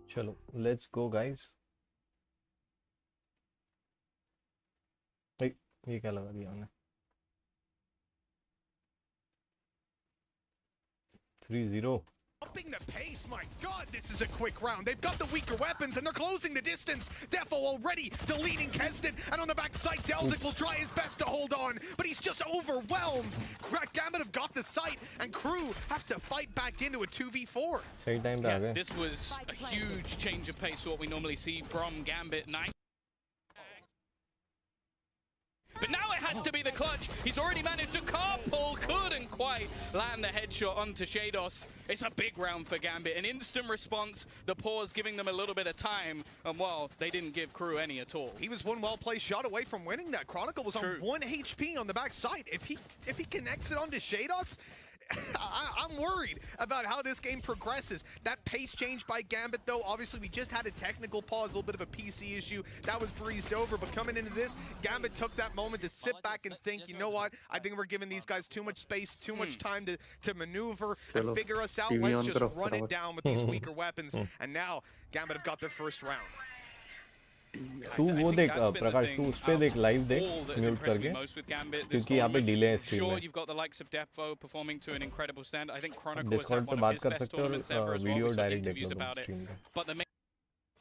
चलो लेट्स गो गाइस। ये क्या लगा दिया हमने? 3-0. Upping the pace, my god, this is a quick round. They've got the weaker weapons and they're closing the distance. Defo already deleting Keston, and on the back side, Delzik will try his best to hold on, but he's just overwhelmed. Gambit have got the site, and Crew have to fight back into a 2v4. Yeah, this was a huge change of pace to what we normally see from Gambit. But now it has to be the clutch. He's already managed to carpool. Couldn't quite land the headshot onto Shados. It's a big round for Gambit. An instant response. The pause giving them a little bit of time. And well, they didn't give Crew any at all. He was one well-placed shot away from winning that. Chronicle was on 1 HP on the back side. If he connects it onto Shados, I'm worried about how this game progresses. That pace change by Gambit, though, obviously we just had a technical pause, a little bit of a PC issue. That was breezed over, but coming into this, Gambit took that moment to sit back and think, you know what, I think we're giving these guys too much space, too much time to maneuver and figure us out. Let's just run it down with these weaker weapons. And now, Gambit have got their first round. तू वो देख प्रकाश, तू उस पे देख, live देख mute करके, क्योंकि यहाँ पे डिले है स्ट्रीम में। डिस्कॉर्ड पे बात कर सकते हो और वीडियो डायरेक्ट देख लो स्ट्रीम पे।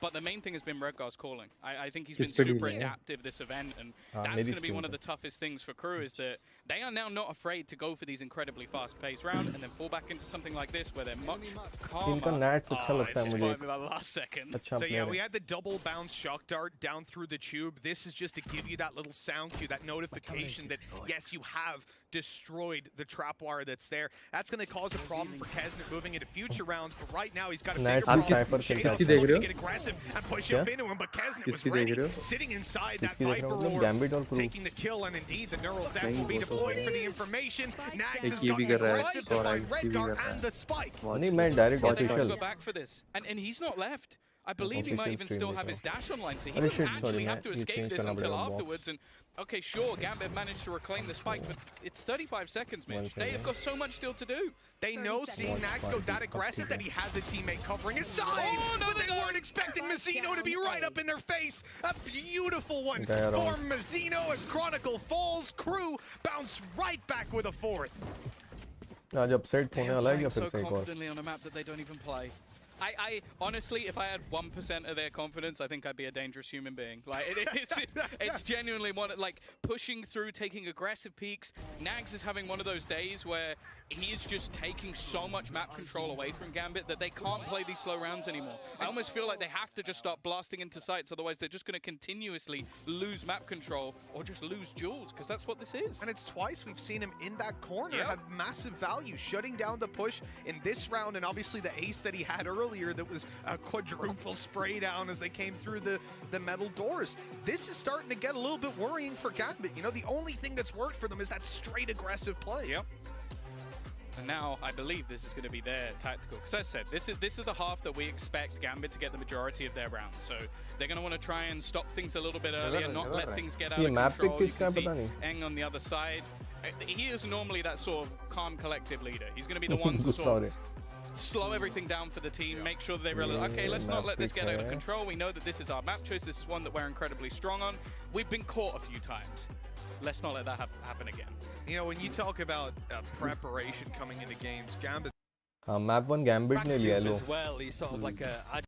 But the main thing has been Redgar's calling. I think he's been super adaptive this event, and that's going to be one of the toughest things for Crew, is that they are now not afraid to go for these incredibly fast-paced rounds and then fall back into something like this where they're much calmer. इनका nats अच्छा लगता है मुझे। The last second. So yeah, we had the double bounce shock dart down through the tube. This is just to give you that little sound cue, that notification that yes, you have destroyed the trap wire that's there. That's going to cause a problem for Kesnet moving into future rounds, but right now he's got a bigger problem. Shadows looking to get aggressive and push up into him, but Kesnet was ready, sitting inside that Viper roar, taking the kill, and indeed the neural death will be deployed for the information. Nags has gotten aggressive to find Redgar and the spike. नहीं मैं direct official. Go back for this, and he's not left. I believe he might even still have his dash online, so he doesn't actually have to escape this until afterwards. And okay, sure, Gambit managed to reclaim the spike, but it's 35 seconds, Mitch. They have got so much still to do. They know seeing Nax go that aggressive that he has a teammate covering his side, but they weren't expecting Mazzino to be right up in their face. A beautiful one for Mazzino as Chronicle falls. Crew bounce right back with a fourth. आज upset होने वाला है क्या फिर से एक और? Confidently on a map that they don't even play. I honestly, if I had 1% of their confidence, I think I'd be a dangerous human being. Like it's genuinely like pushing through, taking aggressive peaks. Nags is having one of those days where he is just taking so much map control away from Gambit that they can't play these slow rounds anymore. I almost feel like they have to just start blasting into sites, otherwise they're just going to continuously lose map control or just lose duels, because that's what this is. And it's twice we've seen him in that corner have massive value, shutting down the push in this round, and obviously the ace that he had earlier that was a quadruple spray down as they came through the metal doors. This is starting to get a little bit worrying for Gambit. You know, the only thing that's worked for them is that straight aggressive play. Yep. And now I believe this is going to be their tactical. Because as I said, this is the half that we expect Gambit to get the majority of their rounds. So they're going to want to try and stop things a little bit earlier, not let things get out of control. You can see Eng on the other side. He is normally that sort of calm, collective leader. He's going to be the one to sort of slow everything down for the team, make sure that they realize, okay, let's not let this get out of control. We know that this is our map choice. This is one that we're incredibly strong on. We've been caught a few times. Let's not let that happen again. You know, when you talk about preparation coming into games, Gambit. Map 1 Gambit ने लिया लो. As well, he's sort of like a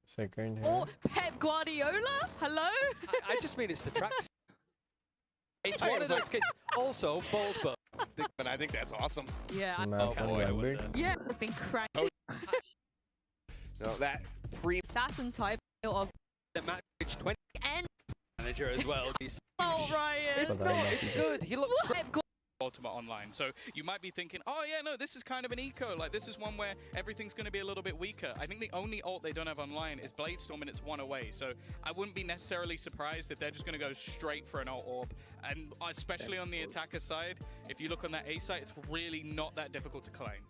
second. Or Pep Guardiola? Hello? I just mean it's the tracks. It's one of those kids. Also, bold, but I think that's awesome. Yeah. Map 1 Gambit. Yeah, it's been crazy. No, that assassin type of the match 20 and manager as well. Oh, Ryan. It's not. It's good. He looks great. Ultimate Online. So you might be thinking, oh yeah, no, this is kind of an eco. Like this is one where everything's going to be a little bit weaker. I think the only ult they don't have online is Bladestorm, and it's one away. So I wouldn't be necessarily surprised if they're just going to go straight for an ult orb. And especially on the attacker side, if you look on that A site, it's really not that difficult to claim.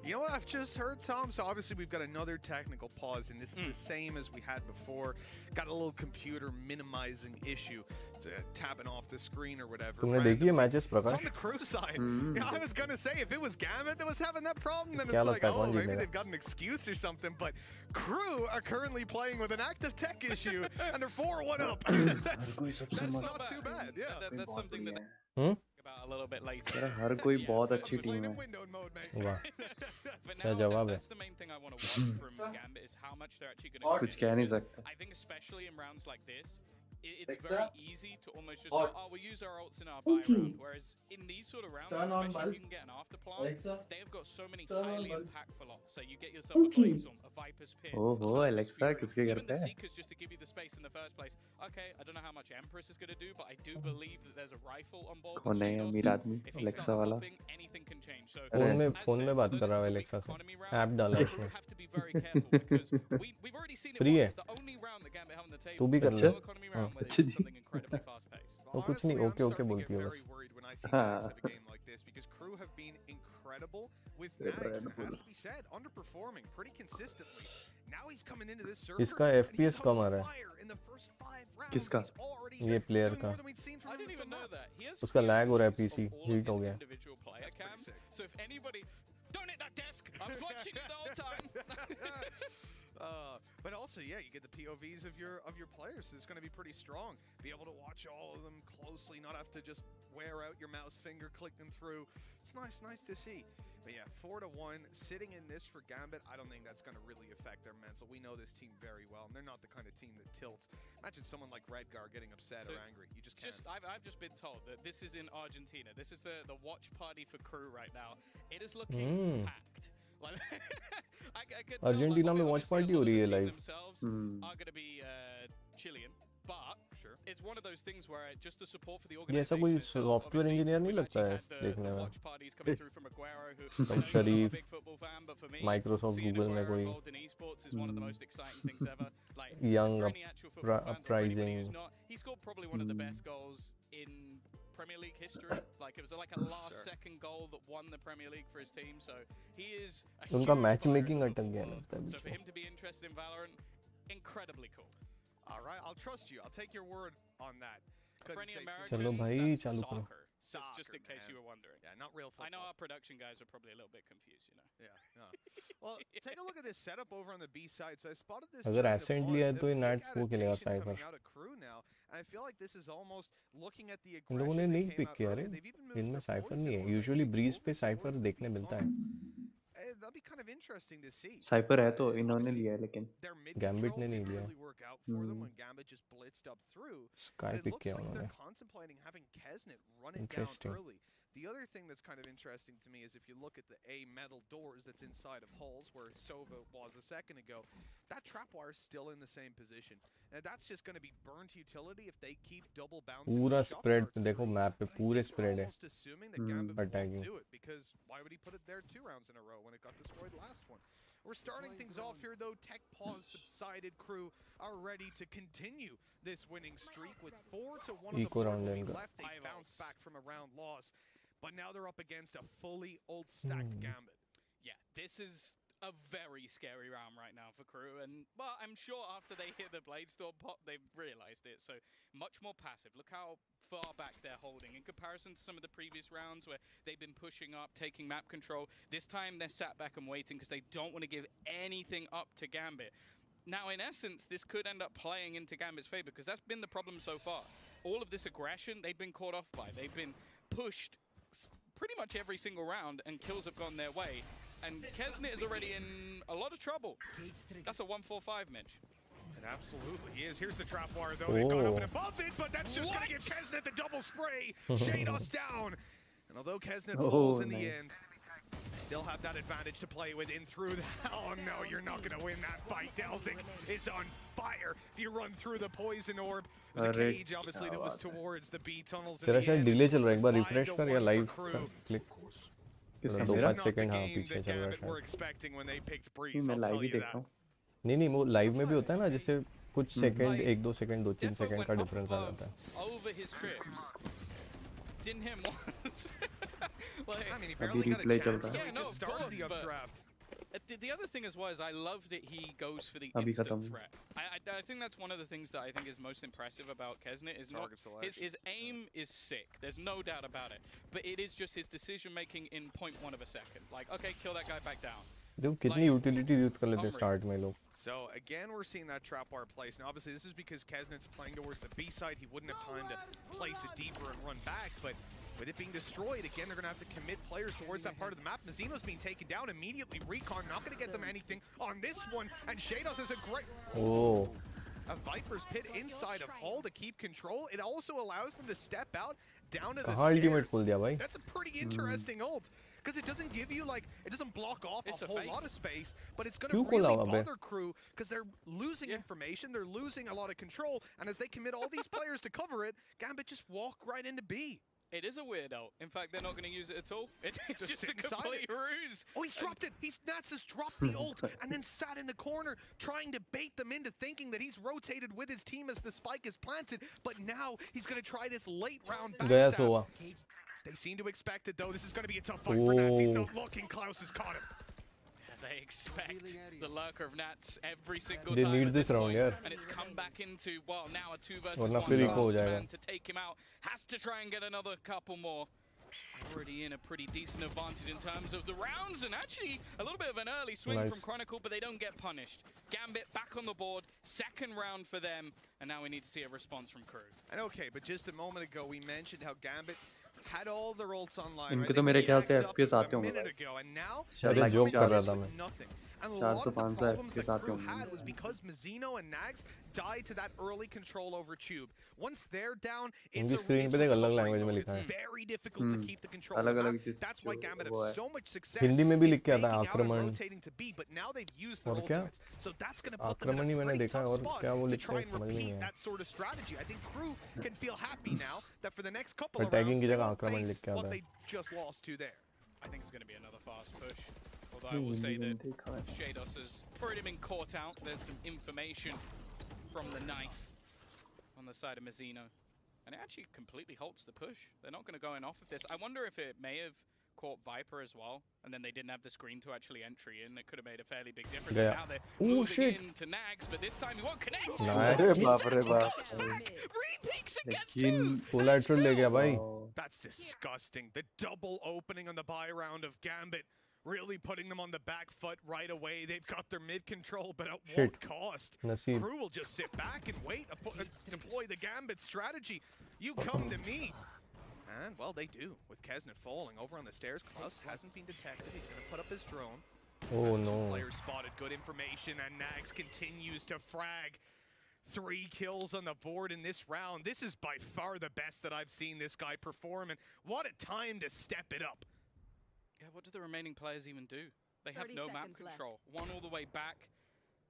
You know what I've just heard, Tom? So obviously we've got another technical pause, and this is the same as we had before. Got a little computer minimizing issue. It's tapping off the screen or whatever. तुमने देखी है matches, It's on Prakash? the crew side. You know, I was going to say, if it was Gambit that was having that problem, then it's like, oh, maybe they've got an excuse or something. But crew are currently playing with an active tech issue, and they're 4-1 up. That's not too bad. Yeah, that's something that about a little bit later. हर कोई बहुत अच्छी team है. वाह. क्या जवाब है? That's the main thing I want to watch from Gambit is how much they're actually going to. कुछ कह नहीं सकता. I think especially in rounds like this, it's very easy to almost just go, oh, we'll use our ults in our buy round. Whereas in these sort of rounds, especially if you can get an afterplant, they have got so many highly impactful ults. So you get yourself a Bladestorm, a Viper's Pit. Oh, Alexa, किसके घर पे Even the है? Seekers, just to give you the space in the first place. Okay, I don't know how much Empress is going to do, but I do believe that there's a rifle on board. कौन है अमीर आदमी? Alexa वाला. Anything can change. So phone में बात कर रहा है Alexa से. ऐप डाला है उसने. have to be very careful because we've already seen it. Free है. It's the only round that Gambit have on the table. तू भी कर ले. हाँ. Incredibly fast paced. तो कुछ नहीं, ओके बोलती है बस. When I see guys have a game like this, because crew have been incredible with Nags, it has to be said, underperforming pretty consistently. Now he's coming into this server. इसका FPS कम आ रहा है. किसका? ये player का. I didn't even know that. He has उसका lag हो रहा है PC, हीट हो गया. individual player cams. So if anybody, don't hit that desk. I was watching it the whole time. But also, yeah, you get the POVs of your players. So it's going to be pretty strong. Be able to watch all of them closely, not have to just wear out your mouse finger, click them through. It's nice to see. But yeah, 4-1, sitting in this for Gambit, I don't think that's going to really affect their mental. We know this team very well, and they're not the kind of team that tilts. Imagine someone like Redgar getting upset or angry. You just can't. I've just been told that this is in Argentina. This is the watch party for crew right now. It is looking packed. Like, I could tell, Argentina में watch party हो रही है live. Are going to be Chilean, but it's one of those things where just the support for the ये ऐसा कोई software engineer नहीं लगता है देखने में. भाई शरीफ, माइक्रोसॉफ्ट, गूगल में कोई young uprising. He scored probably one of the best goals in Premier League history. Like it was like a last second goal that won the Premier League for his team. So he is a उनका match making अटक गया लगता है. So for him to be interested in Valorant, incredibly cool. All right, I'll trust you. I'll take your word on that. For any Americans, चलो भाई चालू करो. Just in case you were wondering. Yeah, not real football. I know our production guys are probably a little bit confused, you know. Yeah, no. Well, take a look at this setup over on the B side. So I spotted this. अगर Ascent लिया है तो ये Nats वो खेलेगा Cypher. And I feel like this is almost looking at the इन लोगों ने नहीं पिक किया रे. इनमें Cypher नहीं है. Usually Breeze पे Cypher देखने मिलता है. that'll be kind of interesting to see. साइपर है तो इन्होंने लिया है लेकिन Their mid Gambit control ने नहीं didn't लिया really work out for them when Gambit just blitzed up through. Sky But it pick looks किया like उन्होंने they're contemplating having Kesnet run it down Interesting. early. The other thing that's kind of interesting to me is if you look at the A metal doors that's inside of hulls where Sova was a second ago, that trap wire is still in the same position. And that's just going to be burnt utility if they keep double bouncing. पूरा spread देखो map पे पूरे spread है Almost assuming that Gambit won't attacking. do it because why would he put it there 2 rounds in a row when it got destroyed last one? We're starting things off here though. Tech pause subsided. Crew are ready to continue this winning streak with 4 to 1 on the Eco board round will be लेंगे left. They bounced back from a round loss, but now they're up against a fully ult stacked Gambit. Yeah, this is a very scary round right now for Crew, and well, I'm sure after they hit the Blade Storm pop, they've realized it. So much more passive. Look how far back they're holding in comparison to some of the previous rounds where they've been pushing up, taking map control. This time they're sat back and waiting because they don't want to give anything up to Gambit. Now, in essence, this could end up playing into Gambit's favor because that's been the problem so far. All of this aggression, they've been caught off by. They've been pushed pretty much every single round, and kills have gone their way. And Kesnet is already in a lot of trouble. That's a 1-4-5, Mitch. It absolutely is. Here's the trap wire, though. They've gone up and above it, but that's just going to give Kesnet the double spray. Shados down. And although Kesnet falls in the end, they still have that advantage to play with in through the... Oh, no, you're not going to win that fight. Delzik is on fire. If you run through the poison orb, it was a cage, obviously, that was towards the B tunnels. तेरा शायद delay चल रहा है एक बार refresh कर या live click 2-5 second हाँ पीछे चल रहा है शायद मैं लाइव ही देख रहा हूँ नहीं वो लाइव में भी होता है ना जैसे कुछ सेकंड 1-2 सेकंड 2-3 सेकंड का डिफरेंस आ जाता है Over his trips. Didn't him once. Like, I mean, he barely got a chance. Yeah, no, just started the updraft. The other thing as well is I love that he goes for the instant threat. I think that's one of the things that I think is most impressive about Kesnet is not his aim is sick. There's no doubt about it. But it is just his decision making in 0.1 of a second. Like, okay, kill that guy back down. देखो कितनी utility use कर लेते हैं start में लोग So again, we're seeing that trap wire place. Now, obviously, this is because Kesnet's playing towards the B side. He wouldn't have time to place it deeper and run back, but with it being destroyed, again, they're going to have to commit players towards that part of the map. Mazino's being taken down immediately. Recon not going to get them anything on this one, and Shados is a great... Oh. A Viper's Pit inside of Hull to keep control. It also allows them to step out down to the ultimate stairs. दिया भाई That's a pretty interesting ult. Because it doesn't give you, like, it doesn't block off a whole lot of space, but it's going to really bother Crew because they're losing information, they're losing a lot of control, and as they commit all these players to cover it, Gambit just walk right into B. It is a weird ult. In fact, they're not going to use it at all. It's just a complete ruse. Oh, he's dropped it. Nats has dropped the ult and then sat in the corner trying to bait them into thinking that he's rotated with his team as the spike is planted. But now he's going to try this late round backstab. They seem to expect it, though. This is going to be a tough fight for Nats. He's not looking. Klaus has caught him. They expect the lurker of Nats every single They time. need this round, yeah. And it's come back into, well, now a 2 versus वरना 1. फिर eco हो जाएगा. Man to take him out. Has to try and get another couple more. Already in a pretty decent advantage in terms of the rounds, and actually a little bit of an early swing from Chronicle, but they don't get punished. Gambit back on the board, second round for them, and now we need to see a response from Crew. And okay, but just a moment ago we mentioned how Gambit had all their ults online. इनके तो मेरे ख्याल से FPS आते होंगे अरे joke कर रहा था मैं And a lot of the problems that Crew had was because Mazino and Nags died to that early control over Tube. Once they're down, it's very difficult to keep the control of the map. That's why Gambit have so much success taking out and rotating to B, but now they've used their ultimates. So that's going to put them in a pretty tough spot to try and repeat that sort of strategy. I think Crew can feel happy now that for the next couple of rounds, they won't face what they just lost to there. I think it's going to be another fast push. Although I will say that Shados has already been caught out. There's some information from the knife on the side of Mazino. And it actually completely halts the push. They're not going to go in off of this. I wonder if it may have caught Viper as well, and then they didn't have the screen to actually entry in. It could have made a fairly big difference. Yeah. Now they're moving into Nags, but this time he won't connect. Re-peeks against two. Collateral ले गया भाई. That's disgusting. The double opening on the buy round of Gambit. Really putting them on the back foot right away. They've got their mid control, but at what cost? Crew will just sit back and wait, deploy the Gambit strategy. You come to me. And, well, they do, with Kesnet falling over on the stairs. Klaus hasn't been detected. He's going to put up his drone. Oh, That's no. 2 players spotted. Good information, and Nags continues to frag. 3 kills on the board in this round. This is by far the best that I've seen this guy perform, and what a time to step it up. Yeah, what do the remaining players even do? They have no map control. One all the way back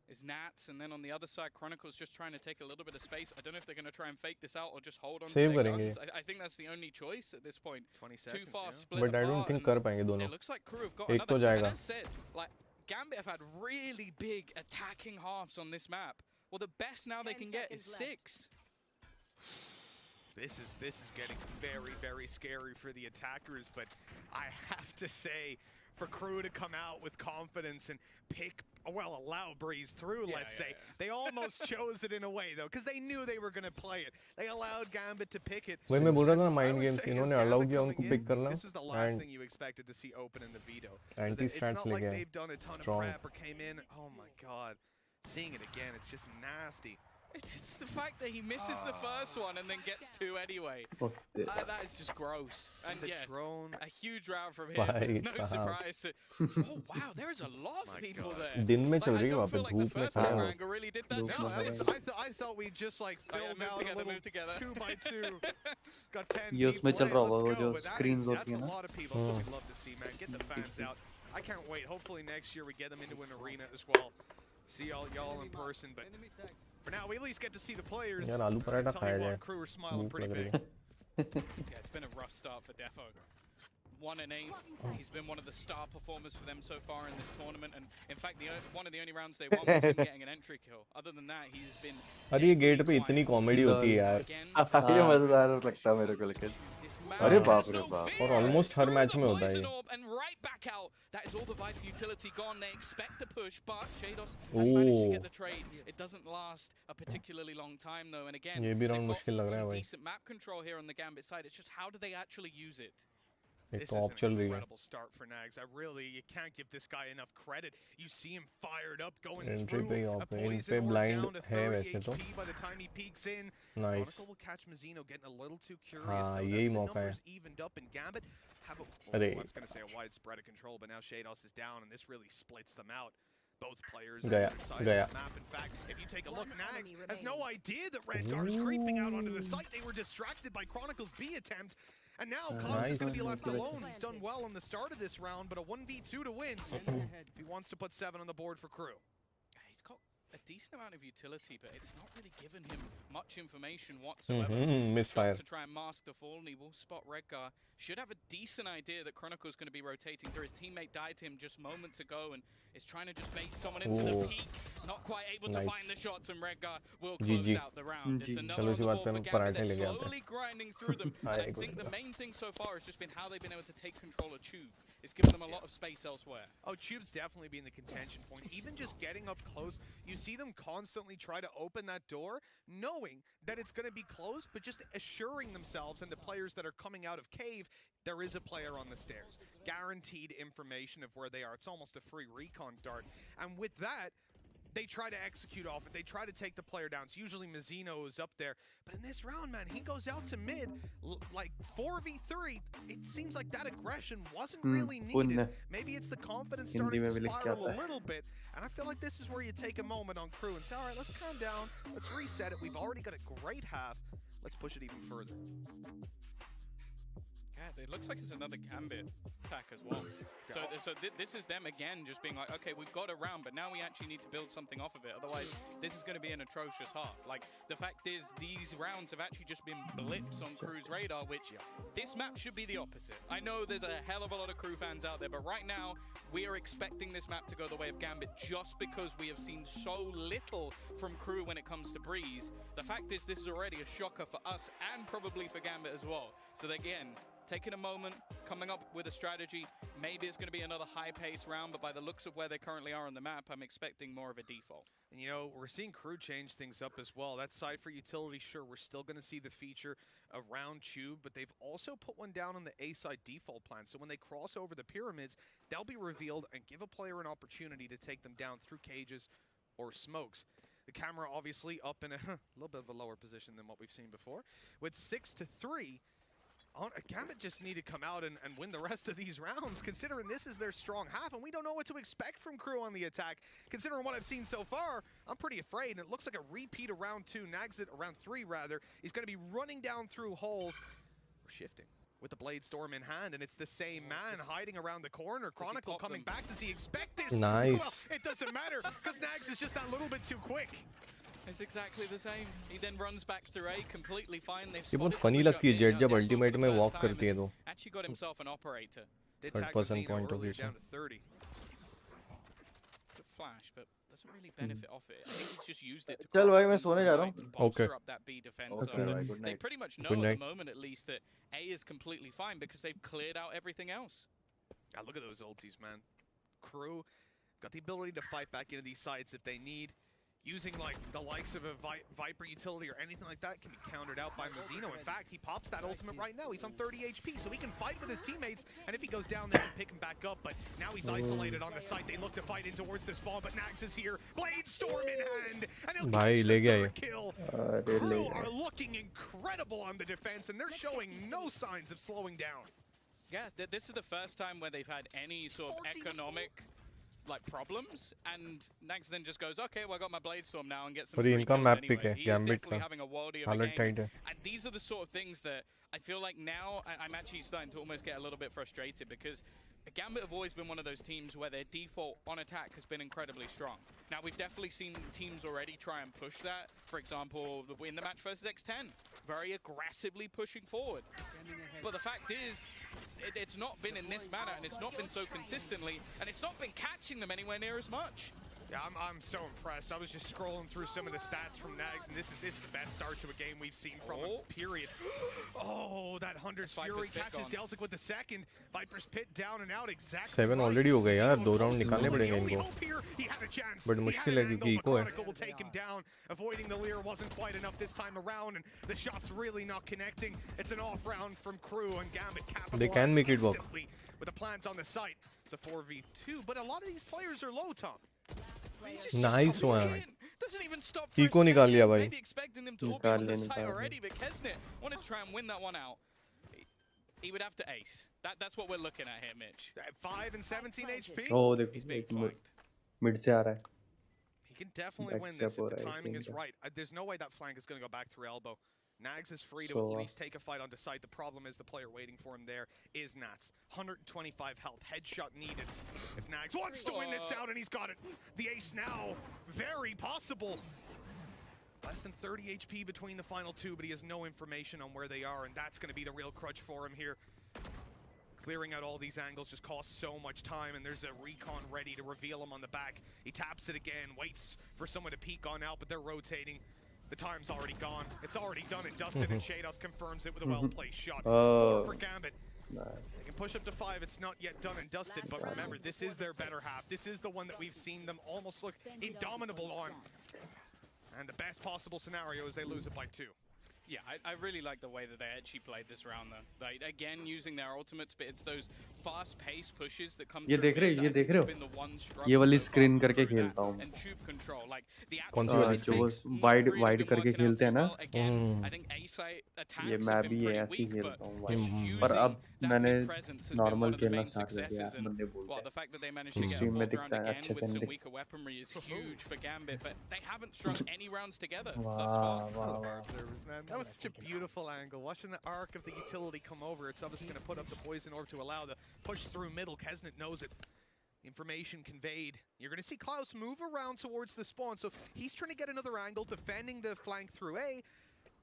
is Nats, and then on the other side, Chronicle's just trying to take a little bit of space. I don't know if they're going to try and fake this out or just hold on to their guns. I think that's the only choice at this point. 20 seconds, Too far split But I don't think कर पाएंगे दोनों. It looks like Crew have got एक तो another. जाएगा. And as said, like, Gambit have had really big attacking halves on this map. Well, the best now they can get is 6. This is getting very, very scary for the attackers, but I have to say, for Crew to come out with confidence and pick, well, allow Breeze through, let's say. They almost chose it in a way, though, because they knew they were going to play it. They allowed Gambit to pick it. वही मैं बोल रहा था ना mind games इन्होंने allow किया उनको pick करना. This was the last thing you expected to see open in the veto. Anti-strats it's not like लेके they've done a ton strong. of prep or came in. Oh my god. Seeing it again, it's just nasty. It's the fact that he misses the first one and then gets 2 anyway. That is just gross. And the yeah, drone. a huge round from him. No surprise. Oh wow, there is a lot of people there. दिन में चल रही है वहाँ पे धूप में खड़ा हो. Really did that no, justice. I thought we just like filled out a little 2x2. Got 10 ये उसमें people चल रहा in, होगा वो let's जो go. But screens होती that's है a ना. lot of people. That's what we love to see, man. Get the fans out. I can't wait. Hopefully next year we get them into an arena as well. See y'all in person, but for now we at least get to see the players. यार आलू paratha Tell खाया you जाए. what, Crew are smiling pretty big. Yeah, it's been a rough start for Defo. 1-8. He's been one of the star performers for them so far in this tournament, and in fact, one of the only rounds they won was him getting an entry kill. Other than that, he's been. अरे ये gate पे इतनी comedy होती है यार. ये मजेदार लगता है मेरे को लेकिन. अरे बाप रे बाप. और ऑलमोस्ट हर मैच में होता है ये. And right back out. That is all the Viper utility gone. They expect the push, but Shados has managed to get the trade. It doesn't last a particularly long time though, and again, ये भी round मुश्किल लग रहा है some भाई. decent map control here on the Gambit side. It's just how do they actually use it? एक तो of चल रही है. Incredible start for Nags. You can't give this guy enough credit. You see him fired up going entry through. पे ही A of है. इन poison पे orb blind down to है 30 वैसे तो. HP by the time he peeks in. Nice. Chronicle will catch Mazzino getting a little too curious. हाँ though. यही That's the मौका है. numbers evened up in Gambit. Have a, अरे. I was going to say a wide spread of control, but now Shados is down, and this really splits them out. Both players on गया either side of गया. the map. In fact, if you take a look, Nags has no idea that Redgar is creeping out onto the site. They were distracted by Chronicle's B attempt. And now Klaus is going to be left alone. He's done well on the start of this round, but a 1v2 to win if he wants to put 7 on the board for Crew. He's got a decent amount of utility, but it's not really given him much information whatsoever. Misfire. To try and mask the fall, and he will spot Redgar. Should have a decent idea that Chronicle is going to be rotating through. His teammate died to him just moments ago, and is trying to just bait someone into the peak. Not quite able to find the shots, and Redgar will close out the round. It's another on the board for Gambit. They're slowly grinding through them. And I think the main thing so far has just been how they've been able to take control of Tube. It's given them a lot of space elsewhere. Oh, Tube's definitely been the contention point. Even just getting up close, you see them constantly try to open that door, knowing that it's going to be closed, but just assuring themselves and the players that are coming out of cave, there is a player on the stairs. Guaranteed information of where they are. It's almost a free recon dart. And with that, they try to execute off it. They try to take the player down. It's usually Mazzino is up there. But in this round, man, he goes out to mid, like 4v3. It seems like that aggression wasn't really needed. Maybe it's the confidence starting to spiral a little bit. And I feel like this is where you take a moment on Crew and say, all right, let's calm down. Let's reset it. We've already got a great half. Let's push it even further. Yeah, it looks like it's another Gambit attack as well. So this is them again just being like, okay, we've got a round, but now we actually need to build something off of it. Otherwise, this is going to be an atrocious half. Like, the fact is, these rounds have actually just been blips on Crew's radar, which this map should be the opposite. I know there's a hell of a lot of Crew fans out there, but right now, we are expecting this map to go the way of Gambit just because we have seen so little from Crew when it comes to Breeze. The fact is, this is already a shocker for us and probably for Gambit as well. So again, taking a moment, coming up with a strategy. Maybe it's going to be another high-paced round, but by the looks of where they currently are on the map, I'm expecting more of a default. And, you know, we're seeing Crew change things up as well. That side for utility, sure, we're still going to see the feature around Tube, but they've also put one down on the A-side default plan. So when they cross over the pyramids, they'll be revealed and give a player an opportunity to take them down through cages or smokes. The camera obviously up in a little bit of a lower position than what we've seen before. With 6-3, Gambit just need to come out and win the rest of these rounds, considering this is their strong half, and we don't know what to expect from Crew on the attack. Considering what I've seen so far, I'm pretty afraid, and it looks like a repeat of round 2. Nags it round 3, rather. He's going to be running down through holes. We're shifting with the Blade Storm in hand, and it's the same man hiding around the corner. Chronicle coming back. Does he expect this? Nice. Well, it doesn't matter, because Nags is just that little bit too quick. It's exactly the same. He then runs back to A, completely fine. ये बहुत funny लगती है jet जब ultimate में walk करती है तो Actually got himself an operator. Third person point of view से Good flash, but doesn't really benefit off it. I think he's just used it to चल भाई मैं सोने जा रहा हूँ. bolster up that B defense. Okay, भाई, good They night. pretty much know at the moment at least that A is completely fine because they've cleared out everything else. Yeah, look at those ultis, man. Crew got the ability to fight back into these sites if they need. Using like the likes of a Viper utility or anything like that can be countered out by Mazzino. In fact, he pops that ultimate right now. He's on 30 HP, so he can fight with his teammates. And if he goes down, they can pick him back up. But now he's isolated on the site. They look to fight in towards the spawn, but Nags is here. Blade Storm in hand, and he'll catch the third kill. Crew are looking incredible on the defense, and they're showing no signs of slowing down. Yeah, this is the first time where they've had any sort of economic problems, and Nags then just goes, okay, well I got my Blade Storm now, and gets some और ये इनका map pick है He's gambit definitely का having a worldie of a हालत game. Tight है And these are the sort of things that I feel like now I'm actually starting to almost get a little bit frustrated, because Gambit have always been one of those teams where their default on attack has been incredibly strong. Now we've definitely seen teams already try and push that. For example, in the match versus X10, very aggressively pushing forward. But the fact is, it's not been in this manner, and it's not been so consistently, and it's not been catching them anywhere near as much. Yeah, I'm so impressed. I was just scrolling through some of the stats from Nags, and this is the best start to a game we've seen from him, period. Oh, that Hunter's Fury catches Delzik with the second. Viper's Pit down and out exactly. 7 already हो गए यार 2 round निकालने पड़ेंगे इनको but मुश्किल है क्योंकि eco है Chronicle will take him down. Avoiding the Leer wasn't quite enough this time around, and the shot's really not connecting. It's an off round from Crew, and Gambit capitalizes They can make it work. with a plant on the site. It's a 4v2, but a lot of these players are low, Tom. Nice one Doesn't even stop for eco a निकाल लिया second. भाई Maybe expecting them to all be on the site already, but Kesnet wanted to try and win that one out. He would have to ace. That's what we're looking at here, Mitch. 5 and 17 HP. Oh, he's being flanked. Mid se aa raha hai. He can definitely win this if the timing is right. There's no way that flank is going to go back through elbow. Nags is free to at least take a fight onto site. The problem is the player waiting for him there is Nats. 125 health, headshot needed. If Nags wants to win this out, and he's got it. The ace now, very possible. Less than 30 HP between the final two, but he has no information on where they are, and that's going to be the real crutch for him here. Clearing out all these angles just costs so much time, and there's a recon ready to reveal him on the back. He taps it again, waits for someone to peek on out, but they're rotating. The time's already gone. It's already done and dusted, and Shados confirms it with a well-placed shot. 4 for Gambit. They can push up to 5. It's not yet done and dusted, but remember, this is their better half. This is the one that we've seen them almost look indomitable on. And the best possible scenario is they lose it by 2. Yeah, I really like the way that they actually played this round, though. Like, again, using their ultimates, but it's those fast-paced pushes that come ये देख रहे हो ये वाली screen करके खेलता हूँ कौन सी वाली जो वाइड करके खेलते हैं ना ये मैं भी ऐसे ही खेलता हूँ पर अब मैंने नॉर्मल खेलना स्टार्ट कर दिया बंदे बोलते हैं स्ट्रीम में दिखता है अच्छे से नहीं That was such a beautiful angle. Watching the arc of the utility come over, it's obviously going to put up the poison orb to allow the push through middle. Kesnet knows it. Information conveyed. You're going to see Klaus move around towards the spawn, so he's trying to get another angle, defending the flank through A,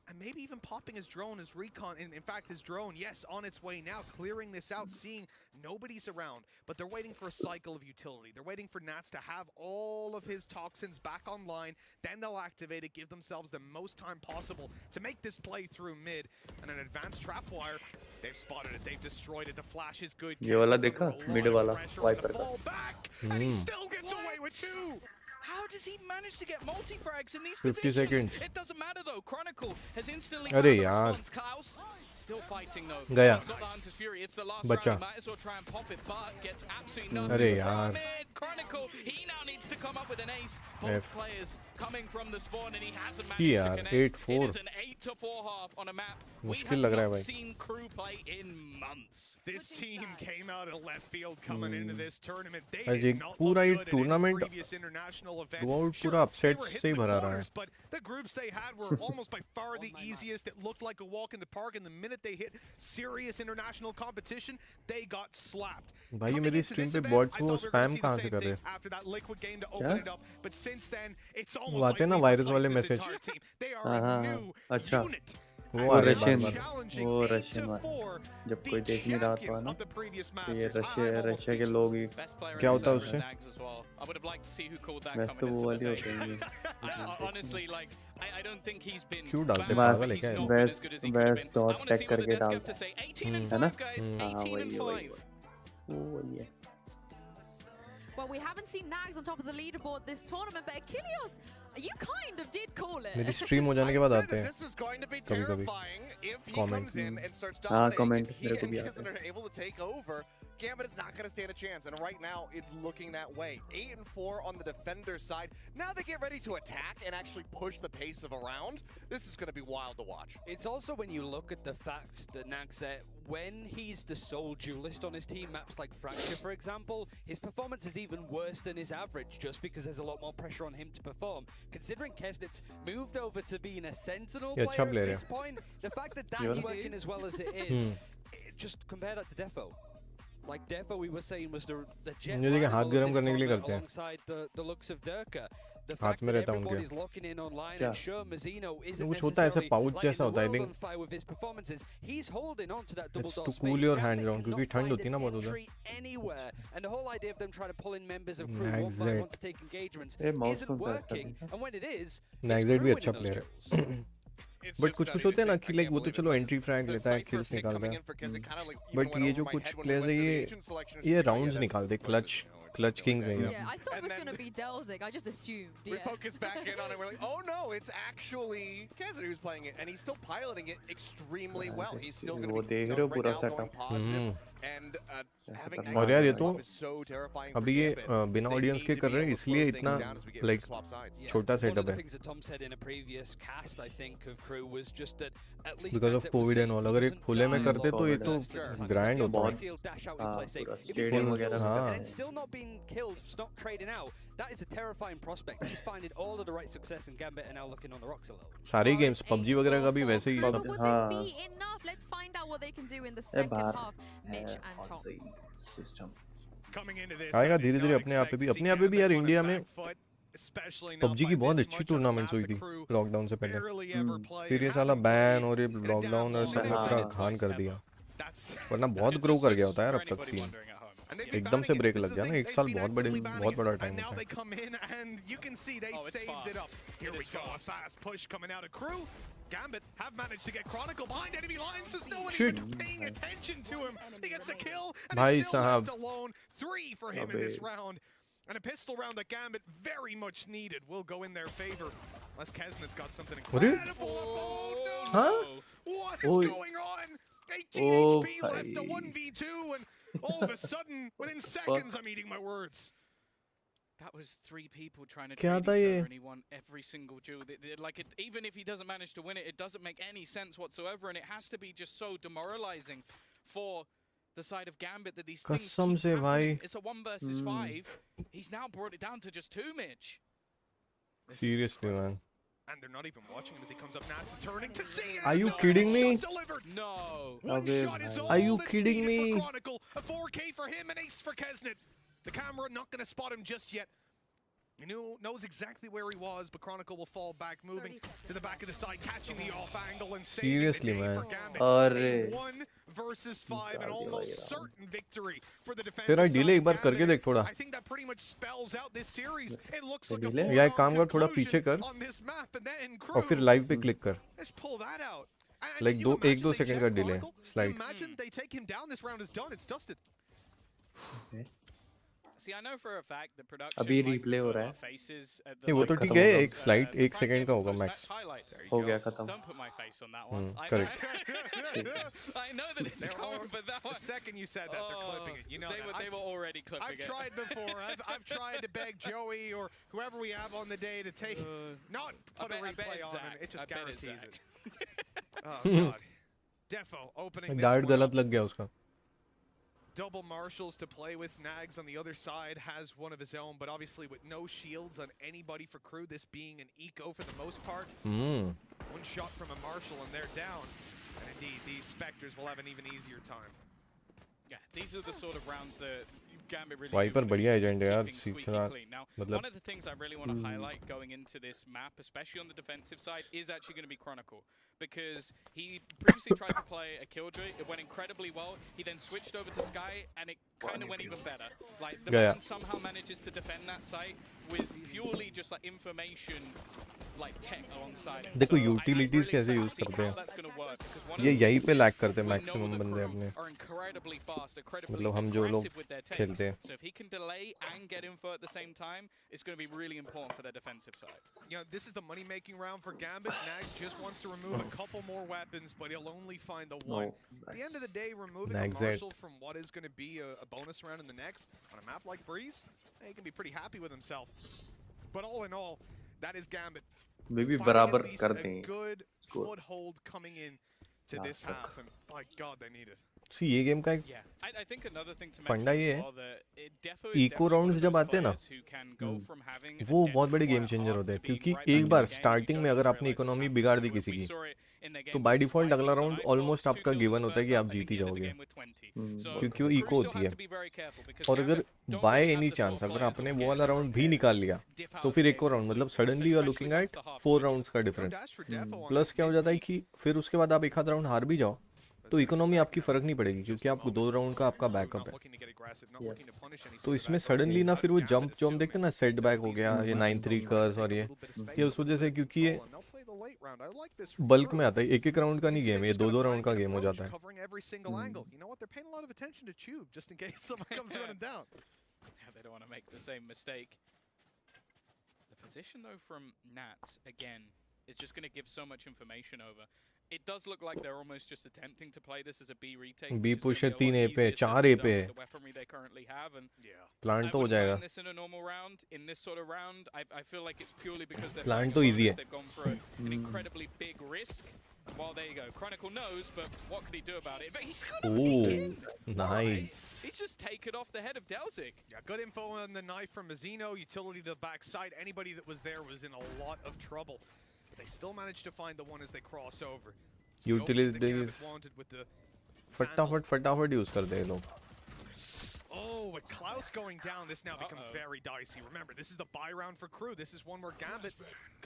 and maybe even popping his drone, his recon. In fact, his drone, yes, on its way now, clearing this out, seeing nobody's around, but they're waiting for a cycle of utility. They're waiting for Nats to have all of his toxins back online, then they'll activate it, give themselves the most time possible to make this play through mid. And an advanced trapwire, they've spotted it, they've destroyed it, the flash is good. ये वाला देखा mid वाला wiper का and he still gets away with 2. How does he manage to get multi-frags in these 50 positions? seconds. It doesn't matter though. Chronicle has instantly अरे यार Klaus still fighting though. गया He's got the Hunter's Fury. It's the last बचा round. Might as well try and pop it, but gets absolutely nothing. अरे यार Chronicle, he now needs to come up with an ace. Both players coming from the spawn, and he hasn't managed यार to connect. 8-4 It is an to 4-half on a map we मुश्किल have लग रहा है not भाई. seen crew play in months. This team came out of left field coming into this tournament. They आज did एक not पूरा look ये good at any tournament previous international event. Throughout Sure, पूरा they upset were से hitting he the भरा रहा है. corners, but the groups they had were almost by far the easiest. It looked like a walk in the park, and the minute they hit serious international competition, they got slapped. भाई ये Coming मेरी into stream this पे event, bots I वो thought we were gonna spam see the कहाँ से same कर रहे thing after that liquid game to क्या? open it up, but since then it's वो almost आते हैं like ना we've वायरस replaced वाले this message. entire team. They are हाँ a हाँ new अच्छा unit. वो वो आ रहे रशियन बार बार. Challenging वो 8 रशियन to वाला 4 जब the कोई देख नहीं रहा था champions ना of the previous तो ये Masters. I'm almost रशिया के speechless. लोग ही Best player क्या in होता है the उससे? Nags as well. I would have liked to see who called that match तो coming वो into वाली the होती day. है Honestly, like I don't think he's been क्यों डालते bad. पागल है He's क्या? not been as good as he could have waste been. I डॉट want to take see what the करके devs have डालता to say. 18 and है ना 5 guys. हाँ 18 and वही 5. वही है Well, we haven't seen Nags on top of the leaderboard this tournament, but Achilles, you kind of did call it. मेरी stream हो जाने के बाद आते हैं This is going to be कभी कभी. terrifying if he Comment. comes in and starts हाँ dominating. कमेंट If he मेरे को and भी आता Kizen है are able to take over, Gambit is not going to stand a chance, and right now it's looking that way. 8 and 4 on the defender side. Now they get ready to attack and actually push the pace of a round. This is going to be wild to watch. It's also when you look at the fact that Nags, when he's the sole duelist on his team, maps like Fracture, for example, his performance is even worse than his average, just because there's a lot more pressure on him to perform. Considering Kesnit's moved over to being a Sentinel Yeah, player player, at this point, the fact that that's working as well as it is, just compare that to Defo. Like Defo, we were saying, was the jet ये देखिए हाथ rival of गर्म this करने के लिए tournament करते हैं. alongside the looks of Durka. The हाथ fact में that रहता है उनके. everybody's locking in online क्या? and sure Mazzino isn't कुछ होता है ऐसे necessarily पाउच lighting जैसा the होता है. I world think on fire with his performances. He's holding on to that double it's dot to space. cool your Gambit hands down क्योंकि cannot ठंड find होती है ना an बहुत उधर. entry anywhere, and the whole idea of them trying to pull in members of crew Nags one by one it. to take engagements ये mouse isn't कौन सा ऐसा working. है? And when it is, Nags it's it भी crew अच्छा winning those player है. drills. But कुछ कुछ होते हैं ना कि लाइक वो तो चलो एंट्री फ्रैग लेता है, किल्स निकालता है. बट ये जो कुछ प्लेयर्स है ये राउंड्स निकालते हैं. क्लच किंग्स हैं ये. Yeah, I thought it was going to be Delzig. I just assumed. We Yeah. focus back in on it. We're like, oh no, it's actually Kizen who's playing it, and he's still piloting it extremely well. He's still going to वो be देख रहे हो right पूरा now going setup. positive, and having और यार ये Nags तो up is so terrifying for अभी ये Gambit. बिना They ऑडियंस need के to कर be रहे हैं able to इसलिए slow things इतना down as we get ready like to swap sides. छोटा One of सेटअप the है. things that Tom said in a previous cast, I think, of crew was just that at least because of Covid and all. अगर एक खुले में करते तो ये तो ग्रैंड होता है. हाँ पूरा स्टेडियम वगैरह and then still not being killed, not trading out, that is a terrifying prospect. He's finding all of the right success in Gambit and now looking on the rocks a little. सारे games PUBG वगैरह का भी वैसे ही But सब. would this be enough? Let's find out what they can do in the second half. Mitch and Tom. System Coming into this, आएगा I did धीरे not धीरे अपने आप पे expect भी. to see अपने आप पे भी यार Gambit on a India back में foot, especially not PUBG by की बहुत this अच्छी much on a tournaments map हुई the थी crew लॉकडाउन से पहले. barely ever play. फिर ये साला Haven't बैन played और ये in a लॉकडाउन और damn सब long पूरा time. खान कर दिया. That's वरना बहुत ग्रो कर गया होता है यार अब तक सीन. and they've been एकदम से banning it. ब्रेक This लग is गया the ना. thing, एक they've साल been बहुत actively banning बहुत it. बड़ा And टाइम now होता they है. come in and you can see they Oh, it's saved it up. fast. Here It we is go, a fast. fast push coming out of crew. Gambit have managed to get Chronicle behind enemy lines. There's no one Shit. even paying attention to him. He gets a kill and Bhai is still sahab. left alone. 3 for him in this round. And a pistol round that Gambit very much needed will go in their favor. Unless Kesnit's got something incredible. Oh no! Huh? What is going on? 18 HP left to 1v2 and all of a sudden, within seconds, I'm eating my words. That was 3 people trying to क्या trade था each ये? other and he won every single duel. Like even if he doesn't manage to win it, it doesn't make any sense whatsoever, and it has to be just so demoralizing for the side of Gambit that these things कसम keep से happening. भाई. It's a 1 versus 5. He's now brought it down to just 2, Mitch. Seriously, man. And they're not even watching him as he comes up. Nats is turning to see it. Are you kidding me? No. One shot is all Are you that's kidding needed me? for Chronicle. A 4K for him, an ace for Kesnit. The camera not going to spot him just yet. He knows exactly where he was, but Chronicle will fall back, moving to the back of the side, catching the off angle and saving Seriously, the day man. for Gambit. Arre. A 1 versus 5, an almost certain victory for the defense. तेरा delay एक बार करके देख थोड़ा. I think that pretty much spells out this series. It looks like a या एक काम कर थोड़ा पीछे कर on this map, and then और फिर लाइव पे क्लिक कर. let's pull that out. Like 1-2 second का delay slide. Imagine they take him down. This round is done. It's dusted. See, I know for a fact the production अभी like to replay हो put रहा our है faces at the नहीं वो तो like ठीक है, of, एक स्लाइड एक Frank सेकंड का gave होगा those मैक्स. highlights. हो गया खत्म. Don't put my face on that one. Correct. I know that it's coming, but that one. The second you said that, they're clipping it. You know they were already clipping I've it. tried before. I've tried to beg Joey or whoever we have on the day to take, not put a replay on, and it just guarantees it. Oh God. Defo opening this dart one गलत up. लग गया उसका. Double marshals to play with. Nags on the other side has one of his own, but obviously with no shields on anybody for crew, this being an eco for the most part. One shot from a marshal and they're down. And indeed, these Spectres will have an even easier time. Yeah, these are the sort of rounds that Gambit really Viper बढ़िया agent है यार. सीखना Now, मतलब one of the things I really want to highlight going into this map, especially on the defensive side, is actually going to be Chronicle. Because he previously tried to play a Killjoy, it went incredibly well. He then switched over to Sky, and it kind of went even better. Like, the man somehow manages to defend that site with purely just like information, like tech alongside him. देखो utilities कैसे use करते हैं. ये यहीं पे lag करते हैं maximum बंदे अपने. मतलब हम जो लोग खेलते हैं. So if he can delay and get info at the same time, it's going to be really important for their defensive side. You know, this is the money-making round for Gambit. Nags just wants to remove a couple more weapons, but he'll only find the one. At the end of the day, removing a Marshal from what is going to be a bonus round in the next, on a map like Breeze, he can be pretty happy with himself. But all in all, that is Gambit. Maybe Finding बराबर at least करते a हैं. good foothold coming in to this half, and my God, they need it. सी ये game का एक I think another thing to फंडा ये mention है. is definitely eco rounds जब आते हैं ना, वो बहुत बड़े गेम चेंजर होते हैं. क्योंकि एक बार स्टार्टिंग में अगर आपने इकोनॉमी बिगाड़ दी किसी की, तो बाय डिफॉल्ट अगला राउंड ऑलमोस्ट आपका गिवन होता है कि आप जीत ही जाओगे. क्योंकि वो इको होती है. और अगर बाय एनी चांस अगर आपने वो वाला राउंड भी निकाल लिया, तो फिर एक और राउंड, मतलब suddenly you are looking at 4 rounds का डिफरेंस. प्लस क्या हो जाता है कि फिर उसके बाद आप एक आध राउंड हार भी जाओ, तो इकोनॉमी आपकी फर्क नहीं पड़ेगी, क्योंकि आपको 2 राउंड का आपका बैकअप है. तो इसमें सडनली ना फिर वो जंप जो हम देखते हैं ना, सेट बैक हो गया, ये 9-3 कर्स, और ये उस वजह से, क्योंकि ये बल्क में आता है. एक राउंड का नहीं गेम, ये 2-2 राउंड का गेम हो जाता है. They don't want to make the same mistake. The position though from Nats again, it's just going to give so much information over. It does look like they're almost just attempting to play this as a B retake. B push है 3 A पे, 4 A पे. The weaponry they currently have, and plant तो हो जाएगा. this in a normal round, in this sort of round, I feel like it's purely because they're plant तो easy है. They've gone for an incredibly big risk. Well, there you go. Chronicle knows, but what could he do about it? But he's got a peek in. Nice. He's just taken off the head of Delzik. Yeah, good info on the knife from Mazzino. Utility to the backside. Anybody that was there was in a lot of trouble. But they still managed to find the one as they cross over. Utilities फटाफट use करते हैं लोग. Oh, with Klaus going down, this now becomes very dicey. Remember, this is the buy round for Crew. This is one where Gambit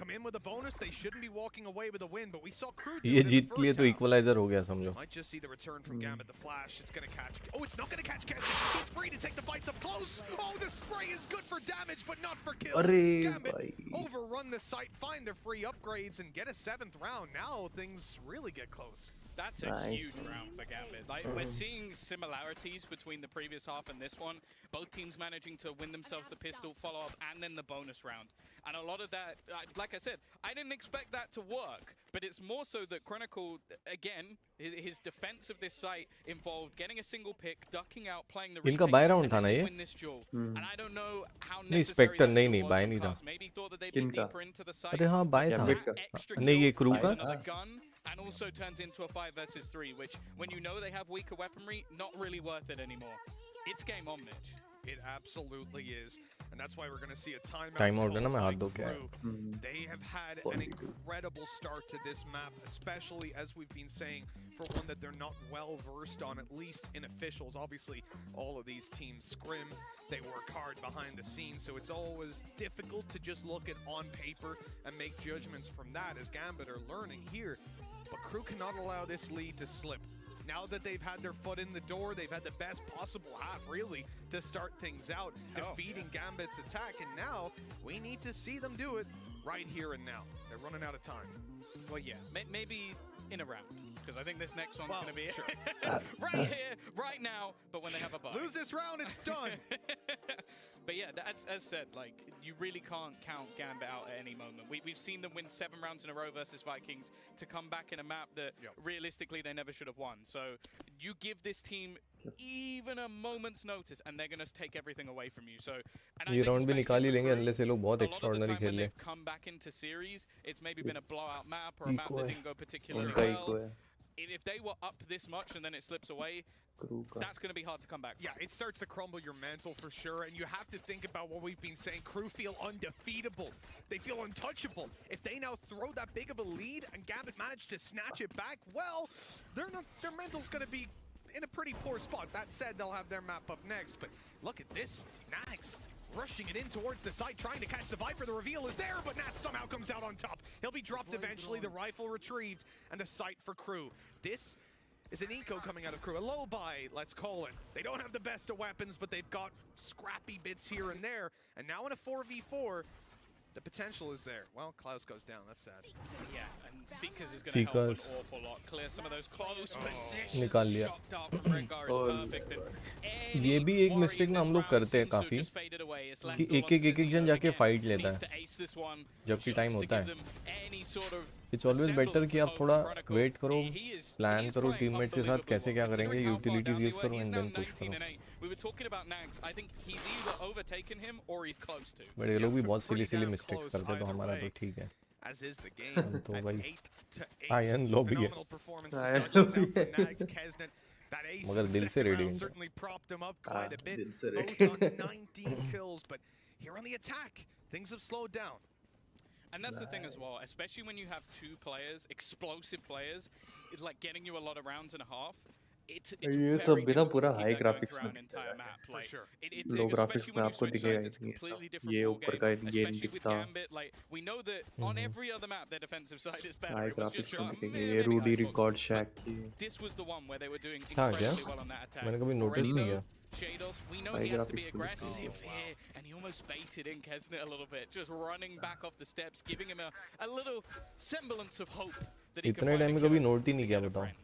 come in with a bonus. They shouldn't be walking away with a win, but we saw Crew do ये it in Jeet the लिए first तो half. Equaliser हो गया समझो. Might just see the return from Gambit. The flash, it's going to catch. Oh, it's not going to catch Kessie. He's free to take the fights up close. Oh, the spray is good for damage, but not for kills. Gambit overrun the site, find their free upgrades, and get a 7th round. Now things really get close. That's a huge round for Gambit. Like, we're seeing similarities between the previous half and this one. Both teams managing to win themselves the pistol follow-up and then the bonus round. And a lot of that, like I said, I didn't expect that to work. But it's more so that Chronicle, again, his defense of this site involved getting a single pick, ducking out, playing the इनका bye round था ना ये. win this duel. And I don't know how नहीं necessary Spectre that नहीं was bye for नहीं था. Klaus. Maybe thought that they'd be deeper into the site. अरे हाँ बाय था. नहीं ये क्रू का. Another gun, and also turns into a 5 versus 3, which, when you know they have weaker weaponry, not really worth it anymore. It's game on, Mitch. It absolutely is, and that's why we're going to see a timeout. Timeout है ना, मैं हाथ धो के आया. They have had an incredible start to this map, especially as we've been saying, for one that they're not well versed on, at least in officials. Obviously, all of these teams scrim, they work hard behind the scenes, so it's always difficult to just look at on paper and make judgments from that, as Gambit are learning here. But Crew cannot allow this lead to slip. Now that they've had their foot in the door, they've had the best possible half, really, to start things out, defeating Gambit's attack, and now we need to see them do it right here and now. They're running out of time. Well, yeah, maybe in a round, because I think this next one's going to be right here, right now. But when they have a bye, lose this round, it's done. But yeah, that's, as said, like, you really can't count Gambit out at any moment. We've seen them win 7 rounds in a row versus Vikings to come back in a map that realistically they never should have won. So you give this team even a moment's notice and they're going to take everything away from you. So ये round भी निकाल ही लेंगे unless ये लोग बहुत extraordinary खेल ले. Come back into series, it's maybe been a blowout map or a map that didn't go particularly well. If they were up this much and then it slips away, that's going to be hard to come back from. Yeah, it starts to crumble your mental for sure, and you have to think about what we've been saying. Crew feel undefeatable. They feel untouchable. If they now throw that big of a lead and Gambit managed to snatch it back, well, their mental's going to be in a pretty poor spot. That said, they'll have their map up next, but look at this. Nags rushing it in towards the site, trying to catch the Viper. The reveal is there, but Nats somehow comes out on top. He'll be dropped eventually, the rifle retrieved, and the sight for Crew. This is an eco coming out of Crew. A low buy, let's call it. They don't have the best of weapons, but they've got scrappy bits here and there. And now in a 4v4, the potential is there. Well, Klaus goes down. That's sad. Yeah, and Seekers is going to help an awful lot. Clear some of those close positions. निकाल लिया. Shot dart from Rengar is perfect. ये भी एक mistake ना हम लोग करते हैं काफी कि एक जन जाके फाइट लेता है जबकि टाइम होता है. It's always better कि आप थोड़ा वेट करो, प्लान करो टीममेट्स के साथ कैसे क्या करेंगे, यूटिलिटीज यूज करो एंड देन पुश करो. बट ये लोग भी बहुत सिली मिस्टेक्स करते हैं तो हमारा तो ठीक है. As is the game. तो भाई 8-8. आयन लॉबी है. मगर दिल से रेडी है. Certainly propped him up quite a bit. Both on 19 kills, but here on the attack, things have slowed down. And that's the thing as well, especially when you have 2 players, explosive players, it's like getting you a lot of rounds and a half. It's ये सब बिना पूरा high graphics में for sure. Low graphics में आपको दिखेगा ये ऊपर का ये नहीं दिखता. We know that on every other map their defensive side is better. High graphics में दिखेगा ये रूडी रिकॉर्ड शैक की. This was the one where they were doing incredibly well on that attack. मैंने कभी नोटिस नहीं किया. Shados, we know he has to be aggressive here, and he almost baited in Kesnet a little bit, just running back off the steps, giving him a little semblance of hope that he could इतने time में कभी note ही नहीं किया बताओ.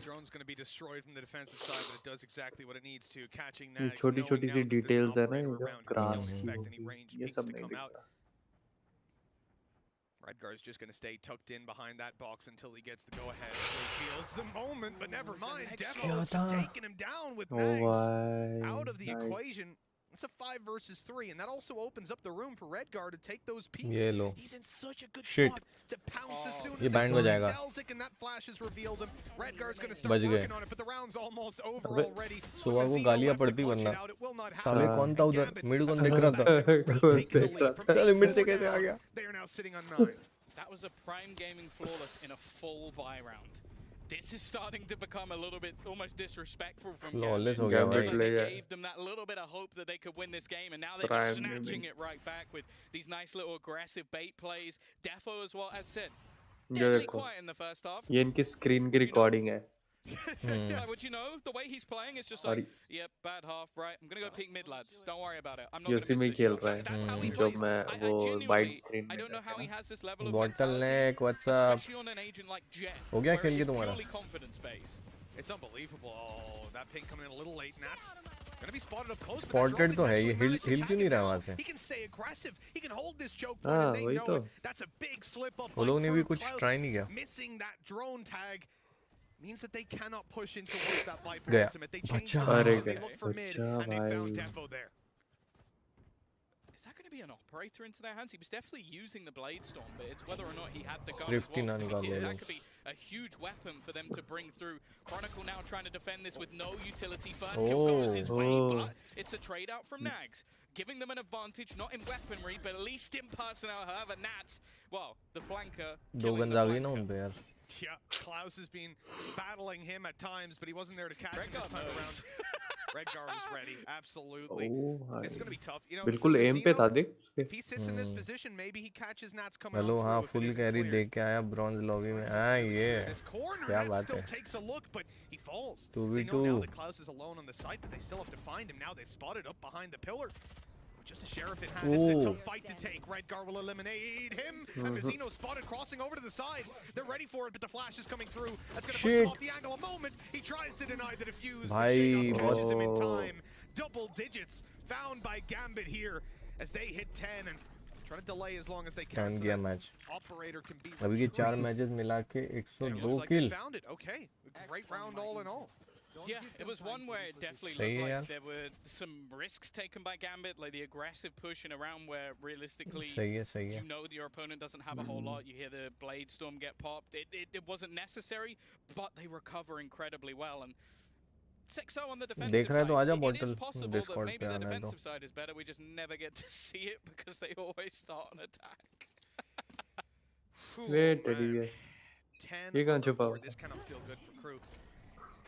Drone's going to be destroyed from the defensive side, but it does exactly what it needs to. Catching Nags, छोटी-छोटी सी details है ना ये ग्रास की ये सब नहीं दिखता. Redgar's just going to stay tucked in behind that box until he gets the go-ahead. So he feels the moment, but never mind. Devo's just taking him down with Nags out of the equation. It's a 5 versus 3, and that also opens up the room for Redgar to take those peaks. He's in such a good spot to pounce as soon as Delzik and that flash has revealed him. Redgar's going to start working on it, but the round's almost over already. सुबह को गालियां पड़ती वरना साले कौन था उधर mid कौन देख रहा था चल मिड से कैसे आ गया. They are now sitting on 9. That was a prime gaming flawless in a full buy round. This is starting to become a little bit almost disrespectful from Gambit. They gave them that little bit of hope that they could win this game, and now they're just snatching it right back with these nice little aggressive bait plays. Defo as well, as said, deadly quiet in the first half. ये इनकी screen की recording है. Yeah, would you know the way he's playing? It's just like, yep, bad half, right? I'm gonna go peek mid, lads. Don't worry about it. I'm not gonna miss खेल रहा है. जब मैं वो wide screen में. I don't know how he has this level of bottleneck. What's up? Especially on an agent like Jet. हो गया खेल के तुम्हारा. Confidence base. It's unbelievable. Oh, that ping coming in a little late. Nats gonna be spotted up close. Spotted तो है ये हिल क्यों नहीं रहा वहाँ से? He can stay aggressive. He can hold this choke point, and they know it. That's a big slip up. वो लोग ने भी कुछ try नहीं किया. Missing that drone tag means that they cannot push in towards that Viper ultimate. They changed they look for mid, and they found Defo there. Is that going to be an operator into their hands? He was definitely using the Blade Storm, but it's whether or not he had the gun as well. That could be a huge weapon for them to bring through. Chronicle now trying to defend this with no utility. First kill goes his way, but it's a trade out from Nags, giving them an advantage, not in weaponry, but at least in personnel. However, Nats, well, the flanker. दो gun आ गई ना उन पे यार. Yeah, Klaus has been battling him at times, but he wasn't there to catch him this time around. Redgar was ready, absolutely. It's going to be tough. You know, बिल्कुल M पे था देख. If he sits in this position, maybe he catches Nats coming hello हाँ full carry देख के आया bronze lobby में. हाँ ये क्या बात है. Takes a look, but he falls. 2v2. They know now that Klaus is alone on the site, but they still have to find him. Now they've spotted up behind the pillar. Just a sheriff in hand. This is a tough fight to take. Redgar will eliminate him. And Mazzino spotted crossing over to the side. They're ready for it, but the flash is coming through. That's going to push him off the angle a moment. He tries to deny the defuse. But Shaynos catches him in time. Double digits found by Gambit here as they hit 10 and try to delay as long as they can. गया match Operator can be अभी के 4 matches मिला के 102 किल. Found it. Okay. Great round all in all. Yeah, it was one where it definitely looked like there were some risks taken by Gambit, like the aggressive push in a round where realistically you know that your opponent doesn't have a whole lot. You hear the Blade Storm get popped. It wasn't necessary, but they recover incredibly well. And 6-0 on the defensive side. It is possible that maybe the defensive side is better. We just never get to see it because they always start an attack. Wait, 10 This cannot feel good for Crew.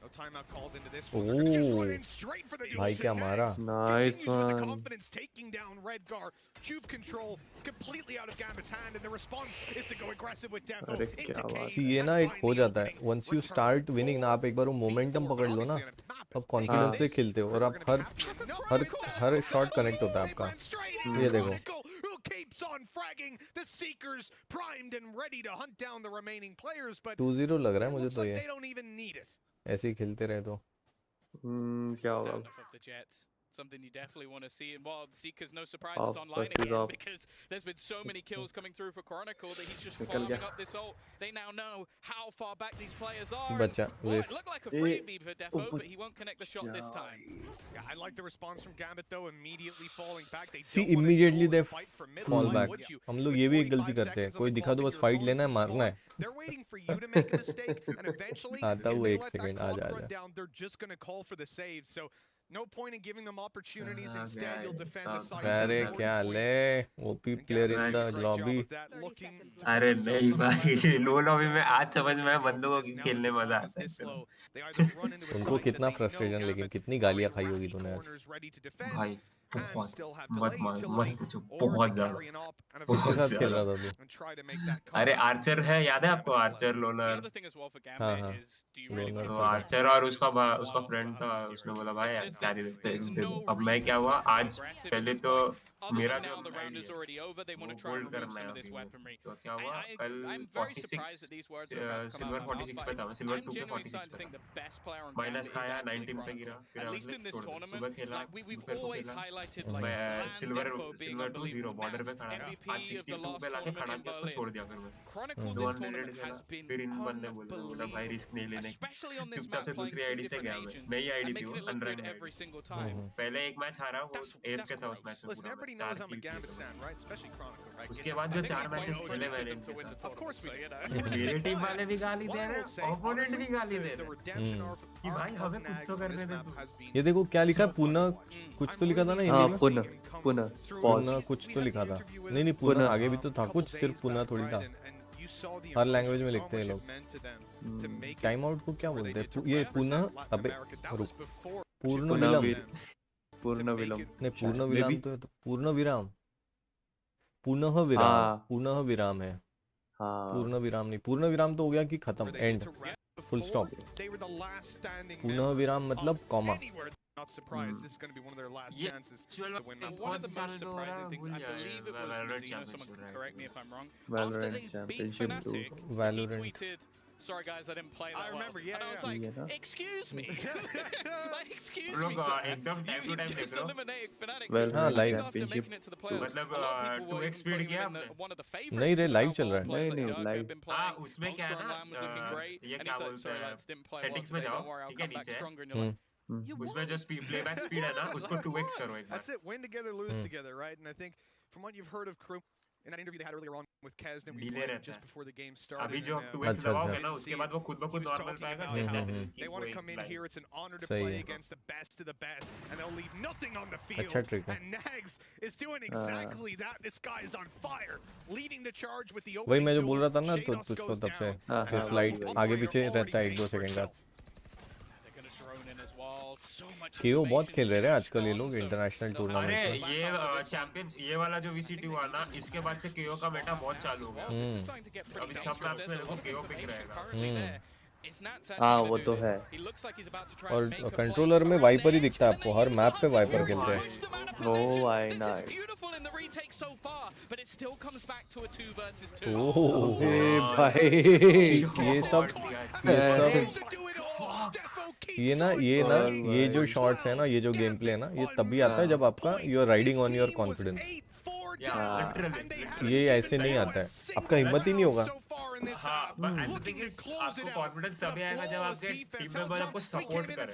No timeout called into this one. They're gonna just run in straight for the duel. भाई क्या मारा. Nice with the confidence, taking down Redgar. Tube control completely out of Gambit's hand, and the response is to go aggressive with Defo. See, ये ना एक हो जाता है. Once you start winning ना आप एक बार वो momentum पकड़ लो ना, अब confidence से खेलते हो और आप हर shot connect होता है आपका. ये देखो. Who keeps on fragging the Seekers, primed and ready to hunt down the remaining players, but 2-0 लग रहा है मुझे तो ये. they don't even need it. ऐसे ही खेलते रहे तो. क्या होगा? Something you definitely want to see. And while Seekers, no surprises online again, because there's been so many kills coming through for Chronicle that he's just farming up this ult. They now know how far back these players are. Bacha, it looked like a freebie for Defo, but he won't connect the shot this time. Yeah, I like the response from Gambit though, immediately falling back. They See, immediately they fall back. हम लोग ये भी एक गलती करते हैं. कोई दिखा दो बस फाइट लेना है, मारना है. They're waiting for you to make a mistake, and eventually, if they let that clock run down, they're just going to call for the save. So. No point in giving them opportunities. Instead, you'll defend the site. अरे क्या ले? OP player in the lobby. अरे नहीं भाई, लो lobby में आज समझ में बंदों को खेलने मजा आता है. उनको कितना फ्रस्ट्रेशन, लेकिन कितनी गालियाँ खाई होगी तूने आज. भाई मत पूछो, बहुत ज़्यादा. उसके साथ खेल रहा था तू. अरे आर्चर है, याद है आपको? Archer loner. हाँ हाँ. तो आर्चर और उसका फ्रेंड था. उसने बोला भाई कैरी देते हैं. अब मैं क्या हुआ आज, पहले तो मेरा जो होल्ड करना है तो क्या हुआ कल 46 सिल्वर 46 पे था. मैं सिल्वर 2 पे 46 पे था. माइनस खाया 19 पे गिरा. फिर सुबह खेला मैं सिल्वर 2 0 बॉर्डर पे खड़ा था. आज 62 पे लाके खड़ा किया, उसको छोड़ दिया. फिर मैं 200 खेला. फिर इन बंदे बोले भाई रिस्क नहीं लेने. चुपचाप से दूसरी आईडी से गया. मैं नई आईडी थी वो, अनरैंक्ड. पहले एक मैच हारा, वो एफ पे था उस मैच में पूरा. उसके बाद जो 4 मैचेस खेले मैंने, मेरी टीम वाले भी गाली दे रहे, ओपोनेंट भी गाली दे रहे कि भाई हमें कुछ तो करने दे. ये देखो क्या लिखा है, पुनः कुछ तो लिखा था ना हिंदी में. पुनः कुछ तो लिखा था. नहीं पुनः आगे भी तो था कुछ, सिर्फ पुनः थोड़ी था. हर लैंग्वेज में लिखते हैं लोग. टाइम आउट को क्या बोलते हैं ये? पुनः, अबे रुक, पूर्ण विलंब. पूर्ण विलंब नहीं, पूर्ण विराम तो पूर्ण विराम, पुनः विराम. पुनः विराम है. पूर्ण विराम नहीं. पूर्ण विराम तो हो गया कि खत्म, एंड, फुल स्टॉप. पुनः विराम मतलब comma. Not surprised. This is going to be one of their last chances to win that. One of the most surprising things, I believe it was Mazzino, someone can correct me if I'm wrong. Valorant After they beat Fnatic, he tweeted, sorry guys, I didn't play that well. I remember, and I was like, excuse me. Like, excuse me, sir. You just eliminated Fnatic. हाँ, live after making it to the playoffs. मतलब 2x speed किया आपने? One of the favorites. नहीं रे, live चल रहा है. नहीं लाइव. हाँ, उसमें क्या है ना, ये क्या बोलते हैं, सेटिंग्स में जाओ, ठीक है, नीचे उसमें जो प्लेबैक स्पीड है ना, उसको 2x करो एक बार. That's it. Win together, lose together, right? And I think from what you've heard of Crew in that interview they had earlier on with Kez, and we played just before the game started. अभी जो 2x दबाओगे ना, उसके बाद वो खुद ब खुद normal पाएगा. They want to come in here. It's an honor to play against the best of the best, and they'll leave nothing on the field. And Nags is doing exactly that. This guy is on fire, leading the charge with the opening. वही मैं जो बोल रहा था ना तो तुझको तब से स्लाइड आगे पीछे रहता है 1-2 सेकंड का. केओ बहुत खेल रहे हैं आजकल ये लोग इंटरनेशनल टूर्नामेंट में. अरे ये चैंपियंस, ये वाला जो VCT हुआ ना, इसके बाद से केओ का मेटा बहुत चालू हो गया. अभी सब मैच में देखो केओ पिक रहेगा. हाँ वो तो है। और कंट्रोलर में वाइपर ही दिखता है आपको, हर मैप पे वाइपर खेलते हैं। ओह भाई नाइस। ओह भाई ये जो शॉट्स है ना, ये जो गेम प्ले है ना, ये तभी आता है जब आपका you are riding on your confidence. ये ऐसे नहीं आता है, आपका हिम्मत ही नहीं होगा। आपको कॉन्फिडेंस तभी आएगा जब आपके टीम मेंबर आपको सपोर्ट करें।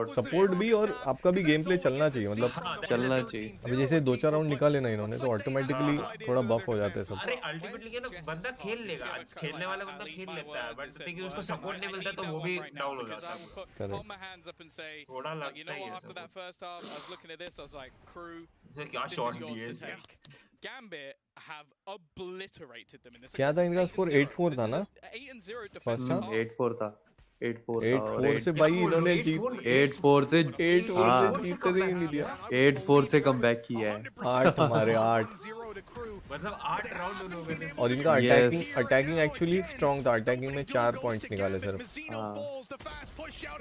सपोर्ट भी, और आपका भी गेम प्ले चलना चाहिए, मतलब चलना चाहिए। अभी जैसे 2-4 राउंड निकाले ना इन्होंने, तो ऑटोमेटिकली थोड़ा बफ हो जाते हैं सब। अरे अल्टीमेटली क्या ना, बंदा खेल लेगा, खेलने वाला बंदा खेल लेता है, बट देखिए उसको सपोर्ट नहीं मिलता तो वो भी डाउन हो जाता है। थोड़ा लगता ही है क्या शॉट दिए। क्या था इनका स्कोर? 8-4 था ना फर्स्ट हाफ? 8-4 था। 8-4 से भाई इन्होंने 8-4 से जीतने ही नहीं दिया। 8-4 से कमबैक किया है। 8 हमारे 8 मतलब 8 राउंड उन्होंने। और इनका अटैकिंग एक्चुअली स्ट्रांग था। अटैकिंग में 4 पॉइंट्स निकाले सिर्फ।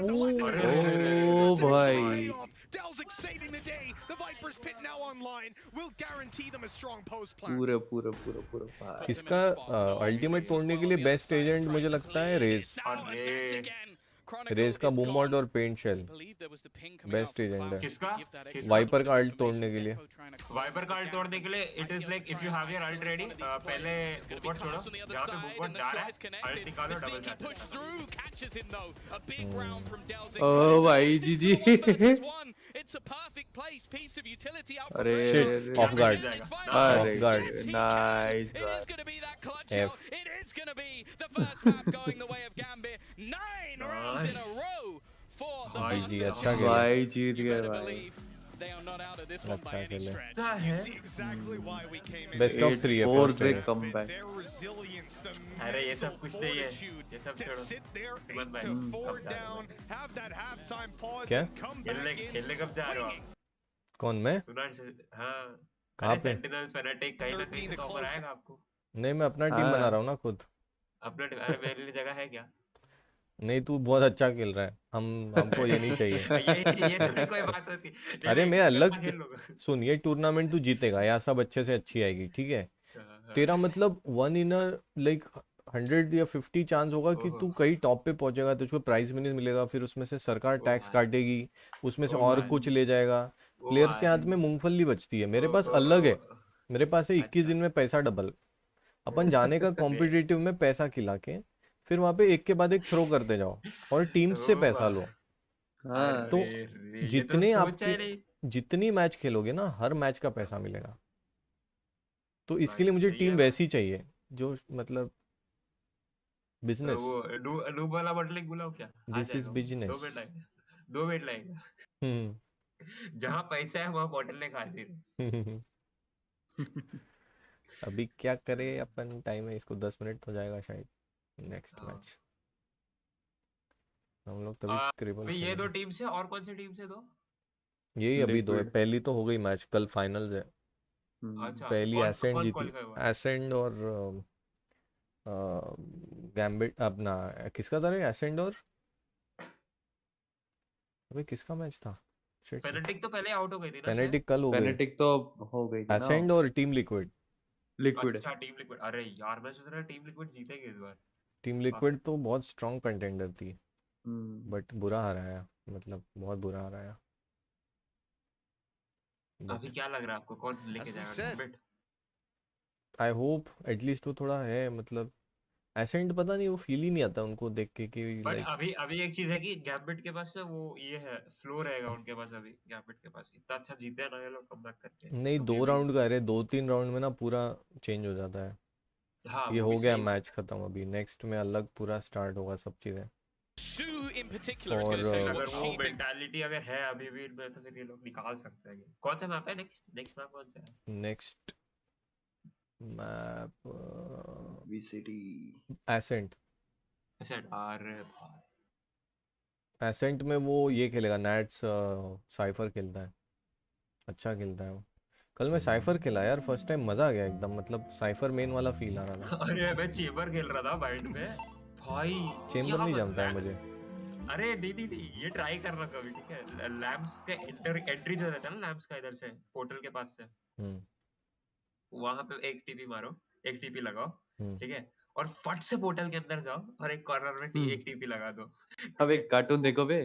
ओ भाई पूरे इसका अल्टीमेट तोड़ने के लिए बेस्ट एजेंट मुझे लगता है रेस का बूम मॉड और पेंट शेल बेस्ट एजेंट है। किसका? वाइपर का अल्ट तोड़ने के लिए। वाइपर का अल्ट तोड़ने के लिए it is like if you have your ult ready, पहले बुकबॉट छोड़ो, जहां पे बुकबॉट जा रहा है अल्ट निकालो, डबल जैप। ओ भाई जीजी। अरे ऑफ गार्ड नाइस। जी अच्छा खेला भाई, जीत गए भाई। अच्छा खेले। बेस्ट ऑफ 3 है 4 से कमबैक। अरे ये सब कुछ नहीं है, ये सब छोड़ो। क्या खेलने कब जा रहे हो आप? कौन मैं? हाँ कहाँ पे? सेंटिनल्स फैनेटिक कहीं ना कहीं से ऑफर आएगा आपको। नहीं मैं अपना टीम बना रहा हूँ ना खुद। अपना टीम? अरे मेरे लिए जगह है क्या? नहीं तू बहुत अच्छा खेल रहा है, हमको ये नहीं चाहिए। ये तो कोई बात होती। अरे मैं अलग सुन, ये टूर्नामेंट तू जीतेगा, यहाँ सब अच्छे से अच्छी आएगी, ठीक है? तेरा मतलब 1 in a लाइक 100 या 50 चांस होगा कि तू कहीं टॉप पे पहुंचेगा, तुझको प्राइज मनी मिलेगा, फिर उसमें से सरकार टैक्स काटेगी, उसमें से और कुछ ले जाएगा। प्लेयर्स के हाथ में मूंगफली बचती है, मेरे पास अलग है। मेरे पास है 21 दिन में पैसा डबल। अपन जाने का कॉम्पिटिटिव में पैसा खिला के फिर वहां पे एक के बाद एक थ्रो करते जाओ और टीम्स से पैसा लो। तो जितने आपके जितनी मैच खेलोगे ना, हर मैच का पैसा मिलेगा। तो इसके लिए मुझे टीम वैसी चाहिए जो मतलब बिजनेस। वो वाला बटलिंग बुलाओ क्या? This is business. 2 मिनट लगेगा। जहाँ पैसा है वहाँ बॉटलनेक हाजिर है। अभी क्या करे अपन, टाइम है इसको 10 मिनट हो जाएगा शायद। नेक्स्ट मैच हम लोग तभी स्क्रिबल। ये 2 टीम से और कौन सी टीम से? 2 यही अभी 2 है। पहली तो हो गई मैच, कल फाइनल है। अच्छा, पहली एसेंड जीती, एसेंड और गैम्बिट। अपना किसका था रे? एसेंड और अबे किसका मैच था? फेनेटिक तो पहले आउट हो गई थी ना। फेनेटिक कल हो गई। फेनेटिक तो हो गई थी ना। एसेंड और टीम लिक्विड। अच्छा टीम लिक्विड। अरे यार मैं सोच रहा टीम लिक्विड जीतेगी इस बार। टीम लिक्विड तो बहुत स्ट्रॉन्ग कंटेंडर थी, बट बुरा हराया, मतलब बहुत बुरा हराया। अभी क्या लग रहा है आपको, कौन लेके जाएगा? आई होप एटलीस्ट वो थोड़ा है, मतलब एसेंट पता नहीं, वो फील ही नहीं आता उनको देख के कि बट अभी एक चीज है कि गैम्बिट के पास वो ये है, फ्लो रहेगा उनके पास। अभी गैम्बिट के पास इतना अच्छा जीते हैं ना ये लोग, कमबैक करके। नहीं 2 राउंड का है, 2-3 राउंड में ना पूरा चेंज हो जाता है। हाँ, ये हो गया मैच खत्म, अभी नेक्स्ट में अलग पूरा स्टार्ट होगा सब चीजें। और अगर वो मेंटालिटी अगर है अभी भी इनमें तो फिर ये लोग निकाल सकते हैं। कौन सा मैप है नेक्स्ट मैप कौन सा है? Next map VCD Ascent. Ascent में वो ये खेलेगा, नैट्स साइफर खेलता है, अच्छा खेलता है वो। कल मैं साइफर खेला यार, फर्स्ट टाइम मजा आ गया एकदम, मतलब साइफर मेन वाला फील आ रहा था। अरे मैं चेबर खेल रहा था बाइट में, भाई चेंबर नहीं जमता है मुझे। अरे नहीं, ये ट्राई करना कभी, ठीक है? लैम्प्स के एंट्री जो रहता है ना लैम्प्स का, इधर से पोर्टल के पास से, वहां पे एक टीपी मारो, एक टीपी लगाओ, ठीक है? और फट से पोर्टल के अंदर जाओ और एक कॉर्नर में एक टीपी लगा दो। अब एक कार्टून देखो बे।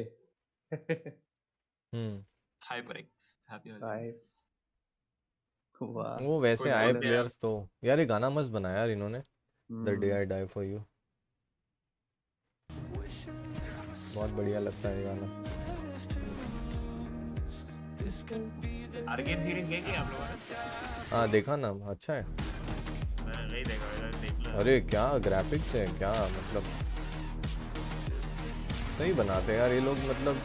हाइपरएक्स हैप्पी भाई हॉलीडेज। वाह वो वैसे कोई आए बोलते हैं प्लेयर्स तो यार, ये गाना मस्त बनाया यार इन्होंने, the day I die for you. बहुत बढ़िया लगता है ये गाना। आर्केन सीरीज देखे आप लोगों ने? हाँ देखा ना, अच्छा है। मैंने नहीं देखा, इधर देख लो। अरे क्या ग्राफिक्स है, क्या मतलब सही बनाते हैं यार ये लोग, मतलब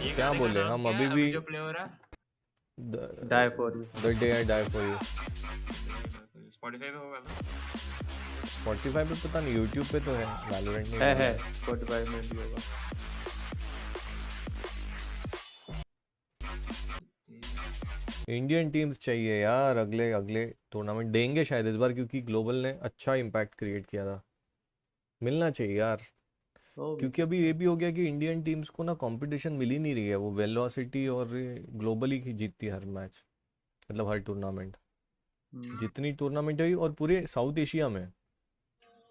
ये क्या गाने का बोले नाम हम क्या है अभी भी। जो प्ले हो रहा है? Die for you, the day I die for you. Spotify पे होगा ना? स्पॉटिफाई पे पता नहीं, यूट्यूब पे तो है, वैलोरेंट नहीं है स्पॉटिफाई में भी होगा। इंडियन टीम्स चाहिए यार, अगले अगले टूर्नामेंट देंगे शायद इस बार, क्योंकि ग्लोबल ने अच्छा इम्पैक्ट क्रिएट किया था। मिलना चाहिए यार, क्योंकि अभी ये भी हो गया कि इंडियन टीम्स को ना कंपटीशन मिल ही नहीं रही है। वो वेलोसिटी और ग्लोबली की जीतती है हर मैच, मतलब हर टूर्नामेंट। जितनी टूर्नामेंट है और पूरे साउथ एशिया में,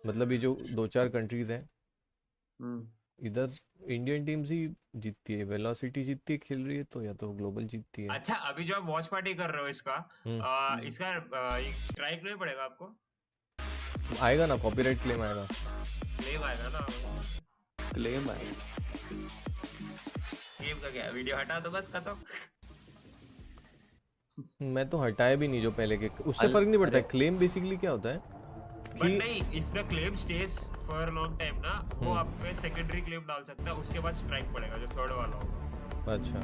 मतलब ये जो 2-4 कंट्रीज हैं इधर, इंडियन टीम्स ही जीतती है। वेलोसिटी जीतती है, खेल रही है तो, या तो ग्लोबल जीतती है। अच्छा, अभी जो आप वॉच पार्टी कर रहे हो इसका, इसका स्ट्राइक नहीं पड़ेगा आपको? आएगा ना, कॉपीराइट क्लेम आएगा। क्लेम आएगा ना? क्लेम आएगा। गेम का क्या, वीडियो हटा दो बस, खत्म। मैं तो हटाया भी नहीं जो पहले के, उससे फर्क नहीं पड़ता है। क्लेम बेसिकली क्या होता है बट नहीं, if the claim stage for long time ना, वो आप पे सेकेंडरी क्लेम डाल सकता है, उसके बाद स्ट्राइक पड़ेगा जो थर्ड वाला होगा। अच्छा,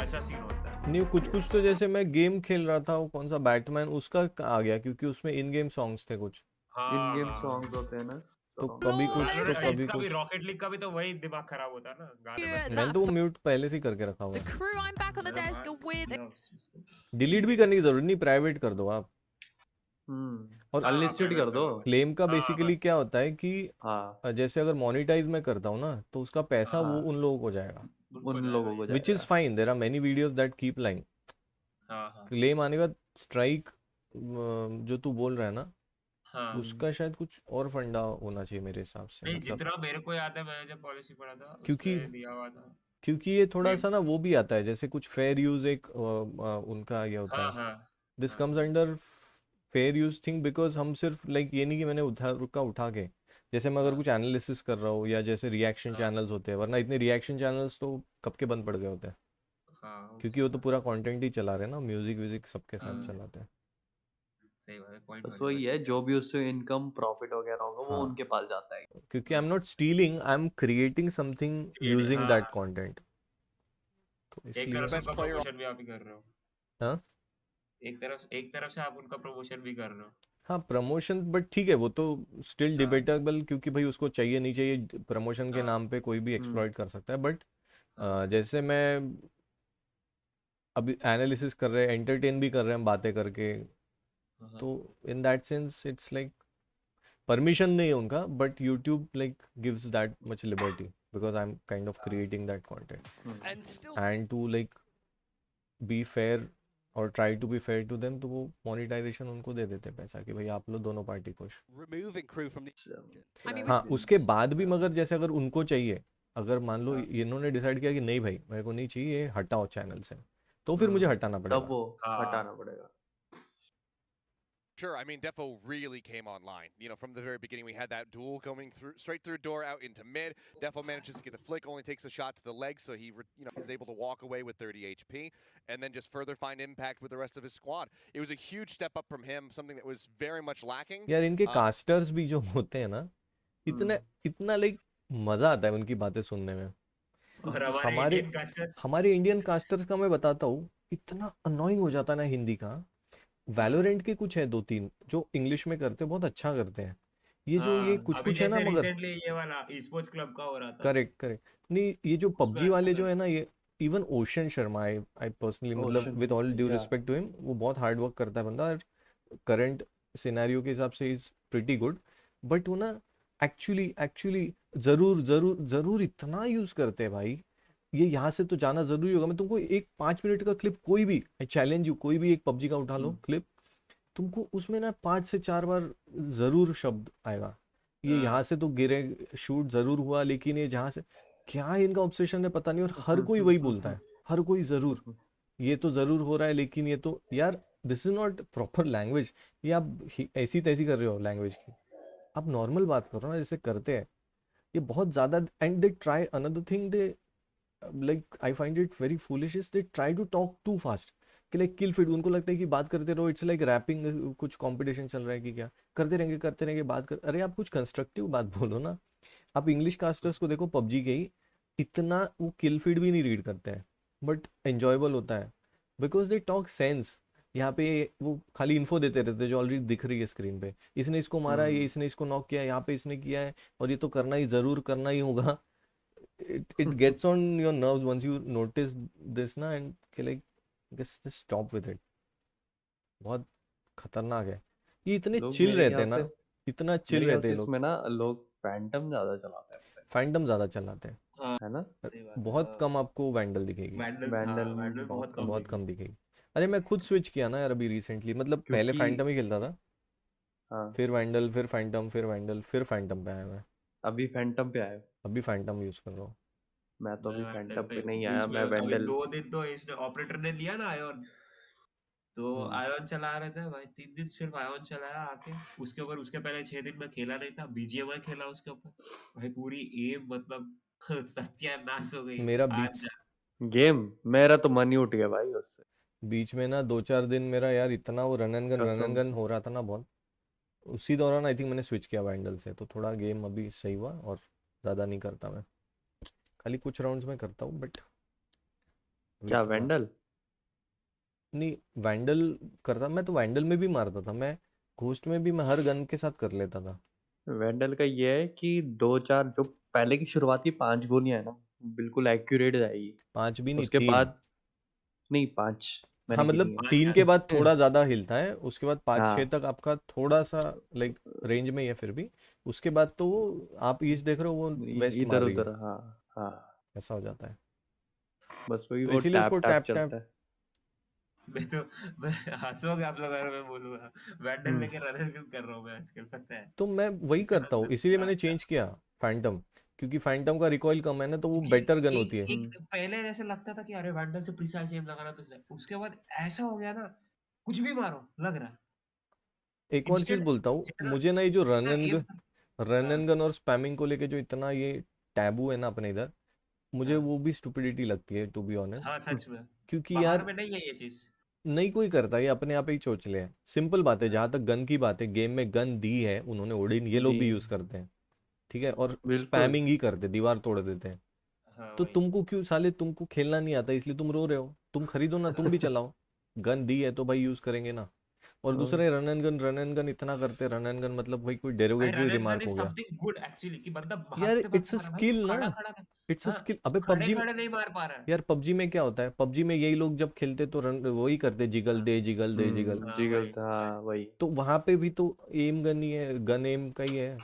ऐसा सीन होता है। नहीं कुछ तो, जैसे मैं गेम खेल रहा था, वो कौन सा बैटमैन, उसका आ गया क्योंकि उसमें इन गेम सॉन्ग्स थे कुछ। इन गेम सॉन्ग्स होते हैं ना, तो कभी कुछ तो कभी इसका भी कुछ। रॉकेट लीग का भी तो वही दिमाग खराब होता है ना गाने में। मैंने तो वो म्यूट पहले से ही करके रखा हुआ The है। crew, I'm back on the desk with. Delete भी करने की जरूरत नहीं, प्राइवेट कर दो आप। और अनलिस्टेड कर दो। क्लेम का बेसिकली क्या होता है कि जैसे अगर मोनेटाइज मैं करता हूँ ना, तो उसका पैसा वो उन लोगों को जाएगा, उन लोगों को, which is fine. There are many videos that keep lying. Claim आने के बाद स्ट्राइक जो तू बोल रहा है ना, उसका शायद कुछ और फंडा होना चाहिए मेरे हिसाब से। नहीं, मतलब जितना मेरे को याद है, मैंने जब पॉलिसी पढ़ा था क्योंकि उसमें दिया हुआ था। क्योंकि ये थोड़ा सा ना वो भी आता है, जैसे कुछ फेयर यूज एक उनका ये होता है। This comes under fair use thing, because हम सिर्फ लाइक ये नहीं कि मैंने उठा के, जैसे मैं अगर कुछ एनालिसिस कर रहा हूँ, या जैसे रिएक्शन चैनल्स होते हैं, वरना इतने रिएक्शन चैनल्स तो कब के बंद पड़ गए होते हैं, क्योंकि वो तो पूरा कंटेंट ही चला रहे हैं ना, म्यूजिक व्यूजिक सबके साथ चलाते हैं। सही बात है, पॉइंट बस वही है, जो भी उससे इनकम प्रॉफिट वगैरह होगा वो उनके पास जाता है। क्योंकि आई am not stealing, I am creating something using that content, तो एक इसलिए तरफ से प्रमोशन भी आप ही कर रहे हो। हाँ, एक तरफ से आप उनका प्रमोशन भी कर रहे हो। हाँ प्रमोशन, बट ठीक है वो तो स्टिल डिबेटेबल, क्योंकि भाई उसको चाहिए नहीं चाहिए, प्रमोशन के नाम पे कोई भी एक्सप्लॉइट कर सकता है। बट जैसे मैं अभी एनालिसिस कर रहे हैं, एंटरटेन भी कर रहे हैं बातें करके, तो in that sense it's like permission नहीं है उनका, but YouTube like gives that much liberty, because I am kind of creating that content and to like be fair और try to be fair to them, तो वो monetization उनको दे देते हैं पैसा कि भाई आप लोग दोनों पार्टी खुश। हाँ, उसके बाद भी मगर जैसे अगर उनको चाहिए, अगर मान लो इन्होंने डिसाइड किया कि नहीं भाई मेरे को नहीं चाहिए, हटाओ चैनल से, तो फिर मुझे हटाना पड़ेगा। तब वो हटाना पड़ेगा। Sure, I mean, Defo really came online. You know, from the very beginning, we had that duel going through, straight through door out into mid. Defo manages to get the flick, only takes a shot to the leg, so he, is able to walk away with 30 HP, and then just further find impact with the rest of his squad. It was a huge step up from him, something that was very much lacking. यार इनके casters भी जो होते हैं ना, इतना like मजा आता है उनकी बातें सुनने में। और हमारे इंडियन कास्टर्स का मैं बताता हूँ, इतना अनोइंग हो जाता है ना हिंदी का। वैलोरेंट के कुछ है 2-3 जो इंग्लिश में करते हैं, बहुत अच्छा करते हैं। ये जो ये कुछ है ना, मगर रिसेंटली ये वाला ई-स्पोर्ट्स क्लब का हो रहा था। करेक्ट नहीं, ये जो पबजी वाले जो है ना, ये even Ocean Sharma, I personally, मतलब with all due respect to him, वो बहुत हार्ड वर्क करता है बंदा, और करंट सिनेरियो के हिसाब से इज प्रिटी गुड। बट वो ना एक्चुअली जरूर इतना यूज करते हैं भाई, ये यहाँ से तो जाना जरूरी होगा। मैं तुमको एक 5 मिनट का क्लिप, कोई भी, आई चैलेंज यू, कोई भी एक पबजी का उठा लो क्लिप, तुमको उसमें ना 5 से 4 बार जरूर शब्द आएगा, ये यहाँ से तो गिरे, शूट जरूर हुआ, लेकिन ये जहाँ से, क्या इनका ऑब्सेशन है पता नहीं, और हर कोई वही बोलता है, हर कोई जरूर, ये तो जरूर हो रहा है, लेकिन ये तो यार this is not proper language, ये आप ऐसी तैसी कर रहे हो लैंग्वेज की, आप नॉर्मल बात करो ना जैसे करते हैं, ये बहुत ज्यादा। And they try another thing, they like I find it very foolish is they try to talk too fast, कि लाइक किल फिट, उनको लगता है कि बात करते रहो, इट्स लाइक रैपिंग, कुछ कंपटीशन चल रहा है कि क्या, करते रहेंगे बात कर, अरे आप कुछ कंस्ट्रक्टिव बात बोलो ना। आप इंग्लिश कास्टर्स को देखो पबजी के ही, इतना वो किल फीड भी नहीं रीड करते हैं, बट एंजॉयबल होता है बिकॉज दे टॉक सेंस। यहाँ पे वो खाली इन्फो देते रहते हैं जो ऑलरेडी दिख रही है स्क्रीन पे, इसने इसको मारा है, ये इसने इसको नॉक किया है, यहाँ पे इसने किया है, और ये तो करना ही जरूर करना ही होगा। it gets on your nerves once you notice this ना, and like just stop with it, बहुत खतरनाक है। ये इतने चिल रहते हैं ना, इतना चिल रहते हैं लोग। इसमें ना लोग फैंटम ज्यादा चलाते हैं, फैंटम ज्यादा चलाते हैं, है ना? बहुत कम आपको वैंडल दिखेगी, वैंडल बहुत कम दिखेगी। अरे मैं खुद स्विच किया ना यार अभी रिसेंटली, मतलब पहले फैंटम ही खेलता था, हाँ, फिर वैंडल, फिर फैंटम, फिर वैंडल, फिर फैंटम पे आया मैं। अभी फैंटम पे आया, अभी फैंटम यूज कर रहा हूँ मैं तो अभी फैंटम पे नहीं बीच आया, में मैं अभी वैंडल। 2 दिन तो इसने ऑपरेटर ने लिया ना आयोन, तो आयोन चला रहे थे भाई, 3 दिन सिर्फ आयोन चलाया आके, उसके ऊपर उसके पहले 6 दिन में खेला नहीं था, बीजीएमआई खेला उसके ऊपर भाई, पूरी एम मतलब सत्यानाश हो गई मेरा आज। गेम मेरा तो मन ही उठ गया भाई उससे। बीच में ना 2-4 दिन मेरा यार इतना वो रन एंड कसम गन से। हो रहा था ना बहुत, उसी दौरान आई थिंक मैंने स्विच किया वैंडल से, तो थोड़ा गेम अभी सही हुआ, और ज़्यादा नहीं करता मैं, खाली कुछ राउंड्स में करता हूँ, बट क्या वैंडल? नहीं वैंडल करता मैं, तो वैंडल में भी मारता था मैं, घोस्ट में भी मैं हर गन के साथ कर लेता था। वैंडल का ये है कि 2-4 जो पहले की शुरुआत की 5 गोलियां है ना, बिल्कुल एक्यूरेट जाएगी। 5 भी नहीं, उसके 3। बाद नहीं 5 हाँ मैंने मतलब गिनी है। 3 के बाद थोड़ा ज़्यादा हिलता है, उसके बाद 5-6 हाँ, तक आपका थोड़ा सा लाइक रेंज में ही है, फिर भी उसके बाद तो वो आप ईस्ट देख रहे हो, वो वेस्ट मार इधर रही है, उधर, हाँ हाँ, ऐसा हो जाता है, बस वही तो वो इसीलिए उसको टैप टैप टैप टैप। चलता है। मैं हंसोगे आप लोग अगर मैं बोलूंगा, वैंडल लेके रन कर रहा हूँ मैं आजकल, पता है। तो मैं वही करता हूँ, इसीलिए मैंने चेंज किया फैंटम, क्योंकि फैंटम का रिकॉइल कम है ना, तो वो बेटर गन होती है। एक पहले जैसे लगता था कि अरे वैंडल से प्रिसाइज एम लगाना प्रिसाइज, उसके बाद ऐसा हो गया ना, कुछ भी मारो लग रहा है एक और चीज इंस्टेंट, बोलता हूँ, जितना मुझे ना ये जो जितना एम। रन हाँ एंड गन और स्पैमिंग को लेके जो इतना ये टैबू है ना अपने इधर, मुझे हाँ वो भी स्टुपिडिटी लगती है टू बी ऑनेस्ट, हाँ, सच में क्योंकि बाहर यार में नहीं है ये चीज। नहीं कोई करता, ये अपने आप ही सोच ले, सिंपल बात है, जहां तक गन की बात है, गेम में गन दी है उन्होंने, ओडिन ये लोग दी भी यूज करते हैं, ठीक है, और बिल्कुल। स्पैमिंग ही करते, दीवार तोड़ देते हैं, हाँ तो वही। तुमको क्यों साले, तुमको खेलना नहीं आता इसलिए तुम रो रहे हो, तुम खरीदो ना, तुम भी चलाओ, गन दी है तो भाई यूज करेंगे ना। और दूसरे रन एंड गन इतना करते, रन एंड गन मतलब भाई कोई भाई derogatory run and gun remark is हो गया समथिंग गुड एक्चुअली, कि बंदा यार, भागते इट्स भागते अ मार भाई, स्किल ना, खड़ा खड़ा नहीं। इट्स अ हाँ, स्किल। अबे खड़े पबजी में खड़े नहीं मार पा रहा है। यार, पबजी में क्या होता है, पबजी में यही लोग जब खेलते तो रन वही करते, जिगल दे जिगल दे जिगल, हाँ जिगल वही था वही। तो वहां पे भी तो एम गन ही है, गन एम का ही है,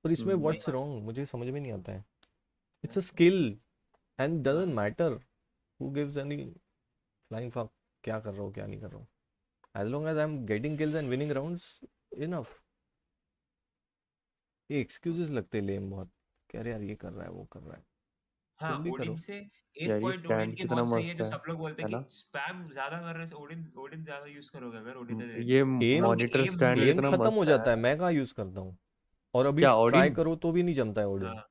और इसमें वही व्हाट्स रॉन्ग, मुझे समझ में नहीं आता है। It's a skill and doesn't matter who gives any flying fuck, क्या कर रहा हूँ क्या नहीं कर रहा हूँ, as long as I am getting kills and winning rounds, enough. ये एक्सक्यूजेस लगते हैं लेम बहुत, कह रहे यार ये कर रहा है वो कर रहा है, हाँ तुम भी ओडिन करो। से एक यार ये पॉइंट ओडिन स्टैंड की कितना बहुत सही है, मस्त जो सब लोग बोलते है हैं ना? कि स्पैम ज्यादा करने से ओडिन ओडिन ज्यादा यूज करोगे अगर ओडिन दे ये एम मतलब कि मॉनिटर एम स्टैंड नहीं एम कितना खत्म हो मस्त जाता है, है। मैं कहाँ यूज करता हूँ, और अभी क्या ट्राई ओडिन? करो तो भी नहीं जमता है है। ओडिन। हाँ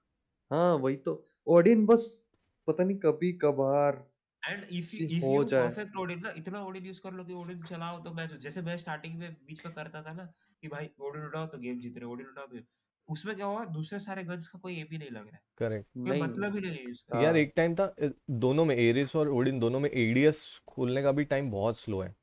हाँ वही तो, ओडिन बस पता नहीं कभी कभार एंड इफ कि इफ हो यू जाए। परफेक्ट ओडिन ना, इतना ओडिन यूज कर लो कि ओडिन चलाओ तो मैच, जैसे मैं स्टार्टिंग में बीच में करता था ना कि भाई ओडिन उठाओ तो गेम जीत रहे, ओडिन उठाओ तो उसमें क्या हुआ, दूसरे सारे गन्स का कोई एम ही नहीं लग रहा है, करेक्ट। कोई नहीं मतलब ही नहीं है यूज यार करने एक टाइम था दोनों में, एरिस और ओडिन दोनों में एडीएस खोलने का भी टाइम बहुत स्लो है,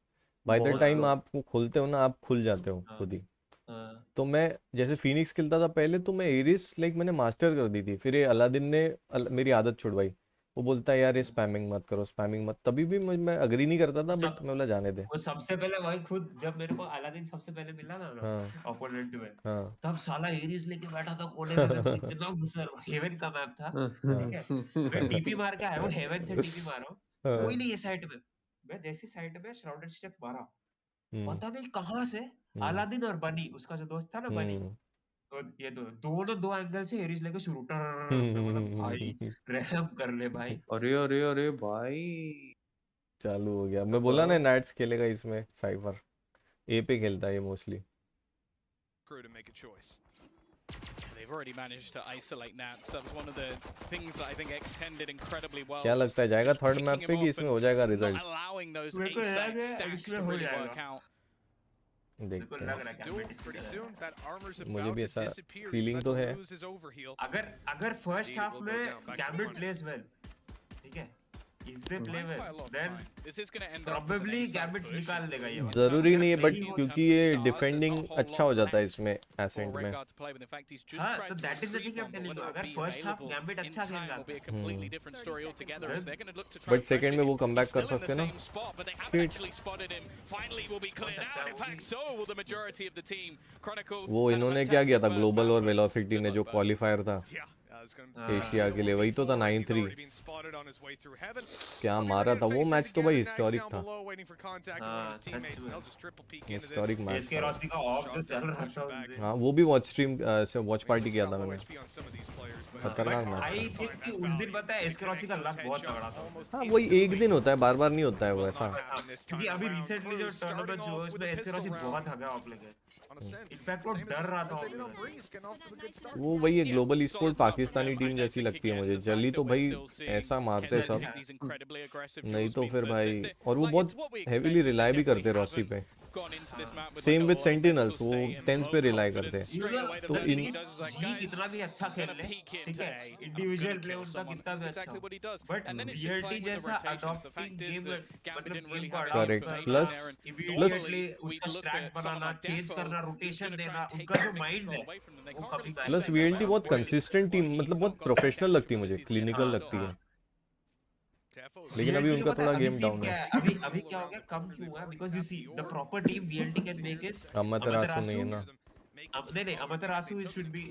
बाय द बहुत टाइम स्लो। आप वो खोलते हो ना, आप खुल जाते हो हाँ खुद ही। हाँ तो मैं जैसे फिनिक्स खेलता था पहले, तो मैं एरिस लाइक मैंने मास्टर कर दी थी, फिर ये अलादीन ने मेरी आदत छुड़वाई, वो बोलता है यार ये स्पैमिंग मत करो, स्पैमिंग मत, तभी भी मैं अग्री नहीं करता था, बट मैं बोला जाने दे। वो सबसे पहले भाई खुद जब मेरे को अलादीन सबसे पहले मिला ना हाँ ओपोनेंट में, हाँ तब साला एरीज लेके बैठा था कोने में, मेरे को इतना गुस्सा, हेवन का मैप था, ठीक है, मैं टीपी मार के आया हूँ, हेवन से टीपी मारा हूँ, कोई नहीं है साइड में, मैं जैसी साइड में श्राउडेड स्टेप मारा, पता नहीं कहाँ से अलादीन और बनी, उसका जो दोस्त था ना बनी, तो ये दो एंगल से एरीज लेके शुरू, मैं बोला भाई रहम कर ले भाई। अरे अरे अरे भाई चालू हो गया। मैं बोला ना नाइट्स खेलेगा इसमें, साइफर ए पे खेलता है ये mostly. They've already managed to isolate Nats. That was one of the things that I think X10 did incredibly well. क्या लगता है जाएगा थर्ड मैप पे कि इसमें हो जाएगा result? Allowing those A-side stacks to really work out. देखते हैं, मुझे भी ऐसा फीलिंग तो है। अगर फर्स्ट हाफ में गैम्बिट प्लेस वेल, ठीक है, if they play well, then probably gambit निकाल देगा ये। जरूरी नहीं है, बट क्योंकि ये डिफेंडिंग अच्छा हो जाता है इसमें एसेंट में। हाँ, तो that is the thing I'm telling you, अगर फर्स्ट हाफ गैम्बिट अच्छा खेलेगा, बट सेकंड में वो कमबैक कर सकते हैं ना। वो इन्होंने क्या किया था ग्लोबल और वेलोसिटी ने, जो क्वालिफायर था एशिया के लिए, वही तो था 9-3, क्या मारा था वो मैच, तो भाई हिस्टोरिक था, हिस्टोरिक मैच था। हाँ वो भी वॉच स्ट्रीम से वॉच पार्टी किया था मैंने, खतरनाक मैच आई थिंक कि उस दिन पता है एस्केरोसी का लक बहुत तगड़ा था। हाँ वही एक दिन होता है, बार बार नहीं होता है वो ऐसा, क्योंकि अभी रिसेंटली जो टूर्नामेंट हुआ उसमें एस्केरोसी बहुत हगा ऑफ लेके, इनफैक्ट वो डर रहा था। वो वही है, ग्लोबल स्पोर्ट पाकिस्तानी टीम जैसी लगती है मुझे, जल्दी तो भाई ऐसा मारते सब, नहीं तो फिर भाई, और वो बहुत हेवीली रिलाई भी करते रॉसी पे, सेम विद सेंटिनल्स, वो टेंस पे रिलाई करते हैं। तो इन कितना भी अच्छा खेल ले, ठीक है, इंडिविजुअल प्ले उनका कितना भी अच्छा हो, बट बीएलटी जैसा अडॉप्टिंग गेम, मतलब गेम को करेक्ट, प्लस इमीडिएटली उसका स्ट्रैट बनाना, चेंज करना, रोटेशन देना, उनका जो माइंड है वो कभी प्लस वीएलटी बहुत कंसिस्टेंट टीम, मतलब बहुत प्रोफेशनल लगती है मुझे, क्लिनिकल लगती है, लेकिन अभी उनका थोड़ा गेम डाउन है। अभी क्या हो गया, कम क्यों हुआ, because you see the proper team BLT can make is Amaterasu नहीं है ना, नहीं अमतरासु शुड बी,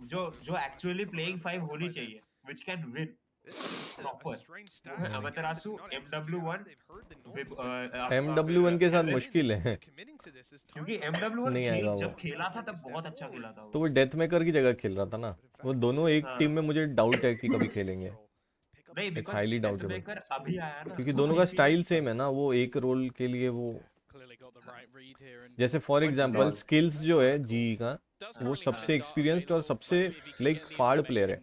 जो एक्चुअली प्लेइंग 5 होनी चाहिए, which can win proper. Amaterasu MW1 के साथ मुश्किल है, क्योंकि MW1 नहीं आएगा जब खेला था तब बहुत अच्छा खेला था, तो वो डेथ मेकर की जगह खेल रहा था ना, वो दोनों एक टीम में मुझे डाउट है कि कभी खेलेंगे, इट्स हाईली डाउटेबल, अभी आया ना, क्योंकि दोनों का स्टाइल सेम है ना, वो एक रोल के लिए वो, जैसे फॉर एग्जांपल स्किल्स जो है जी का, वो सबसे एक्सपीरियंस्ड और सबसे लाइक फाड़ प्लेयर है,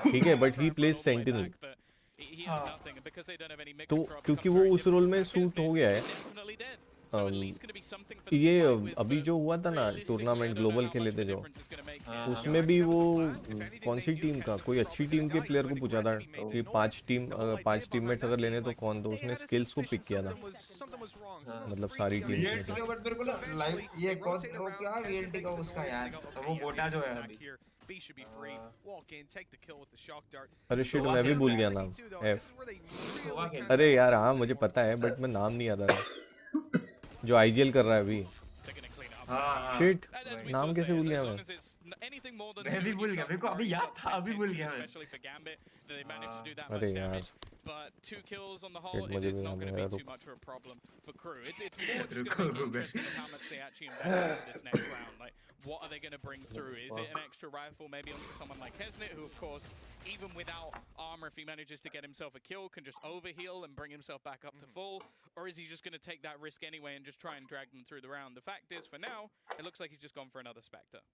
ठीक है, बट ही प्लेज सेंटिनल, तो क्योंकि वो उस रोल में सूट हो गया है। ये अभी जो हुआ था ना टूर्नामेंट ग्लोबल खेले थे जो, उसमें भी वो कौन सी टीम का, कोई अच्छी टीम के प्लेयर को पूछा था कि 5 टीममेट्स अगर लेने तो कौन, तो उसने स्किल्स को पिक किया था, मतलब सारी टीम से। बट मेरे को ना लाइव ये कौन वो क्या वीएलटी का उसका यार, वो बोटा जो है अभी, अरे शिट मैं भी भूल गया नाम, अरे यार हाँ मुझे पता है, बट मैं नाम नहीं याद आ रहा, जो आईजीएल कर रहा है अभी, शिट नाम कैसे भूल गया मैं भी भूल गया, मेरे को अभी याद था, अभी भूल गया मैं, अरे यार but 2 kills on the whole, Shit, it is not going to be too much of a problem for Crew. It's more just going to be interesting in how much they actually invest into this next round. Like, what are they going to bring through? Is it an extra rifle maybe onto someone like Hesnit, who of course, even without armor, if he manages to get himself a kill, can just overheal and bring himself back up to full? Or is he just going to take that risk anyway and just try and drag them through the round? The fact is, for now, it looks like he's just gone for another Spectre.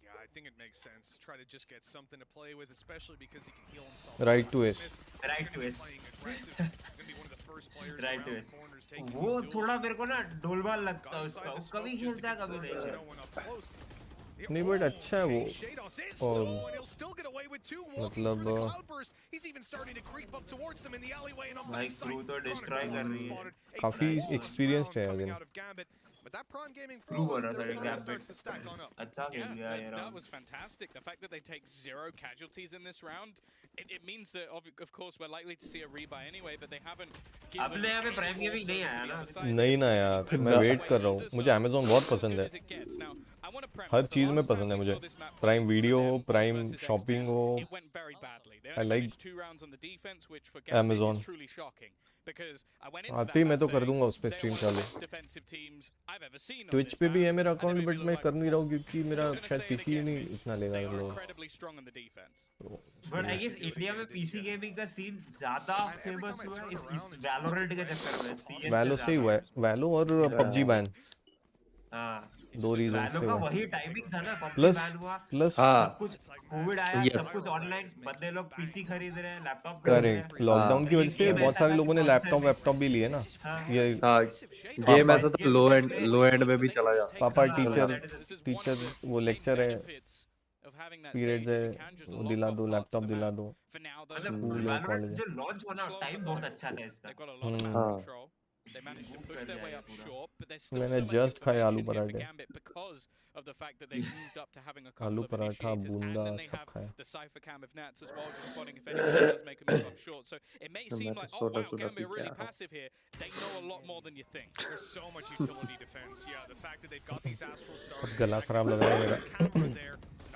Yeah, I think it makes sense to try to just get something to play with, especially because he can heal himself. Right to S. Right to S. वो थोड़ा मेरे को ना डोलबाल लगता है उसका, वो कभी खेलता है कभी नहीं। नहीं बट अच्छा है वो, और मतलब भाई क्रू तो डिस्ट्रॉय कर रही है, काफी एक्सपीरियंस्ड है again. But that prime gaming Prove flawless, हो रहा था everything Gambit starts to stack on up. अच्छा खेल लिया ये that round was fantastic. The fact that they take 0 casualties in this round, it means that of course we're likely to see a rebuy anyway, but they haven't given अपने यहाँ पे prime gaming नहीं आया ना नहीं ना यार, मैं वेट कर रहा हूँ। मुझे Amazon बहुत पसंद है, हर चीज़ में पसंद है मुझे। प्राइम वीडियो हो, प्राइम शॉपिंग हो, I like Amazon। आते ही मैं तो कर दूंगा उस पे स्ट्रीम चालू। ट्विच पे भी है मेरा अकाउंट, बट मैं कर नहीं रहा हूँ क्योंकि मेरा शायद पीसी ही नहीं इतना लेगा लोग। बट आई गेस इंडिया में पीसी गेमिंग का सीन ज्यादा फेमस हुआ है इस वैलोरेंट के चक्कर में। CS वैलो से ही हुआ है, वैलो और पबजी बैन। हाँ, दो रीजन से का हुआ। वही टाइमिंग था ना, पबजी प्लस बैन हुआ, हाँ, सब कुछ कोविड आया, सब कुछ ऑनलाइन, बंदे लोग पीसी खरीद रहे हैं, लैपटॉप खरीद रहे हैं। करेक्ट, लॉकडाउन की वजह से बहुत सारे लोगों ने लैपटॉप भी लिए ना। ये हाँ, गेम ऐसा तो लो एंड में भी चला जाता। पापा टीचर वो लेक्चर है, पीरियड्स है, वो दिला दो, लैपटॉप दिला दो। स्कूल और कॉलेज जो लॉन्च हुआ ना, टाइम बहुत अच्छा था इसका। हाँ, मैंने जस्ट खाए आलू पराठे, आलू पराठा, बूंदा सब खाया। अब गला खराब लग रहा है मेरा।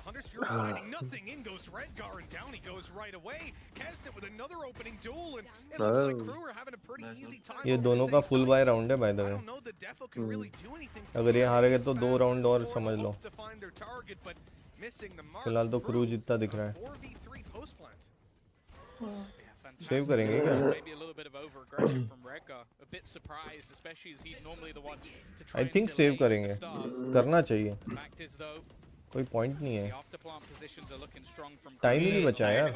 Hunter's Fury finding nothing. In goes Redgar and down he goes right away. Kesnet with another opening duel and it looks like Crew are having a pretty easy time. ये दोनों का फुल बाय राउंड है by the way. अगर ये हारेगा तो 2 round और समझ लो। फिलहाल तो क्रू जीतता दिख रहा है। सेव करेंगे क्या? आई थिंक सेव करेंगे, करना चाहिए, कोई पॉइंट नहीं है, टाइम ही नहीं बचा यार।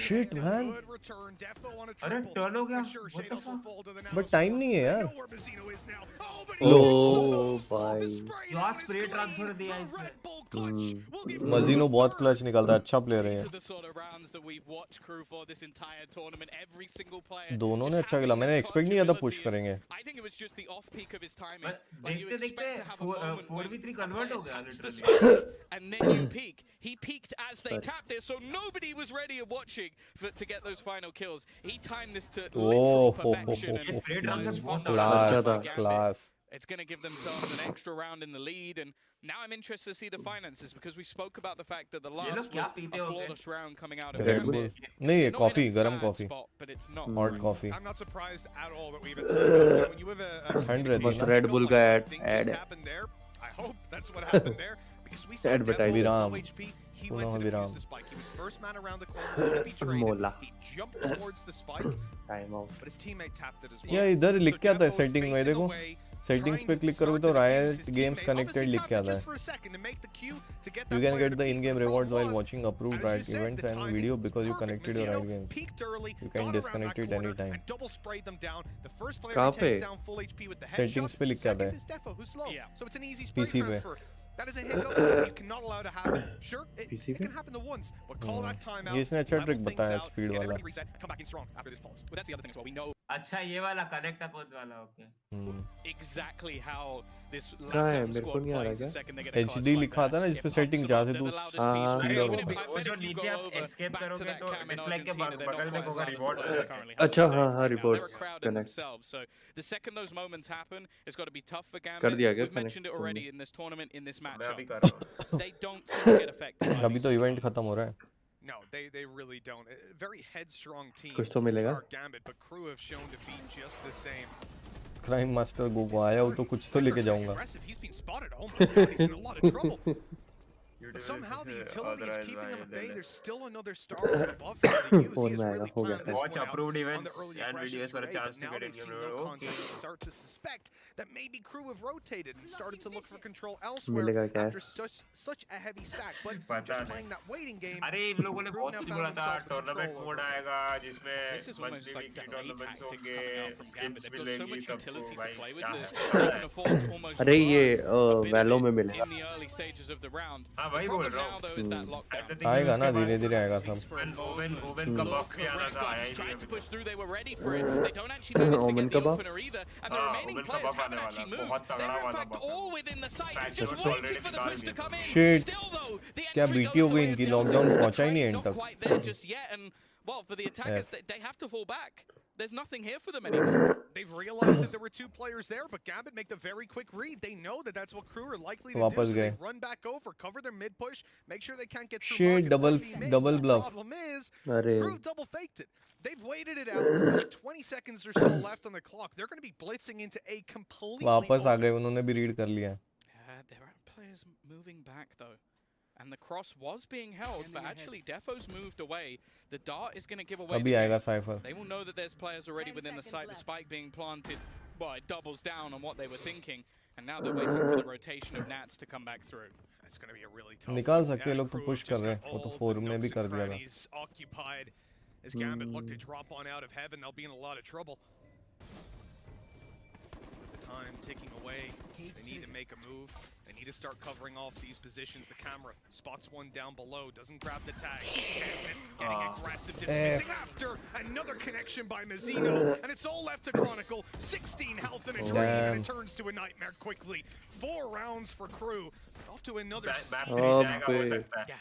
शिट मैन, अरे टर्न हो गया, बट टाइम नहीं है यार। ओ भाई, क्या स्प्रे ट्रांसफर दिया इसने। मजीनो बहुत क्लच निकलता है, अच्छा प्लेयर है। दोनों ने अच्छा खेला, मैंने एक्सपेक्ट नहीं किया था पुश करेंगे। देखते देखते 4v3 convert हो गया literally. And then you peek. He peeked as they tapped it, so nobody was ready and watching to get those final kills. He timed this to literal perfection. Class. It's going to give themselves an extra round in the lead, and now I'm interested to see the finances because we spoke about the fact that the last was a flawless round coming out of Red Bull. नहीं है coffee, गरम coffee, but it's not hot coffee. I'm not surprised at all that we've attacked. When you have a बस Red Bull का ad I hope that's what happened there because we saw विराम, he went to defuse the spike. He was first man around the corner to be traded. He jumped towards the spike, but his teammate tapped it as well. या इधर लिख के आता है setting में, देखो settings पे क्लिक करोगे तो रायट गेम्स कनेक्टेड लिख के आता है। You can get the in-game rewards while watching approved Riot events and video because you connected your Riot games. You can disconnect it anytime. कहाँ पे? सेटिंग्स पे लिख के आता है, पीसी पे। That is a hiccup you cannot allow to happen. Sure, it can happen the once, but call that timeout. ये इसने अच्छा ट्रिक बताया स्पीड वाला। Come back in strong after this pause. But that's the other thing as well. We know अच्छा ये वाला connect oppose वाला, okay. exactly how this laptop squad plays the second they get a HD लिखा था ना जिसपे setting जाते तो अरे वो जो नीचे आप एस्केप करोगे तो डिसलाइक के बगल में होगा रिवॉर्ड्स। अच्छा हाँ rewards connect. So the second those moments happen, it's got to be tough for Gambit. कर दिया क्या? We've mentioned it already in this tournament, in this matchup. They don't seem to get affected. अभी तो event खत्म हो रहा है। No, they really don't. Very headstrong team. कुछ तो मिलेगा। Gambit, but Crew have shown to be just the same. Crime master Gogo आया हो तो कुछ तो लेके जाऊंगा। He's been spotted. Oh my god, he's in a lot of trouble. But somehow the utility is keeping him at bay. There's still another star above him to use. He has really planned this Watch one out approved on the events early and videos aggressions for a today, chance but to now get they've in seen game. no content and start to suspect that maybe Crew have rotated and started to look for control elsewhere after such a heavy stack. But just playing that waiting game, अरे इन लोगों ने बहुत कुछ बोला था, tournament mode आएगा जिसमें monthly tournaments होंगे, स्किन्स मिलेंगी सबको भाई। अरे ये वैलो में मिलेगा। हाँ वही बोल रहा हूँ आएगा ना धीरे धीरे आएगा सब ओवन का बफ भी आना था आया ही नहीं ओवन का बफ ओवन का बफ आने वाला बहुत तगड़ा वाला बफ शिट क्या बीटी हो गई इनकी लॉकडाउन पहुंचा ही नहीं एंड तक Well, for the attackers, they have to fall back. There's nothing here for them anymore. They've realized that there were 2 players there, but Gambit make the very quick read. They know that that's what Crew are likely to do. So they run back over, cover their mid push, make sure they can't get through. Shit, double bluff. Problem is, Crew double faked it. They've waited it out. 20 seconds or so left on the clock. They're going to be blitzing into a completely. वापस आ गए उन्होंने भी read कर लिया. There are players moving back though. And the cross was being held, but actually Defo's moved away. The dart is going to give away. अभी आएगा Cypher. They will know that there's players already within the site. The spike being planted, well, it doubles down on what they were thinking, and now they're waiting for the rotation of Nats to come back through. It's going to be a really tough. निकाल सकते हैं लोग तो push कर रहे हैं. वो तो 4 में भी कर दिया था. Occupied as Gambit look to drop on out of heaven, they'll be in a lot of trouble. The time ticking away. They need to make a move. They need to start covering off these positions. The camera spots one down below, doesn't grab the tag. Getting aggressive, dismissing after another connection by Mazzino, and it's all left to Chronicle. 16 health and a drain, and it turns to a nightmare quickly. 4 rounds for Crew. Off to another.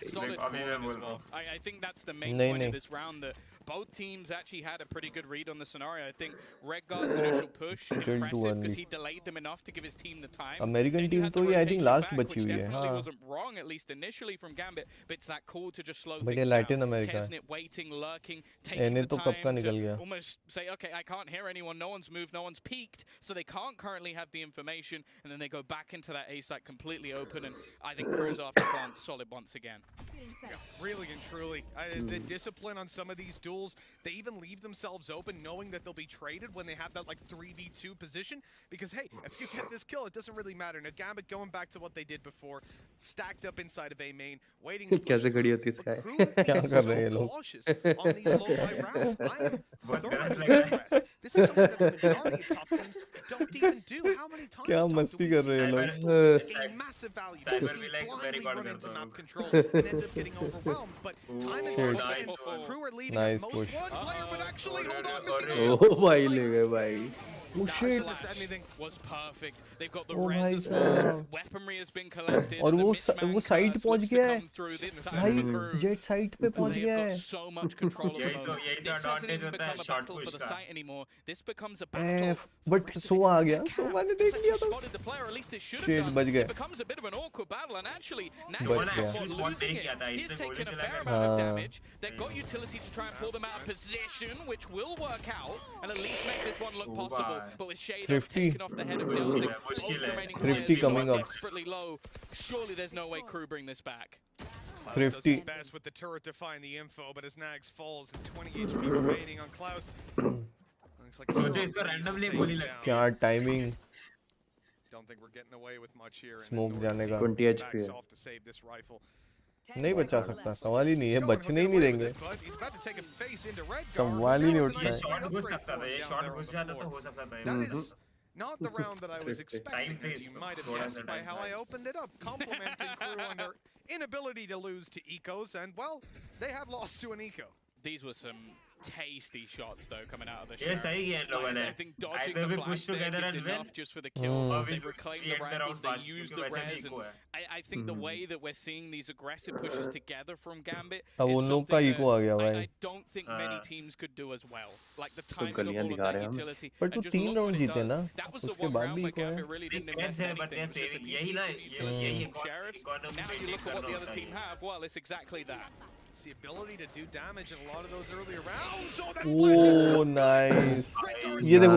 Solid as well. I think that's the main point of this round. That both teams actually had a pretty good read on the scenario. I think Redgar's initial push impressive because he delayed them enough to give his team the time. American team तो ये I think last बची हुई है. Definitely wasn't wrong, at least initially from Gambit, but it's that call to just slow but things Latin down. America. Kesnit waiting, lurking, taking the तो कब का time निकल to गया. almost say, okay, I can't hear anyone, no one's moved, no one's peeked, so they can't currently have the information, and then they go back into that A site completely open, and I think Cruz after plant solid once again. Yeah, really and truly. The discipline on some of these duels, they even leave themselves open knowing that they'll be traded when they have that like 3v2 position, because hey, if you get this kill, it doesn't really matter. Now Gambit going back to what they did before, stacked up inside of A main, waiting to कैसे खड़ी होती है इसका? क्या कर रहे हैं ये लोग? cautious on these low light rounds. I am thoroughly impressed. This is something that the majority of top teams don't even do. How many times क्या मस्ती कर रहे हैं लोग? gain massive value? These teams blindly run into map control and end up getting overwhelmed. But time and time again, Crew are leading at most one player, but actually hold on, missing. Oh भाई ले गए भाई. Oh shit! Was perfect. They've got the reds as well. Weaponry has been collected. और वो site पहुंच गया है. भाई जेट साइट पे पहुंच गया है. So much control of the moment. This hasn't even become a battle for the site anymore. This becomes a battle. But so आ गया. So मैंने देख लिया था. Spotted the player, at least it should Shit, have बच done. गए. It becomes a bit of an awkward battle, and actually, now बच he's गया. losing it. He's taken a fair amount of damage. They've got utility to try and pull them out of position, which will work out, and at least make this one look possible. But with Shader taken off the head of Delzig, both remaining players coming up. desperately low. Surely there's no way Crew bring this back. Klaus does his best with the turret to find the info, but as Nags falls, 20 HP remaining on Klaus. Looks like क्या timing? Don't think we're getting away with much here. Smoke जाने का. 20 HP है. Off to save this rifle. नहीं बचा सकता. सवाल ही नहीं है. बचने ही नहीं देंगे. सवाल ही नहीं उठता है. शॉट घुस सकता था. ये शॉट घुस जाता तो हो सकता था. That is not the round that I was expecting, as you might have guessed by how I opened it up, complimenting Crew on their inability to lose to ecos, and well, they have lost to an eco. These were some tasty shots though coming out of the ये सही किया इन लोगों ने. I think dodging the flash there is enough just for the kill. They've reclaimed the rifles, they use the res, and I think the way that we're seeing these aggressive pushes together from Gambit is something that I don't think many teams could do as well. Like the timing of all of that utility. But तो 3 round जीते ना. उसके बाद भी Gambit really didn't invest anything. It's just a few utility from Sheriffs. Now you look at what the other team have, well, it's exactly that. It's the ability to do damage in a lot of those earlier rounds. Oh, nice. ये देखो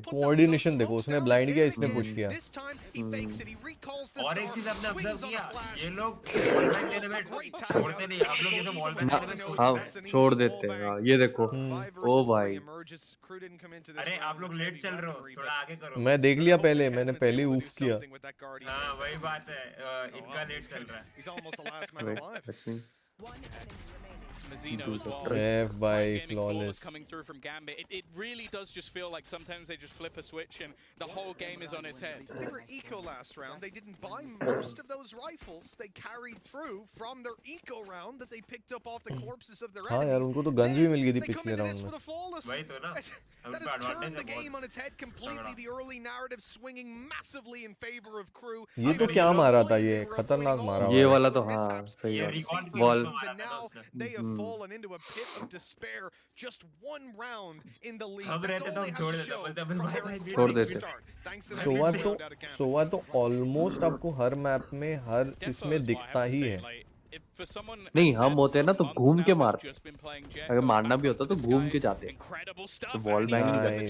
coordination देखो. उसने blind किया, इसने push किया. This time he fakes it. He recalls the और एक चीज आपने ऑब्जर्व किया, ये लोग वॉलबैंक लेने में छोड़ते नहीं. आप लोग ये सब वॉलबैंक लेने में हाँ छोड़ देते हैं. हाँ ये देखो. ओ भाई. अरे आप लोग लेट चल रहे हो, थोड़ा आगे करो. मैं देख लिया पहले. मैंने पहले ऊफ किया. हाँ वही बात है. इनका लेट चल रहा है. Mazzino as well. by Gaming flawless. coming through from Gambit. It really does just feel like sometimes they just flip a switch and the whole game is on its head. They were eco last round. They didn't buy most of those rifles. They carried through from their eco round that they picked up off the corpses of their हाँ enemies. यार उनको तो guns भी मिल गई थी They come पिछले into round this में. with a flawless. वही तो ना. That has turned the game on its head completely. The early narrative swinging massively in favor of Crew. ये तो क्या मारा था ये खतरनाक मारा ये हुआ वाला तो हाँ सही है ball And now they have fallen into a pit of despair. Just one round in the league. That's all they have to show from their छोड़ देते. start. Thanks to the सोवा तो ऑलमोस्ट आपको हर मैप में हर इसमें दिखता ही है. नहीं हम होते हैं ना तो घूम के मारते अगर मारना भी होता तो घूम के जाते तो वॉल बैंग नहीं करते.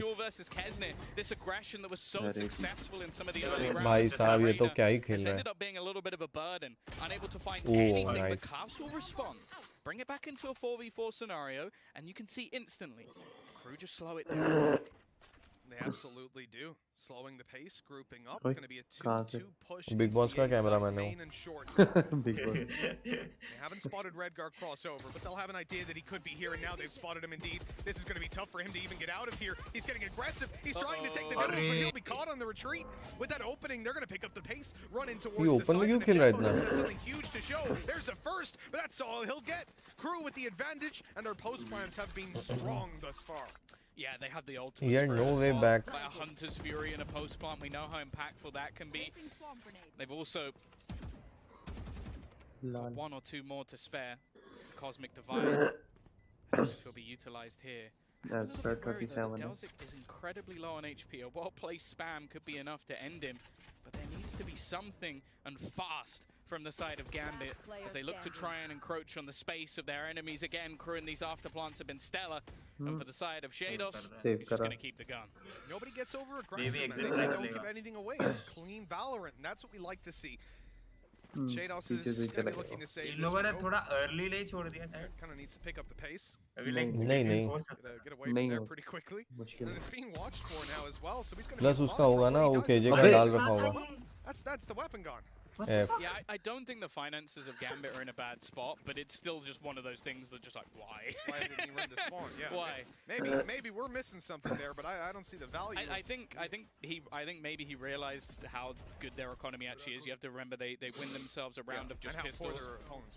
भाई साहब ये तो क्या ही खेल रहा है. Oh nice. Bring it back into a 4v4 scenario and you can see instantly Crew just slow it down. They absolutely do. Slowing the pace, grouping up. Going to be a 2-2 push. Big Boss का cameraman है वो. Big Boss. They haven't spotted Redgar crossover, but they'll have an idea that he could be here, and now they've spotted him indeed. This is going to be tough for him to even get out of here. He's getting aggressive. He's trying to take the middle, but he'll be caught on the retreat. With that opening, they're going to pick up the pace, run in towards the side. क्यों खेल रहा है इतना? Something huge to show. There's a first, but that's all he'll get. Crew with the advantage, and their post plans have been strong thus far. Yeah, they have the ultimate. Yeah, no way back. Like a Hunter's Fury and a post plant. We know how impactful that can be. They've also got one or two more to spare. Cosmic Divide. I don't know if it'll be utilized here. That's fair. 27. Delzik is incredibly low on HP. A well-placed spam could be enough to end him, but there needs to be something and fast from the side of Gambit as they look to try and encroach on the space of their enemies again. Crew in these afterplants have been stellar, and for the side of Shados, he's just going to keep the gun. Nobody gets over aggressive, man. They don't give anything away. It's clean Valorant, and that's what we like to see. Shados is going to be looking to save this one. थोड़ा early ले छोड़ दिया शायद. Kind of needs to pick up the pace. नहीं Get away from there pretty quickly. And it's being watched for now as well, so he's going to plus उसका होगा ना वो केजे का डाल रखा होगा. That's the weapon gone. Yeah, I don't think the finances of Gambit are in a bad spot, but it's still just one of those things that just like, why? Why didn't he run to spawn? Yeah. Why? Maybe we're missing something there, but I don't see the value. I think maybe he realized how good their economy actually is. You have to remember they win themselves a round of just pistols.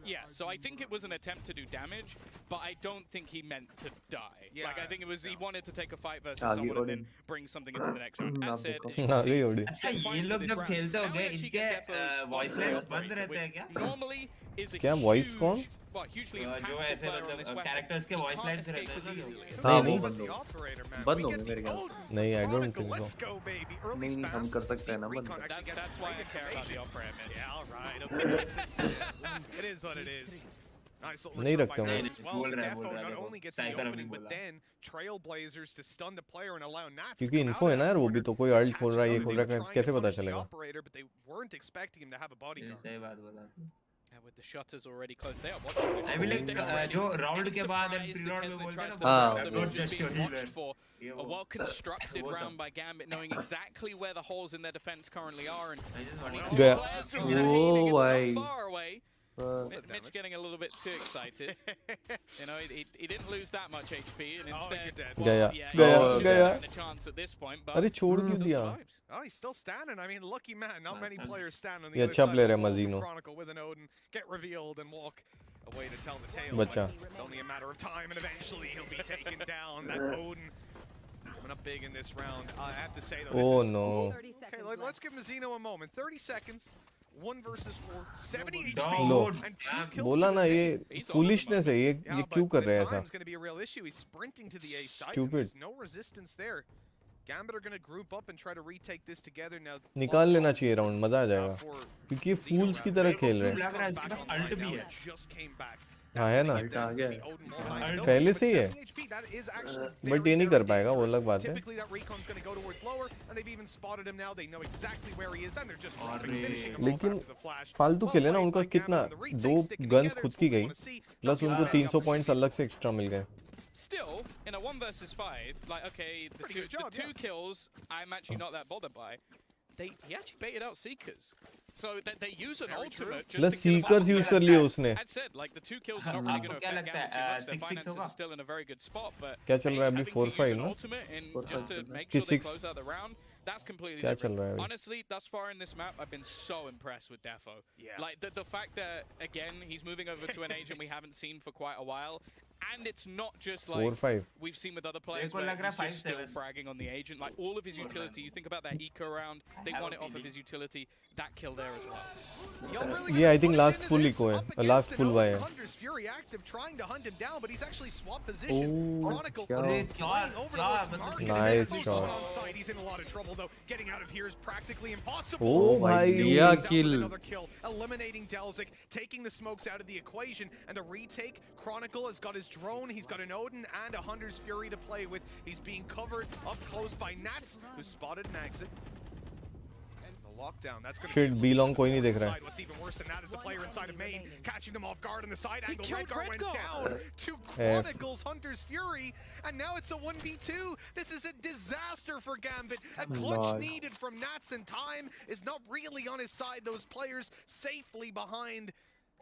Yeah, so I think it was an attempt to do damage, but I don't think he meant to die. Yeah, like I think it was he wanted to take a fight versus someone and then bring something into the next round. As said, अच्छा ये लोग जब खेलते होंगे इनके voice lines बंद रहते हैं क्या? Normally is a क्या वॉइस कौन? जो ऐसे मतलब कैरेक्टर्स के वॉइस लाइन्स रहते हैं हाँ वो बंद होंगे मेरे ख्याल नहीं I don't think so. नहीं हम कर सकते हैं ना बंद. That's why I care about the operator. Yeah, all right. Okay. It is what it is. Nice little नहीं return रखता by हूँ. Nats as well. So Defo not only gets the opening, but then Trailblazers to stun the player and allow Nats to क्योंकि come info out है ना यार वो भी तो कोई अल्ट खोल रहा है ये खोल रहा है trying कैसे to पता punish the चलेगा? operator, but they weren't expecting him to have a bodyguard. सही बात बोला. With the shutters already closed, they are watching. I mean like जो round के बाद and pre-round में बोलते हैं ना, not just your healer. For a well-constructed round by Gambit, knowing exactly where the holes in their defense currently are, and गया. Oh भाई. far away. Mitch getting a little bit too excited. You know, he didn't lose that much HP, and instead, गया. a chance at this point. But अरे छोड़ क्यों दिया? Oh, he's still standing. I mean, lucky man. Not many players stand on the ये other अच्छा side player of है the wall Mazzino. Chronicle with an Odin, get revealed and walk away to tell the tale. बच्चा. It's only a matter of time, and eventually he'll be taken down. That Odin coming up big in this round. I have to say though. Oh this is, no. Okay, let's give Mazzino a moment. 30 seconds. 1 versus 4. 70 low HP. And 2 kills बोला to ना his ये name. foolishness है ये क्यों कर रहा है ऐसा? Time's going to be a real issue. He's sprinting to the A side. Stupid. There's no resistance there. Gambit are going to group up and try to retake this together now. निकाल लेना चाहिए round मजा आ जाएगा क्योंकि ये fools की तरह खेल रहे हैं. लग रहा है इसके पास अल्ट भी है. Just came back. हाँ है ना पहले से ही है बट ये नहीं कर पाएगा वो अलग बात है लेकिन फालतू खेले ना उनका कितना 2 गन्स खुद की गई प्लस उनको 300 पॉइंट्स अलग से एक्स्ट्रा मिल गए. Still, in a 1 versus 5, like okay, the two kills I'm actually not that bothered by. he actually baited out Seekers. So they use an ultimate just The to kill him Seekers off. use कर लिए उसने. As said, like the 2 kills are not really going to affect Gambit too much. Their finances are still in a very good spot, but क्या चल रहा है अभी having to 4-5 use an ना? ultimate and just to make sure they close out the round, that's completely क्या चल different. रहा है अभी? Honestly, thus far in this map, I've been so impressed with Defo. Yeah. Like the fact that again he's moving over to an agent we haven't seen for quite a while. And it's not just like 4-5. we've seen with other players where he's just still fragging on the agent. Like all of his utility, you think about that eco round, they want it off of his utility. That kill there as well. Yeah, I think last full eco है. Last full buy है. Hunter's Fury active, trying to hunt him down, but he's actually swapped position. Oh, Chronicle क्या? flying over towards Market. Nice And then shot. on site. He's in a lot of trouble though. Getting out of here is practically impossible. Oh, भाई. Still goes out kill. with another kill, eliminating Delzik, taking the smokes out of the equation, and the retake. Chronicle has got his drone, he's got an Odin and a Hunter's Fury to play with. He's being covered up close by Nats, who spotted an exit. The lockdown, that's going to Shit, B long कोई नहीं देख रहा है. What's even worse than that is the player inside of main, catching them off guard on the side angle. Redgar went down to Chronicles Hunter's Fury, and now it's a 1v2. This is a disaster for Gambit. A clutch needed from Nats, and time is not really on his side. Those players safely behind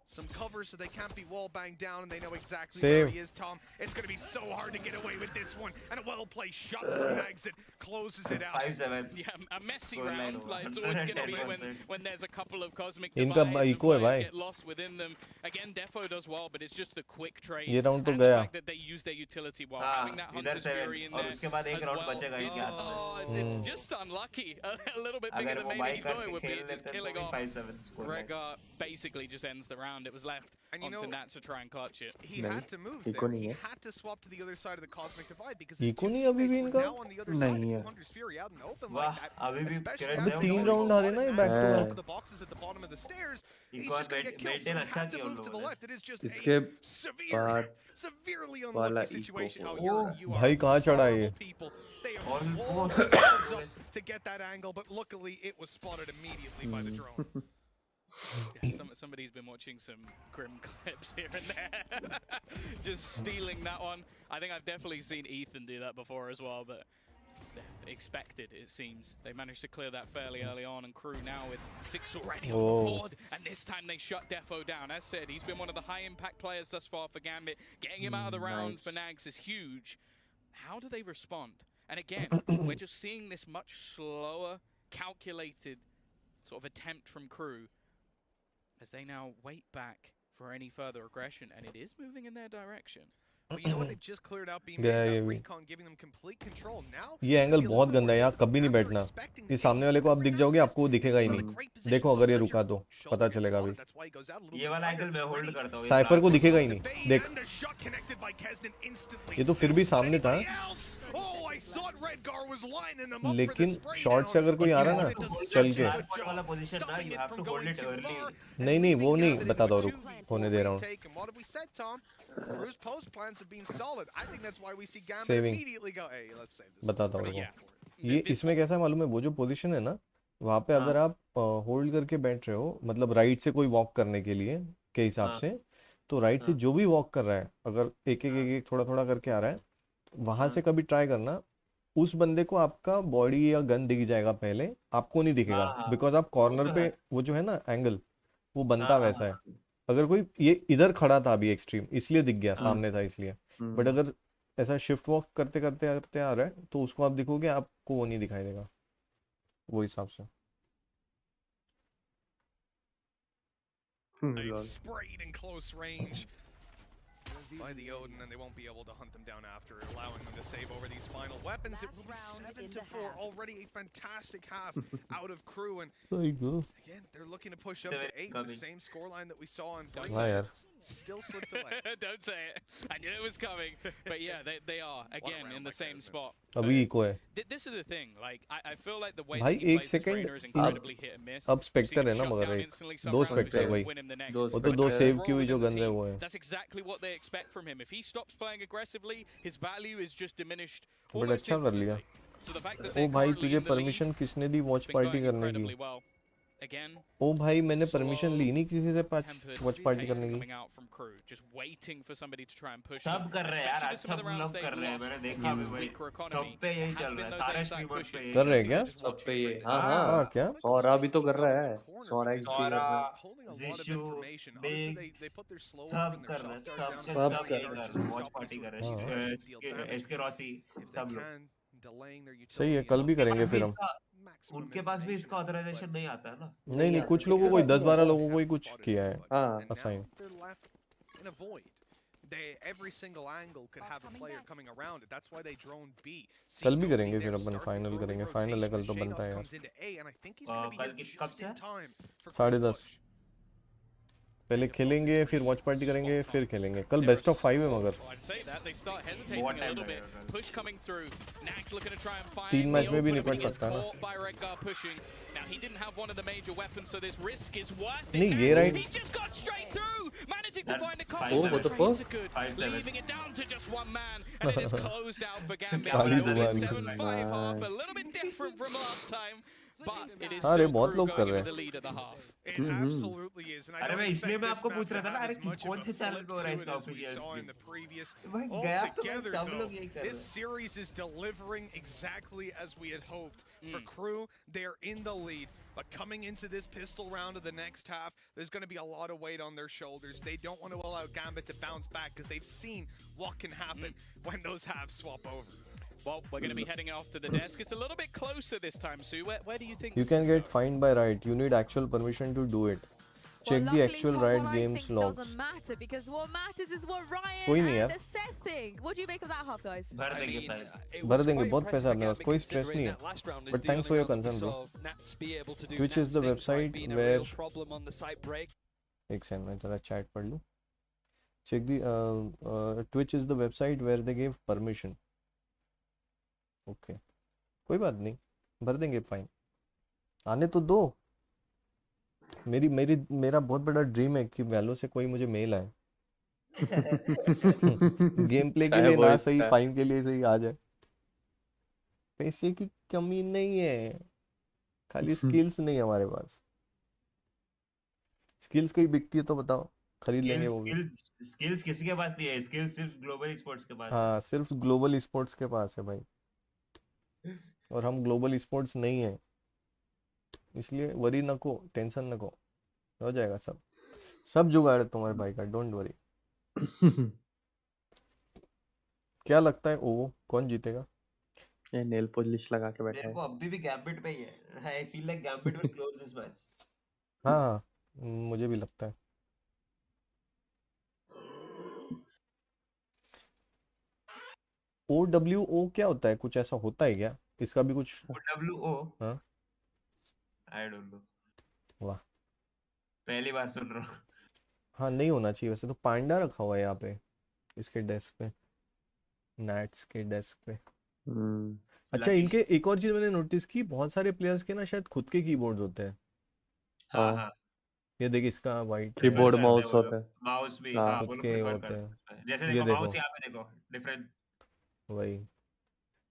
some cover so they can't be wall banged down, and they know exactly where he is, Tom. It's going to be so hard to get away with this one, and a well-played shot from Exit closes it out. 5-7. Yeah, a messy round. Like it's always going to be when there's a couple of cosmic इनका divides and eco है players भाई. get lost within them. Again, Defo does well, but it's just the quick trades ये round तो and the गया. fact that they use their utility while having that Hunter's Fury in there. और उसके बाद एक as round well. बचेगा It's just unlucky. A little bit bigger than maybe he thought it would be. Just killing off. 5-7 score. Redgar basically just ends the round. It was left onto Nats to try and clutch it. He had to move there. He had to swap to the other side of the cosmic divide because his Eco two नहीं अभी भी teammates इनका? were now on the other side of Hunter's Fury out in the open like that. Especially अभी 3 round आ रहे ना ये back to top back. of the boxes at the bottom of the stairs. He's Eco just going to get killed. So he अच्छा had to किया उन move to the लोगों ने. left. It is just इसके a severe, severely unlucky situation. Oh, you are भाई कहाँ चढ़ा ये? people. They have walled themselves up to get that angle, but luckily it was spotted immediately by the drone. Yeah, somebody's been watching some grim clips here and there. Just stealing that one. I think I've definitely seen Ethan do that before as well, but expected, it seems. They managed to clear that fairly early on, and Crew now with 6 already on the board, and this time they shut Defo down. As said, he's been one of the high-impact players thus far for Gambit. Getting him out of the rounds for Nags is huge. How do they respond? And again, we're just seeing this much slower, calculated sort of attempt from Crew as they now wait back for any further aggression, and it is moving in their direction. Well, you know what? They've just cleared out B Yeah, main, yeah, recon, giving them complete control. Now, ये angle बहुत गंदा है, यहाँ कभी नहीं बैठना. ये सामने वाले को आप दिख जाओगे, आपको दिखेगा ही नहीं. देखो अगर ये रुका तो पता चलेगा अभी. ये वाला एंगल मैं होल्ड करता हूँ. साइफर को दिखेगा ही नहीं. देख. ये तो फिर भी सामने था. लेकिन शॉट से अगर कोई आ रहा ना चल के. नहीं वो नहीं बता दो, रुक होने दे रहा हूँ. Crew's post plans have been solid. I think that's why we see Gambit Saving. immediately go, hey, let's save this. बताता हूँ ये इसमें कैसा मालूम है, वो जो पोजीशन है ना वहाँ पे अगर आप होल्ड करके बैठ रहे हो, मतलब राइट से कोई वॉक करने के लिए के हिसाब से, तो राइट से जो भी वॉक कर रहा है, अगर एक थोड़ा थोड़ा करके आ रहा है, वहां से कभी ट्राई करना, उस बंदे को आपका बॉडी या गन दिख जाएगा पहले, आपको नहीं दिखेगा, बिकॉज आप कॉर्नर पे वो जो है ना एंगल वो बनता वैसा है. अगर कोई ये इधर खड़ा था अभी एक्सट्रीम, इसलिए दिख गया, सामने था इसलिए. बट अगर ऐसा शिफ्ट वॉक करते करते आ रहा है तो उसको आप दिखोगे, आपको वो नहीं दिखाई देगा वो हिसाब से. Sprayed in close range by the Odin, and they won't be able to hunt them down after, allowing them to save over these final weapons. It will be 7-4, already a fantastic half out of Crew, and again, they're looking to push up to 8, the same scoreline that we saw on Breeze. Still slipped away. Don't say it. I knew it was coming. But yeah, they are, again, in the same spot. अभी eco है. This is the thing, like, I feel like the way भाई that he एक plays this Raider is incredibly hit and miss. अब Spectre है ना, मगर एक दो स्पेक्टर भाई, वो तो दो सेव की हुई जो गन है वो है. That's exactly what they expect from him. If he stops playing aggressively, his value is just diminished. But अच्छा कर लिया. ओ भाई तुझे परमिशन किसने दी वॉच पार्टी करने की? Again, ओ भाई मैंने परमिशन slow, ली नहीं किसी से tempered वॉच पार्टी pace करने की। coming out from crew, just waiting for somebody to try and push सब them. कर रहे हैं यार, Especially आज to some of सब the rounds लोग they've कर रहे हैं, lost मैंने देखा against अभी भाई weaker सब economy. पे यही There has चल रहा been है, those सारे ASAC स्ट्रीमर्स पे pushes. यही कर चल रहे रहा हैं है। क्या? सब पे ये हाँ हाँ हाँ क्या? सौरा भी तो कर रहा है। corner सौरा because XP सौरा कर रहा है। holding a lot of Jisshu information. Obviously, they बिग्स put their slow up सब and their कर रहे हैं, shot dart down सब to सब the यही start कर just रहे to हैं, watch stop any party sort कर of रहे हाँ हैं, destruction, deal damage. इसके रॉसी If they सब लोग। can, delaying their सही है, utility कल भी enough, करेंगे पास फिर भी हम। इसका maximum उनके पास भी information इसका out, but ऑथराइजेशन नहीं आता है ना। नहीं नहीं, कुछ लोगों को इसके पास 10-12 नहीं लोगों को ही कुछ spotted किया है anybody. हाँ। And now assign. they're left in a void. Every single angle could have a player coming around it. That's why they drone B. कल भी करेंगे फिर अपन फाइनल करेंगे, फाइनल है कल तो बनता है यार। comes into A, and I think he's going to be कल here कब just से? in time for 10:30 पहले खेलेंगे, फिर वॉच पार्टी करेंगे, फिर खेलेंगे। कल बेस्ट ऑफ 5 है मगर। I'd say that they start hesitating बहुत a टाइम little bit. लगेगा कल। Push coming through. Nax looking to try and find 3 match the में भी opener, निपट but he gets सकता है ना। caught by Redgar pushing. Now he didn't have one of the major weapons, so this risk is worth it. नहीं, ये Nax, right- he's just got straight through, managing to That find a 5-7. couple. Oh, what the Trains fuck? are good, 5-7. leaving it down to just one man, and it is closed out for Gambit. Kali That is जुबान। 7-5 half, a little bit different from last time, but it is अरे still बहुत Crew लोग कर going रहे in with हैं। the lead at the half. It absolutely is, and I अरे don't मैं इसलिए expect मैं this आपको map पूछ to रहा था ना, have अरे as much कौन of से a चैनल flip पे हो रहा है to it इसका as we official saw in stream? the previous. भाई गया तो भाई Altogether, सब लोग though, यही कर this रहे हैं। series is delivering exactly as we had hoped. For Crew, they're in the lead, but coming into this pistol round of the next half, there's going to be a lot of weight on their shoulders. They don't want to allow Gambit to bounce back because they've seen what can happen when those halves swap over. Well, we're going to be heading off to the desk. It's a little bit closer this time, Sue. Where do you think You this can is get going? fined by Riot. You need actual permission to do it. Check the actual Riot Games logs. doesn't matter because what matters is what Ryan कोई नहीं and यार। Seth think. What do you make of that half, guys? भर देंगे शायद। भर देंगे, बहुत पैसा है अपने पास, कोई स्ट्रेस नहीं है। But thanks for your concern, bro. Twitch is the website where एक सेकंड में जरा चैट पढ़ लूँ। Check the Twitch is the website where they give permission. Okay, कोई बात नहीं, भर देंगे फाइन। आने तो दो। मेरा बहुत बड़ा ड्रीम है कि वैलो से कोई मुझे मेल आए। गेम प्ले के लिए ना सही, फाइन के लिए सही आ जाए। पैसे की कमी नहीं है, खाली स्किल्स नहीं है हमारे पास। स्किल्स कोई बिकती है तो बताओ, खरीद लेंगे वो भी। स्किल्स किसी के पास नहीं है, स्किल्स सिर्फ ग्लोबल स्पोर्ट्स के पास है। हाँ, सिर्फ ग्लोबल स्पोर्ट्स के पास है भाई, और हम ग्लोबल स्पोर्ट्स नहीं है, इसलिए वरी न को, टेंशन न को, हो जाएगा सब। सब जुगाड़ है तुम्हारे भाई का, डोंट वरी। क्या लगता है ओ कौन जीतेगा? ये नेल पॉलिश लगा के बैठा मेरे है। को अभी भी गैम्बिट पे ही है। I feel like gambit will close this match. हाँ, मुझे भी लगता है। OWO क्या होता है? कुछ ऐसा होता है क्या? इसका भी कुछ OWO? हाँ, आई डोंट नो, वाह, पहली बार सुन रहा हूँ। हाँ नहीं होना चाहिए वैसे तो। पांडा रखा हुआ है यहाँ पे, इसके डेस्क पे, नैट्स के डेस्क पे। अच्छा, इनके एक और चीज मैंने नोटिस की, बहुत सारे प्लेयर्स के ना शायद खुद के कीबोर्ड्स होते हैं। हाँ हाँ, ये देख, इसका वाइट कीबोर्ड माउस होता है। माउस भी हाँ, हाँ, वो खुद लोग के प्रेफर होते करते हैं। हैं। जैसे ये देखो देखो, माउस यहाँ पे देखो, डिफरेंट। वही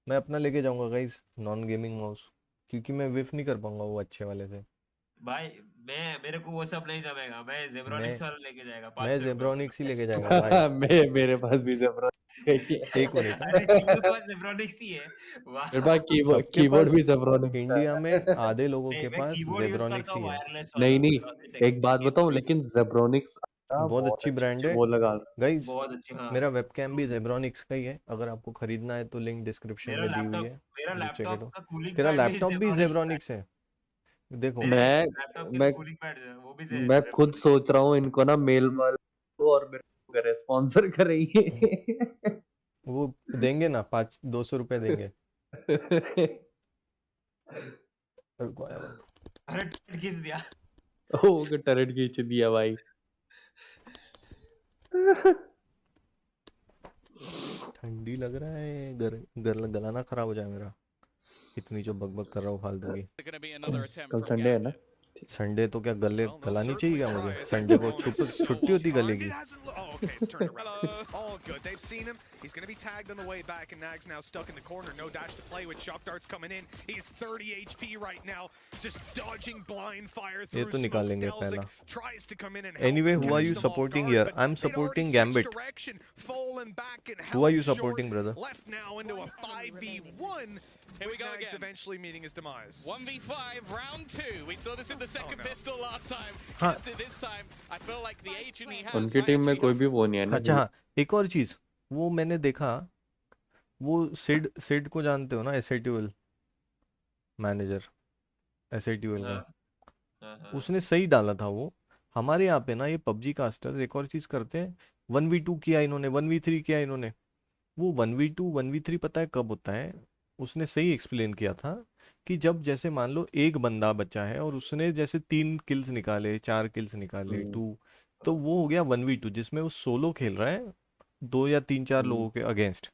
मैं अपना लेके जाऊंगा गाइस, नॉन गेमिंग माउस, क्योंकि मैं विफ नहीं कर पाऊंगा वो अच्छे वाले से। भाई मेरे को वो सब नहीं जमेगा, मैं जेब्रोनिक्स वाला लेके जाएगा मैं 500 जेब्रोनिक्स ही लेके जाऊंगा भाई। मेरे पास भी जेब्रोनिक्स है। एक मिनट, अरे तुम्हारे पास जेब्रोनिक्स ही है? वाह, मेरे पास सबके कीबोर्ड पास भी जेब्रोनिक्स का इंडिया है। में आधे लोगों नहीं के मैं पास कीबोर्ड यूज जेब्रोनिक्स करता ही हूँ है। वायरलेस नहीं वाला, नहीं, Logitech एक बात बताऊं, लेकिन जेब्रोनिक्स बहुत बहुत अच्छी ब्रांड है वो लगा। गाइस। बहुत अच्छी। हाँ, मेरा वेबकैम भी जेब्रोनिक्स का ही है, अगर आपको खरीदना है तो लिंक डिस्क्रिप्शन मेरा में दी हुई लैपटॉप है, मेरा चेक इट लैपटॉप आउट। का कूलिंग तेरा पैड भी लैपटॉप भी जेब्रोनिक्स का है। जेब्रोनिक्स है, देखो। नहीं नहीं, मैं लैपटॉप के मैं कूलिंग पैड वो भी मैं खुद सोच रहा हूँ इनको ना मेल माल और मेरे को करे स्पॉन्सर करेंगे। वो देंगे ना, 200 रुपए देंगे। रुको यार, अरे खींच दिया। ओ टरेट खींच दिया भाई। ठंडी लग रहा है, गला ना खराब हो जाए मेरा, इतनी जो बकबक कर रहा हूँ फालतू की। कल संडे है ना? संडे तो क्या गले गला नहीं चाहिए क्या मुझे? संडे को छुट्टी होती गले की। Oh, okay, it's turned around. All good. They've seen him. He's going to be tagged on the way back, and Nag's now stuck in the corner. No dash to play with. Shock darts coming in. He's 30 HP right now, just dodging blind fire through तो निकाल लेंगे smoke. पहला। Tries to come in and help. Anyway, who are you catch them off supporting guard, here? but I'm they'd already supporting switched Gambit. direction, fallen back and Who are you held supporting, short. brother? Left now into a 5v1. Here we go Nags again. eventually meeting his demise. 1v5, round 2. We saw this in the second pistol last time. हाँ। Guessed it this time. I feel like the agent he has उनकी might team में actually कोई भी वो नहीं है ना। अच्छा हाँ, एक और चीज वो मैंने देखा, वो सिड को जानते हो ना, एसएटीएल मैनेजर, एसएटीएल का, उसने सही डाला था। वो हमारे यहाँ पे ना ये पबजी कास्टर एक और चीज करते हैं, 1v2 किया इन्होंने, 1v3 किया इन्होंने। वो 1v2 1v3 पता है कब होता है? उसने सही एक्सप्लेन किया था कि जब जैसे मान लो एक बंदा बचा है और उसने जैसे 3 किल्स निकाले, 4 किल्स निकाले, 2, तो वो हो गया 1v2 जिसमें वो सोलो खेल रहा है 2 या 3-4 लोगों के अगेंस्ट।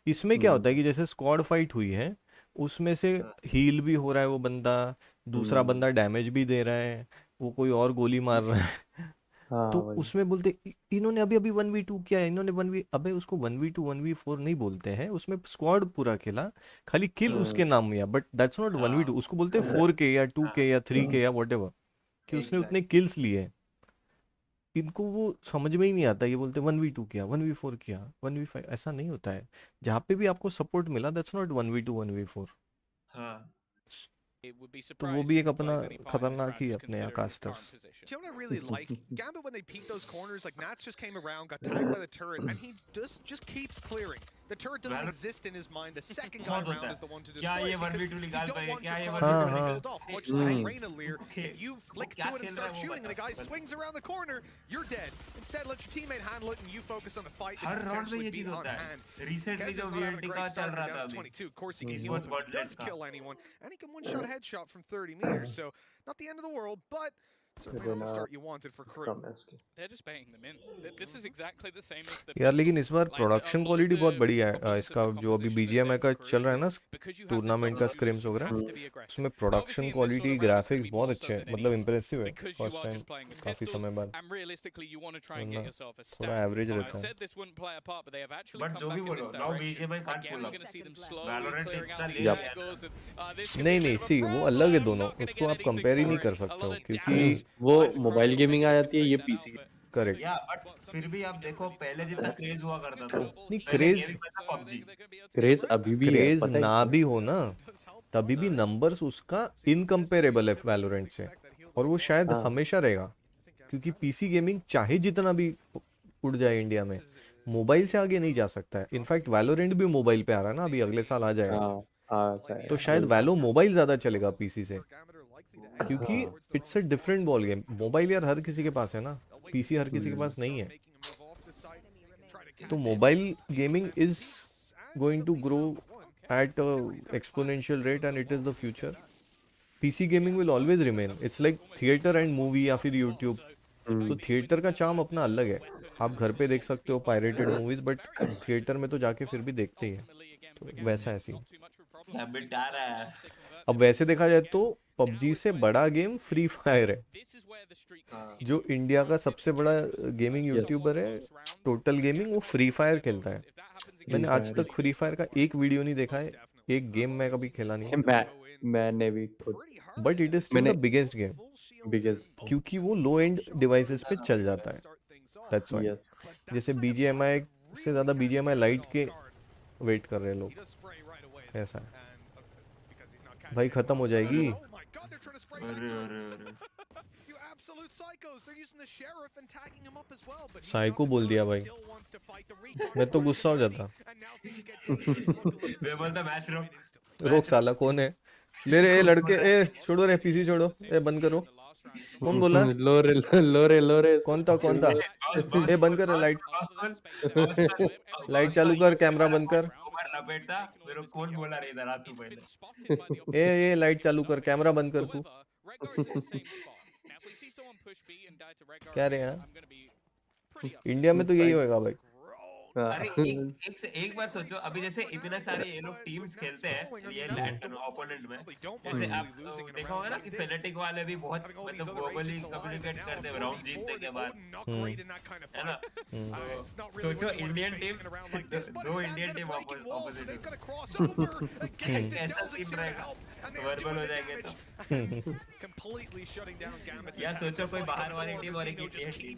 इसमें क्या होता है कि जैसे स्क्वाड फाइट हुई है, उसमें से हील भी हो रहा है वो बंदा, दूसरा बंदा डैमेज भी दे रहा है, वो कोई और गोली मार रहा है। तो उसमें बोलते इन्होंने अभी 1v2 किया है, इन्होंने 1v, अबे उसको 1v2 1v4 नहीं बोलते हैं, उसमें स्क्वाड पूरा खेला, खाली किल उसके नाम में, बट दैट्स नॉट 1v2, उसको बोलते हैं 4k या 2k या 3k या व्हाटएवर, कि उसने उतने किल्स लिए। इनको वो समझ में ही नहीं आता, ये बोलते 1v2 किया, 1v4 किया, 1v5, ऐसा नहीं होता है। जहाँ पे भी आपको सपोर्ट मिला, दैट्स नॉट 1v2 1v4। तो वो भी एक अपना खतरनाक ही अपने यहाँ casters. Do you know what I really like? Gambit, when they peek those corners, like Nats just came around, got tagged by the turret, and he just keeps clearing. The turret doesn't exist in his mind. The second guy around is the one to destroy it because you don't want your crosshair to be pulled off. Much like Reyna Lear, if you flick to it and start shooting and the guy swings around the corner, you're dead. Instead, let your teammate handle it and you focus on the fight and potentially be on hand. Recently जो VLT का चल रहा था अभी, 22. Corsi does kill anyone, and he can one-shot a headshot from 30 meters, so not the end of the world, but certainly not the start you wanted for crew. They're just baiting them in. This is exactly the same as the यार लेकिन इस बार production quality बहुत बढ़िया है इसका, जो अभी BGMI का चल रहा है ना टूर्नामेंट का स्क्रिम्स वगैरह, उसमें प्रोडक्शन क्वालिटी ग्राफिक्स बहुत अच्छे हैं, मतलब इम्प्रेसिव है फर्स्ट टाइम काफी समय बाद, थोड़ा एवरेज रहता है। बट जो भी बोलो now BGMI can't pull up Valorant इतना ले जाता नहीं सी वो अलग है दोनों, उसको आप कंपेयर ही नहीं कर सकते हो, क्योंकि वो मोबाइल गेमिंग आ जाती है, ये पीसी। करेक्ट। या बट फिर भी आप देखो पहले जितना क्रेज हुआ करता था, नहीं क्रेज अभी भी क्रेज ना भी हो ना, तभी भी नंबर्स उसका इनकम्पेरेबल है वैलोरेंट से, और वो शायद हमेशा रहेगा, क्योंकि पीसी गेमिंग चाहे जितना भी उड़ जाए इंडिया में, मोबाइल से आगे नहीं जा सकता है। इनफैक्ट वैलोरेंट भी मोबाइल पे आ रहा है ना, अभी अगले साल आ जाएगा, तो शायद वैलो मोबाइल ज्यादा चलेगा पीसी से, क्योंकि it's a different ball game. Mobile यार हर किसी के पास है ना, पीसी हर किसी के पास नहीं है, तो mobile gaming is going to grow at exponential rate and it is the future. PC gaming will always remain, it's like theatre and movie या फिर यूट्यूब। तो थिएटर का चार्म अपना अलग है, आप घर पे देख सकते हो पायरेटेड मूवीज, बट थिएटर में तो जाके फिर भी देखते ही हैं, तो वैसा ऐसी। अब वैसे देखा जाए तो पबजी से बड़ा गेम फ्री फायर है, जो इंडिया का सबसे बड़ा गेमिंग यूट्यूबर है टोटल गेमिंग, वो फ्री फायर खेलता है। मैंने आज तक फ्री फायर का एक वीडियो नहीं देखा है, एक गेम मैं कभी खेला नहीं है। मैंने भी खुद, but it is still the biggest game, क्योंकि वो लो एंड डिवाइसेस पे चल जाता है, दैट्स व्हाई। जैसे बीजीएमआई से ज्यादा बीजीएमआई लाइट के वेट कर रहे हैं लोग, ऐसा है। भाई खत्म हो जाएगी। साइको बोल दिया भाई, मैं तो गुस्सा हो जाता। रोक साला, कौन है? ले रे लड़के, ए छोड़ो रे, पीसी छोड़ो, ए बंद करो। कौन बोला? लोरे कौन था? ए बंद कर लाइट, लाइट चालू कर, कैमरा बंद कर। मेरे कौन बोला रे इधर आ तू पहले। ए लाइट चालू कर, कैमरा बंद कर तू। क्या रे यार, इंडिया में तो यही होएगा भाई। अरे एक बार सोचो, अभी जैसे इतने सारे ये लोग टीम्स खेलते हैं ये ओपोनेंट में, जैसे आप देखा होगा ना कि फेनेटिक वाले भी बहुत मतलब ग्लोबली कम्युनिकेट करते हैं राउंड जीतने के बाद, है ना? तो सोचो इंडियन टीम, दो इंडियन टीम ऑपोजिट, कैसा सीन रहेगा, वर्बल हो जाएंगे तो। या सोचो कोई बाहर वाली टीम और एक इंडियन टीम,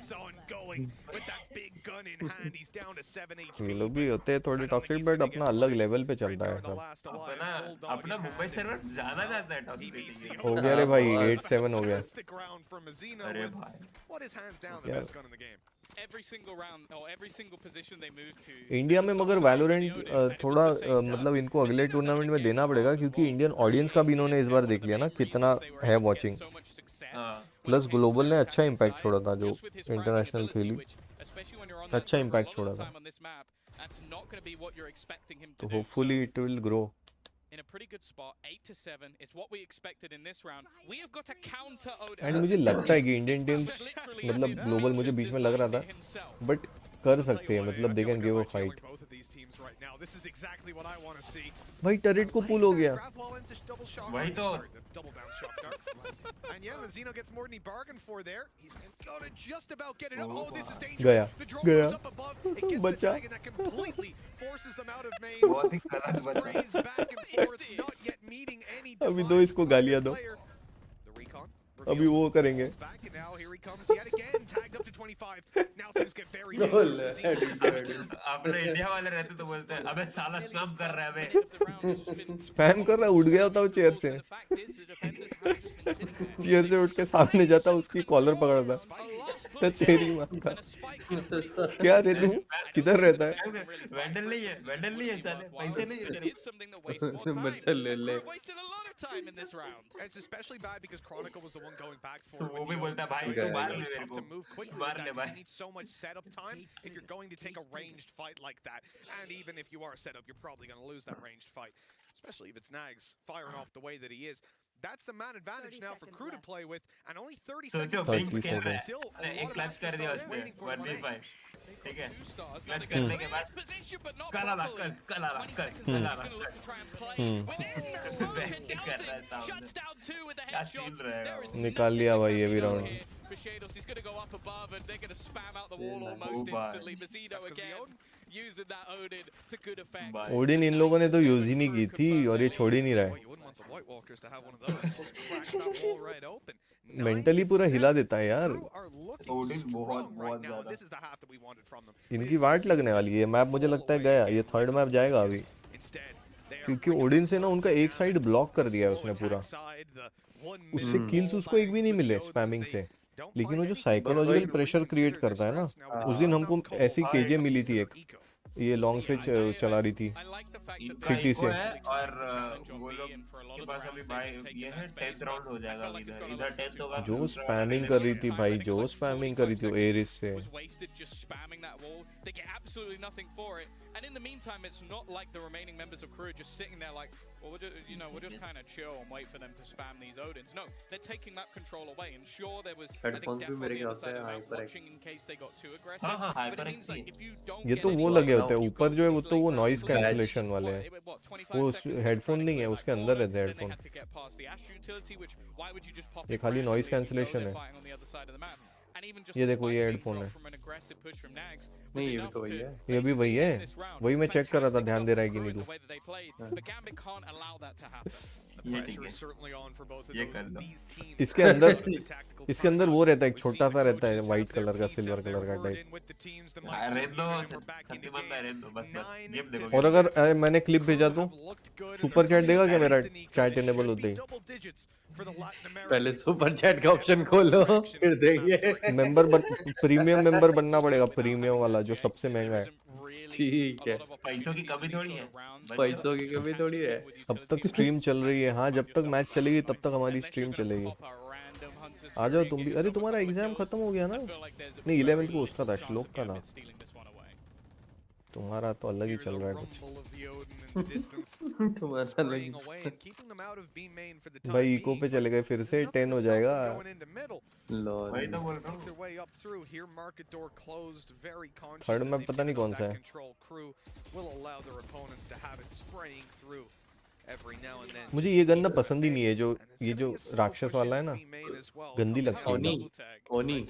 ये लोग भी होते हैं थोड़े टॉक्सिक, बट अपना अलग लेवल पे चल रहा है सब। अपना मुंबई सर्वर जाना जाता है टॉक्सिसिटी। हो गया रे भाई, 8-7 हो गया। अरे भाई यार Every single round or every single position they move to. India में मगर वैलोरेंट थोड़ा मतलब इनको अगले टूर्नामेंट में देना पड़ेगा, क्योंकि इंडियन ऑडियंस का भी इन्होंने इस बार देख लिया ना कितना है वॉचिंग, प्लस ग्लोबल ने अच्छा इम्पैक्ट छोड़ा था, जो इंटरनेशनल खेली अच्छा इम्पैक्ट छोड़ा था, तो hopefully it will grow. In a pretty good spot, 8-7 is what we expected in this round. We have got a counter Odin. And मुझे लगता है कि इंडियन टीम्स मतलब ग्लोबल, मुझे बीच में लग रहा था, बट कर सकते हैं, मतलब they can give a fight. भाई टरेट को पुल हो गया, वही तो गया गया बच्चा। बहुत ही गलत बच्चा। अभी दो इसको गालियां दो, अभी वो करेंगे। अपने इंडिया वाले रहते तो बोलते हैं अबे साला स्पैम कर रहा है, अबे स्पैम कर रहा है, उठ गया होता वो चेयर से, चेयर से उठ के सामने जाता, उसकी कॉलर पकड़ता, तो तेरी माँ का क्या रे तू किधर रहता है? वेंडल नहीं है, वेंडल नहीं है साले, पैसे नहीं है, बच्चा ले ले। Time in this round. It's especially bad because Chronicle was the one going back for it. वो भी बोलता भाई तू मार ले मेरे को, मार ले भाई। You need so much setup time if you're going to take a ranged fight like that. And even if you are set up, you're probably going to lose that ranged fight. Especially if it's Nags firing off the way that he is. That's the man advantage now for Crew to play with, and only 30 सोचो seconds. बिंग्स खेल रहा है, एक clutch कर दिया उसने 1v5, ठीक है, क्लच करने के बाद कला ला कल कला ला कल कला ला क्या सीन रहेगा। निकाल लिया भाई ये भी round. Shadows, he's going to go up above and they're going to spam out the wall almost instantly. Mazino again using that Odin to good effect. Odin इन लोगों ने तो यूज ही नहीं की थी और ये छोड़ ही नहीं रहा है, मेंटली पूरा हिला देता है यार। ओडिन बहुत बहुत ज्यादा, इनकी वाट लगने वाली है, मैप मुझे लगता है गया, ये थर्ड मैप जाएगा अभी, क्योंकि ओडिन से ना उनका एक साइड ब्लॉक कर दिया है उसने पूरा, उससे किल्स उसको एक भी नहीं मिले स्पैमिंग से, लेकिन वो जो साइकोलॉजिकल प्रेशर क्रिएट करता है ना, उस दिन हमको ऐसी केजे मिली थी एक, ये लॉन्ग से चला रही थी सिटी से, और वो लोग के पास अभी भाई ये है 10th राउंड हो जाएगा, इधर 10th होगा। जो स्पैमिंग कर रही थी भाई, जो स्पैमिंग कर रही थी एरिस से, and in the meantime it's not like the remaining members of Crew are just sitting there like, well, we'll just kind of chill and wait for them to spam these Odins. No, they're taking that control away, and sure there was I think definitely on the other side of the map watching in case they got too aggressive, but it means like if you don't ये तो वो लगे होते हैं ऊपर जो है, वो तो वो नॉइस कैंसलेशन वाले हैं, वो हेडफोन नहीं है, उसके अंदर रहते हैं हेडफोन, ये खाली नॉइस कैंसलेशन है। ये देखो ये हेडफोन है, नहीं ये भी तो वही है, ये भी वही है, वही मैं चेक कर रहा था, ध्यान दे रहा है कि नहीं तू। ये कर लो। इसके अंदर वो रहता है, एक छोटा सा रहता है व्हाइट कलर का, सिल्वर कलर का टाइप। और अगर मैंने क्लिप भेजा तो सुपर चैट देगा क्या मेरा चैट इनेबल होते ही? पहले सुपर चैट का ऑप्शन खोलो फिर देंगे। प्रीमियम मेंबर बनना पड़ेगा, प्रीमियम वाला जो सबसे महंगा है। ठीक है, पैसों की कमी थोड़ी है, पैसों की कमी थोड़ी है। अब तक स्ट्रीम चल रही है, हाँ जब तक मैच चलेगी तब तक हमारी स्ट्रीम चलेगी। आ जाओ तुम भी। अरे तुम्हारा एग्जाम खत्म हो गया ना? नहीं 11th को उसका था, श्लोक का था। तुम्हारा तो अलग ही चल रहा है कुछ। तुम्हारा अलग भाई इको पे चले गए फिर से 10 हो जाएगा। वही तो बोल रहा हूँ। थर्ड में पता नहीं कौन सा है। मुझे ये गन ना पसंद ही नहीं है, जो ये जो राक्षस वाला है ना, गंदी लगती है। ओनी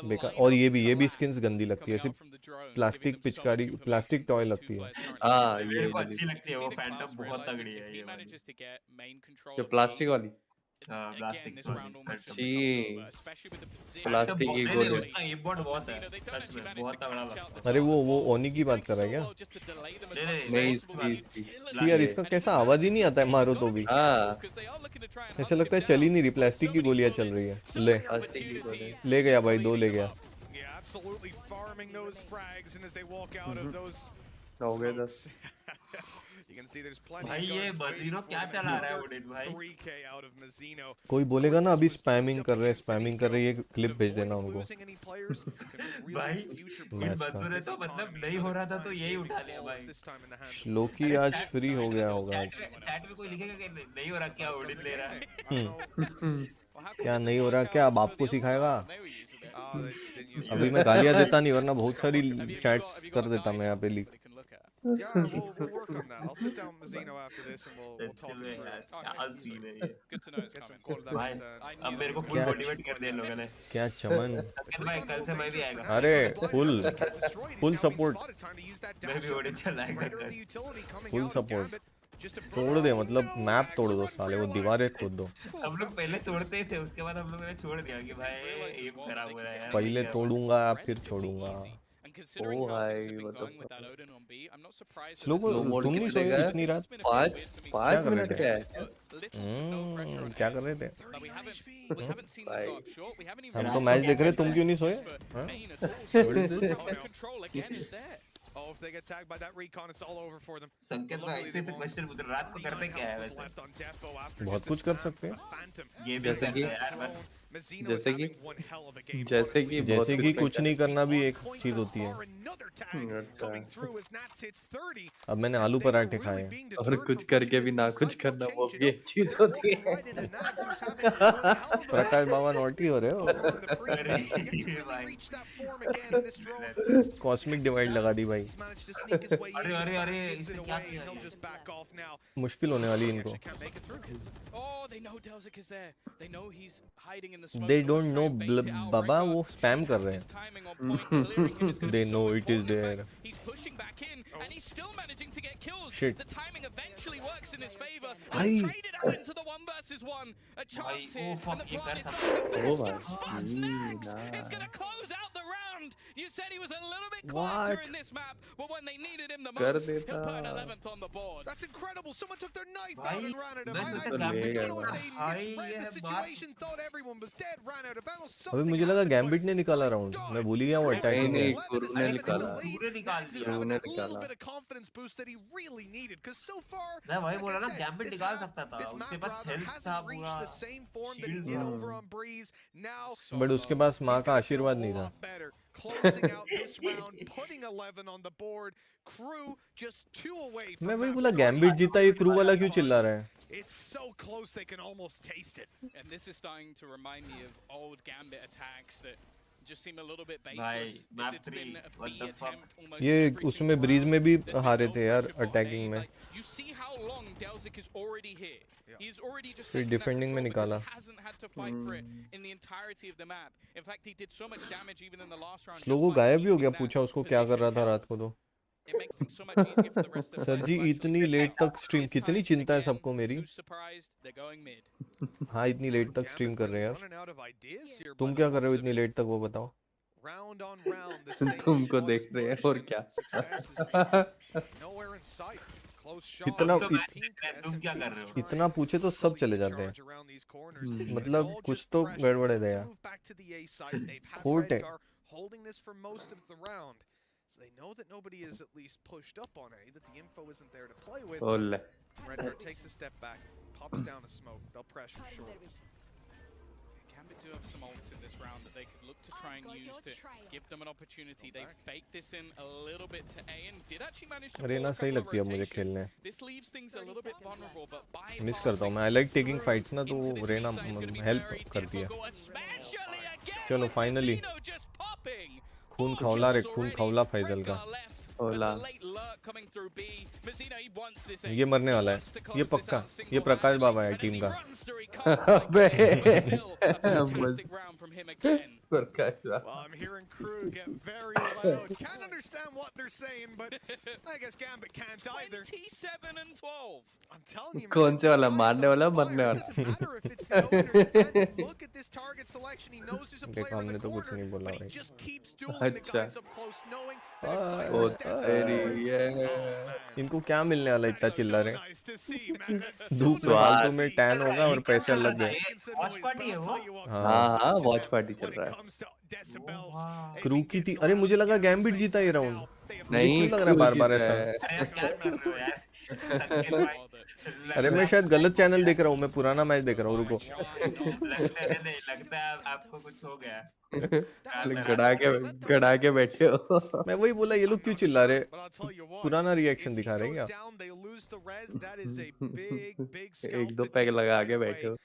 बेकार। और ये भी स्किन्स गंदी लगती है, सिर्फ प्लास्टिक पिचकारी, प्लास्टिक टॉय लगती है। हाँ मेरे को अच्छी लगती है वो फैंटम, बहुत तगड़ी है ये वाली। जो प्लास्टिक वाली प्लास्टिक अच्छी प्लास्टिक की गोली। उसका ईबॉट बहुत है सच में, बहुत तगड़ा लगता है। अरे वो ओनी की बात कर रहा है क्या? नहीं इसकी यार इसका कैसा आवाज ही नहीं आता है, मारो तो भी। ऐसा लगता है चल ही नहीं रही, प्लास्टिक की गोलियां चल रही है। ले गया भाई, 2 ले गया। हो गए 10। भाई ये मजीनो क्या चला रहा है उदित भाई? कोई बोलेगा ना अभी स्पैमिंग कर रहे हैं, ये क्लिप भेज देना उनको। भाई इन बंदों ने तो मतलब नहीं हो रहा था तो यही उठा लिया भाई। श्लोकी आज फ्री हो गया होगा। चैट में कोई लिखेगा कि नहीं हो रहा, क्या उदित ले रहा है? क्या नहीं हो रहा, क्या अब आपको सिखाएगा? अभी मैं गालियां देता नहीं, वरना बहुत सारी चैट्स कर देता मैं यहाँ पे leak. Yeah, we'll work on that. I'll sit down with Mazzino after this and we'll talk it through. Good to know his comment. भाई अब मेरे को फुल मोटिवेट कर दिया लोगों ने। क्या चमन। संकेत भाई कल से मैं भी आएगा। अरे फुल सपोर्ट। मैं भी ओडी चलाएगा कल। Full support. तोड़ दे, मतलब मैप तोड़ दो साले, वो दीवारें खोद दो। हम लोग पहले तोड़ते ही थे, उसके बाद हम लोगों ने छोड़ दिया कि भाई ये खराब हो रहा है यार। पहले तोड़ूंगा फिर छोड़ूंगा। ओ भाई मतलब तुम नहीं सोए इतनी रात? 5 मिनट क्या है? क्या कर रहे थे? हम तो मैच देख रहे, तुम क्यों नहीं सोए? Oh, if they get tagged by that recon, it's all over for them. संकेत भाई ऐसे तो क्वेश्चन पूछ रहे, रात को करते क्या है वैसे? बहुत कुछ कर सकते हैं। ये भी करते हैं यार बस। जैसे कि कुछ नहीं करना भी एक चीज होती है। अब मैंने आलू पराठे खाए, और कुछ करके भी ना कुछ करना, वो भी एक चीज होती है। प्रकाश बाबा नोटी हो रहे हो। कॉस्मिक डिवाइड लगा दी भाई। अरे इसने क्या किया? मुश्किल होने वाली इनको। They don't know बाबा, वो स्पैम कर रहे हैं। They know it is there. Shit. भाई You said he was a little bit What? closer in this map, but when they needed him the कर most, देता। he'll put 11th on the board. That's incredible. Someone took their knife out भाई and ran at him. मैं I सोचा don't gambit know क्या what they भाई misread ये the बात situation, thought everyone was dead, ran out of bounds. अभी Something मुझे लगा happened गैम्बिट ने where निकाला राउंड, मैं भूल ही गया वो अटैक नहीं नहीं। गुरु ने निकाला। पूरे निकाल Max is दिया। having a निकाला। little bit of confidence boost that he really needed, because so far, मैं वही like बोला I ना, said, गैम्बिट this निकाल half, सकता था, this उसके map पास rather हेल्थ था hasn't reached पूरा। the same form that he shield did था। over on Breeze. Now, but उसके पास माँ का आशीर्वाद नहीं था। better. Closing out this round, putting 11 on the board. Crew just 2 away from मैं वही that बोला first गैम्बिट जीता, ये क्रू वाला क्यों चिल्ला रहा है? It's so close they can almost taste it. And this is starting to remind me of old Gambit attacks that just seem a little bit भाई baseless. Map It's 3 been a what B the fuck? attempt almost ये every उसमें single bridge round. में भी There's been हारे no थे यार pressure on attacking A. में। Like, you see how long Delzik is already here. He's already just फिर taken that defending में control because निकाला। he hasn't had to fight for it in the entirety of the map. In fact, he did so much damage even in the last round. Logo just by गायब ही हो गया, keeping पूछा that उसको क्या कर रहा था position रात को। तो It makes things so much easier for the rest of the sir players ji to actually इतनी pick लेट up. तक स्ट्रीम, This कितनी time, चिंता है again, सबको मेरी। who's surprised? They're going mid. हाँ इतनी लेट तक स्ट्रीम कर रहे हैं यार। Running out of ideas here, तुम by क्या the कर रहे हो looks of इतनी it. लेट तक, वो बताओ। Round on round, the same तुमको shot देख is रहे हैं pushed और and क्या? success is made. Nowhere in sight. Close shot. इतना तो मैं तुम क्या कर रहे हो? इतना पूछे तो सब चले जाते हैं। मतलब कुछ तो गड़बड़ है दया। फोर्ट है। Holding this for most of the round. So they know that nobody is at least pushed up on A, that the info isn't there to play with. Redbird takes a step back, pops down a smoke. They'll pressure short. Gambit do have some ults in this round that they could look to try and use to give them an opportunity. They faked this in a little bit to A and did actually manage to रेना सही लगती है मुझे खेलने. This leaves things a little bit vulnerable, but by miss करता हूँ मैं. I like taking fights ना, तो रेना हेल्प करती है. चलो फाइनली खून खौला रे, खून खौला फैजल का. ये मरने वाला है, ये पक्का. ये प्रकाश बाबा है टीम का. Well, I'm hearing crew get very loud. Can't understand what they're saying, but I guess Gambit can't either. 27 and 12. I'm telling you, man. कौन से वाला मारने वाला मरने वाला? Doesn't matter if it's the owner. Defensive. Look at this target selection. He knows there's a player in the corner, but he just keeps dueling the guys up close, knowing that if Cypher steps up, इनको क्या मिलने वाला इतना चिल्ला रहे? धूप में फालतू में टैन होगा और पैसे लग गए. वॉच पार्टी है वो? हाँ वॉच पार्टी चल रहा है. क्रू की थी. अरे मुझे लगा गैम्बिट जीता ये राउंड. नहीं लग रहा है बार-बार ऐसा. अरे मैं शायद गलत चैनल देख रहा हूँ. मैं पुराना मैच देख रहा हूँ. रुको. लगता है आपको कुछ हो गया. गड़ा के बैठे हो. मैं वही बोला ये लोग क्यों चिल्ला रहे? पुराना रिएक्शन दिखा रहे हैं क्या? एक दो पैक लगा के बैठे हो.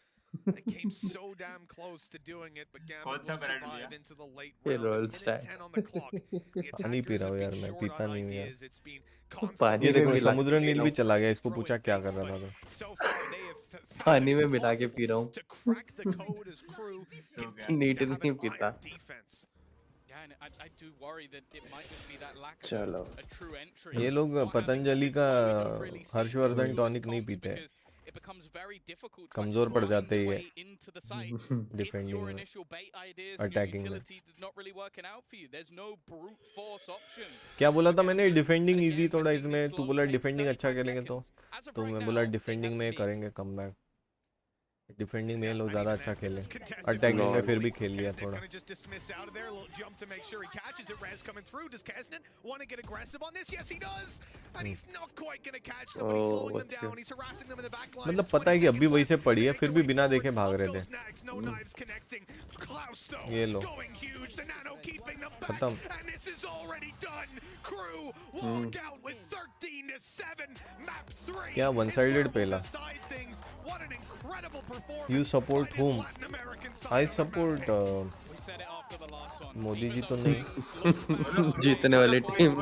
They came so damn close to doing it, but Gambit will survive into the late round. Minute 10 on the clock. पानी पी रहा हूँ यार मैं. पीता नहीं हूँ यार. ये देखो समुद्र नील भी चला गया. इसको पूछा क्या कर रहा था. पानी में मिला के पी रहा हूँ. नीट नहीं पीता. चलो. ये लोग पतंजलि का हर्षवर्धन टॉनिक नहीं पीते. कमजोर पड़ जाते ही है डिफेंडिंग में, अटैकिंग में. क्या बोला था मैंने? डिफेंडिंग इजी थोड़ा इसमें. तू बोला डिफेंडिंग अच्छा खेलेंगे तो मैं बोला डिफेंडिंग में करेंगे कमबैक. डिफेंडिंग में लोग ज्यादा अच्छा खेले. अटैकिंग में फिर भी खेल लिया थोड़ा. मतलब पता है कि अभी वही से पड़ी है, फिर भी बिना देखे भाग रहे थे. ये लो खत्म. क्या वन साइडेड पहला. You support whom? I support Modi ji तो नहीं. जीतने वाली टीम.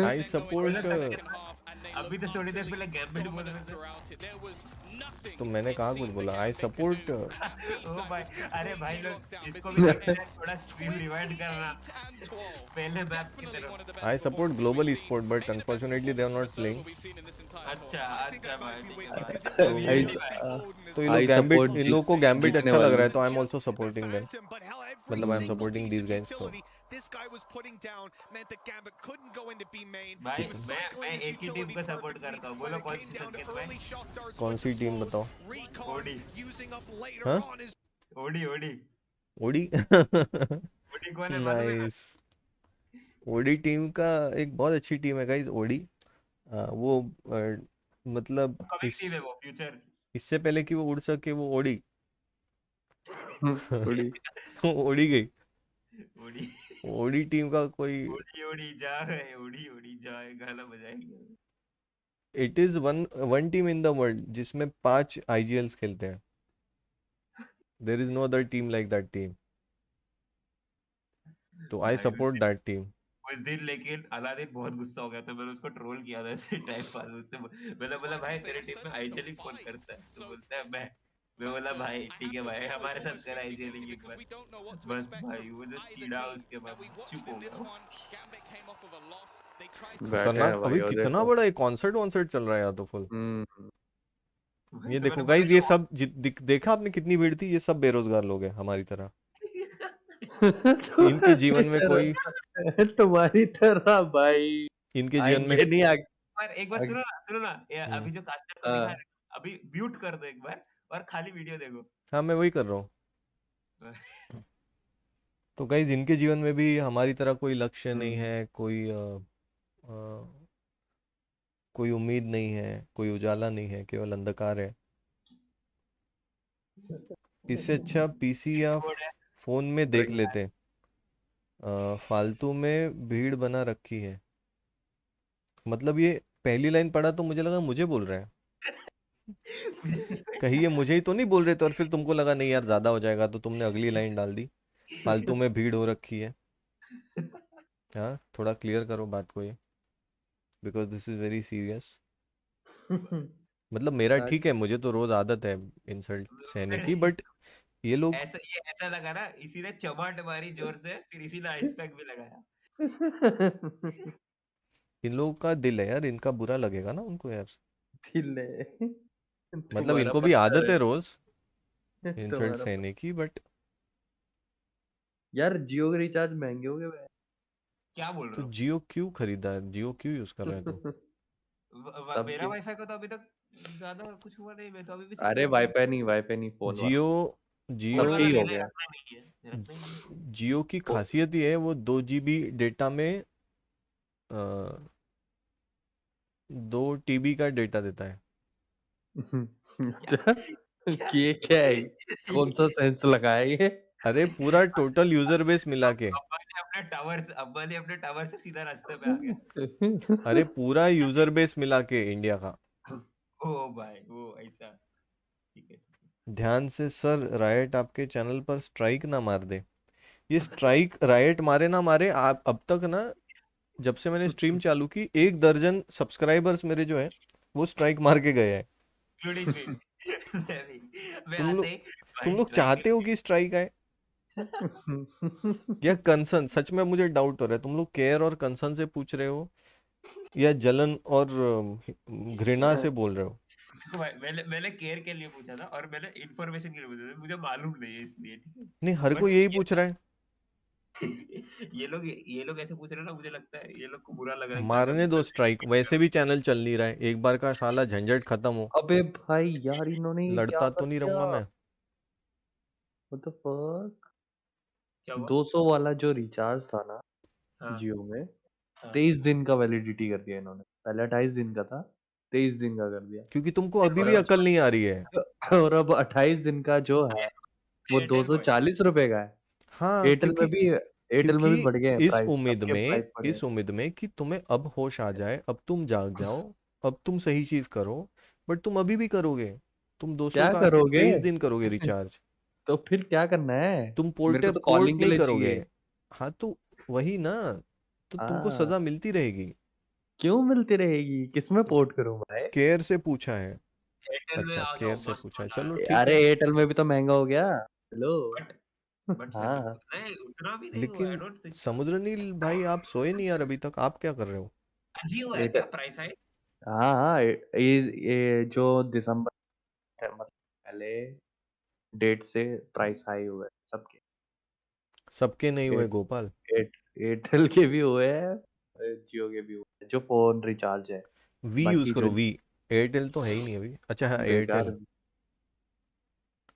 I support अभी तो थोड़ी देर पहले गैम्बिट बोल रहे थे. तो मैंने कहा कुछ बोला. I support अरे भाई लोग इसको भी थोड़ा स्ट्रीम रिवाइंड करना पहले मैप की तरफ. I support global esport but unfortunately they are not playing. अच्छा भाई. तो ये लोग गैम्बिट, इन लोगों को गैम्बिट अच्छा लग रहा है तो I am also supporting them. मतलब I am supporting these guys. So this guy was putting down meant that Gambit couldn't go into B main. भाई मैं एक ही टीम को सपोर्ट करता हूँ. बोलो कौन सी संकेत भाई? कौन सी टीम बताओ? ओडी. हाँ? ओडी. ओडी कौन है? नाइस. ओडी टीम का एक बहुत अच्छी टीम है गाइस. ओडी वो मतलब फ्यूचर इससे पहले कि वो उड़ सके वो ओडी ओडी गई. ओडी टीम का कोई ओडी जाए गाना बजाएंगे. It is one team in the world जिसमें 5 IGLs खेलते हैं. There is no other team like that team. तो आई सपोर्ट दैट टीम. उस दिन लेकिन अलादीन बहुत गुस्सा हो गया था. मैंने उसको ट्रोल किया था ऐसे टाइम पास. उसने बोला भाई तेरे टीम में IGL कौन करता है? तो बोलता है मैं बोला भाई ठीक है भाई हमारे साथ कर IGL एक बार. बस भाई वो जो चिढ़ा उसके बाद चुप हो गया. अभी कितना बड़ा एक कॉन्सर्ट चल रहा है यार तो फुल. ये देखो गाइस, ये सब देखा आपने कितनी भीड़ थी? ये सब बेरोजगार लोग हैं हमारी तरह. इनके जीवन में कोई तुम्हारी तरह भाई. इनके जीवन में नहीं एक बार सुनो ना अभी जो कास्टर को दिखा रहे अभी म्यूट कर दो एक बार और खाली वीडियो देखो. हाँ मैं वही कर रहा हूँ. तो गाइस इनके जीवन में भी हमारी तरह कोई लक्ष्य नहीं है, कोई उम्मीद नहीं है, कोई उजाला नहीं है, केवल अंधकार है. इससे अच्छा पीसी या फोन में देख लेते। फालतू में भीड़ बना रखी है। मतलब ये पहली लाइन पढ़ा तो मुझे लगा मुझे बोल रहा है, कहीं ये मुझे ही तो नहीं बोल रहे थे और फिर तुमको लगा नहीं यार ज़्यादा हो जाएगा तो तुमने अगली लाइन डाल दी, फालतू में भीड़ हो रखी है। हाँ थोड़ा क्लियर करो बात को ये, because this is very serious. मतलब मेरा ठीक है, मुझे तो रोज़ आदत है इंसल्ट सहने की, बट ये लोग ये ऐसा लगा ना, इसी ने चमाट मारी जोर से, फिर इसी ने आइस पैक भी लगाया। इन लोगों का दिल है यार, इनका बुरा लगेगा ना उनको यार। दिल है। मतलब तुम्हारा इनको भी पत्थर आदत है। है रोज इंसल्ट तुम्हारा सहने की, बट यार जियो के रिचार्ज महंगे हो गए भाई। क्या बोल तो रहे हो? जियो क्यों खरीदा है, जियो क्यों यूज कर रहे हैं तू? मेरा वाईफाई को तो अभी तक ज्यादा कुछ हुआ नहीं, मैं तो अभी भी अरे 600 वाईफाई नहीं फोन वाला। जियो फोन जियो वाला सबके ही ले हो ले, गया। रखना नहीं है, रखना ही नहीं है। जियो की खासियत ये है, वो 2 GB डेटा में 2 TB का डेटा देता है। ये क्या है, कौन सा सेंस लगाया ये? अरे पूरा टोटल यूजर बेस मिला के। अब्बा ने अपने टावर से सीधा रास्ते पे आ गया। अरे पूरा यूजर बेस मिला के इंडिया का। ओ भाई वो ऐसा, ठीक है। ध्यान से सर, रायट आपके चैनल पर स्ट्राइक ना मार दे। ये स्ट्राइक रायट मारे ना मारे, आप अब तक ना, जब से मैंने स्ट्रीम चालू की 1 दर्जन सब्सक्राइबर्स मेरे जो है वो स्ट्राइक मार के गए हैं। Including me. मैं तुम आते लोग ही तुम भाई लोग स्ट्राइक चाहते हो कि स्ट्राइक आए या कंसर्न? सच में मुझे डाउट हो रहा है, तुम लोग केयर और कंसर्न से पूछ रहे हो या जलन और घृणा से बोल रहे हो? मैंने केयर के लिए पूछा था और मैंने इंफॉर्मेशन के लिए पूछा था, मुझे मालूम नहीं है इसलिए, ठीक है। नहीं, हर कोई बट यही पूछ रहा है। ये लोग ऐसे पूछ रहे हैं ना, मुझे लगता है ये लोग को बुरा लग रहा है, क्या मारने करूं दो मैं। स्ट्राइक, वैसे भी चैनल चल नहीं रहा है, एक बार का साला झंझट खत्म हो। अबे भाई यार इन्होंने ये क्या लड़ता कर तो नहीं दिया? रहूंगा मैं। What the fuck? क्या हुआ? 200 वाला जो रिचार्ज था ना हाँ जियो में, हाँ 23 दिन का वैलिडिटी कर दिया इन्होंने। पहले 28 दिन का था, 23 दिन का कर दिया। क्योंकि तुमको अभी और भी अब अकल नहीं आ रही है। और अब 28 दिन का जो है वो एयरटेल को है। 240 रुपए का है। हाँ, एयरटेल में भी क्योंकि बढ़ गए हैं इस प्राइस, उम्मीद सबके में प्राइस बढ़े हैं। इस उम्मीद में कि तुम्हें अब होश आ जाए, अब तुम जाग जाओ, अब तुम सही चीज करो, बट तुम अभी भी करोगे। तुम 200 क्या का करोगे? 23 दिन करोगे रिचार्ज। तो फिर क्या करना है? तुम मेरे को तो पोर्ट कॉलिंग के नहीं लिए करोगे। चाहिए। हाँ तो वही ना, तो तुमको हाँ, सजा मिलती रहेगी। क्यों मिलती रहेगी? किसमें पोर्ट करूं भाई? केयर से पूछा है। एयरटेल में अच्छा, आ केयर जाओ, से मस्त पूछा है, वाला है। चलो ठीक अरे है। एयरटेल में भी तो महंगा हो गया। हेलो। बट हाँ नहीं उतना भी नहीं हुआ, आई लेकिन डोंट थिंक सो। समुद्र नील भाई, आप सोए नहीं यार अभी तक, आप क्या कर रहे हो? जियो है क्या एयरटेल, प्राइस है? हाँ हाँ, ये जो दिसंबर मतलब पहले डेट से प्राइस हाई हुए सबके। सबके नहीं हुए एयर- गोपाल। एयरटेल के भी हुए हैं, जियो के भी हुए हैं, जो फोन रिचार्ज है। वी यूज बाकी करो, जो वी। एयरटेल तो है ही नहीं अभी। अच्छा हाँ, बेकार, एयरटेल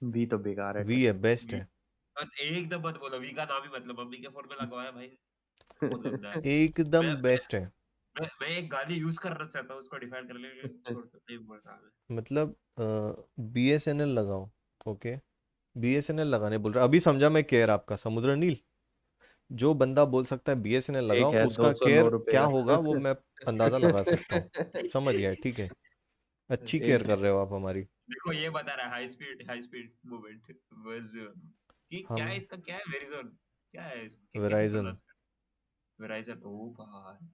भी तो बेकार है। वी है, बेस्ट है। एकदम मत बोलो, वी का नाम ही मतलब मम्मी के फोन में लगवाया भाई, बहुत गंदा है। एकदम मैं बेस्ट है। मैं एक गाली यूज करना चाहता हूँ, उसको डिफाइन कर लेंगे, छोड़ दो, नहीं बोल रहा मैं। मतलब BSNL लगाओ। ओके, BSNL लगाने बोल रहा, अभी समझा मैं केयर आपका, समुद्र नील। जो बंदा बोल सकता है BSNL एक लगाओ, है उसका 209 केयर रुपए क्या होगा वो का। मैं अंदाजा लगा सकता हूँ। समझ गया, ठीक है। अच्छी केयर एक कर रहे हो आप हमारी। देखो ये बता रहा है हाई स्पीड मूवमेंट बस, कि क्या है हम इसका, क्या है वेरिजोन, क्या है इसको, कैसे वेराइजन, प्रोनाउंस कर, वेराइजन, ओ भाई।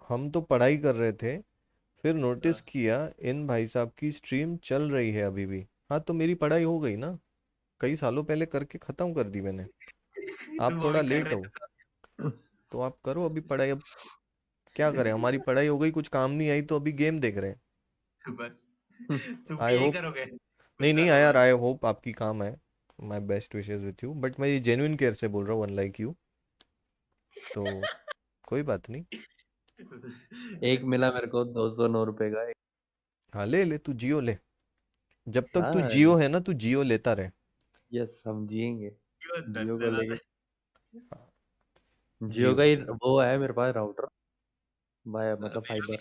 हम तो पढ़ाई कर रहे थे, फिर हाँ। नोटिस किया इन भाई साहब की स्ट्रीम चल रही है अभी भी। हाँ तो मेरी पढ़ाई हो गई ना, कई सालों पहले करके ख़त्म कर दी मैंने। आप तुम थोड़ा अभी कर लेट रहे हो, थे तो आप करो अभी पढ़ाई। अब क्या करें, हमारी पढ़ाई हो गई, कुछ काम नहीं आई तो अभी गेम देख रहे हैं। तो बस तुम भी आई यही होप, करोगे कुछ नहीं नहीं सालों यार, बाद। आई होप आपकी काम है। My best wishes with you, but मैं ये जेन्युइन केयर से बोल रहा हूँ, अनलाइक यू। तो कोई बात नहीं। एक मिला मेरे को 209 रुपए का एक। हाँ ले ले, तू जियो ले। जब तक तू हाँ जियो है ना, तू जियो लेता रहे। यस, हम जिएंगे जियो को धन्यवाद। लेके। जियो जियो का ही जियो। वो है मेरे पास राउटर भाई, मतलब मेरा भी फाइबर।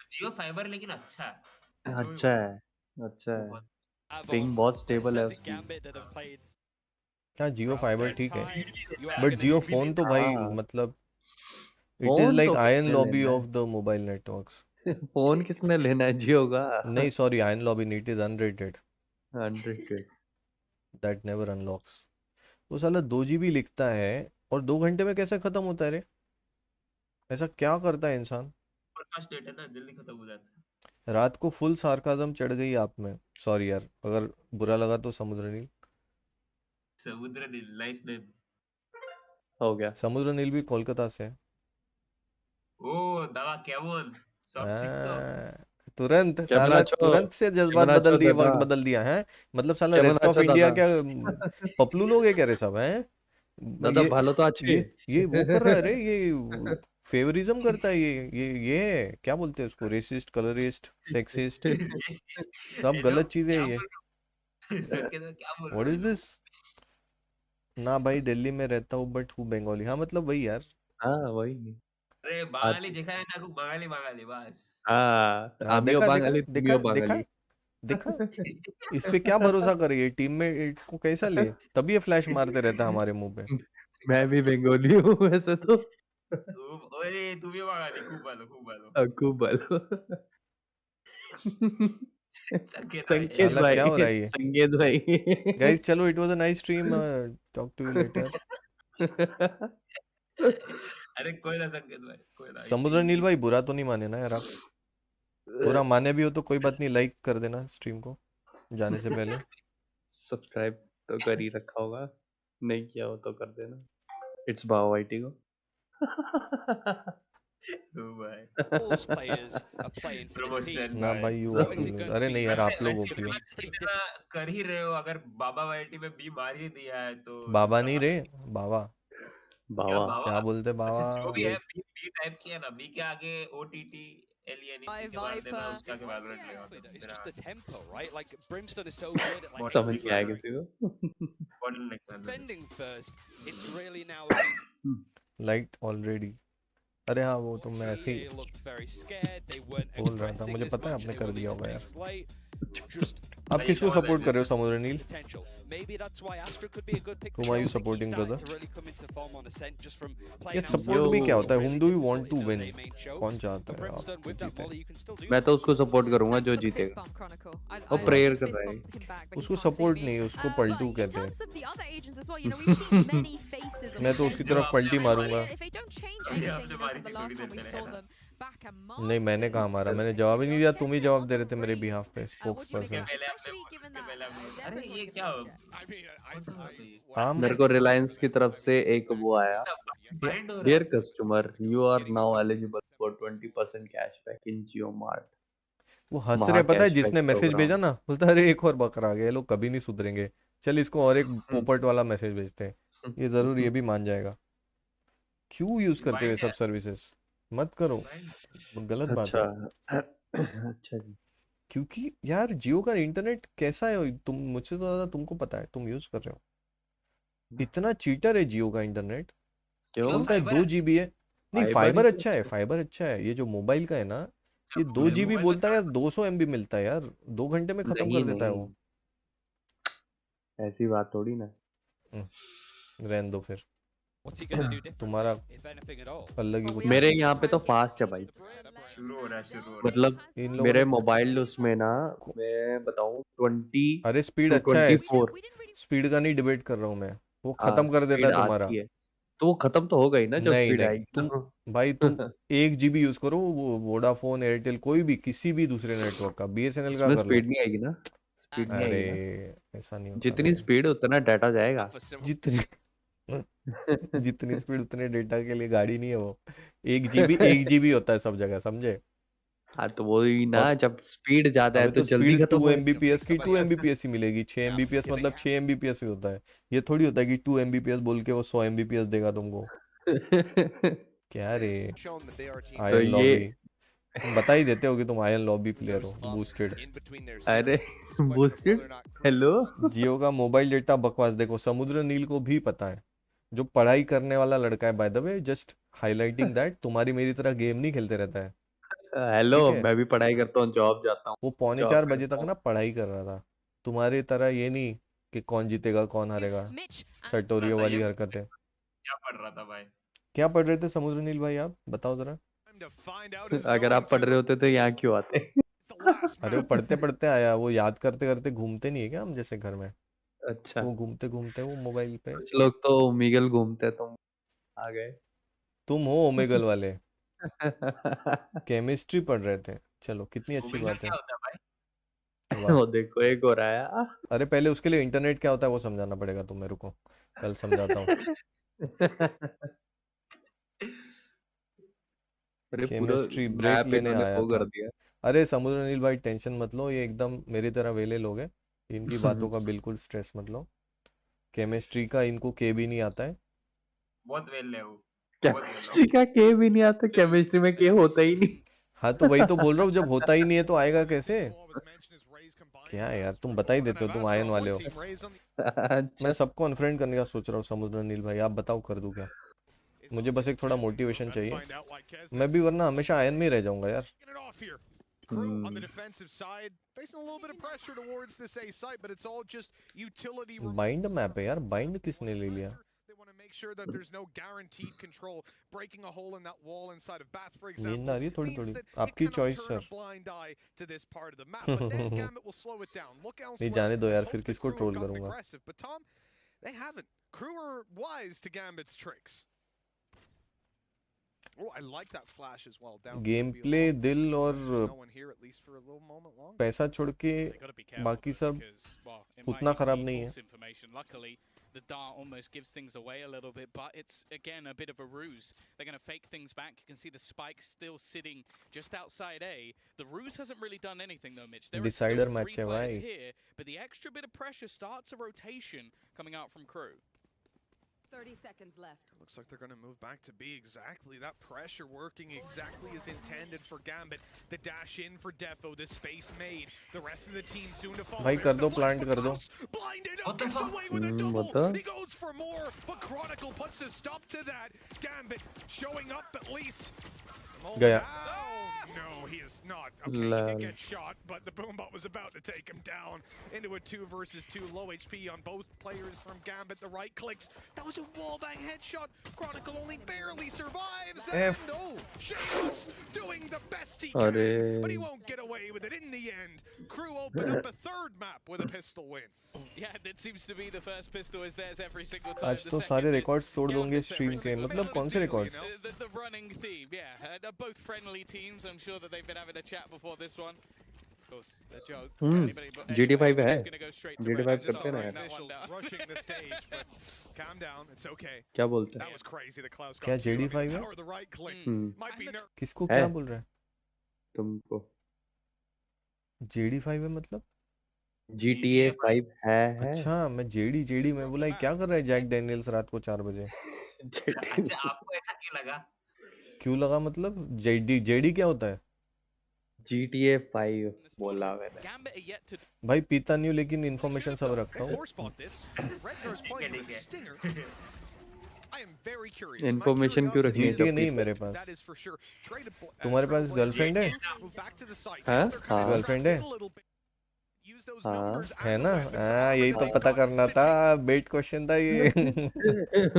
जियो फाइबर, लेकिन अच्छा है, जो अच्छा है, अच्छा है। बहुत पिंग बहुत स्टेबल है उसकी। हाँ जियो फाइबर ठीक है, बट जियो फोन तो भाई हाँ मतलब इट इज फोन लाइक तो आयन किसने लॉबी लेना ऑफ द मोबाइल नेटवर्क्स। है? फोन किसने लेना है जियो का? नहीं सॉरी, आयन लॉबी नहीं, it is unrated, 100 that never unlocks. वो साला 2 GB लिखता है और 2 घंटे में कैसे खत्म होता है रे? ऐसा क्या करता है इंसान? फास्ट डेट है ना, जल्दी खत्म हो जाता है। रात को फुल सार्काज्म चढ़ गई आप में, सॉरी यार अगर बुरा लगा तो। समुद्र नील, समुद्र नील, नाइस नेम। हो गया। समुद्र नील भी कोलकाता से है। ओ दावा क्या बोल, सब ठीक तो? तुरंत कैमरा साला, छो, तुरंत से जज्बात कैमरा बदल छो दिए, दादा, वक्त बदल दिया है। मतलब साला रेस्ट कैमरा ऑफ छो इंडिया दादा। क्या पपलू लोग है क्या रे सब हैं? दादा ये भालो तो अच्छे। ये वो कर रहा है रे, ये फेवरिज्म करता है, ये है, क्या बोलते हैं उसको, रेसिस्ट, कलरिस्ट, सेक्सिस्ट, सब गलत चीजें है ये। क्या बोल व्हाट रहे इज दिस? ना भाई दिल्ली में रहता हूँ बट हूँ बंगाली। हाँ मतलब वही यार। हाँ वही। अरे बाঙाली देखा है ना, बाঙाली बाঙाली बस। हाँ हाँ आमियो देखा देखा बांगाली देखा तुमियो देखा बांगाली। देखा, इस पे क्या भरोसा करे, ये टीम में इसको कैसा ले, तभी ये फ्लैश मारते रहता है हमारे मुंह पे। मैं भी बंगाली हूँ वैसे तो। अरे तू भी बाঙाली, खूप भालो खूप भालो। खूब भालो। संकेत साला क्या हो भाई, रहा है ये? संकेत भाई। गाइस चलो, it was a nice stream, talk to you later. अरे कोई ना संकेत भाई, कोई ना। समुद्र नील भाई बुरा तो नहीं माने ना यार आप? बुरा माने भी हो तो कोई बात नहीं, लाइक कर देना स्ट्रीम को जाने से पहले। सब्सक्राइब तो कर ही रखा होगा, नहीं किया हो तो कर देना। इट्स बाओ आईटी को। Those players are playing for this team. ना भाई you What is it OP, going to अरे be? नहीं यार आप लोग It's going ओपी to हो। be pretty इतना कर ही रहे हो, अगर बाबा वाईटी में बी मार ही दिया है तो बाबा दूसरा नहीं रे, बाबा क्या बावा। बाबा? क्या बोलते अच्छा बाबा? जो भी है, यस बी बी टाइप की है ना, बी के आगे ओटीटी एलियन के मार देना, उसके आगे वैलोरेंट लगा Honestly, दो, though, it's मेरा just the tempo, right? Like Brimstone is so good at like समझ में आया किसी को। Bottleneck Valorant. defending first. It's really now a case light already. अरे हाँ वो तो मैं ऐसे ही they looked very scared. They weren't बोल रहा था, expressing मुझे as पता है much. आपने They कर were दिया leaving होगा यार। things late. Just आप किसको all सपोर्ट that कर रहे हो is समुद्र नील? potential. Maybe that's why Astra could be a good pick for Whom are you Chelsea. He's supporting, starting brother? to really come into form on Ascent just from ये playing outside support the भी squad. क्या होता है? Really Whom do you difficult want in to those win? A main shows. कौन चाहता But है Brimstone आप with that जीते? volley, you can still do मैं तो उसको सपोर्ट करूंगा जो Thanks for the जीतेगा। fist bump, Chronicle. वो प्रेयर कर fist रहा है। bump him back, but he उसको can't see सपोर्ट me. नहीं, उसको But पलटू in कहते हैं। terms of the other agents as well, you know, we've seen many faces of मैं तो उसकी defense. तरफ पलटी And मारूंगा। if they don't change अभी anything, आपने you know, मारी from the थी थोड़ी last देर time we पहले, saw है ना? them back at नहीं मैंने कहा मारा, मैंने जवाब ही नहीं दिया, तुम ही जवाब दे रहे थे मेरे बिहाफ पे, spokes what do you make person. of that? Especially given उसके that पहले आपने Denver's अरे wanna ये give क्या it a reject. I mean, कौन सा बात है ये? आम मेरे को रिलायंस की तरफ से एक वो आया, ये बाइंड हो रहा डियर है। Customer you are now eligible for 20% cashback in Jio Mart. वो हंस महा रहे, पता है कैशबैक जिसने मैसेज भेजा प्रोग्राम। ना, बोलता है अरे एक और बकरा आ गया, ये लोग कभी नहीं सुधरेंगे, चल इसको और एक पोपट वाला मैसेज भेजते हैं, ये जरूर ये भी मान जाएगा। क्यों यूज ये करते हो ये बाइंड सब है, सर्विसेज? मत करो, बाइंड। गलत बात अच्छा है। अच्छा जी। क्योंकि यार जियो का इंटरनेट कैसा है, तुम मुझसे तो ज्यादा तुमको पता है, तुम यूज कर रहे हो। इतना चीटर है जियो का इंटरनेट, क्यों? बोलता है फाइबर 2 GB है। नहीं फाइबर ही फाइबर तो अच्छा है, फाइबर अच्छा है, ये जो मोबाइल का है ना, ये अच्छा, 2 GB मोबाइल बोलता है यार, में 200 MB मिलता है यार, 2 घंटे में खत्म नहीं कर देता है नहीं, वो। ऐसी बात थोड़ी ना। रहने दो फिर, What's he going to do different, तुम्हारा if anything at all? अलग ही Well, कुछ we है। मेरे also यहाँ did पे तो rank फास्ट है it. भाई। शुरू हो रहा है, शुरू हो रहा है। मतलब इन लोगों मेरे ने मोबाइल उसमें ना, मैं बताऊँ 20 अरे स्पीड to अच्छा है, 24। स्पीड का नहीं डिबेट कर रहा हूँ मैं, वो हाँ खत्म कर देता स्पीड है तुम्हारा। आती है तो वो खत्म तो हो गई ना जब नहीं स्पीड नहीं, आएगी तुम तो। भाई तुम 1 GB यूज करो, वो वोडाफोन, एयरटेल, कोई भी किसी भी दूसरे नेटवर्क का, BSNL का उसमें कर लो। स्पीड नहीं आएगी ना, स्पीड नहीं अरे आएगी ना। ऐसा नहीं होता जितनी भाई, स्पीड उतना डाटा जाएगा। जितनी जितनी स्पीड उतने डेटा के लिए गाड़ी नहीं है वो। 1 GB होता है सब जगह, समझे? हाँ तो वही ना, और जब स्पीड ज्यादा है अबे तो तो जल्दी स्पीड खत्म 2 होएगी। MBPS की 2 MBPS ही मिलेगी, 6 MBPS मतलब 6 MBPS ही होता है। ये थोड़ी होता है कि 2 MBPS बोल के वो 100 MBPS देगा तुमको। क्या रे तो आयन ये लॉबी, तुम बता ही देते हो कि तुम आयन लॉबी प्लेयर हो, बूस्टेड। अरे बुllshit, हेलो। जियो का मोबाइल डेटा बकवास। देखो समुद्र नील को भी पता है, जो पढ़ाई करने वाला लड़का है, by the way just highlighting that, तुम्हारी मेरी तरह गेम नहीं खेलते रहता है, हेलो ठीक है? मैं भी पढ़ाई करता हूँ, जॉब जाता हूँ, वो 3:45 जॉब बजे करता तक हूँ। ना पढ़ाई कर रहा था, तुम्हारी तरह ये नहीं कि कौन जीतेगा कौन हारेगा, सटोरियो वाली हरकत है। क्या पढ़ रहा था भाई? क्या पढ़ रहे थे समुद्र नील भाई, आप बताओ जरा। अगर आप पढ़ रहे होते तो यहाँ क्यों आते? अरे वो पढ़ते पढ़ते आया, वो याद करते करते घूमते नहीं है क्या हम जैसे घर में? अच्छा, वो घूमते घूमते वो मोबाइल पे। कुछ लोग तो मीगल घूमते, तुम आ गए। तुम हो ओमेगल वाले। केमिस्ट्री पढ़ रहे थे, चलो कितनी अच्छी बात है। वाह। वो देखो एक हो रहा है। अरे पहले उसके लिए इंटरनेट क्या होता है वो समझाना पड़ेगा तुम मेरे को, कल समझाता हूँ। अरे पूरा केमिस्ट्री ब्रेक मैप लेने इन्होंने आया वो कर था। दिया। अरे समुद्र नील भाई टेंशन मत लो, ये एकदम मेरी तरह वेले लोग हैं, इनकी बातों का बिल्कुल स्ट्रेस मत लो। केमिस्ट्री का इनको के भी नहीं आता है। बहुत वेल है वो। केमिस्ट्री का के भी नहीं आता, केमिस्ट्री में के होता ही नहीं। हाँ तो वही तो बोल रहा हूँ, जब होता ही नहीं है तो आएगा कैसे? क्या है यार, तुम बता ही देते हो, तुम आयन वाले हो। मैं सबको अनफ्रेंड करने का सोच रहा हूँ समुद्र नील भाई, आप बताओ कर दूं क्या? मुझे बस एक थोड़ा मोटिवेशन चाहिए, मैं भी वरना हमेशा आयन में ही रह जाऊंगा यार। Crew on the defensive side facing a little bit of pressure towards this A site, but it's all just utility. Bind map है यार, बाइंड किसने ले लिया? They want to make sure that there's no guaranteed control. Breaking a hole in that wall inside of Bath, for example, नींद आ रही है थोड़ी means थोड़ी, that it आपकी cannot choice turn a sir. blind eye to this part of the map. But then Gambit will slow it down. Look नहीं elsewhere. जाने दो यार, Hope फिर the किसको Crew have ट्रोल gotten करूंगा। aggressive, but Tom, they haven't. Crew are wise to Gambit's tricks. Oh, I like that flash as well. Down game play दिल और no one here at least for a little moment long. पैसा छोड़ के बाकी सब उतना खराब नहीं है। Luckily, the dart almost gives things away a little bit, but it's again a bit of a ruse. They're going to fake things back. You can see the spike still sitting just outside A. The ruse hasn't really done anything though, Mitch. There are still Decider 3 match है players भाई। here, but the extra bit of pressure starts a rotation coming out from Crew. 30 seconds left. Looks like they're going to move back to B. Exactly. That pressure working exactly as intended for Gambit. The dash in for Defo. The space made. The rest of the team soon to follow. भाई कर दो, plant कर दो। Blinded up. Gets away with a double. He goes for more, but Chronicle puts a stop to that. Gambit showing up at least. गया। No, he is not. Okay, he did get shot, but the Boombot was about to take him down into a 2 versus 2. Low HP on both players from Gambit. The right clicks. That was a wallbang headshot. Chronicle only barely survives. And no, Shameless doing the best he can, but he won't get away with it in the end. Crew open up a third map with a pistol win. Yeah, that seems to be the first pistol is theirs every single time. आज तो सारे records तोड़ दोगे stream के, मतलब कौन से records? The running theme, yeah. They're both friendly teams. I'm sure that they've been having a chat before this one. Of course, a joke. GT5 है। GT5 करते ना यार। Rushing the stage, but calm down. It's okay. क्या बोलते That हैं? was crazy. The Klaus क्या JD5 है? or the right click might be nerve. किसको क्या बोल रहा है? तुमको JD5 है मतलब? GTA 5 है। अच्छा, मैं जेडी में बोला क्या कर रहा है जैक डैनियल्स रात को 4 बजे? अच्छा, आपको ऐसा क्यों लगा? क्यों लगा मतलब? जेडी क्या होता है? GTA 5 बोला मैंने। भाई पीता नहीं हूँ लेकिन इन्फॉर्मेशन सब रखता हूँ। इन्फॉर्मेशन क्यों रखनी है? जीती नहीं मेरे पास। तुम्हारे पास गर्लफ्रेंड है? हाँ गर्लफ्रेंड है? हाँ है ना? हाँ यही तो पता करना था, बेट क्वेश्चन था ये।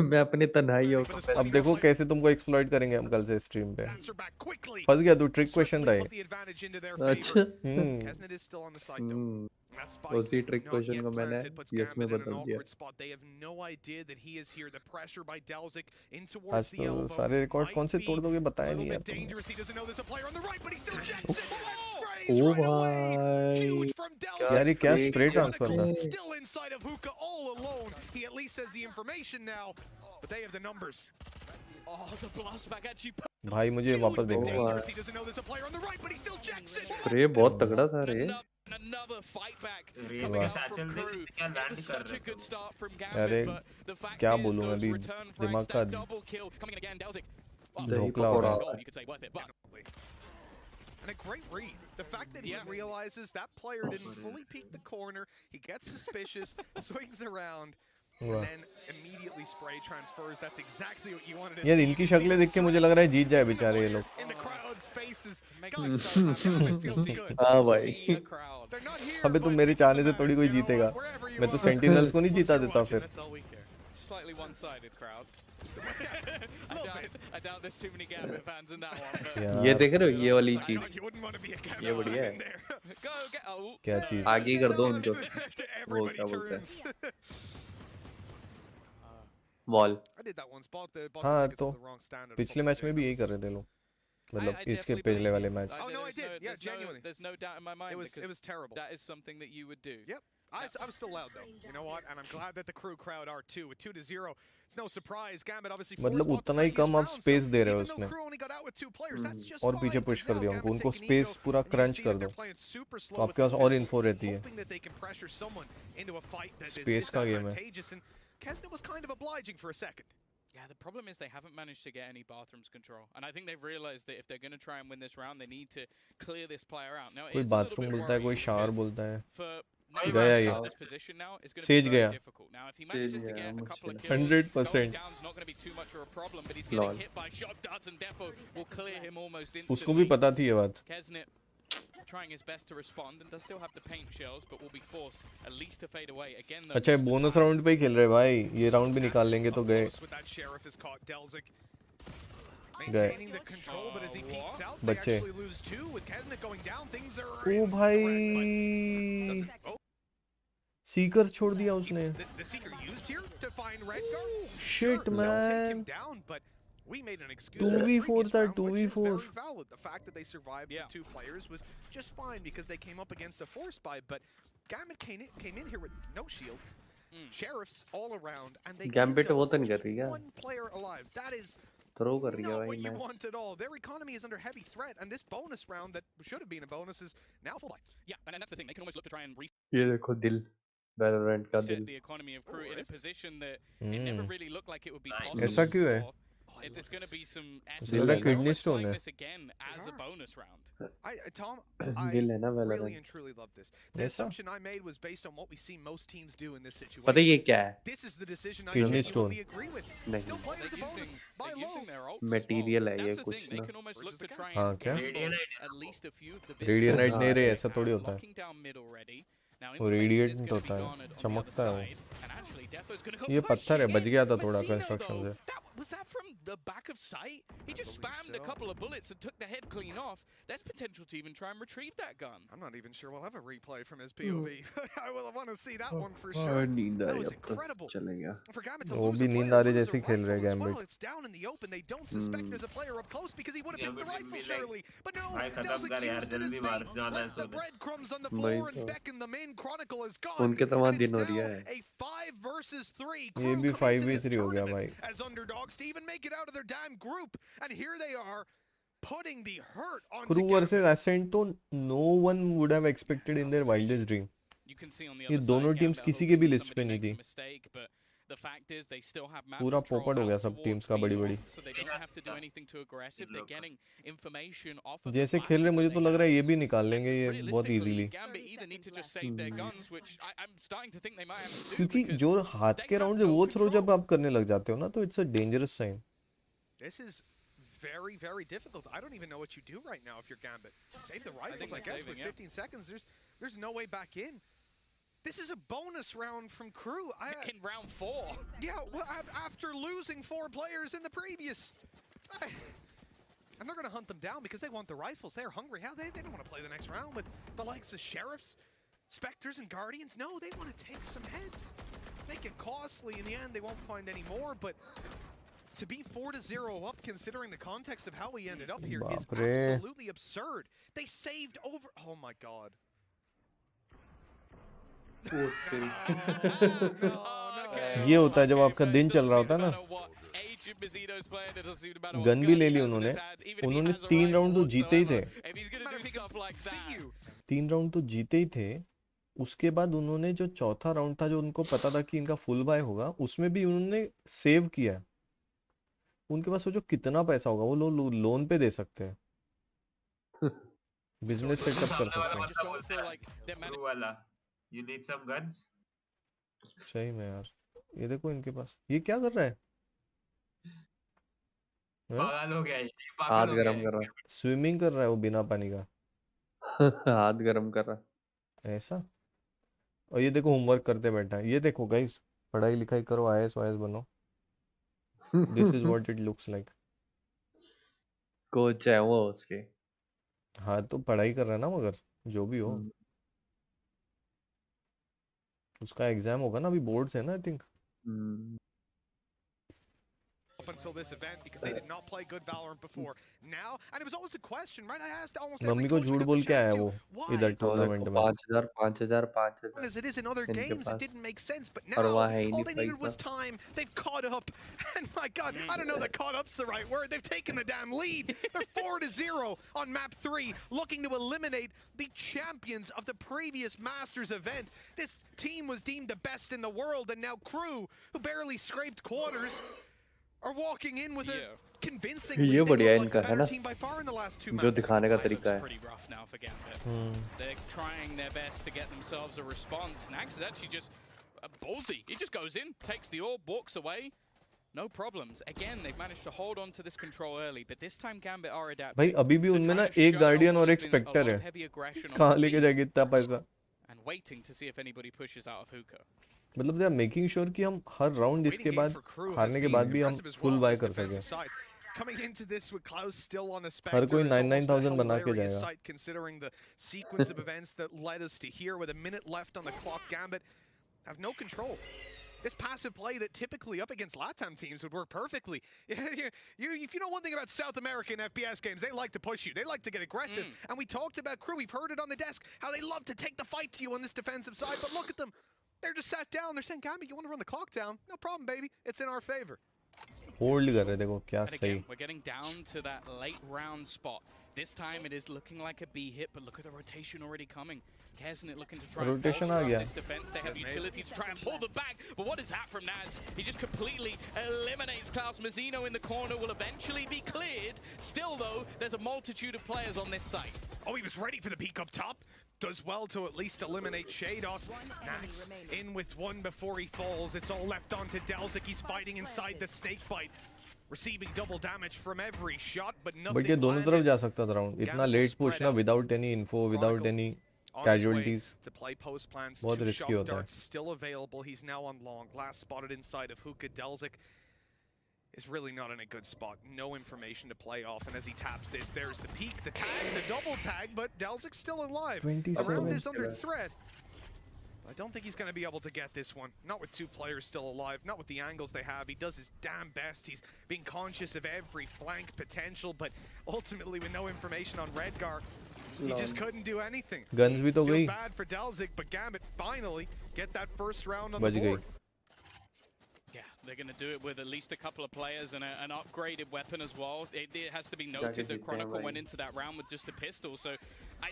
मैं अपनी तन्हाइयों को अब देखो कैसे तुमको एक्सप्लॉइट करेंगे हम कल से स्ट्रीम पे। फंस गया तू, ट्रिक क्वेश्चन था ये। अच्छा उसी ट्रिक क्वेश्चन को मैंने यस में बदल दिया। आज तो सारे रिकॉर्ड्स कौन से तोड़ दोगे बताया नहीं यार तुमने। ओ भाई यार ये क्या स्प्रे ट्रांसफर था? Still inside of Hookah all alone. He at least has the information now, but they have the numbers. Oh, the blast back actually. भाई मुझे वापस देखना है। He doesn't know there's a player on the right, but he still jacks it. Spray बहुत तगड़ा था रे। Another fight back Coming coming out out from from Crew. It was such a good start from अरे Gambit, but the fact क्या is बोलूं those अभी return दिमाग frags, का that double kill coming in again. Delzik. Dhokla हो रहा है। You could say worth it, but And a great read. The fact that he realizes that player didn't fully peek the corner, he gets suspicious, swings around. यार इनकी शक्लें देख के मुझे लग रहा है जीत जाए बेचारे ये लोग। हाँ भाई। अबे तुम मेरे चाहने से थोड़ी कोई जीतेगा, मैं तो सेंटिनल्स को नहीं जीता देता फिर। ये देख रहे हो ये वाली चीज, ये बढ़िया है। क्या चीज? आगे ही कर दो उनको, वो क्या बोलते हैं, वॉल। हाँ तो पिछले मैच में भी यही कर रहे थे लोग, मतलब इसके पिछले वाले match. Oh no, I did. Yeah, genuinely. There's no doubt in my mind. It was terrible. That is something that you would do. Yep. I'm still loud though. You know what? And I'm glad that the crew crowd are too. With 2-0, it's no surprise. Gambit obviously. मतलब उतना ही कम आप space दे रहे हो उसमें, और पीछे push कर दिया उनको स्पेस पूरा क्रंच कर दो, तो आपके पास और इन्फो रहती है। स्पेस का गेम है। Kesnet was kind of obliging for a second. Yeah, the problem is they haven't managed to get any bathrooms control, and I think they've realized that if they're going to try and win this round, they need to clear this player out. Now, कोई bathroom बोलता है, कोई shower बोलता है। गया ये says गया 100%। उसको भी पता थी ये बात। Trying his best to respond and does still have the paint shells, but will be forced at least to fade away again. अच्छा ये बोनस राउंड पे ही खेल रहे भाई, ये राउंड भी निकाल लेंगे तो गए बच्चे। ओ भाई सीकर छोड़ दिया उसने। शिट मैन, 2v4 था, 2v4। The fact that they survived with two players was just fine because they came up against a force buy, but Gambit came in here with no shields, sheriffs all around, and they Gambit वो तो नहीं कर रही है, one player alive. That is throw कर रही है not भाई। what you want at all. Their economy is under heavy threat, and this bonus round that should have been a bonus is now full buy. Yeah, and that's the thing. They can almost look to try and ये देखो दिल, Valorant का दिल। the economy of crew in a position that it never really looked like it would be possible. ऐसा क्यों है? It's going to be some kidney stone है। this again as a bonus round. Tom, I really and truly love this. The assumption I made was based on what we see most teams do in this situation. पता है ये क्या है? This is the decision I kidney stone agree with. Still playing as a bonus. Buy low. Material है ये कुछ ना। हाँ क्या? At least a few of the Radianite नहीं रहे, ऐसा थोड़ी होता है। वो रेडिएंट होता है, चमकता है वो। ये पत्थर है, बच गया था थोड़ा कंस्ट्रक्शन से। Was that from the back of sight? He just spammed a couple of bullets and took the head clean off. There's potential to even try and retrieve that gun. I'm not even sure we'll have a replay from his POV. I will want to see that one for sure. That was incredible. For Gambit to lose a player jैसे खेल रहे हैं Gambit. It's down in the open. They don't suspect there's a player up close because he would have hit the rifle surely. But no, Delzik used it as bait. Left the breadcrumbs on the floor and Beck in the main chronicle is gone. उनके तमाम दिन हो रही है। A 5 versus 3. ये भी 5v3 हो गया भाई। As underdogs to even make it out of their damn group, and here they are. Putting the hurt on Crew versus Ascent तो no one would have expected in their wildest dream. ये दोनों teams किसी के भी list पे नहीं थी। पूरा पोपट हो गया सब टीम्स का बड़ी-बड़ी। जैसे खेल रहे मुझे तो लग रहा है ये भी निकाल लेंगे ये बहुत इजीली। क्योंकि जो हाथ के राउंड वो थ्रो जब आप करने लग जाते हो ना तो it's a dangerous sign. This is very difficult. I don't even know what you do right now if you're Gambit. Save the rifles, I guess, with 15 seconds. There's no way back in. This is a bonus round from crew. In round 4. Yeah, well, after losing 4 players in the previous. And they're going to hunt them down because they want the rifles. They're hungry. They don't want to play the next round with the likes of Sheriffs, Spectres, and Guardians. No, they want to take some heads. Make it costly. In the end, they won't find any more, but to be 4-0 up, considering the context of how we ended up here, is absolutely absurd. They saved over. Oh my god. ये होता है जब आपका दिन चल रहा होता है ना। गन भी ले ली उन्होंने 3 राउंड तो जीते ही थे। 3 राउंड तो जीते ही थे। उसके बाद उन्होंने जो चौथा राउंड था जो उनको पता था कि इनका फुल बाय होगा, उसमें भी उन्होंने सेव किया। उनके पास सोचो कितना पैसा होगा, वो लोन पे दे सकते हैं, बिजनेस सेटअप कर सकते हैं। You need some guns? सही में यार ये देखो इनके पास, ये क्या कर रहा है? पागल हो गया ये, हाथ पागल हो गया गरम कर रहा स्विमिंग कर रहा है वो बिना पानी का, हाथ गरम कर रहा ऐसा। और ये देखो होमवर्क करते बैठा है, ये देखो गाइस, पढ़ाई लिखाई करो, आईएएस वाईएएस बनो, this is what it looks like. Coach है वो उसके। हाँ तो पढ़ाई कर रहा है ना, मगर जो भी हो, उसका एग्जाम होगा ना, अभी बोर्ड्स है ना I think. Up until this event because they did not play good Valorant before. Now, and it was always a question, right? I asked almost every mummy को coach I झूठ got बोल the के आया chance वो to. इधर Why? Tournament में। 5,000 As it is in other इनके games, it pass. didn't make sense. But now, परवाह है ही all नहीं they भाई needed was time. They've caught up, and my God, I don't know that caught up's the right word. They've taken the damn lead. They're 4-0 on map 3, looking to eliminate the champions of the previous Masters event. This team was deemed the best in the world, and now Crew, who barely scraped quarters, are walking in with a convincing lead. ये They बढ़िया look like इनका the है ना, better team by far in the last 2 जो maps. दिखाने का तरीका है। Pretty rough now for Gambit. They're trying their best to get themselves a response. Nax is actually just ballsy. He just goes in, takes the orb, walks away. No problems. Again, they've managed to hold on to this control early, but this time Gambit are adapting. भाई अभी भी उनमें ना एक guardian और एक Spectre है, कहाँ लेके जाएगी इतना पैसा? And waiting to see if anybody pushes out of hookah. मतलब दे आर मेकिंग श्योर कि हम हर राउंड इसके बाद हारने के बाद भी हम फुल बाय कर सकें। Coming into this with Klaus still on a her specter कोई is almost a 9,000 बना के hilarious जाएगा। sight considering the sequence of events that led us to here with a minute left on the clock. Gambit have no control. This passive play that typically up against LATAM teams would work perfectly. If you know one thing about South American FPS games, they like to push you. They like to get aggressive. And we talked about Crew. We've heard it on the desk, how they love to take the fight to you on this defensive side. But look at them. They're just sat down. They're saying, Gambit, you want to run the clock down? No problem, baby. It's in our favor. Hold कर रहे, देखो क्या And सही। again, we're getting down to that late round spot. This time it is looking like a B hit, but look at the rotation already coming. Kesnet looking to try and Rotation bolster आ up गया। this defense. They have utility to try and pull them back, but what is that from Naz? He just completely eliminates Klaus. Mazzino in the corner will eventually be cleared. Still though, there's a multitude of players on this site. Oh, he was ready for the peek up top. Does well to at least eliminate Shados. Nax in with one before he falls. It's all left on to Delzik. He's fighting inside the snake bite. Receiving double damage from every shot, but nothing. But ये दोनों तरफ जा सकता था round, इतना late push ना, without any info, without any casualties. To play post plans. बहुत 2 risky shock होता है। darts still available. He's now on long. Last spotted inside of hookah. Delzik is really not in a good spot. No information to play off. And as he taps this, there's the peek, the tag, the double tag, but Delzik's still alive. 27. Around is under threat. I don't think he's going to be able to get this one. Not with 2 players still alive. Not with the angles they have. He does his damn best. He's being conscious of every flank potential, but ultimately with no information on Redgar, he just couldn't do anything. Guns भी तो Feels गई। bad for Delzik, but Gambit finally get that first round on बच the गई। board. Yeah, they're going to do it with at least a couple of players and an upgraded weapon as well. It has to be noted that Chronicle went into that round with just a pistol. So,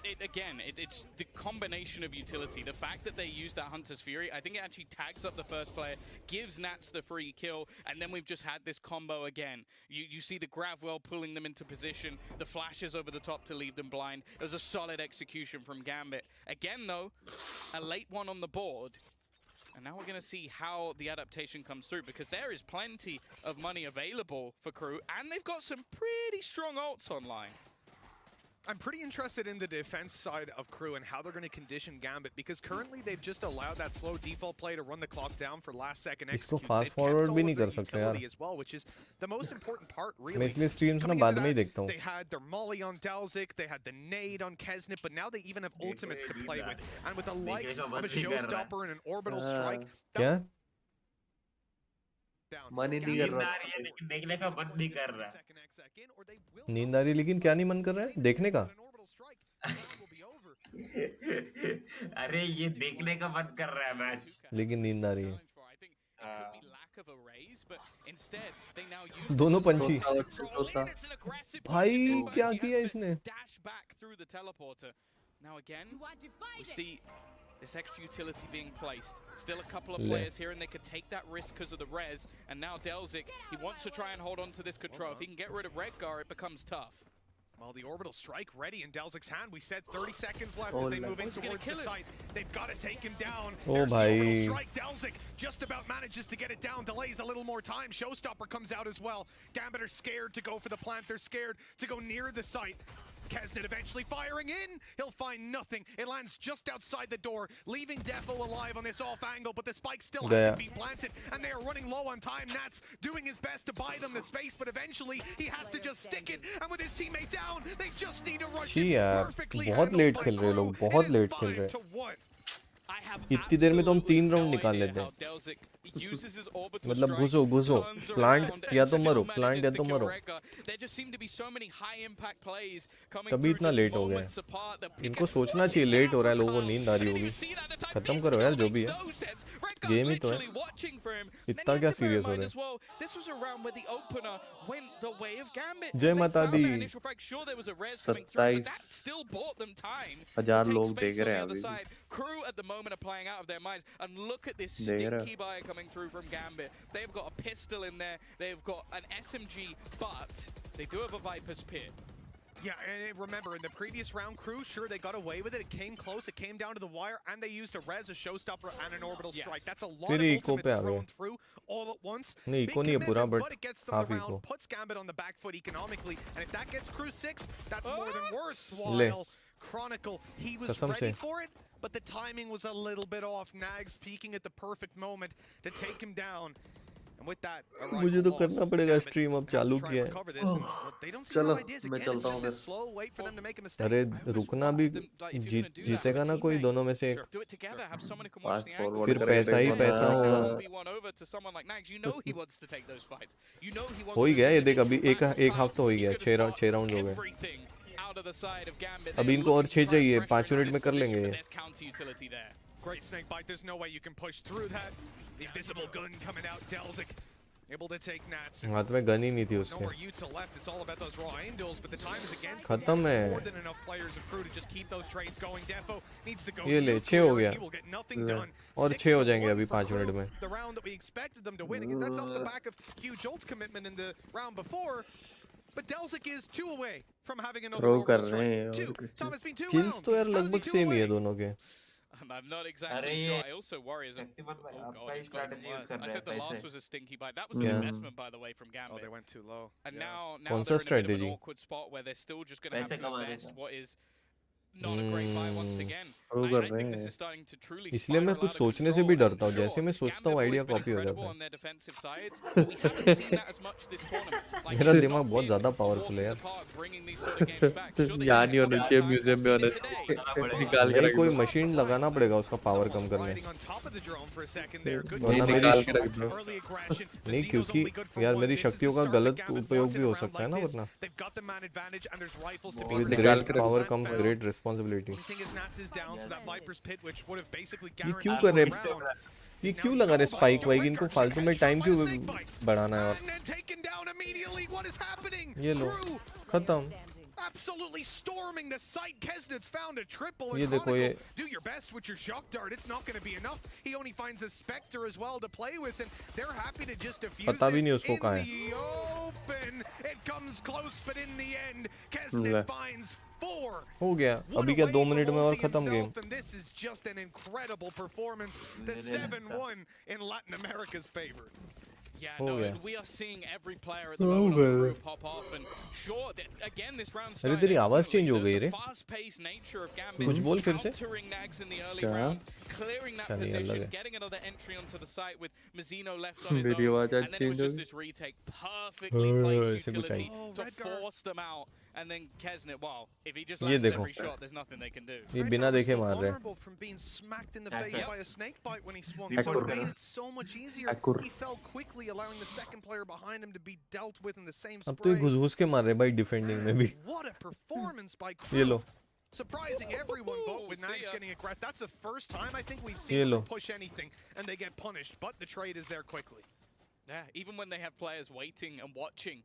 it's the combination of utility. The fact that they used that Hunter's Fury, I think it actually tags up the first player, gives Nats the free kill, and then we've just had this combo again. You see the Gravwell pulling them into position, the flashes over the top to leave them blind. It was a solid execution from Gambit. Again, though, a late one on the board. And now we're going to see how the adaptation comes through, because there is plenty of money available for Crew, and they've got some pretty strong ults online. I'm pretty interested in the defense side of Crew and how they're going to condition Gambit, because currently they've just allowed that slow default play to run the clock down for last second इसको executes. fast They've forward kept all भी of नहीं their कर सकते utility यार। as well, which is the most important part, मैं really. इसलिए streams ना Coming बाद into में ही that, देखता हूँ। they had their molly on Delzik, they had the nade on Kesnet, but now they even have ultimates to play with. And with the likes of a showstopper and an orbital strike, क्या? मन ही नहीं कर रहा। देखने का मन नहीं कर रहा। नींद आ रही, लेकिन क्या नहीं मन कर रहा है देखने का? अरे ये देखने का मन कर रहा है मैच, लेकिन नींद आ रही है। Instead, दोनों पंछी। भाई क्या किया इसने? Now again, we see this extra utility being placed. Still a couple of players here, and they could take that risk because of the res. And now Delzik, he wants to try and hold on to this control. If he can get rid of Redgar, it becomes tough. Well, the orbital strike ready in Delzic's hand. We said 30 seconds left as they move in towards the site. They've got to take him down. Oh, There's the orbital bhai. strike. Delzic just about manages to get it down. Delays a little more time. Showstopper comes out as well. Gambit are scared to go for the plant. They're scared to go near the site. Kesnet eventually firing in. He'll find nothing. It lands just outside the door, leaving Defo alive on this off angle, but the spike still hasn't been planted, and they are running low on time. Nats doing his best to buy them the space, but eventually he has to just stick it, and with his teammate down, they just need to rush जी it. यार Perfectly बहुत handled late by खेल रहे हैं Crew. लोग, बहुत It is late खेल रहे 5-1. हैं। इतनी देर में तो हम 3 राउंड निकाल लेते हैं। मतलब घुसो प्लांट या तो मरो, प्लांट या तो मरो। तभी इतना लेट हो गया। इनको सोचना चाहिए, लेट हो रहा है, लोगों को नींद आ रही होगी। खत्म करो यार जो भी है, गेम ही तो है। इतना क्या सीरियस हो रहे हैं? जय माता दी। 27,000 लोग देख रहे हैं अभी। Crew at the moment are playing out of their minds, and look at this stinky buy coming through from Gambit. They've got a pistol in there, they've got an SMG, but they do have a Viper's Pit. Yeah, and remember, in the previous round, Crew, sure, they got away with it. It came close, it came down to the wire, and they used a res, a showstopper, and an orbital strike. That's a lot of ultimates thrown through all at once. Big commitment, but it gets them the round, puts Gambit on the back foot economically, and if that gets Crew 6, that's more than worthwhile. Chronicle, he was ready for it, but the timing was a little bit off. Nags peaking at the perfect moment to take him down. And with that, मुझे तो करना पड़ेगा, stream अब चालू किया है। चलो मैं चलता हूँ फिर। अरे रुकना भी, जीतेगा ना कोई दोनों में से एक। फिर पैसा ही पैसा होगा। हो ही गया ये, देख अभी एक हाफ तो हो ही गया, 6 राउंड हो गए। अभी इनको और 6 चाहिए, 5 मिनट में कर लेंगे ये। Great snake bite. There's no way you can push through that. The invisible gun coming out. Delzic able to take Nats. हाथ में गन ही नहीं थी उसके। No more Utah left. It's all about those raw angles, but the time is against them. खत्म है। More than enough players of Crew to just keep those trades going. Defo needs to go. ये ले 6 हो गया। He will get nothing done. और 6 हो जाएंगे अभी 5 मिनट में। The round that we expected them to win. Again, that's off the back of huge ult's commitment in the round before. But Delzic is 2 away from having another orbital strike. 2. Tom has been 2 rounds. Kills तो यार लगभग same ही है दोनों के। I'm not exactly sure. I also worry as a I said the last was a stinky bite. That was an investment, by the way, from Gambit. Oh, they went too low. And now they're in a bit of an awkward spot where they're still just going to have to invest what is not a great buy once again. I think this is starting to truly इसलिए मैं कुछ सोचने से भी डरता हूँ, जैसे मैं सोचता हूँ आइडिया कॉपी हो जाता है। मेरा दिमाग बहुत ज़्यादा पावरफुल है यार। यहाँ नहीं होना चाहिए, म्यूजियम में होना चाहिए। निकाल के रख, कोई मशीन लगाना पड़ेगा उसका पावर कम करने। वरना नहीं, क्योंकि यार मेरी शक्तियों का गलत उपयोग भी हो सकता है ना, वरना with great power comes great responsibility. ये क्यों कर रहे हैं? ये क्यों लगा रहे स्पाइक वाइक? इनको फालतू में टाइम क्यों बढ़ाना है? और ये लो खत्म। Absolutely storming the site. Kesnet's found a triple. ये देखो ये। Do your best with your shock dart. It's not going to be enough. He only finds a Spectre as well to play with, and they're happy to just defuse पता भी नहीं this उसको कहाँ है। in the open. It comes close, but in the end, Kesnet finds 4. हो गया, अभी क्या 2 मिनट में और खत्म game. And this is just an incredible performance. The 7-1 in Latin America's favor. Yeah, no, we are seeing every player at the moment on the group pop off, and sure, again, this round अरे तेरी आवाज change हो गई रे। fast-paced nature of Gambit, कुछ बोल फिर से। countering Nags in the early round, clearing that position, getting another entry onto the site with Mazzino left on his own, and then it was just this retake, perfectly placed utility to force them out, and then Kesnet, wow, if he just lands every shot, there's nothing they can do. ये बिना देखे मार रहे हैं। From being smacked in the face by a snake bite when he swung, so it made it so much easier. He fell quickly, allowing the second player behind him to be dealt with in the same spray. अब तो ये घुस-घुस के मार रहे भाई defending में भी। What a performance by Crew. ये लो। Surprising everyone, but with Nags getting aggressive, that's the first time I think we've seen them push anything, and they get punished. But the trade is there quickly. Yeah, even when they have players waiting and watching,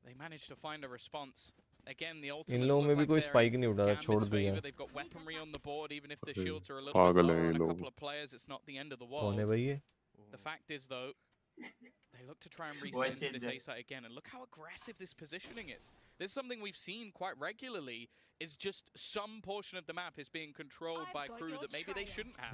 they manage to find a response. Again, the ultimate. इन लोगों में भी कोई spike नहीं उठा रहा, छोड़ दिया। They've got weaponry on the board, even if the shields are a little bit lower on a couple of players, it's not the end of the world. कौन है भाई ये? The fact is, though, They look to try and reset into this A site again, and look how aggressive this positioning is. This is something we've seen quite regularly, is just some portion of the map is being controlled by crew that maybe they shouldn't have.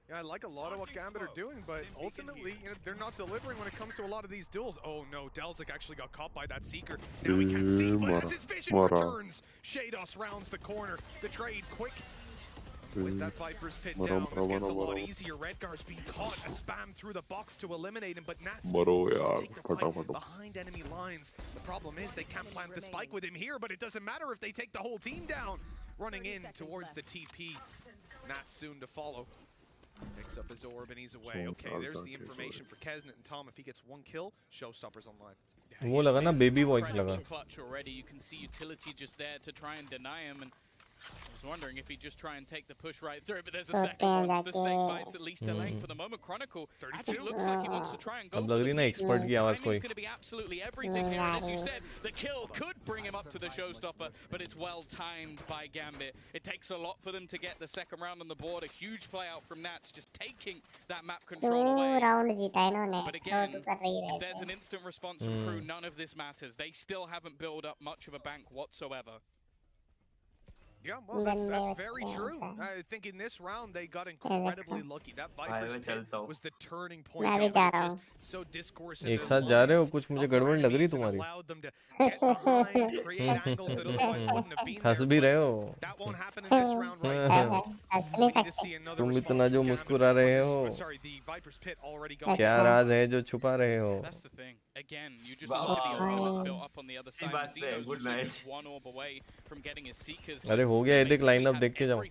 Yeah, I like a lot of what Gambit are doing, but ultimately, you know, they're not delivering when it comes to a lot of these duels. Oh no, Delzik actually got caught by that Seeker. Now we can't see, but as his vision returns, Shados rounds the corner. The trade quick. With that Viper's pit down, this gets a lot easier. Redgar's being caught, a spam through the box to eliminate him, but Nats wants to take the fight behind enemy lines. The problem is they can't plant the spike with him here, but it doesn't matter if they take the whole team down. Running in towards the TP. Nats soon to follow. Picks up his orb and he's away. Okay, there's the information for Kesnet and Tom. If he gets one kill, Showstoppers online. वो लगा ना baby voice लगा. Clutch already. You can see utility just there to try and deny him, and I was wondering if he'd just try and take the push right through, but there's a second one. The snake bites at least delaying for the moment. Chronicle actually looks like he wants to try and go. अब लग रही ना expert की आवाज कोई. It's going to be absolutely everything here, and as you said, the kill could bring him up to the showstopper, but it's well timed by Gambit. It takes a lot for them to get the second round on the board. A huge play out from Nats, just taking that map control away. But again, if there's an instant response from crew, none of this matters. They still haven't built up much of a bank whatsoever. Yeah, well, that's very true. I think in this round they got incredibly lucky. That Viper's pit was the turning point. Just so discoursive. एक साथ जा रहे हो कुछ मुझे गड़बड़ लग रही तुम्हारी. Allowed them to get behind, create angles that otherwise wouldn't have been हंस भी रहे हो. That won't happen in this round right now. We need to see another तुम इतना जो मुस्कुरा रहे हो. Sorry, the Viper's pit already got. क्या राज है जो छुपा रहे हो? That's the thing. Again, you just look at the ultimates built up on the other side. Zeno's was just one orb away from getting his Seekers. अरे हो गया ये देख लाइनअप देख के जाओ.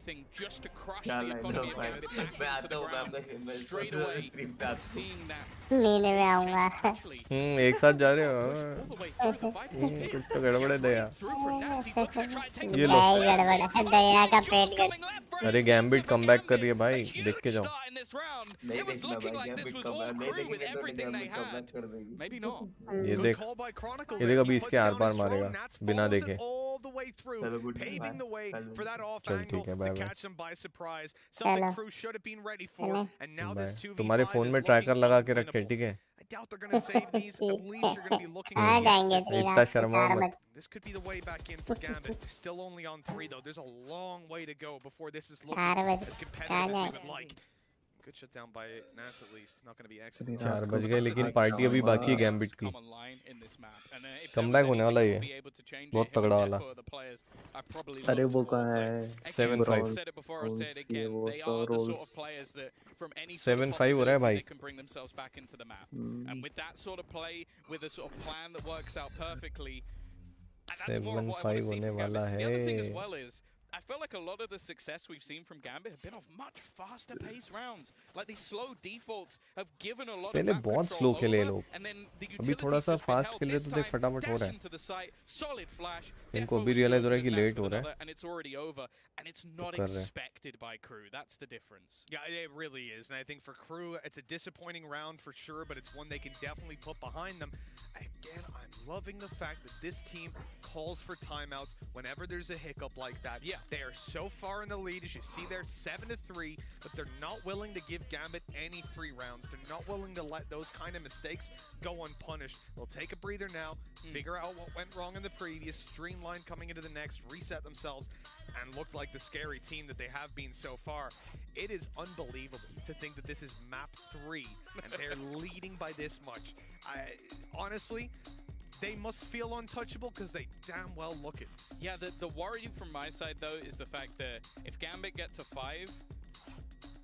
Just to crush the economy of Gambit back into the ground straight away. Seeing that. नींद में आऊँगा. एक साथ जा रहे हो. कुछ तो गड़बड़ है दया. ये लो. गड़बड़ है दया का पेट गड़. अरे गैम्बिट कमबैक कर रही है भाई देख के जाओ. नहीं देखना भाई गैम्बिट कमबैक नहीं देखेंगे तो गैम्बिट कमबैक कर देगी. Maybe not. ये देख अभी इसके आर पार मारेगा बिना देखे. The way through, paving the way for that off चल angle ठीक है to bye bye. catch them by surprise. Something crew should have been ready for, and now this 2v5 तुम्हारे फोन में ट्रैकर लगा के रखे ठीक है. I doubt they're going to save these. At least you're going to be looking आ जाएंगे इतना शर्मा मत. This could be the way back in for Gambit. Still only on 3 though. There's a long way to go before this is looking as competitive as we would like. Good shut down by Nats at least. Not going to be excellent. 4 बज गए लेकिन party अभी बाकी है gambit की. Comeback होने वाला ये. बहुत तगड़ा वाला. अरे वो कहाँ है? 7-5. 7-5 हो रहा है भाई. And with that sort of play, with a sort of plan that works out perfectly, 7-5 होने वाला है. The other thing as well is, I feel like a lot of the success we've seen from Gambit have been off much faster paced rounds. Like these slow defaults have given a lot of पहले बहुत slow खेले लोग. and then the अभी थोड़ा सा fast खेल रहे तो देख फटाफट हो रहा है. इनको अभी रियलाइज हो रहा है कि लेट हो रहा है. And it's already over, and it's not कर रहे हैं. expected by crew. That's the difference. Yeah, it really is. And I think for crew, it's a disappointing round for sure, but it's one they can definitely put behind them. Again, I'm loving the fact that this team calls for timeouts whenever there's a hiccup like that. Yeah. They are so far in the lead, as you see there, 7-3, but they're not willing to give Gambit any free rounds. They're not willing to let those kind of mistakes go unpunished. They'll take a breather now, figure out what went wrong in the previous, streamline coming into the next, reset themselves, and look like the scary team that they have been so far. It is unbelievable to think that this is map 3, and they're leading by this much. Honestly, they must feel untouchable because they damn well look it. Yeah, the worry from my side though is the fact that if Gambit get to 5,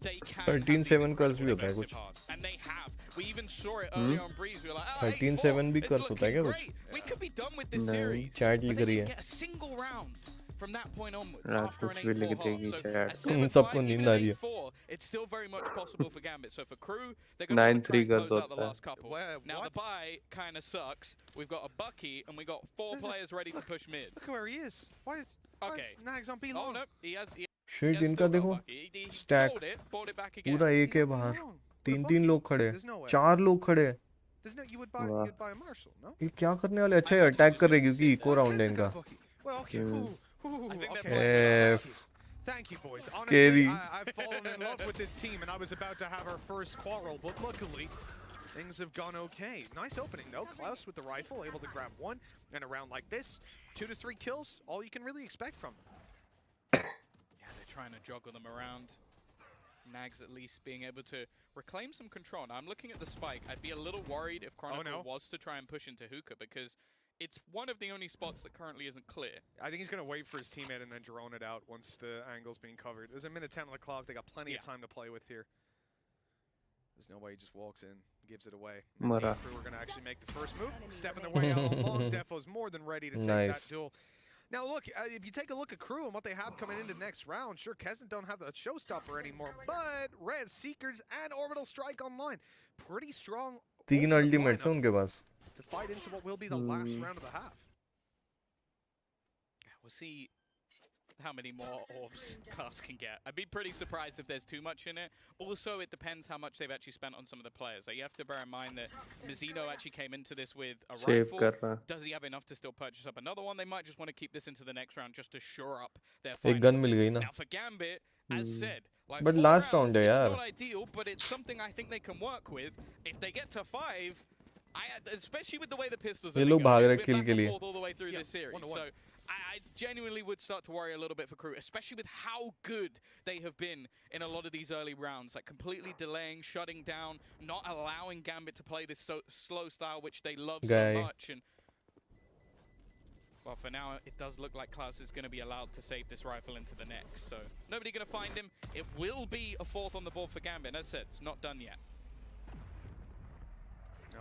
they can 13-7 कर्स भी होता है कुछ. And they have. We even saw it early on Breeze. We were like, 13-7 भी कर्स होता है क्या कुछ? We could be done with this series. Chat लिख रही है. Get a single round from that point onwards रात after कुछ an भी लिख 8-4 देगी half. चैट. सबको नींद आ रही है. It's still very much possible for Gambit. So for crew, they're going to try and close out the last couple. Now the bye kind of sucks. We've got a Bucky and we got 4 players ready to push mid. Look where he is. Why is Nags on B long? Oh no, he has Shit इनका देखो. Stack. पूरा एक है बाहर. 3-3 लोग खड़े. 4 लोग खड़े. You would buy a Marshall, no? ये क्या करने वाले? अच्छा ये अटैक कर रहे क्योंकि इको राउंड है इनका. Well, okay. Thank you, boys. Scary. Honestly, I've fallen in love with this team, and I was about to have our first quarrel, but luckily, things have gone okay. Nice opening though. Klaus with the rifle, able to grab one. And a round like this, 2 to 3 kills, all you can really expect from them. Yeah, they're trying to juggle them around. Nags at least being able to reclaim some control. Now I'm looking at the spike. I'd be a little worried if Chronicle was to try and push into hookah, because it's one of the only spots that currently isn't clear. I think he's going to wait for his teammate and then drone it out once the angle's being covered. There's a minute 10 on the clock. They got plenty of time to play with here. There's no way he just walks in, gives it away. We're going to actually make the first move, stepping their way out long. Defo's more than ready to take that duel. Now look, if you take a look at Crew and what they have coming into next round, sure, Kesnet don't have the showstopper anymore, but Res, Seekers, and Orbital Strike online. Pretty strong 3 ultimates हैं उनके पास. To fight into what will be the last round of the half. We'll see how many more orbs Klaus can get. I'd be pretty surprised if there's too much in it. Also, it depends how much they've actually spent on some of the players. Like, you have to bear in mind that Mizzino actually came into this with a rifle. Does he have enough to still purchase up another one? They might just want to keep this into the next round just to shore up their एक gun मिल गई ना. Now for Gambit, as said, like, but last round है यार. It's not ideal, but it's something I think they can work with. If they get to 5, especially with the way the pistols are ये लोग भाग रहे kill के लिए. all the way through this series. So I genuinely would start to worry a little bit for Crew, especially with how good they have been in a lot of these early rounds, like completely delaying, shutting down, not allowing Gambit to play this slow style, which they love so much. And well, for now, it does look like Klaus is going to be allowed to save this rifle into the next. So nobody going to find him. It will be a 4th on the board for Gambit. As I said, it's not done yet.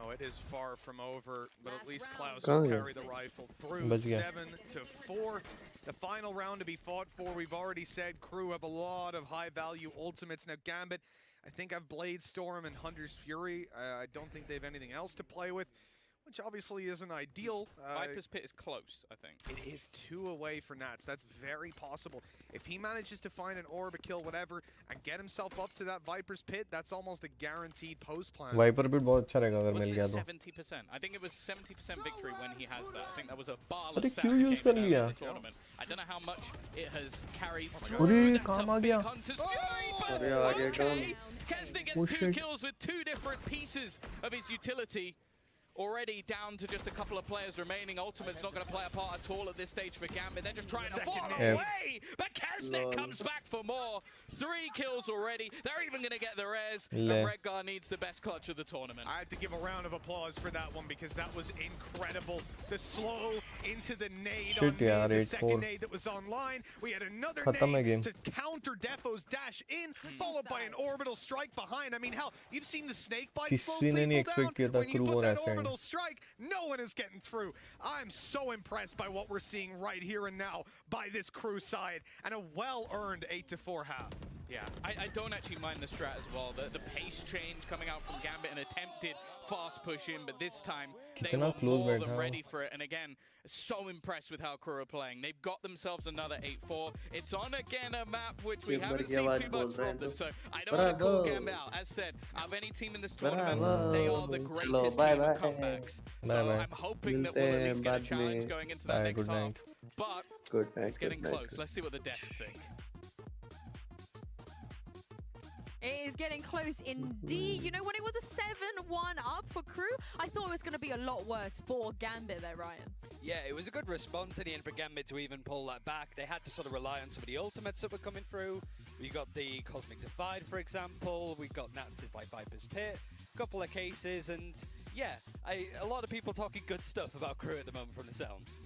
No, it is far from over, but at least Klaus will carry the rifle through. 7 to 4. The final round to be fought for. We've already said Crew have a lot of high-value ultimates. Now, Gambit, I think I've Blade Storm and Hunter's Fury. I don't think they have anything else to play with, which obviously isn't ideal. Viper's Pit is close, I think. It is 2 away for Nats. That's very possible. If he manages to find an orb, a kill, whatever, and get himself up to that Viper's Pit, that's almost a guaranteed post plan. Viper Pit बहुत अच्छा रहेगा अगर मिल गया तो. 70%. I think it was 70% victory when he has that. I think that was a barless अरे stat क्यों use कर लिया? I don't know how much it has carried. अरे काम आ गया. अरे आ गया काम. Kesnet gets 2 kills with 2 different pieces of his utility. Already down to just a couple of players remaining. Ultimate's not going to play a part at all at this stage for Gambit. They're just trying to fall away. But Kesnet comes back for more. 3 kills already. They're even going to get the res. And Redgar needs the best clutch of the tournament. I had to give a round of applause for that one because that was incredible. The slow into the nade on the second nade that was online. We had another nade to counter Defo's dash in, followed by an orbital strike behind. I mean, hell, you've seen the snake bite slow people down. When you put that orbital strike, no one is getting through. I'm so impressed by what we're seeing right here and now by this Crew side, and a well-earned 8-4 half. Yeah, I don't actually mind the strat as well. The pace change coming out from Gambit, an attempted fast push in, but this time they were more than ready for it. And again, so impressed with how Crew are playing. They've got themselves another 8-4. It's on again a map which we haven't seen too much from them, so I don't want to call Gambit out. As said, out of any team in this tournament, they are the greatest team of comebacks. So I'm hoping that we'll at least get a challenge going into that next half. But it's getting close. Let's see what the desk think. It is getting close indeed. You know, when it was a 7-1 up for Crew, I thought it was going to be a lot worse for Gambit there, Ryan. Yeah, it was a good response in the end for Gambit to even pull that back. They had to sort of rely on some of the ultimates that were coming through. We got the Cosmic Divide, for example. We got Nats's like Viper's Pit, a couple of cases, and yeah, a lot of people talking good stuff about Crew at the moment from the sounds.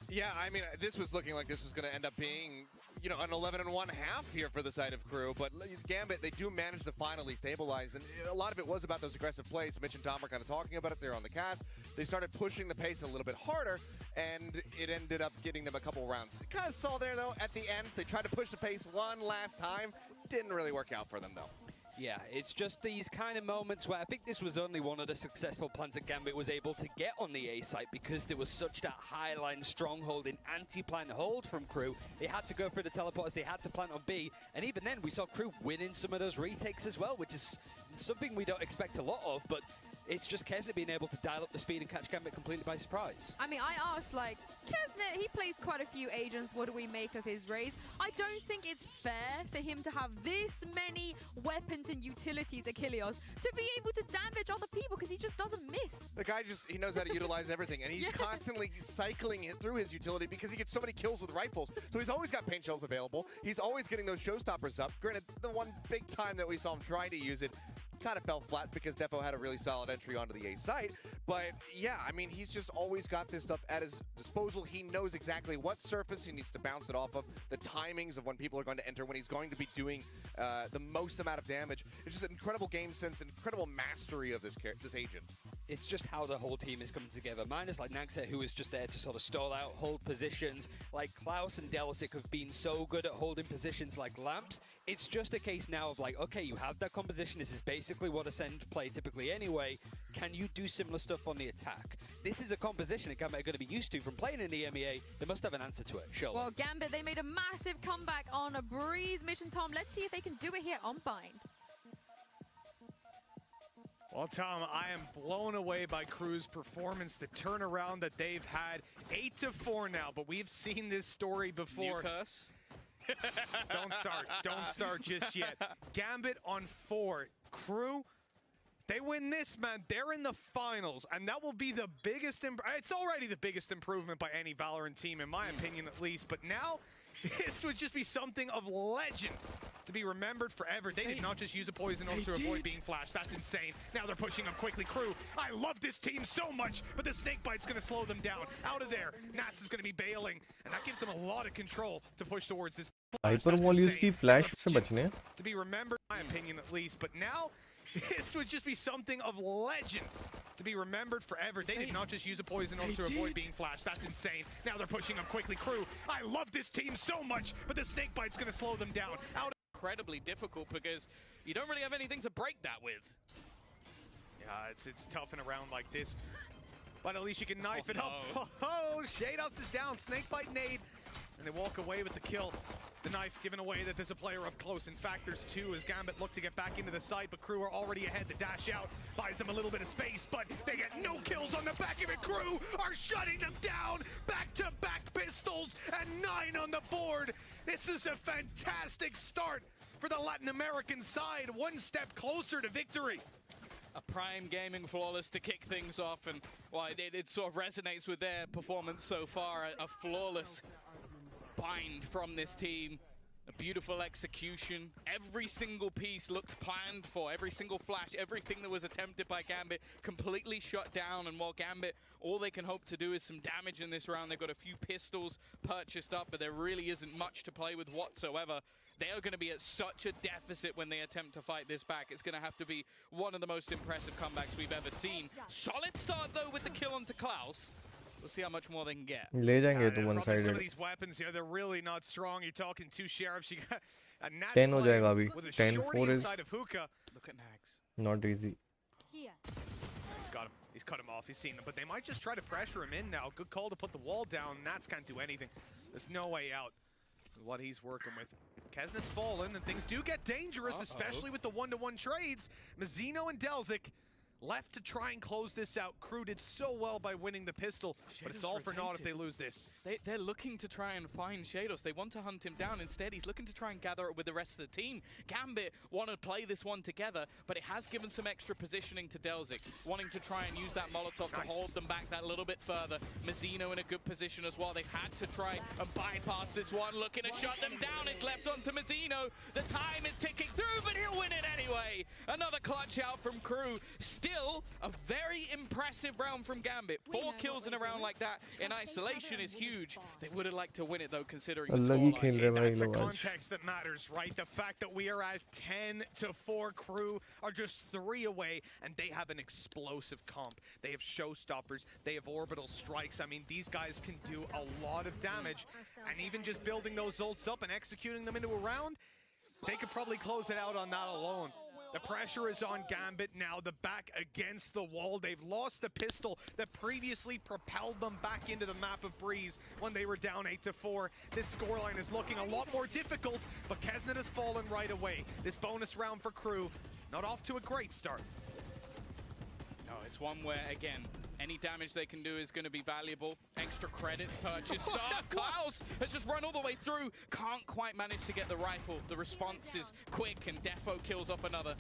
Yeah, I mean, this was looking like this was going to end up being, you know, an 11-1 half here for the side of Crew. But Gambit, they do manage to finally stabilize. And a lot of it was about those aggressive plays. Mitch and Tom were kind of talking about it there on the cast. They started pushing the pace a little bit harder, and it ended up getting them a couple rounds. You kind of saw there, though, at the end, they tried to push the pace one last time. Didn't really work out for them, though. Yeah, it's just these kind of moments where I think this was only one of the successful plans that Gambit was able to get on the A site because there was such that high-line stronghold in anti-plant hold from Crew. They had to go through the teleporters, they had to plant on B, and even then we saw Crew winning some of those retakes as well, which is something we don't expect a lot of, but It's just Kesnet being able to dial up the speed and catch Gambit completely by surprise. I mean, I asked, like, Kesnet, he plays quite a few agents. What do we make of his raise? I don't think it's fair for him to have this many weapons and utilities, Achilles, to be able to damage other people because he just doesn't miss. The guy he knows how to utilize everything, and he's constantly cycling through his utility because he gets so many kills with rifles. So he's always got paint shells available. He's always getting those showstoppers up. Granted, the one big time that we saw him trying to use it kind of fell flat because Defo had a really solid entry onto the A site. But yeah, I mean, he's just always got this stuff at his disposal. He knows exactly what surface he needs to bounce it off of, the timings of when people are going to enter, when he's going to be doing the most amount of damage. It's just an incredible game sense, incredible mastery of this agent. It's just how the whole team is coming together. Minus like Naxet, who is just there to sort of stall out, hold positions. Like Klaus and Delzik have been so good at holding positions like lamps. It's just a case now of like, okay, you have that composition. This is basically what Ascend play typically anyway. Can you do similar stuff on the attack? This is a composition that Gambit are going to be used to from playing in the MEA. They must have an answer to it, surely. Well, Gambit, they made a massive comeback on a Breeze mission, Tom. Let's see if they can do it here on Bind. Well, Tom, I am blown away by Crew's performance, the turnaround that they've had. 8-4 now, but we've seen this story before. New curse. Don't start just yet. Gambit on 4. Crew, they win this, man, they're in the finals, and that will be the biggest, it's already the biggest improvement by any Valorant team, in my opinion at least, but now, this would just be something of legend to be remembered forever. They did not just use a poison to avoid being flashed. That's insane. Now they're pushing up quickly. Crew, I love this team so much, but the snake bite's going to slow them down. Out of there, Nats is going to be bailing, and that gives them a lot of control to push towards this. Hyperwall use की flash से बचने to be remembered, in my opinion at least, but now this would just be something of legend to be remembered forever. They did not just use a poison to avoid being flashed. That's insane. Now they're pushing up quickly. Crew, I love this team so much, but the snake bite's going to slow them down. Out. Incredibly difficult because you don't really have anything to break that with. Yeah, it's tough in a round like this, but at least you can knife it up. Oh, Shados is down. Snakebite nade, and they walk away with the kill. The knife giving away that there's a player up close. In fact, there's two as Gambit look to get back into the site, but Crew are already ahead. The dash out buys them a little bit of space, but they get no kills on the back of it. Crew are shutting them down. Back-to-back pistols and 9 on the board. This is a fantastic start for the Latin American side. One step closer to victory. A prime gaming flawless to kick things off, and well, it sort of resonates with their performance so far. A flawless bind from this team. A beautiful execution. Every single piece looked planned for. Every single flash, everything that was attempted by Gambit completely shut down. And while Gambit, all they can hope to do is some damage in this round. They've got a few pistols purchased up, but there really isn't much to play with whatsoever. They are going to be at such a deficit when they attempt to fight this back. It's going to have to be one of the most impressive comebacks we've ever seen. Solid start, though, with the kill onto Klaus. We'll see how much more they can get. ले जाएंगे तो one sided. Some of these weapons here, they're really not strong. You're talking 2 sheriffs. You got a Nats 10 हो जाएगा अभी. with a 10-4 shorty is inside of Hookah. Look at Nags. not easy. He's got him. He's cut him off. He's seen them, but they might just try to pressure him in now. Good call to put the wall down. Nats can't do anything. There's no way out with what he's working with. Kesnet's fallen, and things do get dangerous, especially with the 1-to-1 trades. Mazzino and Delzik left to try and close this out. Crew did so well by winning the pistol, but it's all for naught if they lose this. They're looking to try and find Shados. They want to hunt him down. Instead, he's looking to try and gather it with the rest of the team. Gambit want to play this one together, but it has given some extra positioning to Delzik, wanting to try and use that Molotov to hold them back that little bit further. Mazzino in a good position as well. They've had to try and bypass this one, looking to shut them down. It's left onto Mazzino. The time is ticking through, but he'll win it anyway. Another clutch out from Crew. Still a very impressive round from Gambit. 4 kills in a round like that in isolation is huge. They would have liked to win it though, considering the scoreline. That's the context that matters, right? The fact that we are at 10-4. Crew are just 3 away, and they have an explosive comp. They have showstoppers. They have orbital strikes. I mean, these guys can do a lot of damage, and even just building those ults up and executing them into a round, they could probably close it out on that alone. The pressure is on Gambit now, the back against the wall. They've lost the pistol that previously propelled them back into the map of Breeze when they were down 8-4. This scoreline is looking a lot more difficult, but Kesnet has fallen right away. This bonus round for Crew, not off to a great start. No, it's one where, again, any damage they can do is going to be valuable. Extra credits purchased. Kyle's has just run all the way through. Can't quite manage to get the rifle. The response is quick, and Defo kills off another.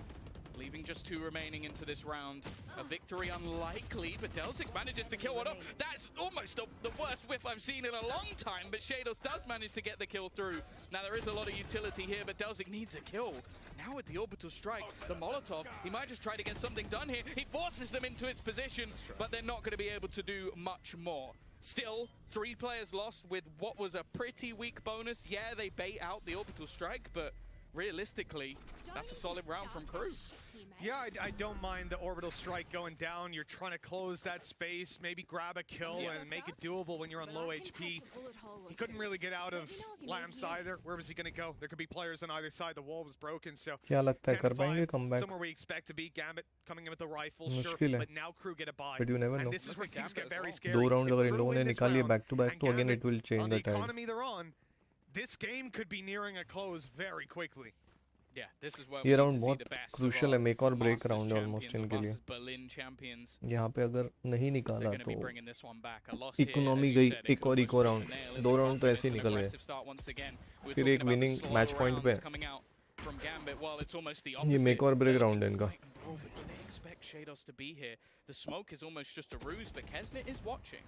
Leaving just 2 remaining into this round. A victory unlikely, but Delzik manages to kill one up. That's almost the worst whiff I've seen in a long time, but Shados does manage to get the kill through. Now there is a lot of utility here, but Delzik needs a kill. Now with the orbital strike, the Molotov, he might just try to get something done here. He forces them into its position, but they're not going to be able to do much more. Still, 3 players lost with what was a pretty weak bonus. Yeah, they bait out the orbital strike, but realistically, that's a solid round from Crew. Yeah, I don't mind the orbital strike going down. You're trying to close that space, maybe grab a kill and make it doable when you're on low HP. He couldn't really get out of Lamb's either. Where was he going to go? There could be players on either side. The wall was broken, so क्या लगता है कर पाएंगे comeback? Somewhere we expect to beat Gambit coming in with the rifle, sure, but now Crew get a buy. But you never know. And this is where things get very scary. 2 rounds अगर इन लोगों ने निकाल लिया back to back, तो again it will change on the the tide. economy they're on, this game could be nearing a close very quickly. Yeah, this is where ये round बहुत crucial है, make और ब्रेक राउंड है almost इनके लिए. यहाँ पे अगर नहीं निकाला तो इकोनॉमी गई. एक और इको राउंड, 2 राउंड तो ऐसे ही निकल गए. फिर एक विनिंग मैच पॉइंट पे. ये मेक और ब्रेक राउंड है इनका. Expect Shados to be here. The smoke is almost just a ruse, but Kesnet is watching.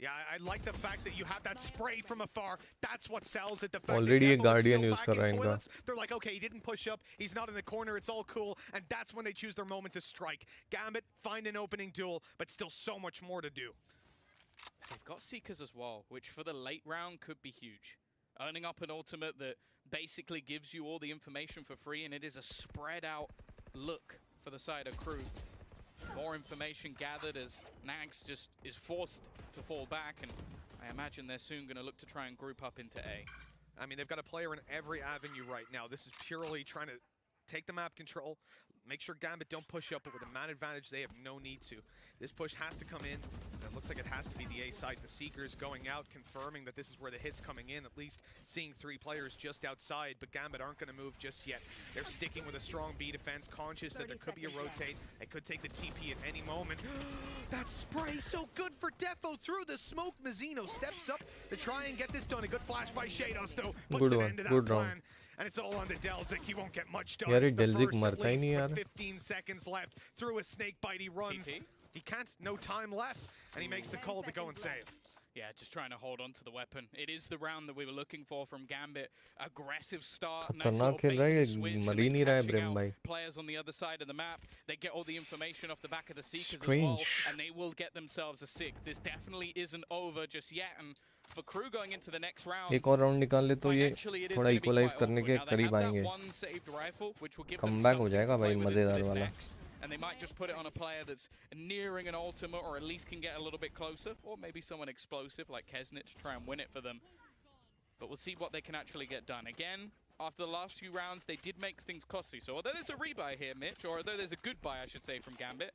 Yeah, I like the fact that you have that spray from afar. That's what sells it. The fact Already that a Guardian use कर रहा है इनका. They're like, okay, he didn't push up. He's not in the corner. It's all cool. And that's when they choose their moment to strike. Gambit, find an opening duel, but still so much more to do. They've got Seekers as well, which for the late round could be huge. Earning up an ultimate that basically gives you all the information for free, and it is a spread out look for the side of Crew. More information gathered as Nags just is forced to fall back, and I imagine they're soon going to look to try and group up into A. I mean, they've got a player in every avenue right now. This is purely trying to take the map control, make sure Gambit don't push up, but with a man advantage, they have no need to. This push has to come in. It looks like it has to be the A side. The Seekers going out, confirming that this is where the hit's coming in, at least seeing 3 players just outside, but Gambit aren't going to move just yet. They're sticking with a strong B defense, conscious that there could be a rotate. It could take the TP at any moment. That spray so good for Defo through the smoke. Mazzino steps up to try and get this done. A good flash by Shados, though, puts an end to that plan. And it's all on to Delzik. He won't get much done. यार The Delzik first, मरता ही नहीं यार. 15 seconds left. Through a snake bite, he runs. He can't. No time left. And he makes the call to go and save. Yeah, just trying to hold on to the weapon. It is the round that we were looking for from Gambit. Aggressive start. Nice little bait and switch, and then catching out players on the other side of the map. They get all the information off the back of the Seekers as well, and they will get themselves a sick. This definitely isn't over just yet, and for Crew going into the next round, एक और round निकाल ले तो ये थोड़ा equalise करने के करीब आएंगे. कमबैक हो जाएगा भाई मजेदार वाला. And they might just put it on a player that's nearing an ultimate, or at least can get a little bit closer, or maybe someone explosive like Kesnet to try and win it for them. But we'll see what they can actually get done. Again, after the last few rounds, they did make things costly. So although there's a rebuy here, Mitch, or although there's a good buy, I should say, from Gambit,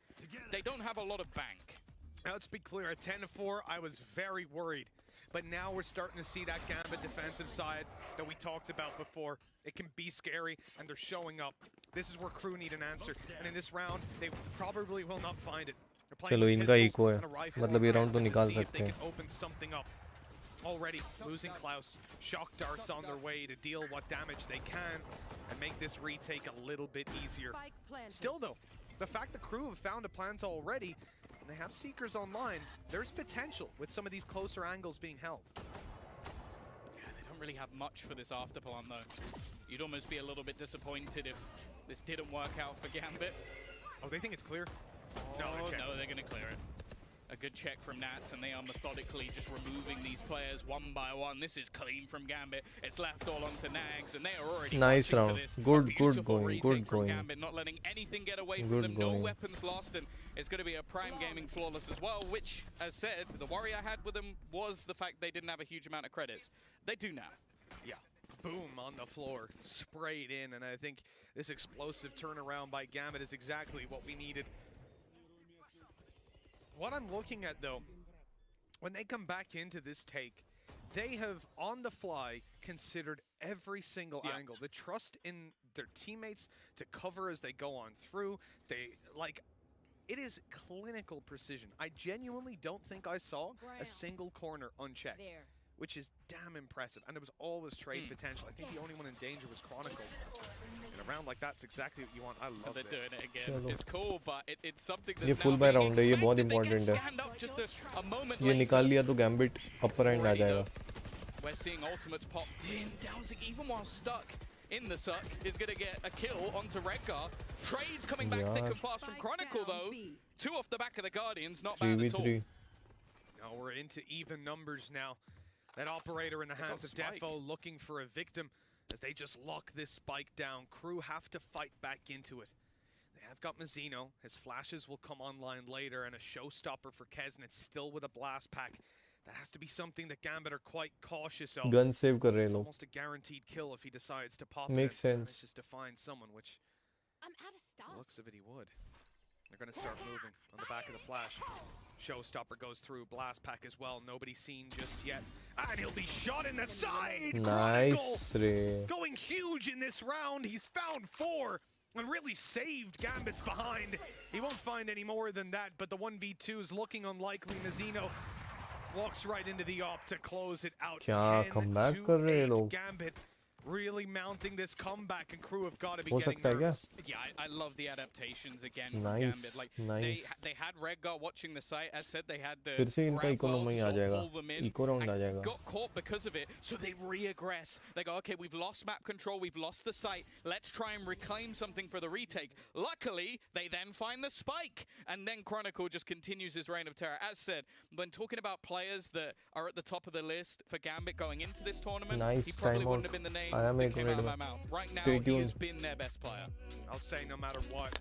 they don't have a lot of bank. Now, let's be clear, at 10-4, I was very worried. But now we're starting to see that Gambit defensive side that we talked about before. It can be scary, and they're showing up. This is where Crew need an answer. And in this round, they probably will not find it. चलो इनका eco है. मतलब ये round तो निकाल सकते हैं. Open something up. Already losing Klaus. Shock darts on their way to deal what damage they can and make this retake a little bit easier. Still, though, the fact the Crew have found a plant already, and they have Seekers online, there's potential with some of these closer angles being held. Yeah, they don't really have much for this after plan, though. You'd almost be a little bit disappointed if this didn't work out for Gambit. Oh, they think it's clear? No, they're going to clear it. A good check from Nats, and they are methodically just removing these players one by one. This is clean from Gambit. It's left all onto Nags, and they are already nice round. Good going. Gambit, not letting anything get away from them. No weapons lost, and it's going to be a Prime Gaming flawless as well, which, as said, the worry I had with them was the fact they didn't have a huge amount of credits. They do now. Yeah. Boom on the floor, sprayed in, and I think this explosive turnaround by Gambit is exactly what we needed. What I'm looking at, though, when they come back into this take, they have, on the fly, considered every single angle. The trust in their teammates to cover as they go on through. They, like, It is clinical precision. I genuinely don't think I saw a single corner unchecked, which is damn impressive. And there was always trade potential. I think the only one in danger was Chronicle. In a round like that's exactly what you want. I love They're this. doing it again. It's cool, but it's something that's ये full buy round है, ये बहुत important है. ये निकाल लिया तो Gambit upper end आ जाएगा. We're seeing ultimates pop in. Dowsing, even while stuck in the suck, is going to get a kill onto Redgar. Trades coming back thick and fast from Chronicle, though. 2 off the back of the Guardians, not bad at all. Now we're into even numbers now. That operator in the hands of Defo looking for a victim as they just lock this spike down. Crew have to fight back into it. They have got Mazzino. His flashes will come online later, and a showstopper for Kesnitz still with a blast pack. That has to be something that Gambit are quite cautious of. Gun save कर रहे हैं लोग. Almost a guaranteed kill if he decides to pop Makes it. sense. It's just to find someone, which I'm out of stuff. looks of it he would. They're going to start moving on the back of the flash. Showstopper goes through, blast pack as well. Nobody seen just yet. And he'll be shot in the side! Nice, Ray. Going huge in this round. He's found 4 and really saved Gambit's behind. He won't find any more than that, but the 1v2 is looking unlikely. Mazzino walks right into the op to close it out. क्या comeback कर रहे हैं लोग? Gambit really mounting this comeback, and Crew have got to be हो getting सकता है क्या? nervous. Yeah, I love the adaptations again. Nice, from Gambit. Like nice. they had Redgar watching the site. As said, they had the फिर से इनका grab economy wells uh to जाएगा. pull them in Eco round and आ जाएगा. got caught because of it, so they reaggress. They go, okay, we've lost map control, we've lost the site. Let's try and reclaim something for the retake. Luckily, they then find the spike, and then Chronicle just continues his reign of terror. As said, when talking about players that are at the top of the list for Gambit going into this tournament, Nice he probably time wouldn't out. have been the name I am that came out of my incredible. mouth. Right now, Stay he has tuned. been their best player. I'll say no matter what.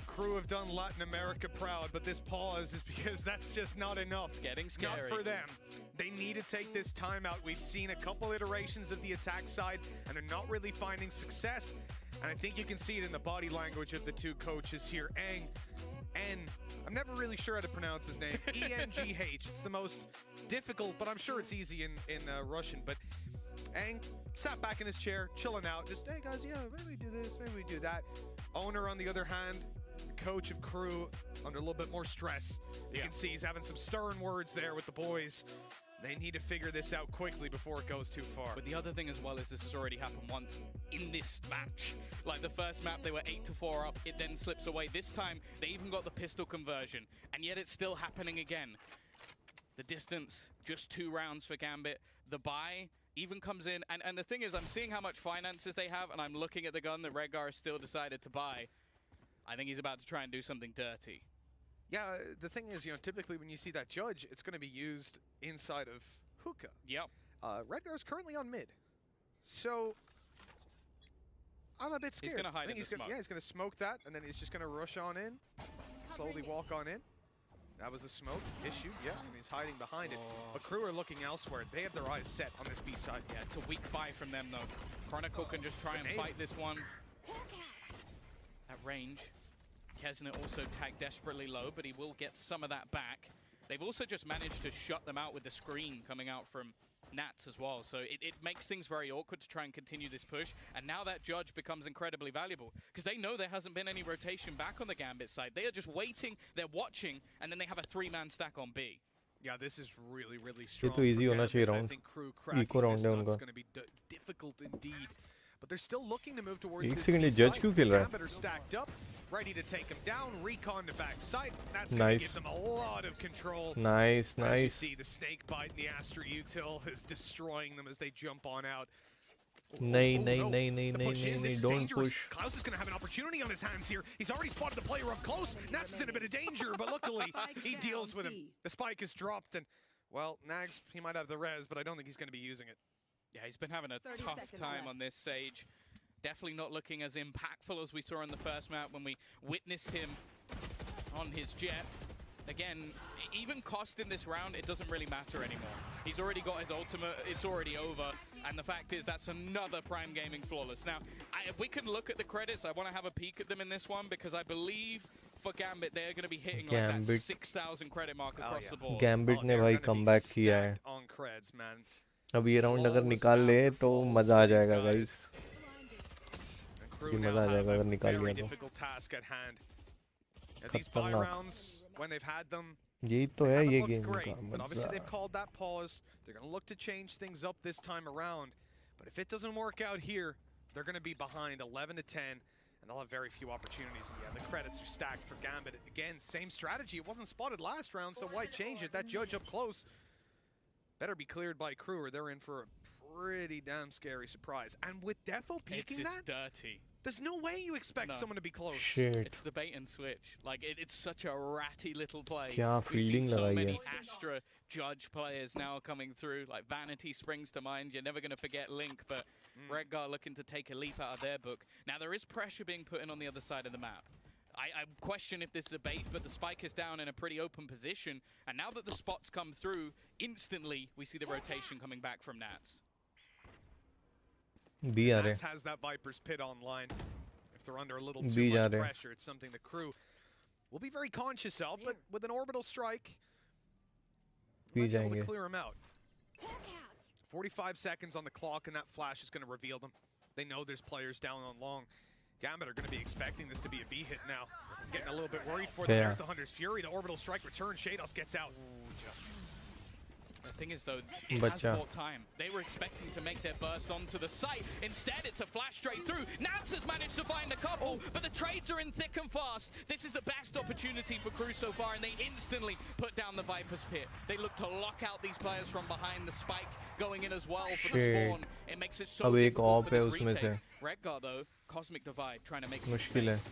Crew have done Latin America proud, but this pause is because that's just not enough. It's getting scary. Not for them. They need to take this time out. We've seen a couple iterations of the attack side, and they're not really finding success. And I think you can see it in the body language of the two coaches here. I'm never really sure how to pronounce his name. E-N-G-H. It's the most difficult, but I'm sure it's easy in Russian. But Ang sat back in his chair, chilling out, just, hey guys, yeah, maybe we do this, maybe we do that. Owner, on the other hand, the coach of Crew, under a little bit more stress. You can see he's having some stern words there with the boys. They need to figure this out quickly before it goes too far. But the other thing as well is this has already happened once in this match. Like the first map, they were 8-4 up, it then slips away. This time, they even got the pistol conversion, and yet it's still happening again. The distance, just 2 rounds for Gambit. The buy even comes in, and the thing is, I'm seeing how much finances they have, and I'm looking at the gun that Redgar still decided to buy. I think he's about to try and do something dirty. Yeah, the thing is, typically when you see that judge, it's going to be used inside of hookah. Yep. Redgar's currently on mid. So I'm a bit scared. He's going to hide in the smoke. Yeah, he's going to smoke that, and then he's just going to rush on in, slowly walk on in. That was a smoke issue, yeah, and he's hiding behind it. But Crew are looking elsewhere. They have their eyes set on this B side. Yeah, it's a weak buy from them, though. Chronicle can just try and fight this one at range. Kesnit also tagged desperately low, but he will get some of that back. They've also just managed to shut them out with the screen coming out from Nats as well. So it makes things very awkward to try and continue this push. And now that judge becomes incredibly valuable because they know there hasn't been any rotation back on the Gambit side. They are just waiting, they're watching, and then they have a 3-man stack on B. Yeah, this is really, really strong. ये तो easy होना चाहिए I round. think Crew cracking Eco round this है nut's उनका. going to be difficult indeed. But they're still looking to move towards एक this second, B ये judge side. क्यों खेल रहा है? Gambit are stacked up, ready to take him down. Recon to back sight. That's going to Nice. give them a lot of control. Nice, As you nice. see, the snake bite in the Astra Util is destroying them as they jump on out. नहीं नहीं no. नहीं नहीं The नहीं push in, नहीं this is don't dangerous. push. Klaus is going to have an opportunity on his hands here. He's already spotted the player up close. Nats is in a bit of danger, but luckily he deals with him. The spike is dropped, and, well, Nags, he might have the res, but I don't think he's going to be using it. Yeah, he's been having a tough time on this Sage. Definitely not looking as impactful as we saw in the first map when we witnessed him on his jet. Again, even cost in this round, it doesn't really matter anymore. He's already got his ultimate, it's already over. And the fact is, that's another Prime Gaming flawless. Now, we can look at the credits. I want to have a peek at them in this one because I believe for Gambit, they're going to be hitting like that 6,000 credit mark across the board. Gambit ने भाई comeback किया है. On creds, man. अब ये round अगर निकाल ले तो मजा आ जाएगा guys. Crew ये now मजा आ have जाएगा a अगर निकाल very लिया तो. difficult task at hand. These buy खतरनाक rounds, when they've had them, यही तो they है haven't ये looked गेम great. का But obviously मजा they've called that pause. They're going to look to change things up this time around. But if it doesn't work out here, they're going to be behind 11 to 10, and they'll have very few opportunities. And yeah, the credits are stacked for Gambit. Again, same strategy. It wasn't spotted last round, so why change it? That judge up close better be cleared by crew, or they're in for a pretty damn scary surprise. And with Defo peeking it's that, dirty. there's no way you expect someone to be close. Shit. It's the bait and switch. Like it's such a ratty little play. क्या We've seen fielding so लगाई many है Astra Judge players now coming through. Like Vanity springs to mind. You're never going to forget Link, but Redgar looking to take a leap out of their book. Now there is pressure being put in on the other side of the map. I question if this is a bait, but the spike is down in a pretty open position. And now that the spots come through, instantly we see the rotation coming back from Nats. B आ रहे Nats has that Viper's Pit online. If they're under a little too B जा much रहे pressure, it's something the crew will be very conscious of, but with an orbital strike, B might be able to जाएंगे clear him out. 45 seconds on the clock, and that flash is going to reveal them. They know there's players down on long. Gambit are going to be expecting this to be a B hit now. Getting a little bit worried for them. Yeah. There's the Hunter's Fury. The orbital strike returns. Shados gets out. The thing is, though, it has bought time. They were expecting to make their burst onto the site. Instead, it's a flash straight through. Nats has managed to find a couple, but the trades are in thick and fast. This is the best opportunity for crew so far, and they instantly put down the Viper's Pit. They look to lock out these players from behind. The spike going in as well for the spawn. It makes it so अब एक difficult op for है this उसमें से retake. Redgar, though, Cosmic Divide, trying to make some मुश्किल है space.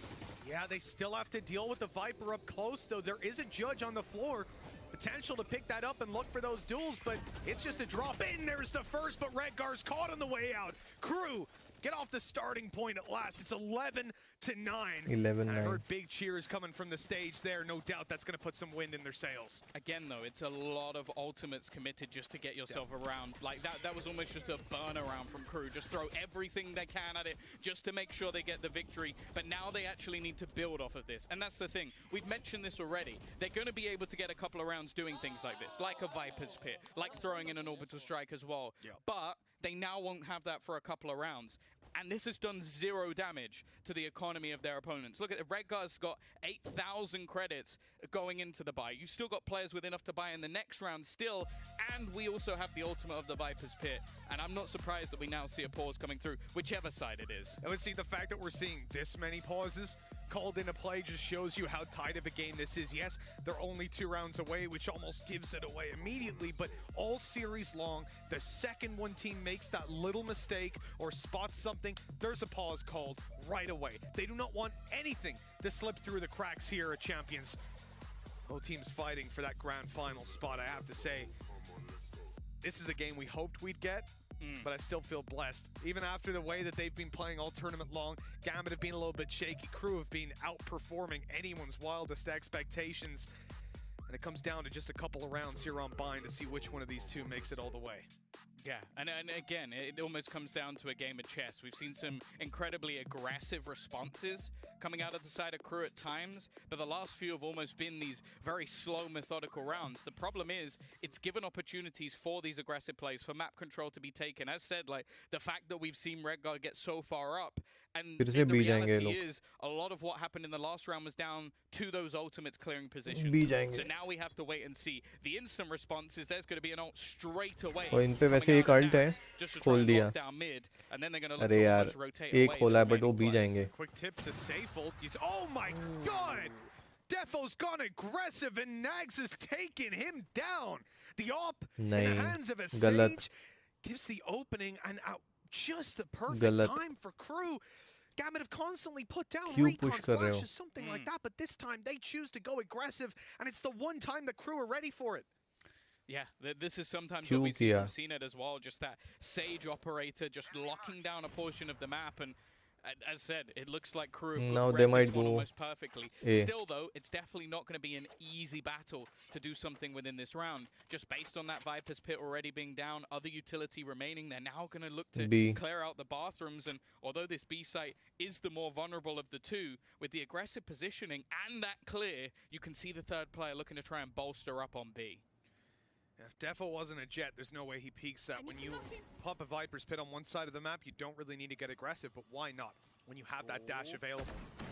Yeah, they still have to deal with the Viper up close, though. There is a judge on the floor. Potential to pick that up and look for those duels, but it's just a drop in. There's the first, but Redgar's caught on the way out. Crew get off the starting point at last. It's 11 to 9. 11-9. I heard big cheers coming from the stage there. No doubt that's going to put some wind in their sails. Again, though, it's a lot of ultimates committed just to get yourself around. Like, that was almost just a burn around from crew. Just throw everything they can at it just to make sure they get the victory. But now they actually need to build off of this. And that's the thing. We've mentioned this already. They're going to be able to get a couple of rounds doing things like this, like a Viper's Pit, like throwing in an orbital strike as well. But they now won't have that for a couple of rounds. And this has done 0 damage to the economy of their opponents. Look at it, Redgar's got 8,000 credits going into the buy. You've still got players with enough to buy in the next round still, and we also have the ultimate of the Viper's Pit. And I'm not surprised that we now see a pause coming through, whichever side it is. I would see the fact that we're seeing this many pauses called into play just shows you how tight of a game this is. Yes, they're only 2 rounds away, which almost gives it away immediately, but all series long, the second one team makes that little mistake or spots something, there's a pause called right away. They do not want anything to slip through the cracks here at Champions. Both teams fighting for that grand final spot, I have to say. This is the game we hoped we'd get. But I still feel blessed. Even after the way that they've been playing all tournament long, Gambit have been a little bit shaky. Crew have been outperforming anyone's wildest expectations. And it comes down to just a couple of rounds here on Bind to see which one of these two makes it all the way. Yeah, and again, it almost comes down to a game of chess. We've seen some incredibly aggressive responses coming out of the side of crew at times, but the last few have almost been these very slow, methodical rounds. The problem is, it's given opportunities for these aggressive plays, for map control to be taken. As said, like, the fact that we've seen Redgar get so far up, and the reality is, a lot of what happened in the last round was down to those ultimates clearing positions. So now we have to wait and see. The instant response is there's going to be an ult straight away. और इन पे वैसे एक alt है खोल दिया अरे यार एक खोला है बट वो बी जाएंगे Quick tip to Seyfold. Oh my god! Defo's gone aggressive and Nags has taken him down. The op in the hands of a Sage gives the opening and out just the perfect time for crew. Gambit have constantly put down recons, flashes, something like that, but this time they choose to go aggressive, and it's the one time the crew are ready for it. Yeah, this is sometimes what we see from CNET as well, just that Sage operator just locking down a portion of the map, and as said, it looks like crew now they might go almost perfectly. Still, though, it's definitely not going to be an easy battle to do something within this round. Just based on that Viper's Pit already being down, other utility remaining, they're now going to look to clear out the bathrooms. And although this B site is the more vulnerable of the two, with the aggressive positioning and that clear, you can see the third player looking to try and bolster up on B. If Defo wasn't a Jet, there's no way he peeks that. When you pop a Viper's Pit on one side of the map, you don't really need to get aggressive, but why not when you have that dash available?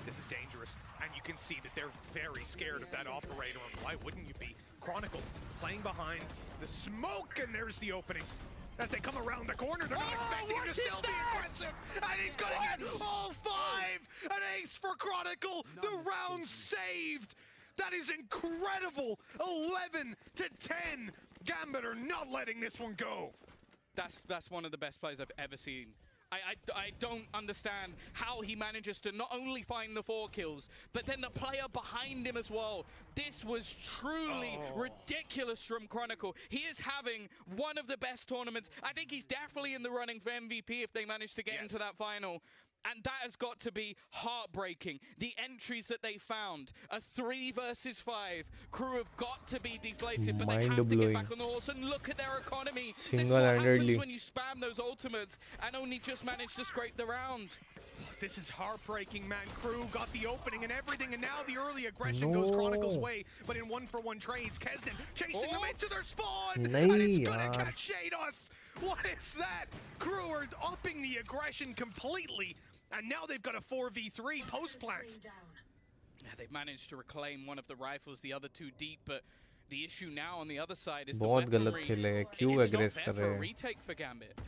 This is dangerous, and you can see that they're very scared of that operator, and why wouldn't you be? Chronicle playing behind the smoke, and there's the opening. As they come around the corner, they're not expecting him to still be aggressive, and he's gonna get all 5! An ace for Chronicle, the round saved! That is incredible! 11 to 10! Gambit are not letting this one go. That's one of the best plays I've ever seen. I don't understand how he manages to not only find the 4 kills, but then the player behind him as well. This was truly ridiculous from Chronicle. He is having one of the best tournaments. I think he's definitely in the running for MVP if they manage to get into that final. And that has got to be heartbreaking. The entries that they found, a 3 versus 5. Crew have got to be deflated, but they have to get back on the horse and look at their economy. This is what happens when you spam those ultimates and only just manage to scrape the round. This is heartbreaking, man. Crew got the opening and everything, and now the early aggression goes Chronicle's way, but in 1-for-1 trades, Kesden chasing them into their spawn, and it's gonna catch Shados. What is that? Crew are upping the aggression completely, and now they've got a 4v3 post-plant. Yeah, they've managed to reclaim one of the rifles, the other 2 deep, but the issue now on the other side is the weaponry. It's not fair for a retake for Gambit.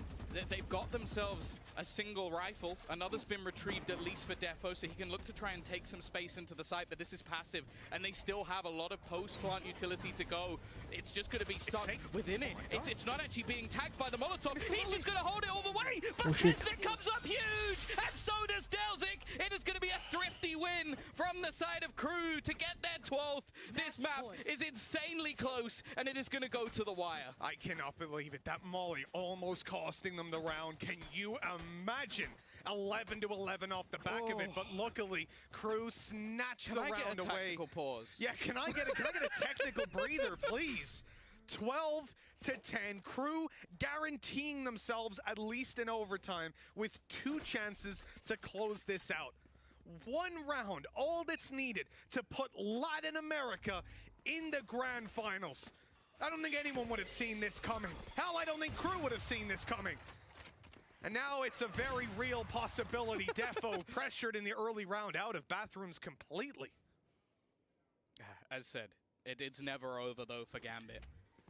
They've got themselves a single rifle. Another's been retrieved at least for Defo, so he can look to try and take some space into the site, but this is passive, and they still have a lot of post-plant utility to go. It's just going to be stuck within it. It's not actually being tagged by the Molotov. He's just going to hold it all the way, but Kesnick comes up huge, and so does Delzik. It is going to be a thrifty win from the side of Crew to get their 12th. This map is insanely close, and it is going to go to the wire. I cannot believe it. That molly almost costing them the round. Can you imagine? 11 to 11 off the back of it, but luckily Crew snatched the round away. Can I get a tactical pause? Yeah, can I get a technical breather, please? 12 to 10. Crew guaranteeing themselves at least in overtime with 2 chances to close this out. 1 round, all that's needed to put Latin America in the grand finals. I don't think anyone would have seen this coming. Hell, I don't think Crew would have seen this coming. And now it's a very real possibility. Defo pressured in the early round out of bathrooms completely. As said, it's never over though for Gambit.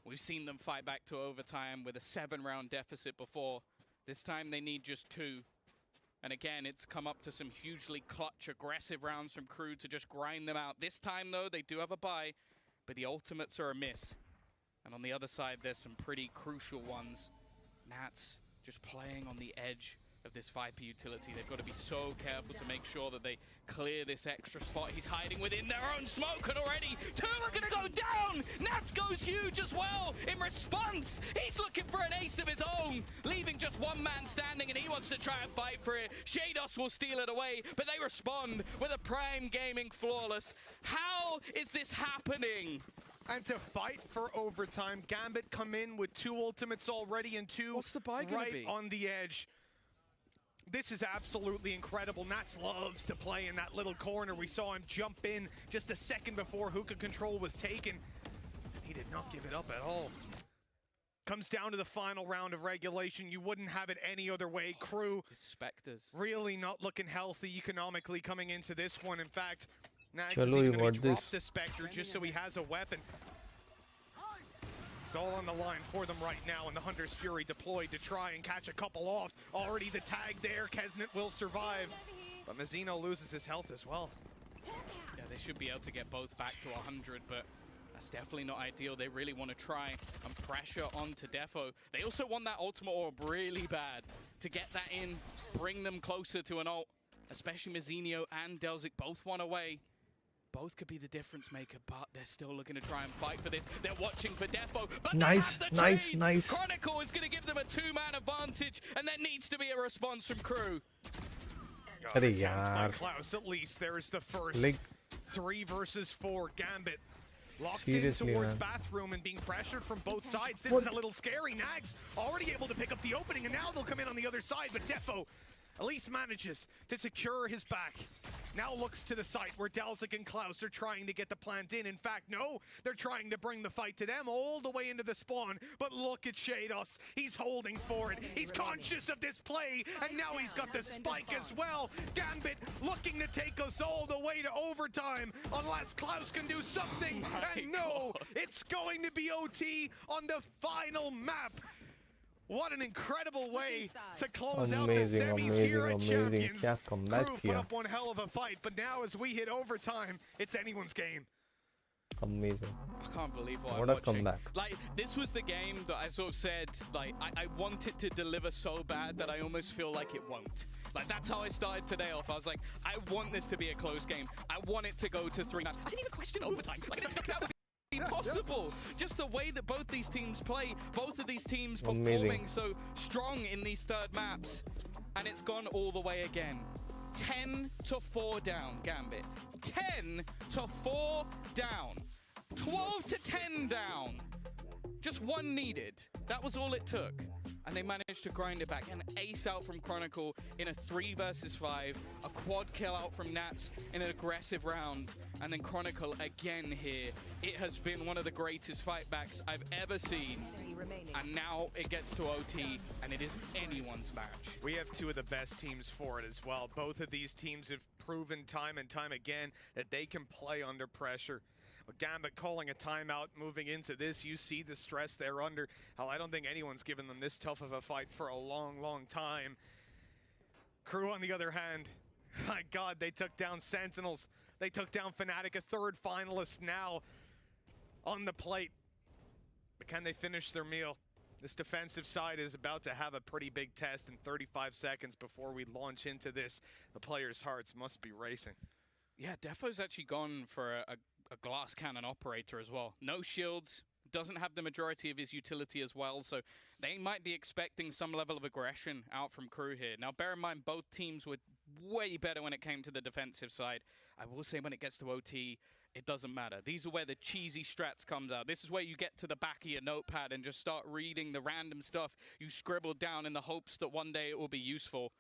We've seen them fight back to overtime with a 7-round deficit before. This time they need just 2. And again, it's come up to some hugely clutch, aggressive rounds from Crew to just grind them out. This time though, they do have a bye, but the ultimates are a miss. And on the other side, there's some pretty crucial ones. Nats just playing on the edge of this Viper utility. They've got to be so careful to make sure that they clear this extra spot. He's hiding within their own smoke, and already 2 are going to go down! Nats goes huge as well in response. He's looking for an ace of his own, leaving just 1 man standing, and he wants to try and fight for it. Shados will steal it away, but they respond with a Prime Gaming flawless. How is this happening? And to fight for overtime, Gambit come in with 2 ultimates already and 2 What's the buy gonna be? On the edge. This is absolutely incredible. Nats loves to play in that little corner. We saw him jump in just a second before hookah control was taken. He did not give it up at all. Comes down to the final round of regulation. You wouldn't have it any other way. Crew Spectres really not looking healthy economically coming into this one. In fact, Nags is even going to drop the Spectre just so he has a weapon. It's all on the line for them right now, and the Hunter's Fury deployed to try and catch a couple off. Already the tag there, Kesnet will survive, but Mazzino loses his health as well. Yeah, they should be able to get both back to 100, but that's definitely not ideal. They really want to try and pressure onto Defo. They also want that ultimate orb really bad to get that in, bring them closer to an ult, especially Mazzino and Delzik both want away. Both could be the difference maker, but they're still looking to try and fight for this. They're watching for Defo, but nice. Chronicle is going to give them a 2-man advantage, and there needs to be a response from Crew. Klaus, at least there's the first 3 versus 4 Gambit. Locked in towards bathroom and being pressured from both sides. This is a little scary. Nags already able to pick up the opening, and now they'll come in on the other side, but Defo at least manages to secure his back. Now looks to the site where Dalzik and Klaus are trying to get the plant in. In fact, no, they're trying to bring the fight to them all the way into the spawn. But look at Shados. He's holding for it. He's conscious of this play, and now he's got the spike as well. Gambit looking to take us all the way to overtime unless Klaus can do something. And no, it's going to be OT on the final map. What an incredible way to close out the semis here at Champions. Crew put up one hell of a fight, but now as we hit overtime, it's anyone's game. Amazing. I can't believe what What I'm a watching. comeback. Like, this was the game that I sort of said, like, I want it to deliver so bad that I almost feel like it won't. Like, that's how I started today off. I was like, I want this to be a close game. I want it to go to 3 maps. I didn't even question overtime. Like, that would be possible. Just the way that both these teams play, both of these teams performing so strong in these third maps, and it's gone all the way again. 10-4 down, Gambit. 10-4 down. 12-10 down. Just one needed. That was all it took. And they managed to grind it back. An ace out from Chronicle in a 3 versus 5. A quad kill out from Nats in an aggressive round. And then Chronicle again here. It has been one of the greatest fightbacks I've ever seen. And now it gets to OT, and it is anyone's match. We have two of the best teams for it as well. Both of these teams have proven time and time again that they can play under pressure. Gambit calling a timeout moving into this. You see the stress they're under. Hell, I don't think anyone's given them this tough of a fight for a long, long time. Crew, on the other hand, my God, they took down Sentinels. They took down Fnatic, a third finalist now on the plate. But can they finish their meal? This defensive side is about to have a pretty big test in 35 seconds before we launch into this. The players' hearts must be racing. Yeah, Defo's actually gone for a glass cannon operator as well. No shields, doesn't have the majority of his utility as well, so they might be expecting some level of aggression out from Crew here. Now, bear in mind, both teams were way better when it came to the defensive side. I will say when it gets to OT, it doesn't matter. These are where the cheesy strats comes out. This is where you get to the back of your notepad and just start reading the random stuff you scribbled down in the hopes that one day it will be useful.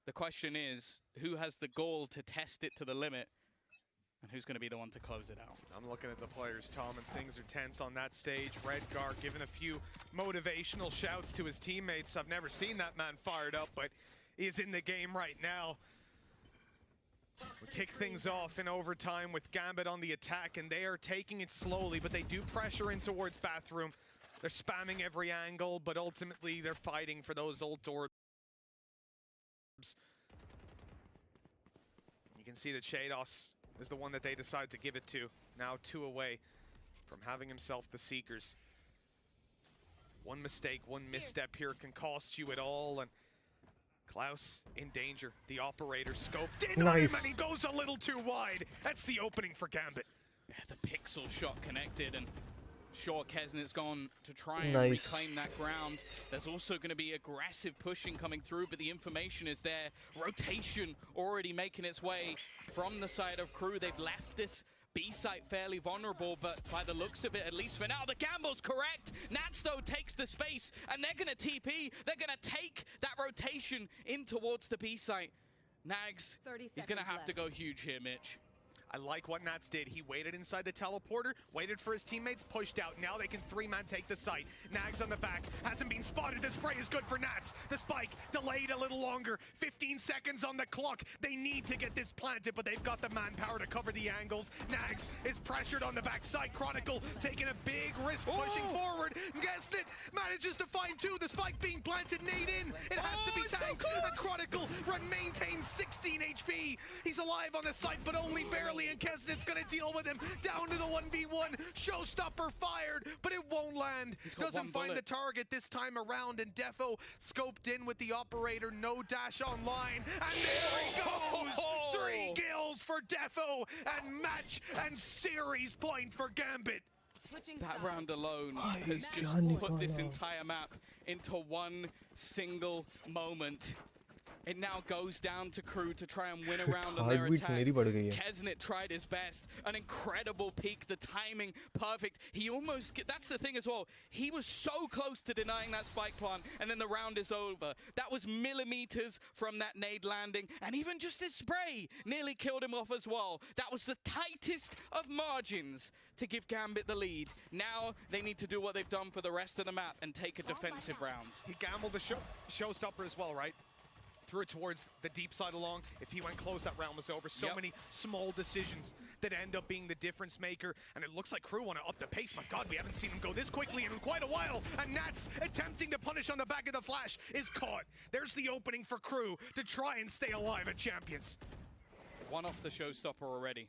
The question is, who has the gall to test it to the limit? And who's going to be the one to close it out? I'm looking at the players, Tom, and things are tense on that stage. Redgar giving a few motivational shouts to his teammates. I've never seen that man fired up, but he's in the game right now. We kick things off in overtime with Gambit on the attack, and they are taking it slowly, but they do pressure in towards Bathroom. They're spamming every angle, but ultimately they're fighting for those ult orbs. You can see that Shados is the one that they decide to give it to. Now 2 away from having himself the Seekers. One mistake, one misstep here can cost you it all, and Klaus in danger. The operator scoped in on him, and he goes a little too wide. That's the opening for Gambit. Yeah, the pixel shot connected, and sure, Kesnet's gone to try and Nice. reclaim that ground. There's also going to be aggressive pushing coming through, but the information is there. Rotation already making its way from the side of Crew. They've left this B site fairly vulnerable, but by the looks of it, at least for now, the gamble's correct. Nats, though, takes the space, and they're going to TP. They're going to take that rotation in towards the B site. Nags, he's going to have to go huge here, Mitch. I like what Nats did. He waited inside the teleporter, waited for his teammates, pushed out. Now they can 3-man take the site. Nags on the back, hasn't been spotted. The spray is good for Nats. The spike delayed a little longer. 15 seconds on the clock. They need to get this planted, but they've got the manpower to cover the angles. Nags is pressured on the backside. Chronicle taking a big risk, pushing forward. Gesnet manages to find 2. The spike being planted, nade in. It has to be tanked. And Chronicle maintains 16 HP. He's alive on the site, but only barely. And Kesnet's gonna deal with him down to the 1v1. Showstopper fired, but it won't land. Doesn't find the target this time around, and Defo scoped in with the operator. No dash online, and there he goes. 3 kills for Defo, and match and series point for Gambit. That round alone has just put this entire map into one single moment. It now goes down to Crew to try and win around on their attack. Kesnet tried his best. An incredible peek. The timing perfect. He almost that's the thing as well. He was so close to denying that spike plant, and then the round is over. That was millimeters from that nade landing, and even just his spray nearly killed him off as well. That was the tightest of margins to give Gambit the lead. Now they need to do what they've done for the rest of the map and take a defensive round. He gambled the showstopper as well, right? Threw it towards the deep side along. If he went close, that round was over. So many small decisions that end up being the difference maker. And it looks like Crew want to up the pace. My God, we haven't seen him go this quickly in quite a while. And Nats attempting to punish on the back of the flash is caught. There's the opening for Crew to try and stay alive at Champions. One off the showstopper already.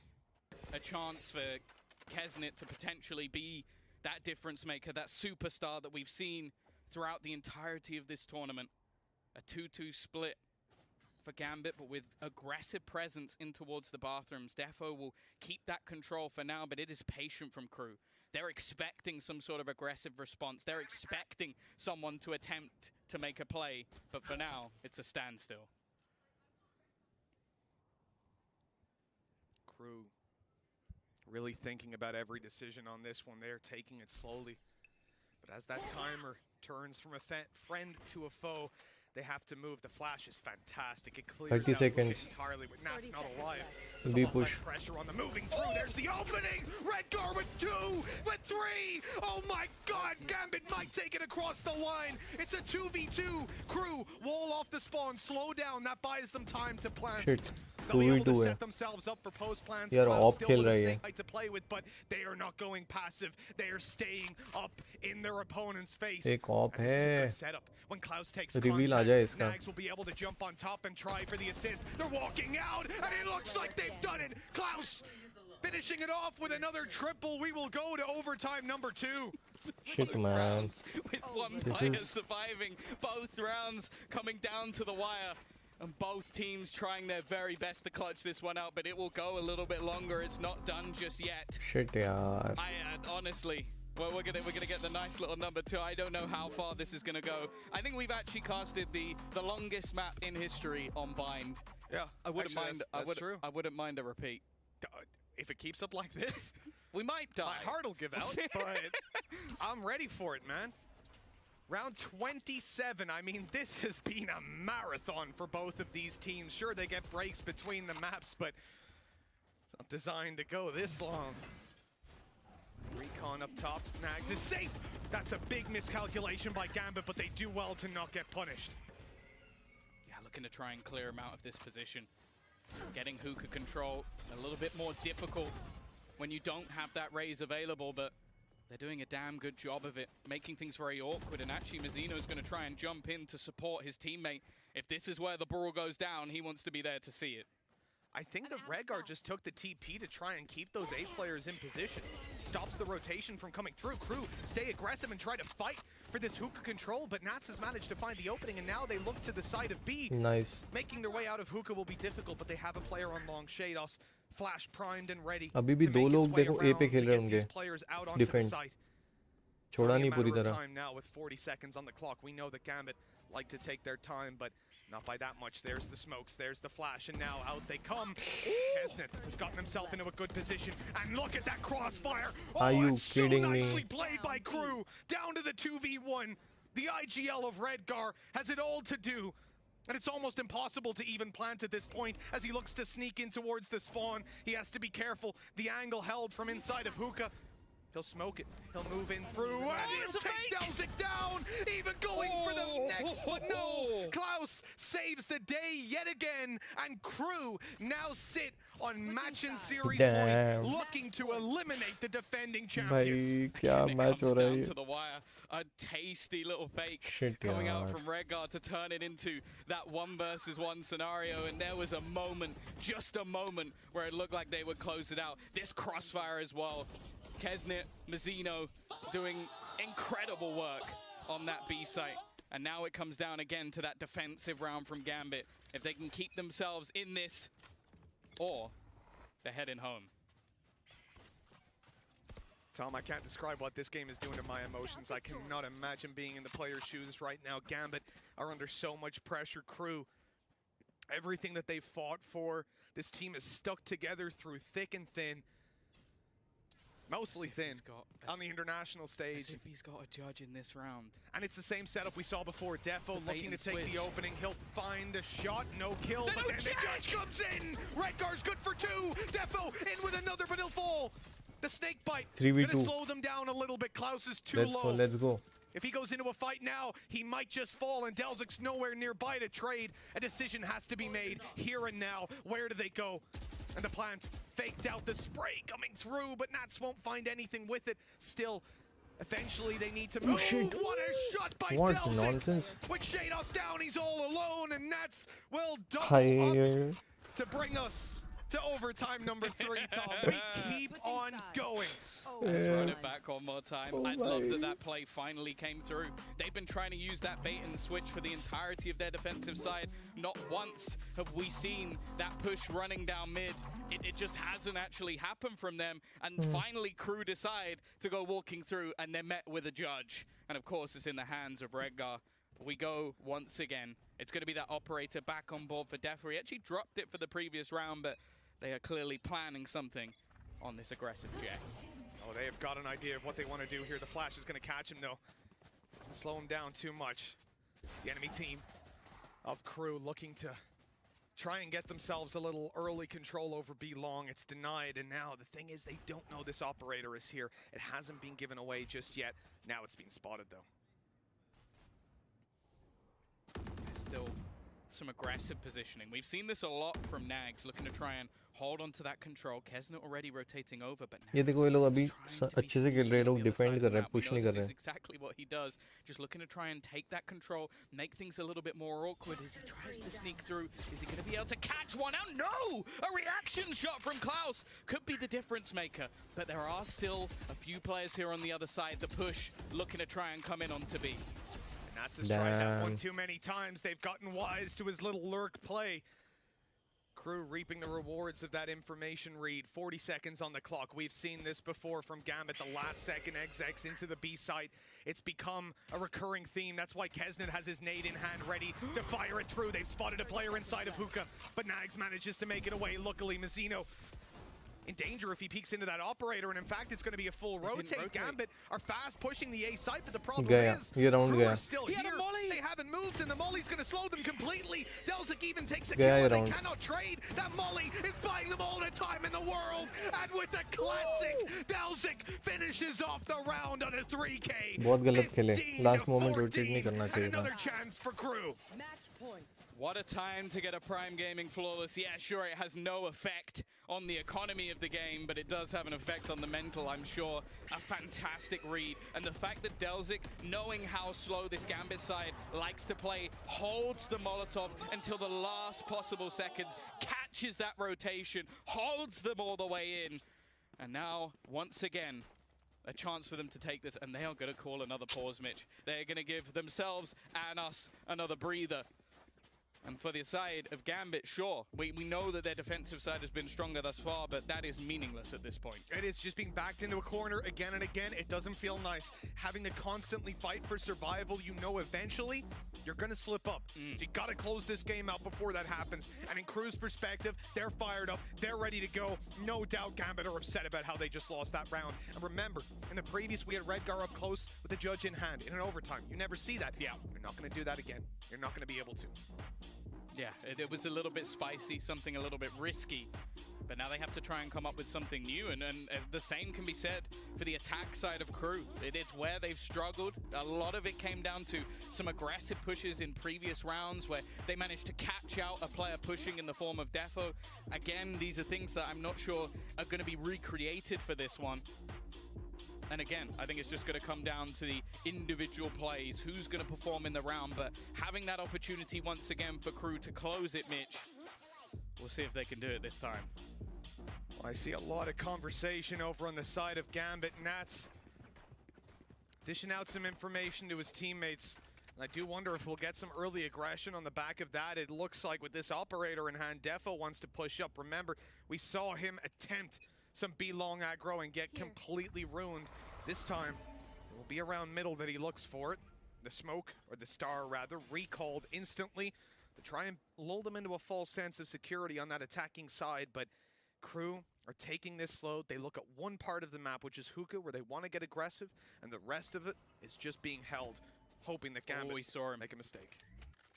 A chance for Kesnet to potentially be that difference maker, that superstar that we've seen throughout the entirety of this tournament. A 2-2 split for Gambit, but with aggressive presence in towards the bathrooms. Defo will keep that control for now, but it is patient from Crew. They're expecting some sort of aggressive response. They're expecting someone to attempt to make a play, but for now, it's a standstill. Crew really thinking about every decision on this one. They're taking it slowly. But as that timer turns from a friend to a foe, they have to move. The flash is fantastic. It clears 30 out seconds. entirely, but Nat's not alive. There's a lot push. less pressure on the moving through. There's the opening. Redgar with 2, with 3. Oh my God, Gambit might take it across the line. It's a 2v2. Crew wall off the spawn, slow down. That buys them time to plant. Shit. They'll be able to 2v2 set है themselves up for post plans. यार Klaus of still खेल with a रही snake है bite to play with, but they are not going passive. They are staying up in their opponent's face. एक of And this is a है good setup. When Klaus takes reveal आ contact, जाए इसका Nags will be able to jump on top and try for the assist. They're walking out, and it looks like they've done it. Klaus finishing it off with another triple. We will go to overtime number 2. Shit, man. With one This player is- surviving both rounds, coming down to the wire. And both teams trying their very best to clutch this one out, but it will go a little bit longer. It's not done just yet. Shit, यार. Honestly, well, we're gonna get the nice little number 2. I don't know how far this is gonna go. I think we've actually casted the longest map in history on Bind. Yeah, I wouldn't mind. That's true. I wouldn't mind a repeat. If it keeps up like this, we might die. My heart will give out, but I'm ready for it, man. Round 27. I mean, this has been a marathon for both of these teams. Sure, they get breaks between the maps, but it's not designed to go this long. Recon up top. Nags is safe. That's a big miscalculation by Gambit, but they do well to not get punished. Yeah, looking to try and clear him out of this position. Getting hookah control a little bit more difficult when you don't have that raise available, but they're doing a damn good job of it, making things very awkward, and actually Mazzino's going to try and jump in to support his teammate. If this is where the ball goes down, he wants to be there to see it. I think the Redguard just took the TP to try and keep those A players in position. Stops the rotation from coming through. Crew stay aggressive and try to fight for this hookah control, but Nats has managed to find the opening, and now they look to the side of B. Nice. Making their way out of hookah will be difficult, but they have a player on long Shados. Flash primed and ready. अभी भी दो लोग देखो A पे खेल रहे होंगे. Defend. छोड़ा नहीं पूरी तरह. Time now with 40 seconds on the clock. We know that Gambit like to take their time, but not by that much. There's the smokes, there's the flash, and now out they come. Kesnet has gotten himself into a good position, and look at that crossfire. Are you it's kidding so me? nicely played by Crew. Down to the 2v1. The IGL of Redgar has it all to do. And it's almost impossible to even plant at this point as he looks to sneak in towards the spawn. He has to be careful. The angle held from inside of hookah. He'll smoke it. He'll move in through, and he'll take Delzik down, even going for the next, but no! Klaus saves the day yet again, and Crew now sit on match and series point, looking to eliminate the defending champions. भाई क्या match हो रहा है? To the wire, a tasty little fake Shit, coming out yaar. from Redguard to turn it into that 1 versus 1 scenario, and there was a moment, just a moment, where it looked like they would close it out. This crossfire as well. Kesnet, Mazzino doing incredible work on that B site. And now it comes down again to that defensive round from Gambit. If they can keep themselves in this, or they're heading home. Tom, I can't describe what this game is doing to my emotions. I cannot imagine being in the player's shoes right now. Gambit are under so much pressure. Crew Everything that they've fought for, this team is stuck together through thick and thin. Mostly thin on the international stage. As if he's got a judge in this round. And it's the same setup we saw before. Defo looking to take the opening. He'll find a shot, no kill, but then the judge comes in. Redgar's good for 2. Defo in with another, but he'll fall. The snake bite. 3v2. Gonna slow them down a little bit. Klaus is too low. Let's go. If he goes into a fight now, he might just fall, and Delzic's nowhere nearby to trade. A decision has to be made here and now. Where do they go? And the plant faked out the spray coming through, but Nats won't find anything with it. Still, eventually they need to move. What a shot by Delzic! Nonsense. With Shados down, he's all alone, and Nats will double up to bring us to overtime number 3, Tom. We keep on going. Let's run it back one more time. I love that play finally came through. They've been trying to use that bait and switch for the entirety of their defensive side. Not once have we seen that push running down mid. It just hasn't actually happened from them. And finally, Crew decide to go walking through, and they're met with a judge. And of course, it's in the hands of Redgar. We go once again. It's going to be that operator back on board for Defo. He actually dropped it for the previous round, but they are clearly planning something on this aggressive jet. Oh, they have got an idea of what they want to do here. The flash is going to catch him, though. It's going to slow him down too much. The enemy team of Crew looking to try and get themselves a little early control over B long. It's denied, and now the thing is they don't know this operator is here. It hasn't been given away just yet. Now it's been spotted, though. There's still some aggressive positioning. We've seen this a lot from Nags, looking to try and hold on to that control. Kesnet already rotating over, but ये देखो ये लोग अभी अच्छे से खेल रहे हैं, लोग डिफेंड कर रहे हैं, पुश नहीं कर रहे हैं. This is exactly what he does, just looking to try and take that control, make things a little bit more awkward as he tries to sneak through. Is he going to be able to catch one out? No! A reaction shot from Klaus could be the difference maker, but there are still a few players here on the other side. The push looking to try and come in onto B. Nats has tried that one too many times. They've gotten wise to his little lurk play. Crew reaping the rewards of that information read. 40 seconds on the clock. We've seen this before from Gambit, the last second execs into the B site. It's become a recurring theme. That's why Kesnet has his nade in hand ready to fire it through. They've spotted a player inside of Hookah, but Nags manages to make it away. Luckily, Mazzino in danger if he peeks into that operator, and in fact it's going to be a full rotate. Gambit are fast pushing the A site, but the problem is Crew are still here. They haven't moved, and the molly's going to slow them completely. Delzic even takes a kill, and they cannot trade. That molly is buying them all the time in the world, and with the classic, Delzic finishes off the round on a 3K. बहुत गलत खेले. Last moment rotate नहीं करना चाहिए था. Another chance for Crew. What a time to get a Prime Gaming flawless. Yeah, sure, it has no effect on the economy of the game, but it does have an effect on the mental, I'm sure. A fantastic read. And the fact that Delzic, knowing how slow this Gambit side likes to play, holds the Molotov until the last possible seconds, catches that rotation, holds them all the way in. And now, once again, a chance for them to take this, and they are going to call another pause, Mitch. They're going to give themselves and us another breather. And for the side of Gambit, sure, we know that their defensive side has been stronger thus far, but that is meaningless at this point. It is just being backed into a corner again and again. It doesn't feel nice. Having to constantly fight for survival, you know eventually you're going to slip up. You got to close this game out before that happens. And in Crew's perspective, they're fired up. They're ready to go. No doubt Gambit are upset about how they just lost that round. And remember, in the previous, we had Redgar up close with the judge in hand in an overtime. You never see that. Yeah, you're not going to do that again. You're not going to be able to. Yeah, it was a little bit spicy, something a little bit risky. But now they have to try and come up with something new, and the same can be said for the attack side of Crew. It's where they've struggled. A lot of it came down to some aggressive pushes in previous rounds where they managed to catch out a player pushing in the form of Defo. Again, these are things that I'm not sure are going to be recreated for this one. And again, I think it's just going to come down to the individual plays, who's going to perform in the round. But having that opportunity once again for Crew to close it, Mitch, we'll see if they can do it this time. Well, I see a lot of conversation over on the side of Gambit. Nats dishing out some information to his teammates. And I do wonder if we'll get some early aggression on the back of that. It looks like with this operator in hand, Defo wants to push up. Remember, we saw him attempt some B-long aggro and get completely ruined. This time, it will be around middle that he looks for it. The smoke, or the star rather, recalled instantly. to try and lull them into a false sense of security on that attacking side, but Crew are taking this slow. They look at one part of the map, which is hookah, where they want to get aggressive, and the rest of it is just being held, hoping that Gambit he saw him. make a mistake.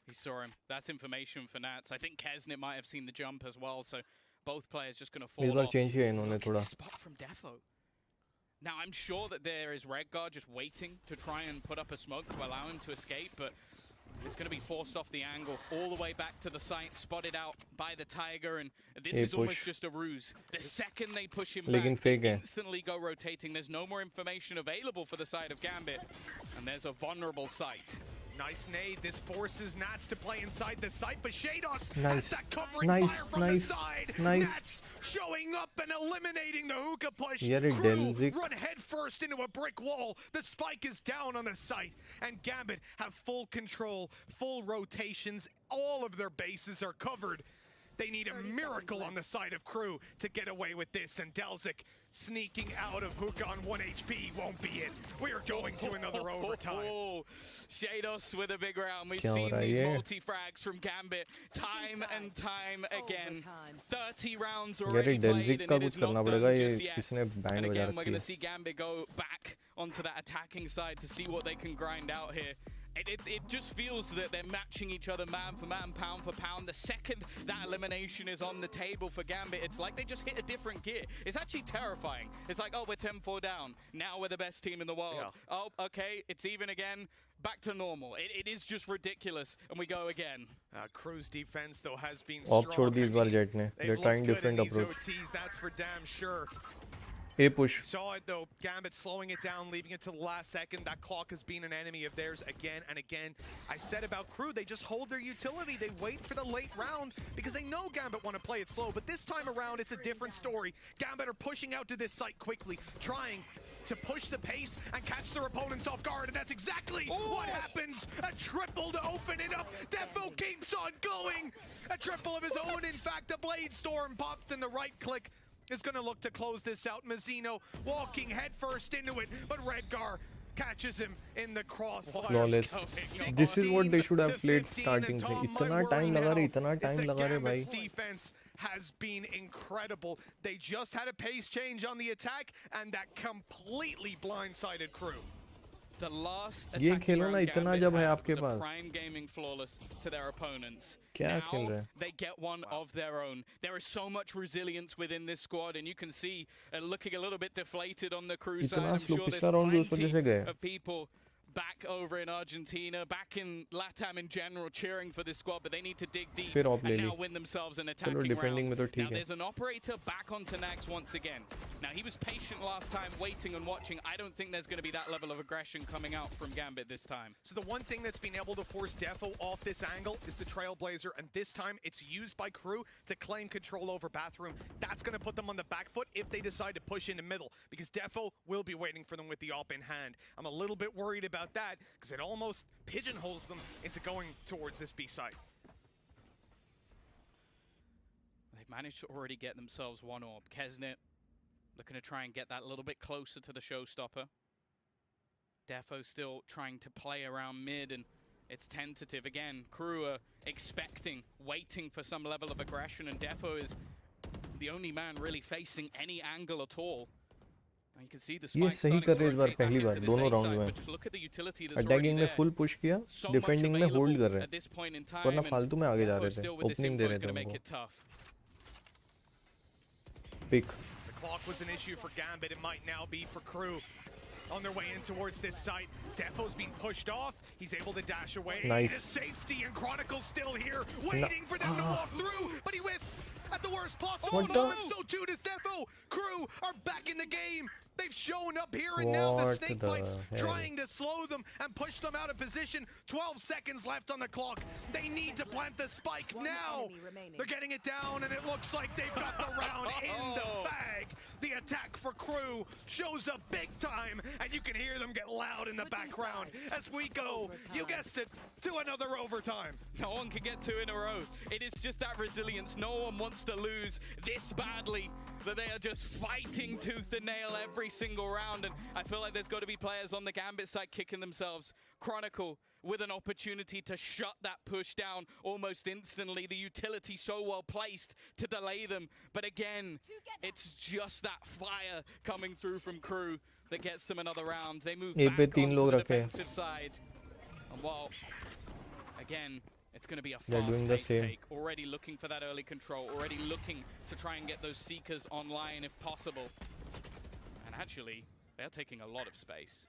He saw him. That's information for Nats. I think Kesnit might have seen the jump as well, so both players just going to fall इस बार off. Change किया इन्होंने थोड़ा. Spot from Defo. Now, I'm sure that there is Redguard just waiting to try and put up a smoke to allow him to escape, but it's going to be forced off the angle, all the way back to the site, spotted out by the Tiger, and this is almost just a ruse. The second they push him back, they instantly go rotating. There's no more information available for the side of Gambit, and there's a vulnerable site. Nice nade. This forces Nats to play inside the site, but Shados Nice. has that covering Nice, fire from nice, the side. nice. Nats showing up and eliminating the hookah push. Yeah, it Crew Delzik. run headfirst into a brick wall. The spike is down on the site, and Gambit have full control, full rotations. All of their bases are covered. They need a miracle on the side of Crew to get away with this, and Delzik sneaking out of hookah on 1 HP won't be it. We are going to another overtime. Shados with a big round. We've क्या हो seen रहा है these ये? multi-frags from Gambit time and time again. 30 rounds यार already ये played, डेल्जिक and का it कुछ is not करना done पड़ेगा. ये just yet. किसने बैंड And बजा again, we're रखी going है. to see Gambit go back onto that attacking side to see what they can grind out here. It just feels that they're matching each other man for man, pound for pound. The second that elimination is on the table for Gambit, it's like they just hit a different gear. It's actually terrifying. It's like, oh, we're 10-4 down. Now we're the best team in the world. Yeah. Oh, okay, it's even again. Back to normal. It is just ridiculous, and we go again. Crew's defense, though, has been Off strong. छोड़ दी इस बार jet ने. They've They're trying looked good in different these approach. OTs, that's for damn sure. A push. Saw it though, Gambit slowing it down, leaving it to the last second. That clock has been an enemy of theirs again and again. I said about Crew, they just hold their utility. They wait for the late round because they know Gambit want to play it slow. But this time around, it's a different story. Gambit are pushing out to this site quickly, trying to push the pace and catch their opponents off guard, and that's exactly what happens. A triple to open it up. Defo keeps on going. A triple of his own, in fact. A Blade Storm popped in the right click. Is going to look to close this out. Mazzino walking headfirst into it, but Redgar catches him in the crossfire. Flawless. This is what they should have played starting से. इतना time लगा रहे, इतना time लगा रहे भाई. Defense has been incredible. They just had a pace change on the attack, and that completely blindsided Crew. The last ये खेलो ना इतना जब है आपके was a pass. prime gaming flawless to their opponents. क्या खेल रहे Now हैं? they get one of their own. There is so much resilience within this squad, and you can see looking a little bit deflated on the Crew side. इतना I'm slow sure there's पिछला round भी उस वजह से plenty गए. of people back over in Argentina, back in LATAM in general, cheering for this squad, but they need to dig deep फिर off ले and ली. now win themselves an चलो attacking डिफेंडिंग round. में तो Now ठीक है. there's an operator back onto Nax once again. Now he was patient last time, waiting and watching. I don't think there's going to be that level of aggression coming out from Gambit this time. So the one thing that's been able to force Defo off this angle is the Trailblazer, and this time it's used by Crew to claim control over Bathroom. That's going to put them on the back foot if they decide to push into middle, because Defo will be waiting for them with the op in hand. I'm a little bit worried about that, because it almost pigeonholes them into going towards this B site. They've managed to already get themselves one orb. Kesnit looking to try and get that a little bit closer to the showstopper. Defo still trying to play around mid, and it's tentative again. Crew are expecting, waiting for some level of aggression, and Defo is the only man really facing any angle at all. And you can see the ये spike सही starting कर to रहे हैं इस बार rotate back पहली into bar this दोनों A round side, में. but just look at the utility that's attacking already में there. फुल पुश किया, So much डिफेंडिंग में होल्ड कर रहे available at this point in हैं. time, वरना and फालतू में आगे जा Defo रहे थे. still with this opening info they is रहे थे going to make उनको. it tough. Pick. The clock was an issue for Gambit. It might now be for Crew. On their way in towards this site, Defo's being pushed off. He's able to dash away Nice. to safety, and Chronicle's still here, waiting for them to walk through, but he whiffs at the worst possible What moment. the- So too does Defo. Crew are back in the game. They've shown up here, and now the What snake the bites hell? trying to slow them and push them out of position. 12 seconds left on the clock. They need to plant the spike now. They're getting it down, and it looks like they've got the round in the bag. The attack for Crew shows up big time, and you can hear them get loud in the background as we go, you guessed it, to another overtime. No one can get two in a row. It is just that resilience. No one wants to lose this badly, that they are just fighting tooth and nail every single round. And I feel like there's got to be players on the Gambit side kicking themselves. Chronicle with an opportunity to shut that push down almost instantly. The utility so well placed to delay them. But again, it's just that fire coming through from Crew that gets them another round. They move back onto the defensive side. And while, again, it's going to be a fast-paced take. Already looking for that early control. Already looking to try and get those Seekers online if possible. And actually, they're taking a lot of space.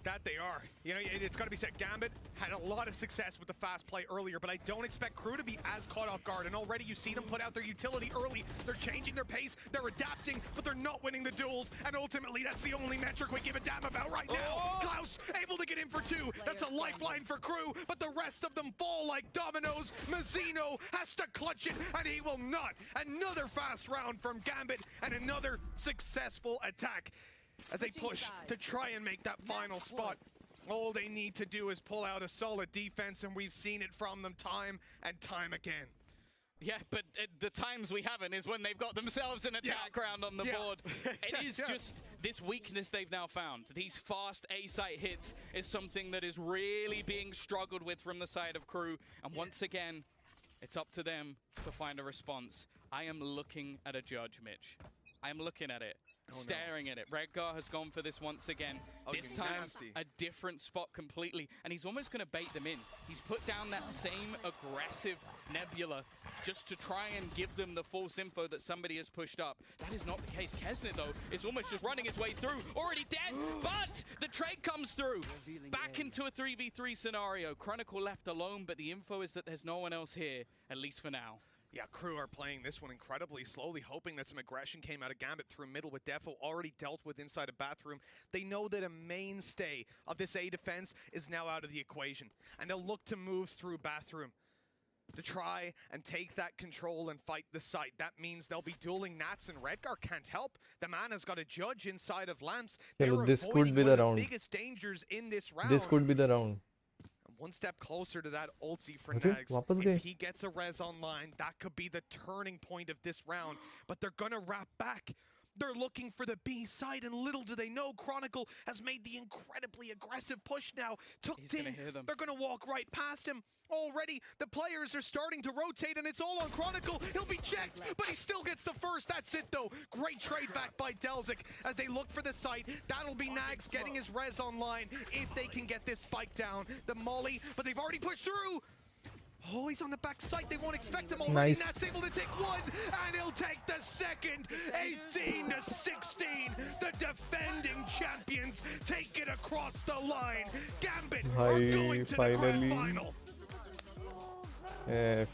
That they are. You know, it's got to be said, Gambit had a lot of success with the fast play earlier, but I don't expect Crew to be as caught off guard. And already you see them put out their utility early. They're changing their pace, they're adapting, but they're not winning the duels. And ultimately, that's the only metric we give a damn about right now. Klaus able to get in for 2. That's a lifeline for Crew, but the rest of them fall like dominoes. Mazzino has to clutch it, and he will not. Another fast round from Gambit, and another successful attack as they push to try and make that final spot. All they need to do is pull out a solid defense, and we've seen it from them time and time again. Yeah, but the times we haven't is when they've got themselves an attack round on the board. It is just this weakness they've now found. These fast A-site hits is something that is really being struggled with from the side of Crew. And once again, it's up to them to find a response. I am looking at a judge, Mitch. I'm looking at it, staring at it. Redgar has gone for this once again. This time, a different spot completely. And he's almost going to bait them in. He's put down that same aggressive Nebula just to try and give them the false info that somebody has pushed up. That is not the case. Kesnet, though, is almost just running his way through. Already dead, but the trade comes through. Back into a 3v3 scenario. Chronicle left alone, but the info is that there's no one else here, at least for now. Yeah, Crew are playing this one incredibly slowly, hoping that some aggression came out of Gambit through middle with Defo already dealt with inside a bathroom. They know that a mainstay of this A defense is now out of the equation, and they'll look to move through bathroom to try and take that control and fight the site. That means they'll be dueling Nats, and Redgar can't help. The man has got a judge inside of Lamps. This could be the round. Biggest dangers in this round. This could be the round. One step closer to that ulti for Nags. If he gets a res online, that could be the turning point of this round. But they're gonna wrap back. They're looking for the B side, and little do they know, Chronicle has made the incredibly aggressive push now. Tucked in, they're gonna walk right past him. Already, the players are starting to rotate, and it's all on Chronicle. He'll be checked, but he still gets the first. That's it, though. Great trade back by Delzik as they look for the site. That'll be Nags getting his res online if they can get this spike down. The molly, but they've already pushed through. Oh, he's on the back side. They won't expect him already. Nice. Nat's able to take 1, and he'll take the second. 18-16. The defending champions take it across the line. Gambit are going to the grand final. There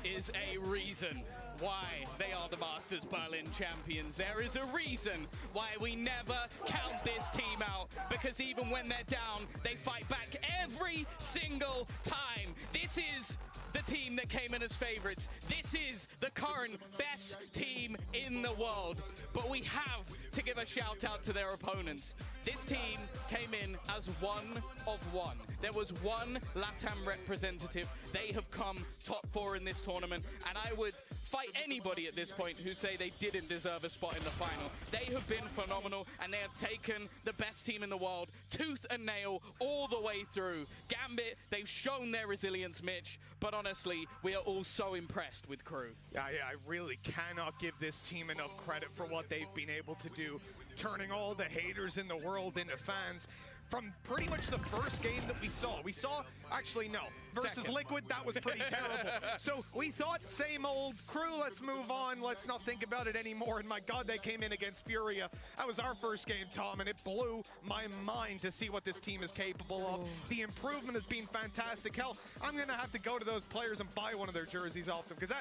is a reason why they are the Masters Berlin champions. There is a reason why we never count this team out, because even when they're down, they fight back every single time. This is the team that came in as favorites. This is the current best team in the world. But we have to give a shout out to their opponents. This team came in as one of one. There was one LATAM representative. They have come top 4 in this tournament, and I would fight anybody at this point who say they didn't deserve a spot in the final. They have been phenomenal, and they have taken the best team in the world tooth and nail all the way through. Gambit, they've shown their resilience, Mitch, but honestly, we are all so impressed with Crew. Yeah, I really cannot give this team enough credit for what they've been able to do, turning all the haters in the world into fans. From pretty much the first game that we saw, actually no, versus Second. Liquid, that was pretty terrible. So we thought, same old Crew, let's move on, let's not think about it anymore. And my God, they came in against Furia. That was our first game, Tom, and it blew my mind to see what this team is capable of. The improvement has been fantastic. Hell, I'm gonna have to go to those players and buy one of their jerseys off them, because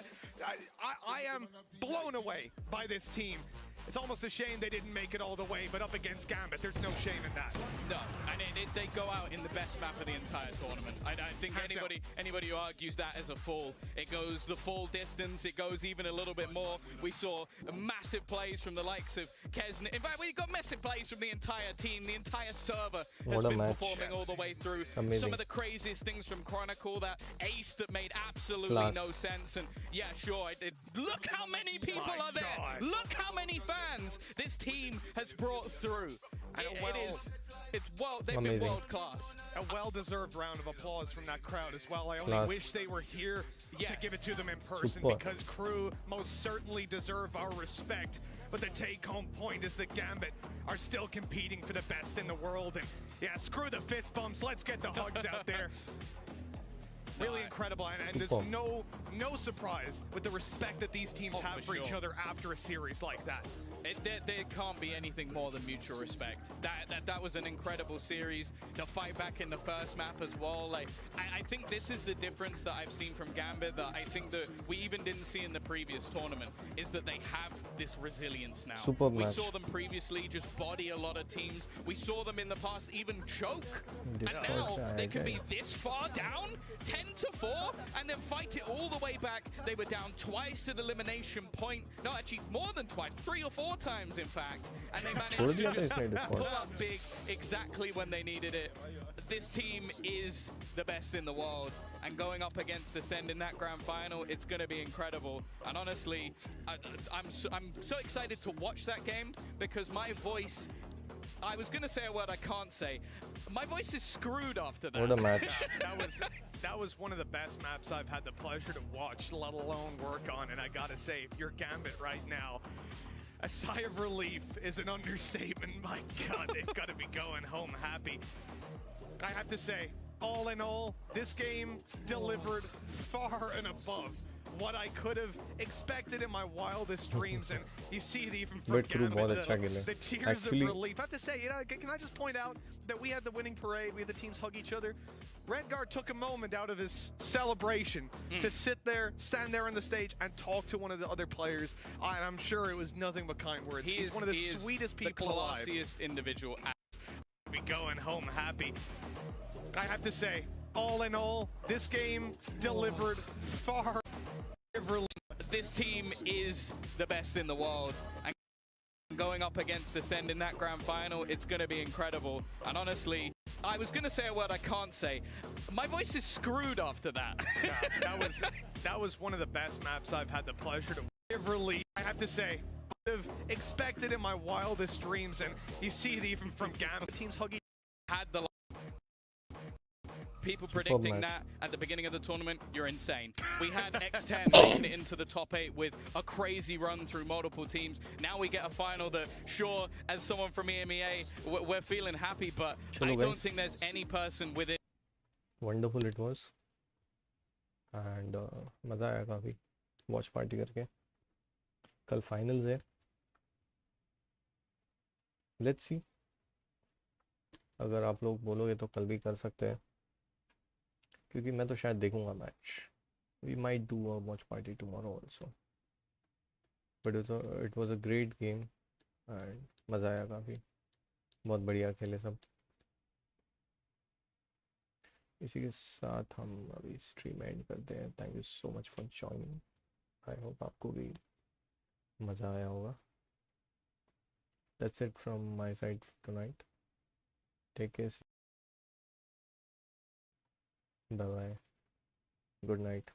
I am blown away by this team. It's almost a shame they didn't make it all the way, but up against Gambit, there's no shame in that. No, and they go out in the best map of the entire tournament. I think anybody who argues that as a full, it goes the full distance, it goes even a little bit more. We saw massive plays from the likes of Kesnet. In fact, we got massive plays from the entire team. The entire server has been performing all the way through. Amazing. Some of the craziest things from Chronicle, that ace that made absolutely no sense. And yeah, sure, look how many people are there. Look how many fans this team has brought through. And They've been Amazing. world class. A well-deserved round of applause from that crowd as well. I only Class. wish they were here to give it to them in person Super. because crew most certainly deserve our respect. But the take-home point is that Gambit are still competing for the best in the world. And yeah, screw the fist bumps. Let's get the hugs out there. Really incredible, and there's Super. no surprise with the respect that these teams have for each other after a series like that. There can't be anything more than mutual respect. That was an incredible series. The fight back in the first map as well. Like I think this is the difference that I've seen from Gambit that I think that we even didn't see in the previous tournament is that they have this resilience now. Superb we match. saw them previously just body a lot of teams. We saw them in the past even choke. And now they can be this far down, 10-4, and then fight it all the way back. They were down twice at elimination point. No, actually more than twice, 3 or 4 times in fact. And they managed to just pull up big exactly when they needed it. This team is the best in the world. And going up against Ascend in that grand final, it's going to be incredible. And honestly, I'm so excited to watch that game because my voice, I was going to say a word I can't say. My voice is screwed after that. What a match. That was one of the best maps I've had the pleasure to watch, let alone work on. And I gotta say, if you're Gambit right now, a sigh of relief is an understatement. My God, they've got to be going home happy. I have to say, all in all, this game delivered far and above what I could have expected in my wildest dreams, and you see it even from Gambit, the tears of relief. I have to say, can I just point out that we had the winning parade, we had the teams hug each other. Redguard took a moment out of his celebration to sit there, stand there on the stage, and talk to one of the other players. And I'm sure it was nothing but kind words. He's one of the sweetest people alive. The classiest individual. Be going home happy. I have to say, all in all, this game delivered far. This team is the best in the world. And going up against Ascend in that grand final, it's going to be incredible. And honestly, I was going to say a word I can't say. My voice is screwed after that. Yeah, that was one of the best maps I've had the pleasure to relieve. I have to say, I would have expected in my wildest dreams, and you see it even from Gambit. Teams hugging. Had the people predicting that at the beginning of the tournament, you're insane. We had X10 making it into the top 8 with a crazy run through multiple teams. Now we get a final that, sure, as someone from EMEA, we're feeling happy, but I don't think there's any person within. Wonderful it was. And मज़ा आया काफ़ी watch party करके. कल finals है. Let's see. अगर आप लोग बोलोगे तो कल भी कर सकते हैं. क्योंकि मैं तो शायद देखूंगा match. We might do a watch party tomorrow also. But it was a great game and मज़ा आया काफ़ी. बहुत बढ़िया खेले सब. इसी के साथ हम अभी स्ट्रीम एंड करते हैं. Thank you so much for joining. I hope आपको भी मज़ा आया होगा. That's it from my side tonight. Take care. Bye bye. Good night.